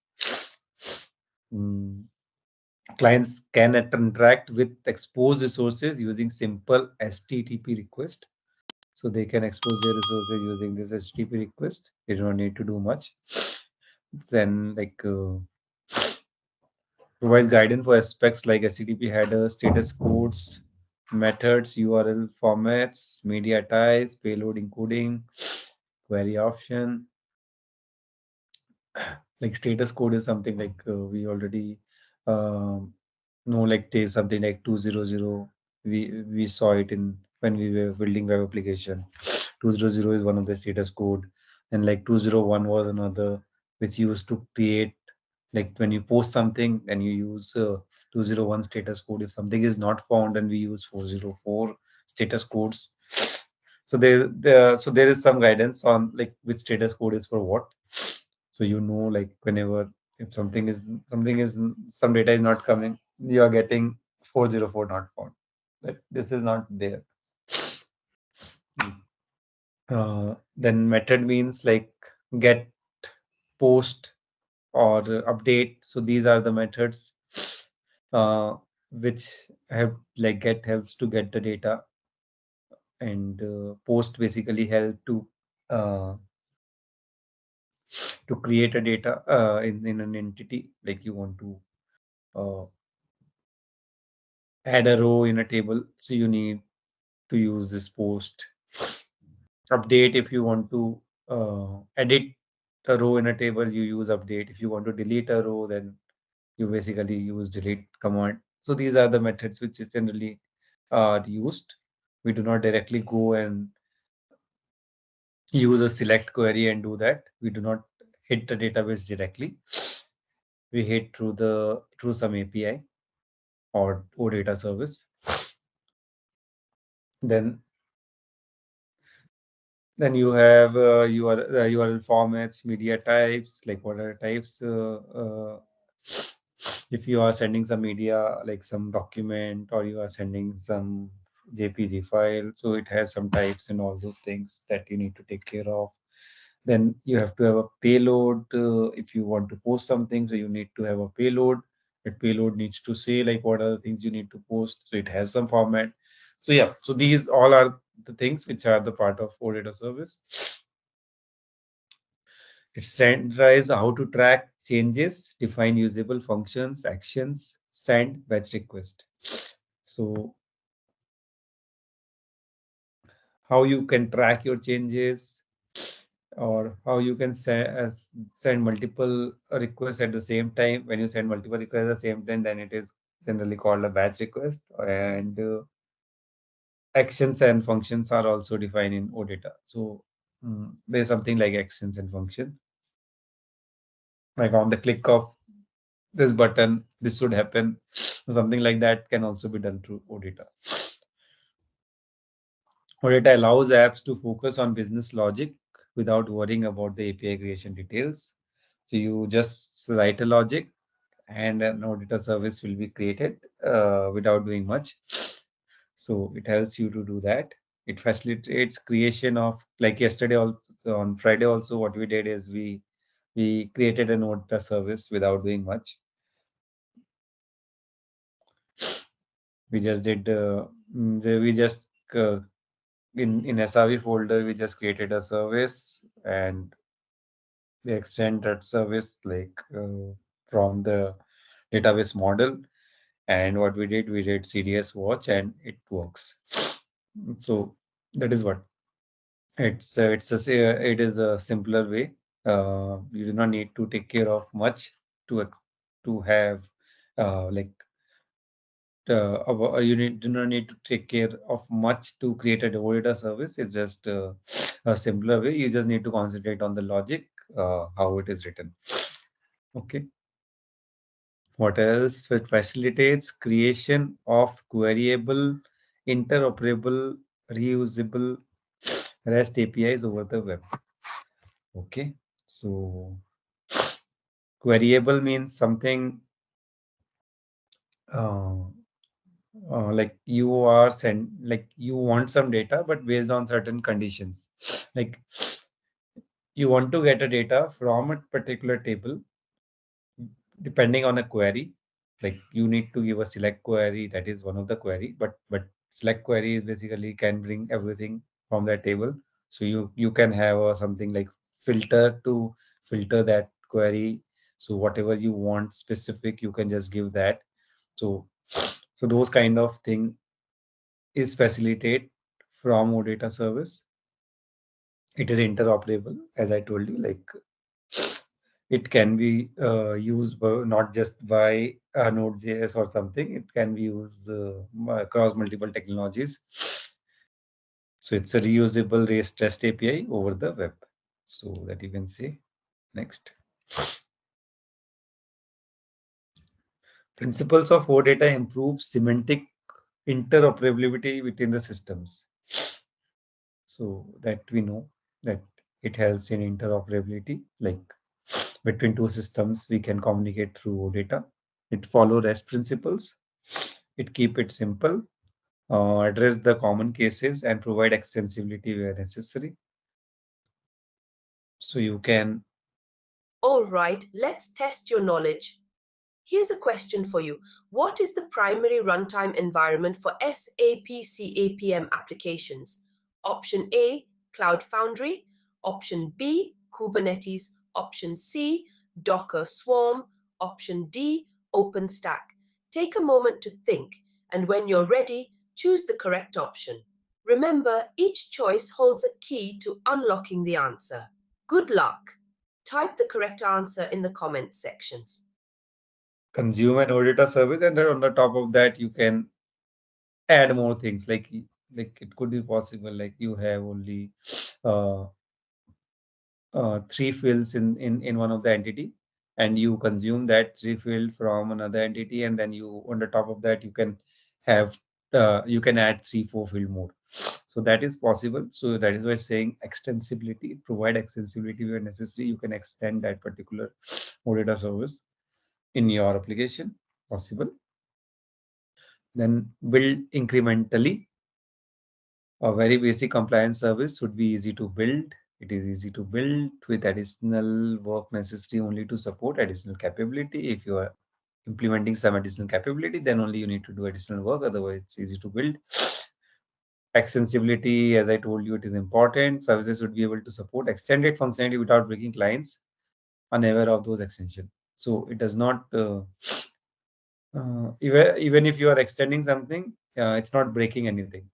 Clients can interact with exposed resources using simple HTTP request. So they can expose their resources using this HTTP request. They don't need to do much. Then like provides guidance for aspects like HTTP headers, status codes, methods, URL formats, media types, payload encoding, query option. Like status code is something like we already know, like there's something like 200. We saw it in when we were building web application. 200 is one of the status code, and like 201 was another which used to create, like when you post something then you use 201 status code. If something is not found, and we use 404 status codes. So there is some guidance on like which status code is for what. So you know, like whenever if some data is not coming, you are getting 404 not found. Like this is not there. Then method means like get, post, or update. So these are the methods which have like get helps to get the data, and post basically help to create a data in an entity. Like you want to add a row in a table, so you need to use this post. Update, if you want to edit a row in a table, you use update. If you want to delete a row, then you basically use delete command. So these are the methods which generally are used. We do not directly go and use a select query and do that. We do not hit the database directly. We hit through some API or OData service. Then you have URL formats, media types, like what are types. If you are sending some media, like some document, or you are sending some JPG file, so it has some types and all those things that you need to take care of. Then you have to have a payload. If you want to post something, so you need to have a payload. That payload needs to say like what are the things you need to post. So it has some format. So yeah, so these all are the things which are the part of OData service. It standardizes how to track changes, define usable functions, actions, send batch request. So how you can track your changes, or how you can send multiple requests at the same time. When you send multiple requests at the same time, then it is generally called a batch request. And actions and functions are also defined in OData. So there's something like actions and function. Like on the click of this button, this should happen. Something like that can also be done through OData. OData allows apps to focus on business logic without worrying about the API creation details. So you just write a logic and an OData service will be created without doing much. So it helps you to do that. It facilitates creation of, like yesterday also, on Friday also, what we did is we created an OData service without doing much. We just did we just in SRV folder we just created a service, and we extend that service like from the database model. And what we did CDS watch and it works. So that is what it is a simpler way. You do not need to take care of much to have like do not need to take care of much to create a OData service. It's just a simpler way. You just need to concentrate on the logic, how it is written. Okay. What else? It facilitates creation of queryable, interoperable, reusable REST APIs over the web. Okay. So queryable means something like you want some data, but based on certain conditions. Like you want to get a data from a particular table, depending on a query. Like you need to give a select query, that is one of the query, but select query is basically can bring everything from that table. So you can have something like filter to filter that query. So whatever you want specific, you can just give that. So those kind of thing is facilitated from OData service. It is interoperable, as I told you. Like it can be used not just by Node.js or something. It can be used across multiple technologies. So it's a reusable REST API over the web. So that you can see. Next. Principles of OData improve semantic interoperability within the systems. So that we know that it helps in interoperability, like between two systems, we can communicate through OData. It follow REST principles. It keep it simple, address the common cases, and provide extensibility where necessary. So you can. All right, let's test your knowledge. Here's a question for you. What is the primary runtime environment for SAP CAPM applications? Option A, Cloud Foundry. Option B, Kubernetes. Option C, Docker Swarm. Option D, OpenStack. Take a moment to think, and when you're ready, choose the correct option. Remember, each choice holds a key to unlocking the answer. Good luck! Type the correct answer in the comment sections. consume an OData service, and then on the top of that you can add more things. Like it could be possible like you have only 3 fields in one of the entity, and you consume that 3 field from another entity, and then you on the top of that you can have you can add 3-4 field more. So that is possible. So that is why saying extensibility, provide extensibility where necessary. You can extend that particular OData service in your application, possible. Then build incrementally. A very basic compliance service should be easy to build. It is easy to build with additional work necessary only to support additional capability. If you are implementing some additional capability, then only you need to do additional work. Otherwise, it's easy to build. Extensibility, as I told you, it is important. Services should be able to support extended functionality without breaking clients unaware of those extensions. So it does not, even if you are extending something, it's not breaking anything.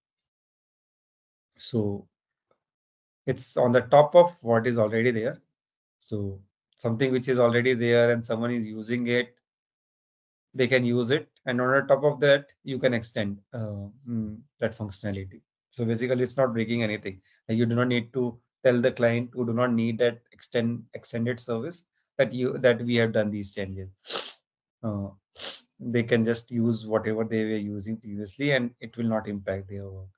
So it's on the top of what is already there. So something which is already there and someone is using it, they can use it. And on the top of that, you can extend that functionality. So basically, it's not breaking anything. Like you do not need to tell the client who do not need that extended service that we have done these changes. They can just use whatever they were using previously, and it will not impact their work.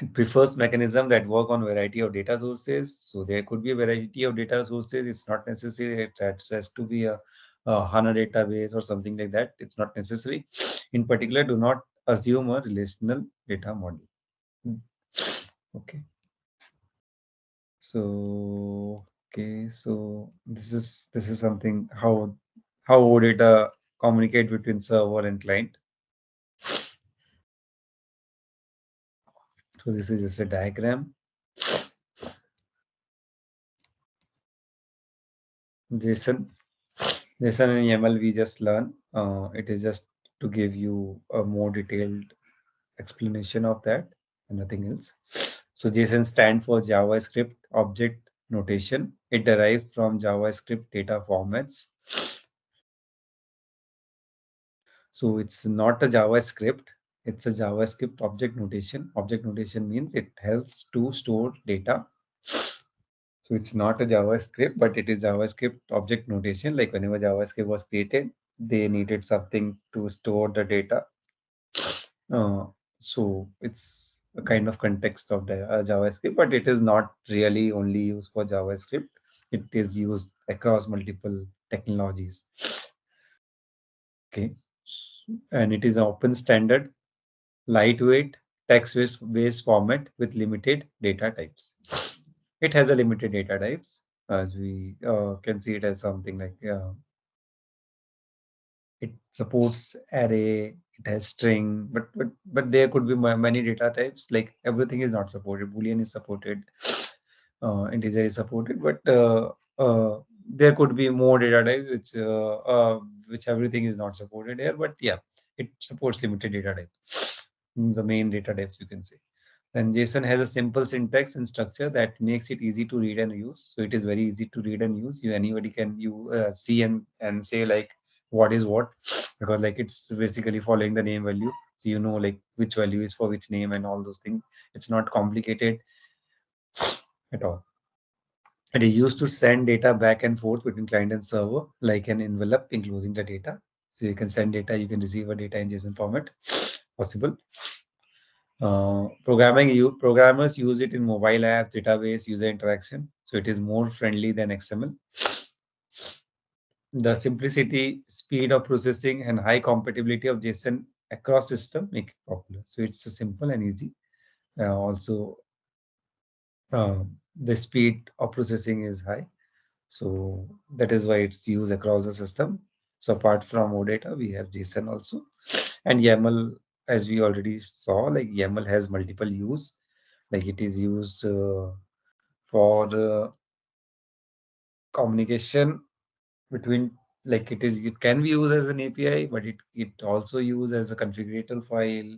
It prefers mechanism that work on variety of data sources. So there could be a variety of data sources. It's not necessary it has to be a HANA database or something like that. It's not necessary. In particular, do not assume a relational data model. Okay. So so this is something how data communicate between server and client. So this is just a diagram. JSON and YAML we just learn. It is just to give you a more detailed explanation of that and nothing else. So JSON stands for JavaScript Object Notation. It derives from JavaScript data formats. So it's not a JavaScript, it's a JavaScript object notation. Object notation means it helps to store data. So it's not a JavaScript, but it is JavaScript object notation. Like whenever JavaScript was created, they needed something to store the data. So it's a kind of context of the JavaScript, but it is not really only used for JavaScript. It is used across multiple technologies. Okay, and it is an open standard, lightweight, text-based format with limited data types. It has a limited data types, as we can see. It has something like it supports array, it has string, but there could be many data types. Like everything is not supported. Boolean is supported, integer is supported, but there could be more data types which everything is not supported here. But yeah, it supports limited data types. The main data types you can say. Then JSON has a simple syntax and structure that makes it easy to read and use. So it is very easy to read and use. Anybody can see and say like what is what, because like it's basically following the name value. So you know like which value is for which name and all those things. It's not complicated at all. It is used to send data back and forth between client and server, like an envelope enclosing the data. So you can send data, you can receive a data in JSON format, possible. Programmers use it in mobile apps, database, user interaction. So it is more friendly than XML. The simplicity, speed of processing, and high compatibility of JSON across system make it popular. So it's simple and easy. Also, the speed of processing is high. So that is why it's used across the system. So apart from OData, we have JSON also. And YAML, as we already saw, like YAML has multiple use. Like it is used for communication between, like it can be used as an API, but it also used as a configurator file.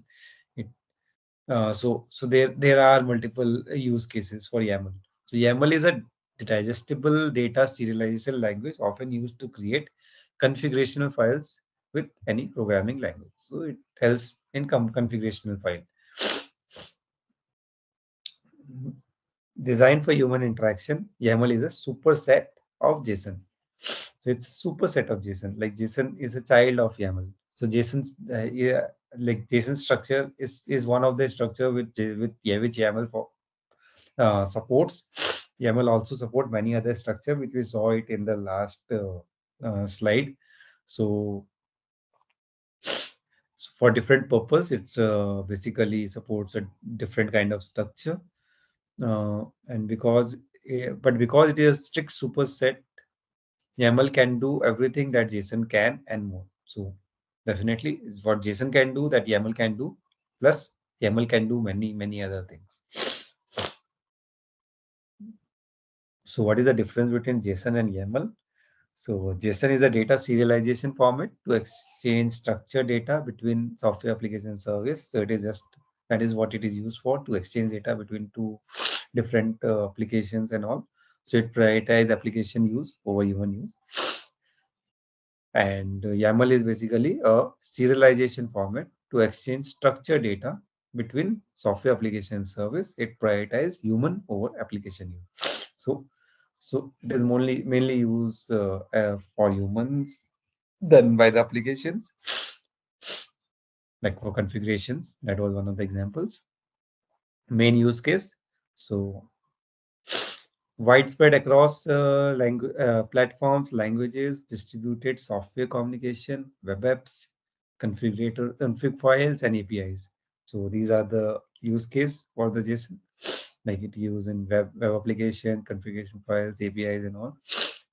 So there are multiple use cases for YAML. So YAML is a digestible data serialization language often used to create configurational files with any programming language. So it helps in configurational file. Designed for human interaction, YAML is a superset of JSON. So it's a superset of JSON. Like JSON is a child of YAML. So JSON's like JSON structure is one of the structure which YAML supports. YAML also support many other structure which we saw it in the last slide. So for different purpose, it basically supports a different kind of structure. And because it is a strict superset, YAML can do everything that JSON can and more. So definitely what JSON can do that YAML can do, plus YAML can do many other things. So what is the difference between JSON and YAML? So JSON is a data serialization format to exchange structured data between software application service. So it is just, that is what it is used for, to exchange data between two different applications and all. So it prioritizes application use over human use. And YAML is basically a serialization format to exchange structured data between software application service. It prioritizes human over application use. So it is mainly used for humans than by the applications, like for configurations. That was one of the examples. Main use case. So widespread across platforms, languages, distributed software communication, web apps, config files, and APIs. So these are the use case for the JSON, like it used in web application, configuration files, APIs, and all.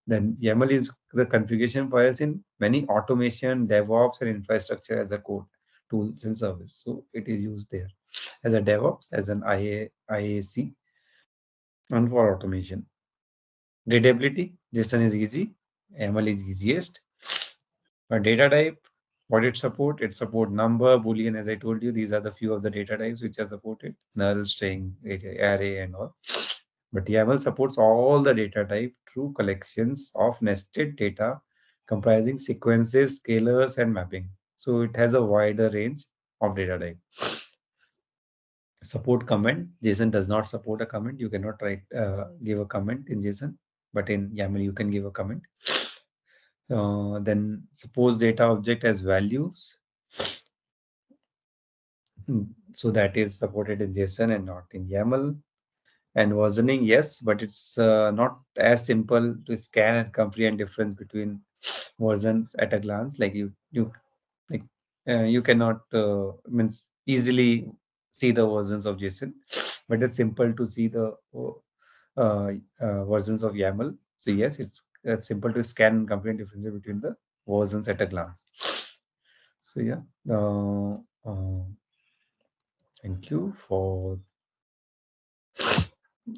Then YAML is the configuration files in many automation, DevOps, and infrastructure as a code tools and service. So it is used there as a DevOps, as an IAC, and for automation. Readability, JSON is easy, YAML is easiest. A data type, what it support number, boolean, as I told you. These are the few of the data types which are supported: null, string, array, and all. But YAML supports all the data type through collections of nested data comprising sequences, scalars, and mapping. So it has a wider range of data type. Support comment. JSON does not support a comment. You cannot give a comment in JSON, but in YAML you can give a comment. Then suppose data object as values. So that is supported in JSON and not in YAML. And versioning, yes, but it's not as simple to scan and comprehend difference between versions at a glance. Like you cannot means easily see the versions of JSON, but it's simple to see the versions of YAML. So yes, it's simple to scan and comprehend differences between the versions at a glance. So yeah, thank you for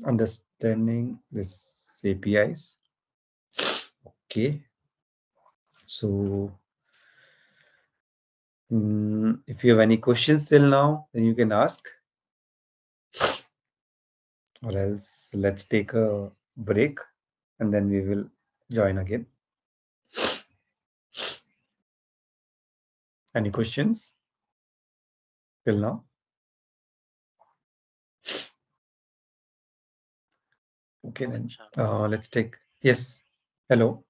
understanding this APIs. Okay, so if you have any questions till now, then you can ask, or else let's take a break and then we will join again. Any questions till now? Okay, then let's take. Yes. Hello.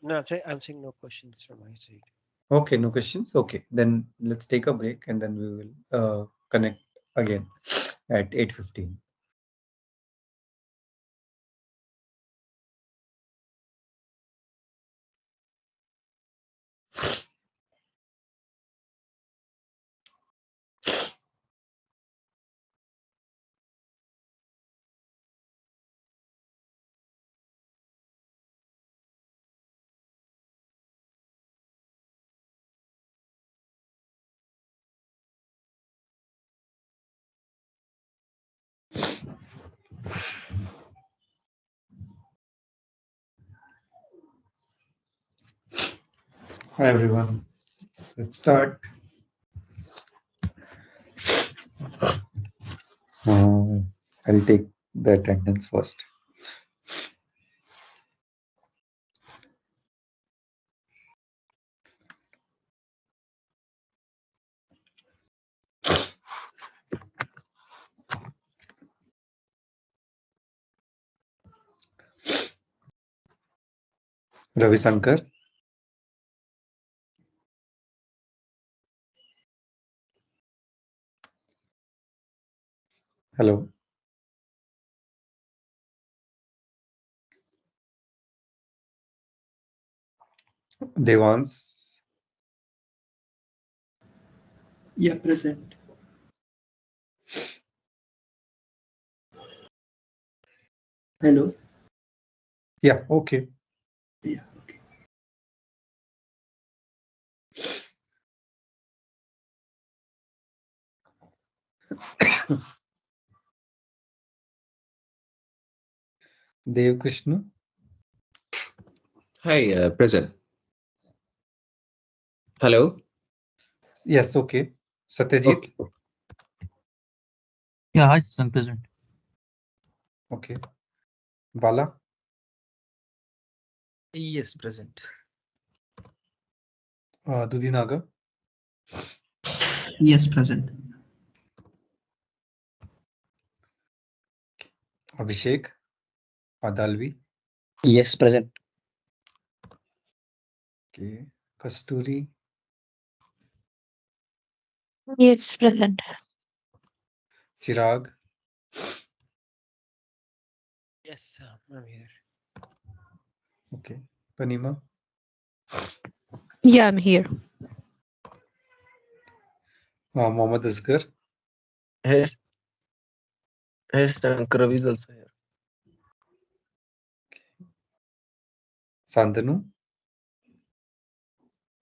No, I'm saying no questions from my side. Okay, no questions. Okay, then let's take a break and then we will connect again at 8:15. Hi everyone, let's start. I'll take the attendance first. Ravi Shankar. Hello. Devans. Yeah, present. Hello. Yeah, okay. Yeah, okay. Dev Krishna. Hi, present. Hello. Yes, okay. Satyajit. Okay. Yeah, hi, I'm present. Okay. Bala. Yes, present. Dudinaga. Yes, present. Abhishek. Adalvi. Yes, present. Okay. Kasturi. Yes, present. Chirag. Yes, I'm here. Okay. Panima. Yeah, I'm here. Mohammad Asghar. Hey, Shankar Ravi is also here. Santanu.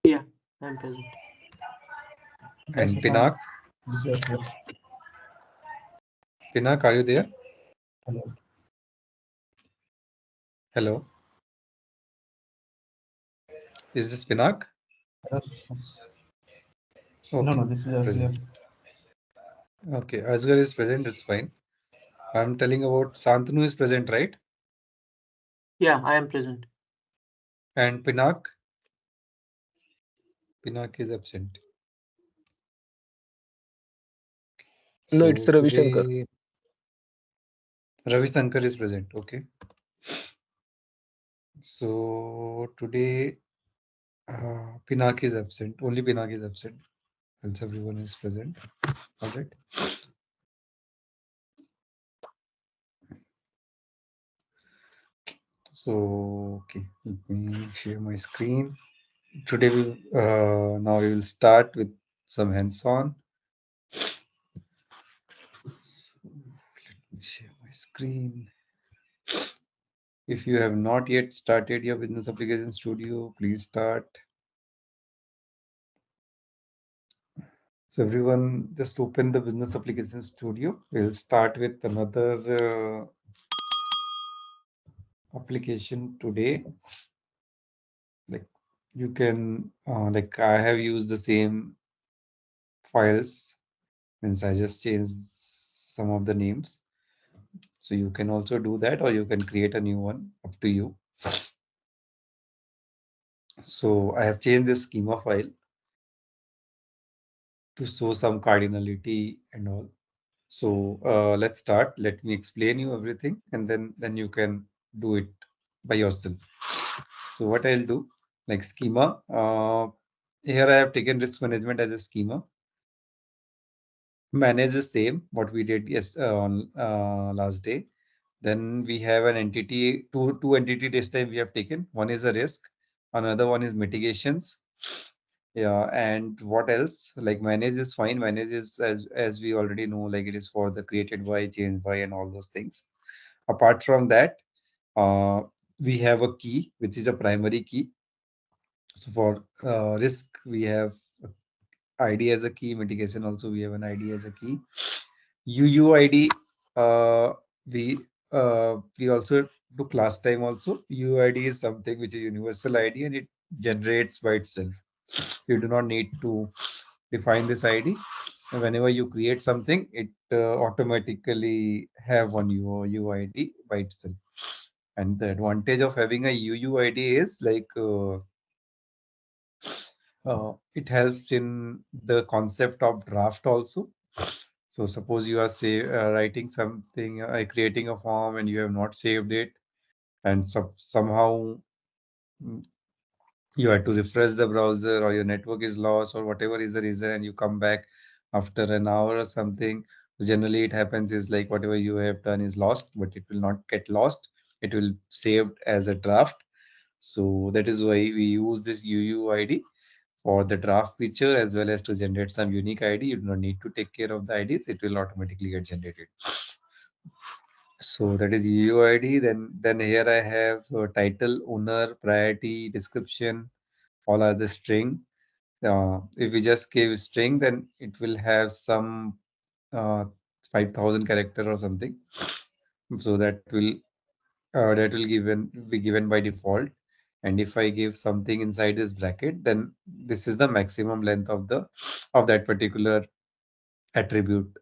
Yeah, I'm present. And Pinak. Pinak, are you there? Hello. Hello. Is this Pinak? Okay. No, this is Present. Okay, Asghar is present, it's fine. I'm telling about Santanu is present, right? Yeah, I am present. And Pinak? Pinak is absent. No, it's Ravi Shankar. Today, Ravi Shankar is present, okay. So today, Pinak is absent. Only Pinak is absent. Else everyone is present. All right. So, okay, let me share my screen. Today, now we will start with some hands-on. So, let me share my screen. If you have not yet started your Business Application Studio, please start. So everyone, just open the Business Application Studio. We'll start with another application today. Like you can, like I have used the same files, means I just changed some of the names. So you can also do that, or you can create a new one, up to you. So I have changed the schema file to show some cardinality and all. So let's start. Let me explain you everything, and then you can do it by yourself. So what I'll do, like schema, here I have taken risk management as a schema. Manage the same what we did on last day. Then we have an entity, two entity this time we have taken. One is a risk, another one is mitigations. Yeah, and what else? Like manage is fine. Manage is as we already know, like it is for the created by, changed by, and all those things. Apart from that, we have a key, which is a primary key. So for risk, we have ID as a key. Mitigation also we have an ID as a key. UUID, we also do class time also. UUID is something which is universal ID and it generates by itself. You do not need to define this ID. And whenever you create something, it automatically have one UUID by itself. And the advantage of having a UUID is like it helps in the concept of draft also. So suppose you are writing something, creating a form and you have not saved it, and somehow you had to refresh the browser or your network is lost or whatever is the reason, and you come back after an hour or something. Generally it happens is like whatever you have done is lost, but it will not get lost. It will saved as a draft. So that is why we use this UUID for the draft feature as well as to generate some unique ID. You do not need to take care of the IDs. It will automatically get generated. So that is UUID. Then here I have title, owner, priority, description, all are the string. If we just give string, then it will have some uh, 5,000 character or something. So that will be given by default. And if I give something inside this bracket, then this is the maximum length of that particular attribute.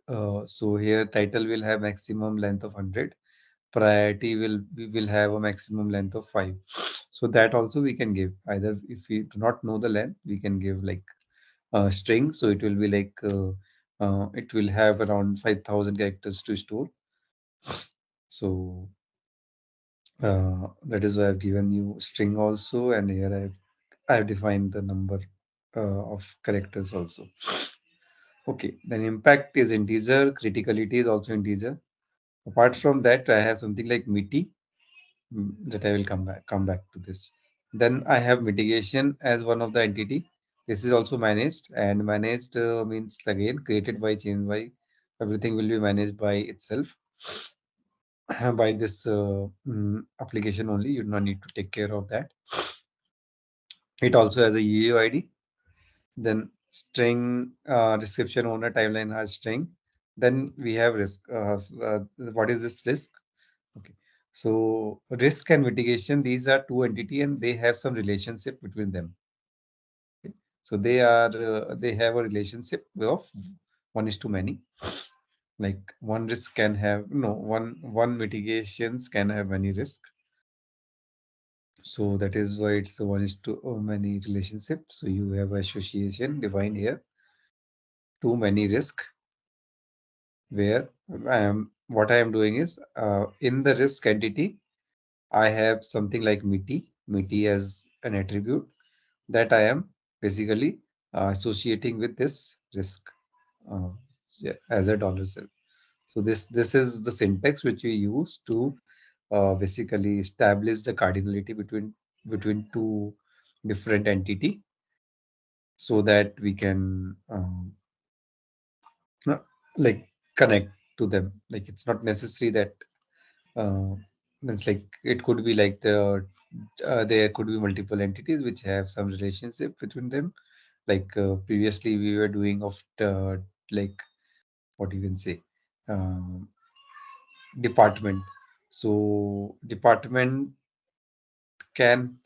So here title will have maximum length of 100. Priority we will have a maximum length of 5. So that also we can give. Either if we do not know the length, we can give like a string. So it will be like it will have around 5,000 characters to store. So that is why I've given you string also, and here I've defined the number of characters also. Okay, then impact is integer, criticality is also integer. Apart from that, I have something like MITI that I will come back to this. Then I have mitigation as one of the entity. This is also managed, and managed means again created by, changed by. Everything will be managed by itself by this application only. You do not need to take care of that. It also has a UUID. Then string description, owner, timeline has string. Then we have risk. What is this risk? Okay. So risk and mitigation, these are two entity and they have some relationship between them. Okay. So they have a relationship of 1:many. Like one risk can have one mitigations can have many risk. So that is why it's a 1:many relationship. So you have association defined here, too many risk, where what I am doing is in the risk entity, I have something like MITI as an attribute that I am basically associating with this risk uh, as a dollar sign. So this is the syntax which we use to basically establish the cardinality between two different entity, so that we can uh, like connect to them. Like it's not necessary that uh, it's like it could be like there could be multiple entities which have some relationship between them. Like previously we were doing of like what you can say, um, department. So department can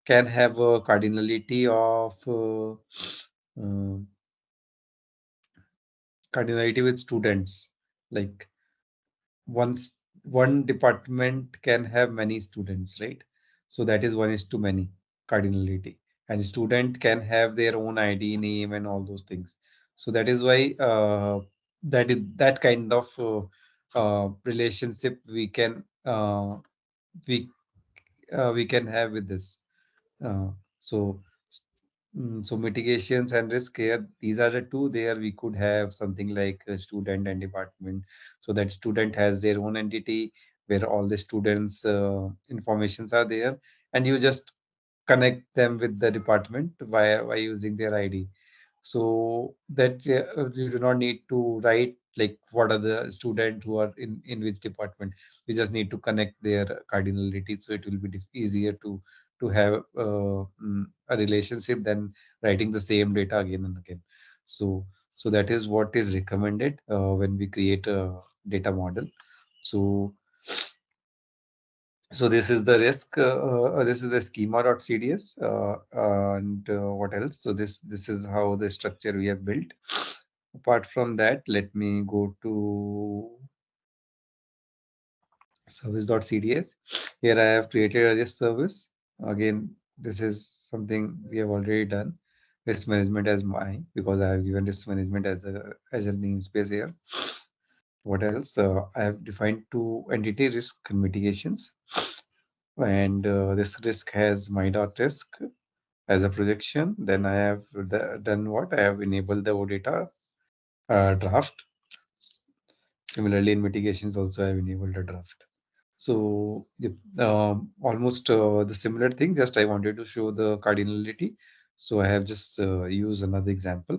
can have a cardinality of uh, cardinality with students. Like one department can have many students, right? So that is 1:many cardinality, and student can have their own ID, name, and all those things. So that is why that kind of relationship we we can have with this. Uh, so so mitigations and risk here, these are the two. There we could have something like a student and department. So that student has their own entity where all the students' informations are there, and you just connect them with the department by using their ID. So that you do not need to write like what are the students who are in which department. We just need to connect their cardinality, so it will be easier to have a relationship than writing the same data again and again. So that is what is recommended when we create a data model. So this is the risk. This is the schema.cds, and what else? So this is how the structure we have built. Apart from that, let me go to service.cds. Here I have created a risk service. Again, this is something we have already done. Risk management as mine, because I have given risk management as a namespace here. What else? I have defined two entity risk mitigations. and this risk has my dot risk as a projection. Then I have done what? I have enabled the OData draft. Similarly, in mitigations also I have enabled a draft. So almost the similar thing, just I wanted to show the cardinality. So I have just used another example.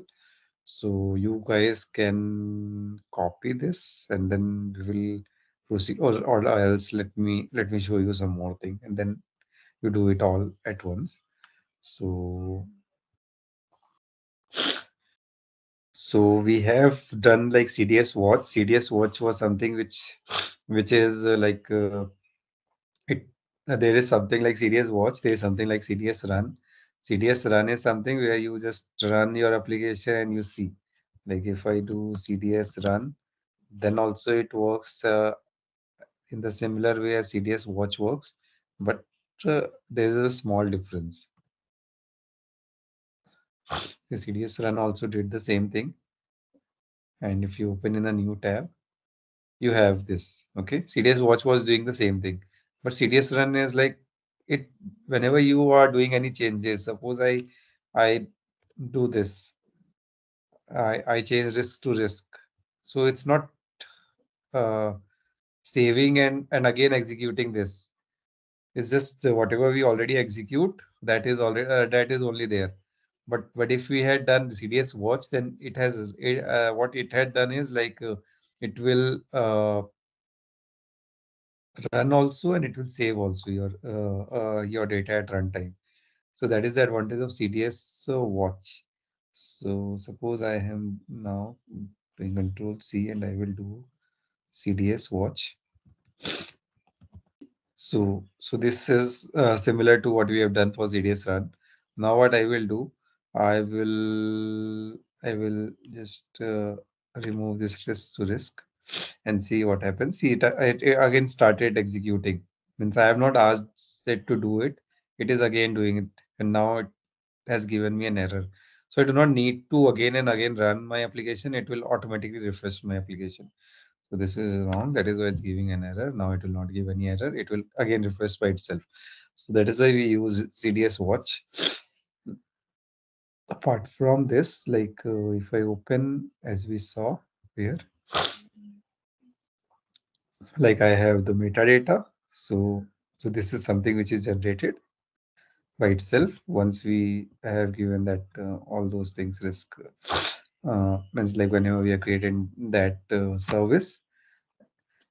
So you guys can copy this and then we will proceed, or else let me show you some more thing and then you do it all at once. So we have done like CDS watch. CDS watch was something which is it. There is something like CDS watch. There is something like CDS run. CDS run is something where you just run your application and you see. Like if I do CDS run, then also it works in the similar way as CDS watch works, but there is a small difference. The CDS run also did the same thing, and if you open in a new tab, you have this. Okay, CDS watch was doing the same thing, but CDS run is like it. Whenever you are doing any changes, suppose I do this, I change risk to risk, so it's not uh, saving and again executing this. It's just whatever we already execute, that is only there. But if we had done CDS watch, then what it had done is like it will run also and it will save also your data at runtime. So that is the advantage of CDS watch. So suppose I am now doing Control C and I will do CDS watch. So this is similar to what we have done for CDS run. Now what I will do, I will just remove this risk to risk and see what happens. See it again started executing. Means I have not asked it to do it. It is again doing it, and now it has given me an error. So I do not need to again and again run my application. It will automatically refresh my application. So this is wrong. That is why it's giving an error. Now it will not give any error. It will again refresh by itself. So that is why we use CDS watch. Apart from this, like if I open as we saw here, like I have the metadata. So this is something which is generated by itself once we have given that all those things risk. Means like whenever we are creating that service,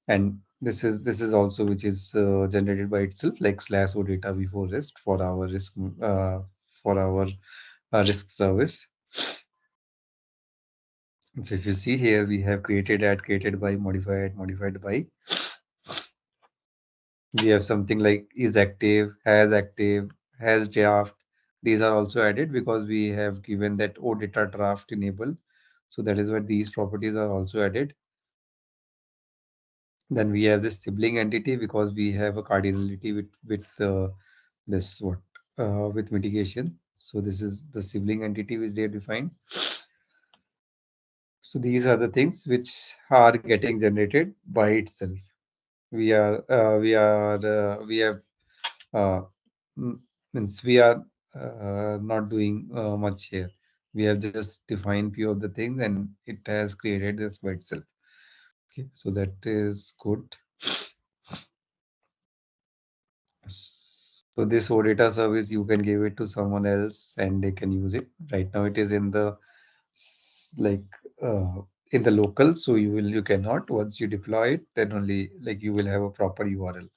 and this is also which is generated by itself, like slash o data before risk for our for our risk service. So if you see here, we have created by, modified by. We have something like is active, has draft. These are also added because we have given that o data draft enable. So that is why these properties are also added. Then we have this sibling entity because we have a cardinality with this what with mitigation. So this is the sibling entity which they have defined. So these are the things which are getting generated by itself. We have uh, means we are not doing much here. We have just defined few of the things and it has created this by itself. Okay, so that is good. So this OData service, you can give it to someone else and they can use it. Right now it is in the like in the local, so you cannot. Once you deploy it, then only like you will have a proper URL.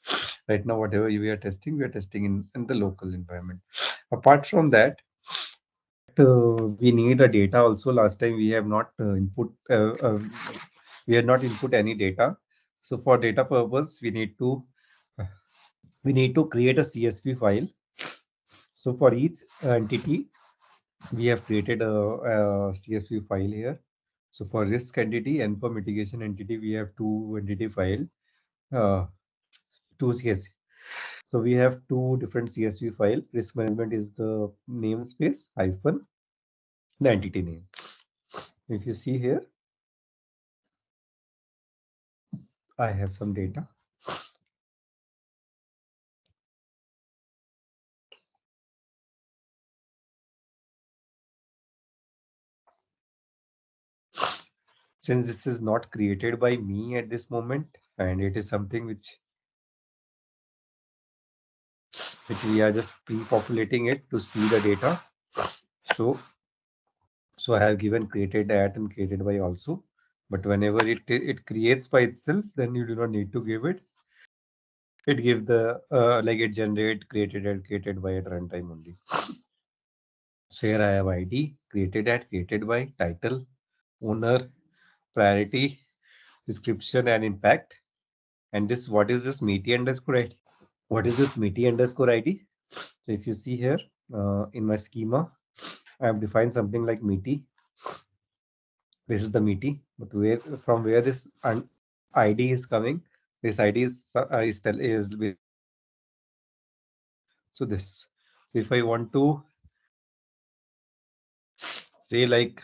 Right now, whatever we are testing in the local environment. Apart from that, we need a data also. Last time we have not we had not input any data. So for data purpose, we need to create a CSV file. So for each entity, we have created a CSV file here. So for risk entity and for mitigation entity, we have two entity file, two CSV. So we have two different CSV file. Risk management is the namespace hyphen the entity name. If you see here, I have some data. since this is not created by me at this moment, and it is something which we are just pre-populating it to see the data. So I have given created at and created by also. But whenever it creates by itself, then you do not need to give it. It gives the like it generate created at created by at runtime only. So here I have ID, created at, created by, title, owner, priority, description, and impact. And this, what is this meaty underscore ID? What is this meaty underscore ID? So if you see here in my schema, I have defined something like meaty. This is the meaty, but from where this ID is coming, this ID is so this. So if I want to say like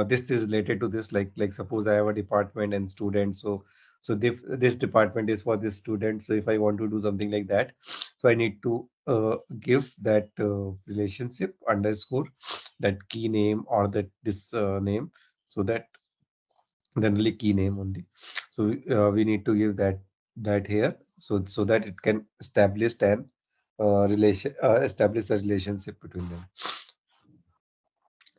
this is related to this, like suppose I have a department and students, so this department is for this student. So if I want to do something like that, so I need to give that relationship underscore that key name or that this name, so that generally key name only. So we need to give that here, so that it can establish an establish a relationship between them.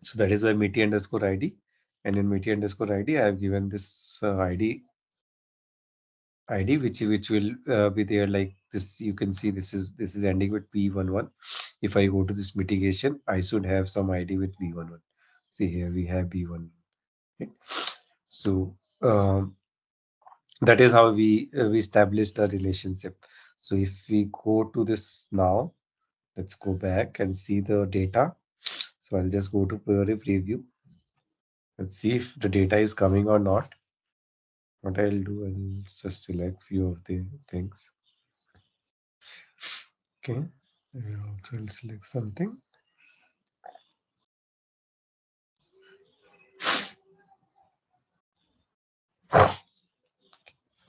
So that is why meaty underscore ID, and in meaty underscore ID I have given this ID which will be there like this. You can see this is ending with P11. If I go to this mitigation, I should have some ID with B11. See here we have B1. Okay. So that is how we established a relationship. So if we go to this now, let's go back and see the data. So I'll just go to Fiori preview. Let's see if the data is coming or not. What I'll do, I'll just select few of the things. Okay, and also I'll select something.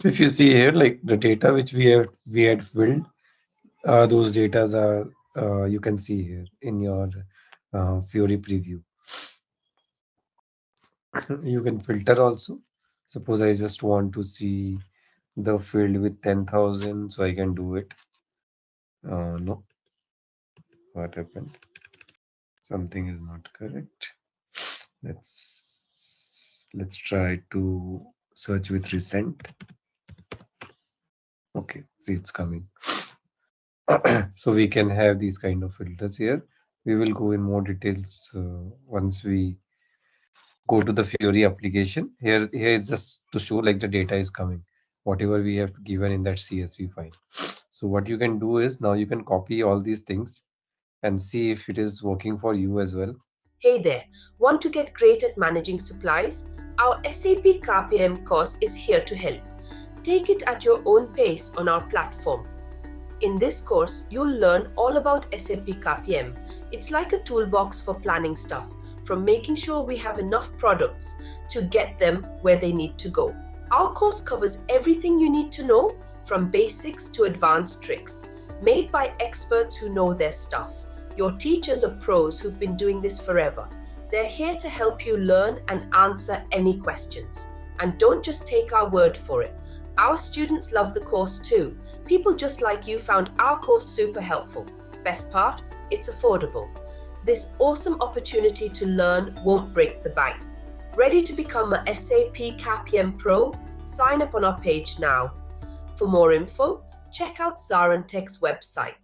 So if you see here, like the data which we had filled, those datas are you can see here in your Fiori preview. You can filter also. Suppose I just want to see the field with 10,000, so I can do it. No, what happened? Something is not correct. Let's try to search with recent. Okay, see it's coming. So we can have these kind of filters here. We will go in more details once we go to the Fiori application. Here it's just to show like the data is coming, whatever we have given in that CSV file. So what you can do is now you can copy all these things and see if it is working for you as well. Hey there, want to get great at managing supplies? Our SAP CAPM course is here to help. Take it at your own pace on our platform. In this course, you'll learn all about SAP CAPM. It's like a toolbox for planning stuff, from making sure we have enough products to get them where they need to go. Our course covers everything you need to know, from basics to advanced tricks, made by experts who know their stuff. Your teachers are pros who've been doing this forever. They're here to help you learn and answer any questions. And don't just take our word for it. Our students love the course too. People just like you found our course super helpful. Best part, it's affordable. This awesome opportunity to learn won't break the bank. Ready to become a SAP CAPM Pro? Sign up on our page now. For more info, check out ZaranTech's website.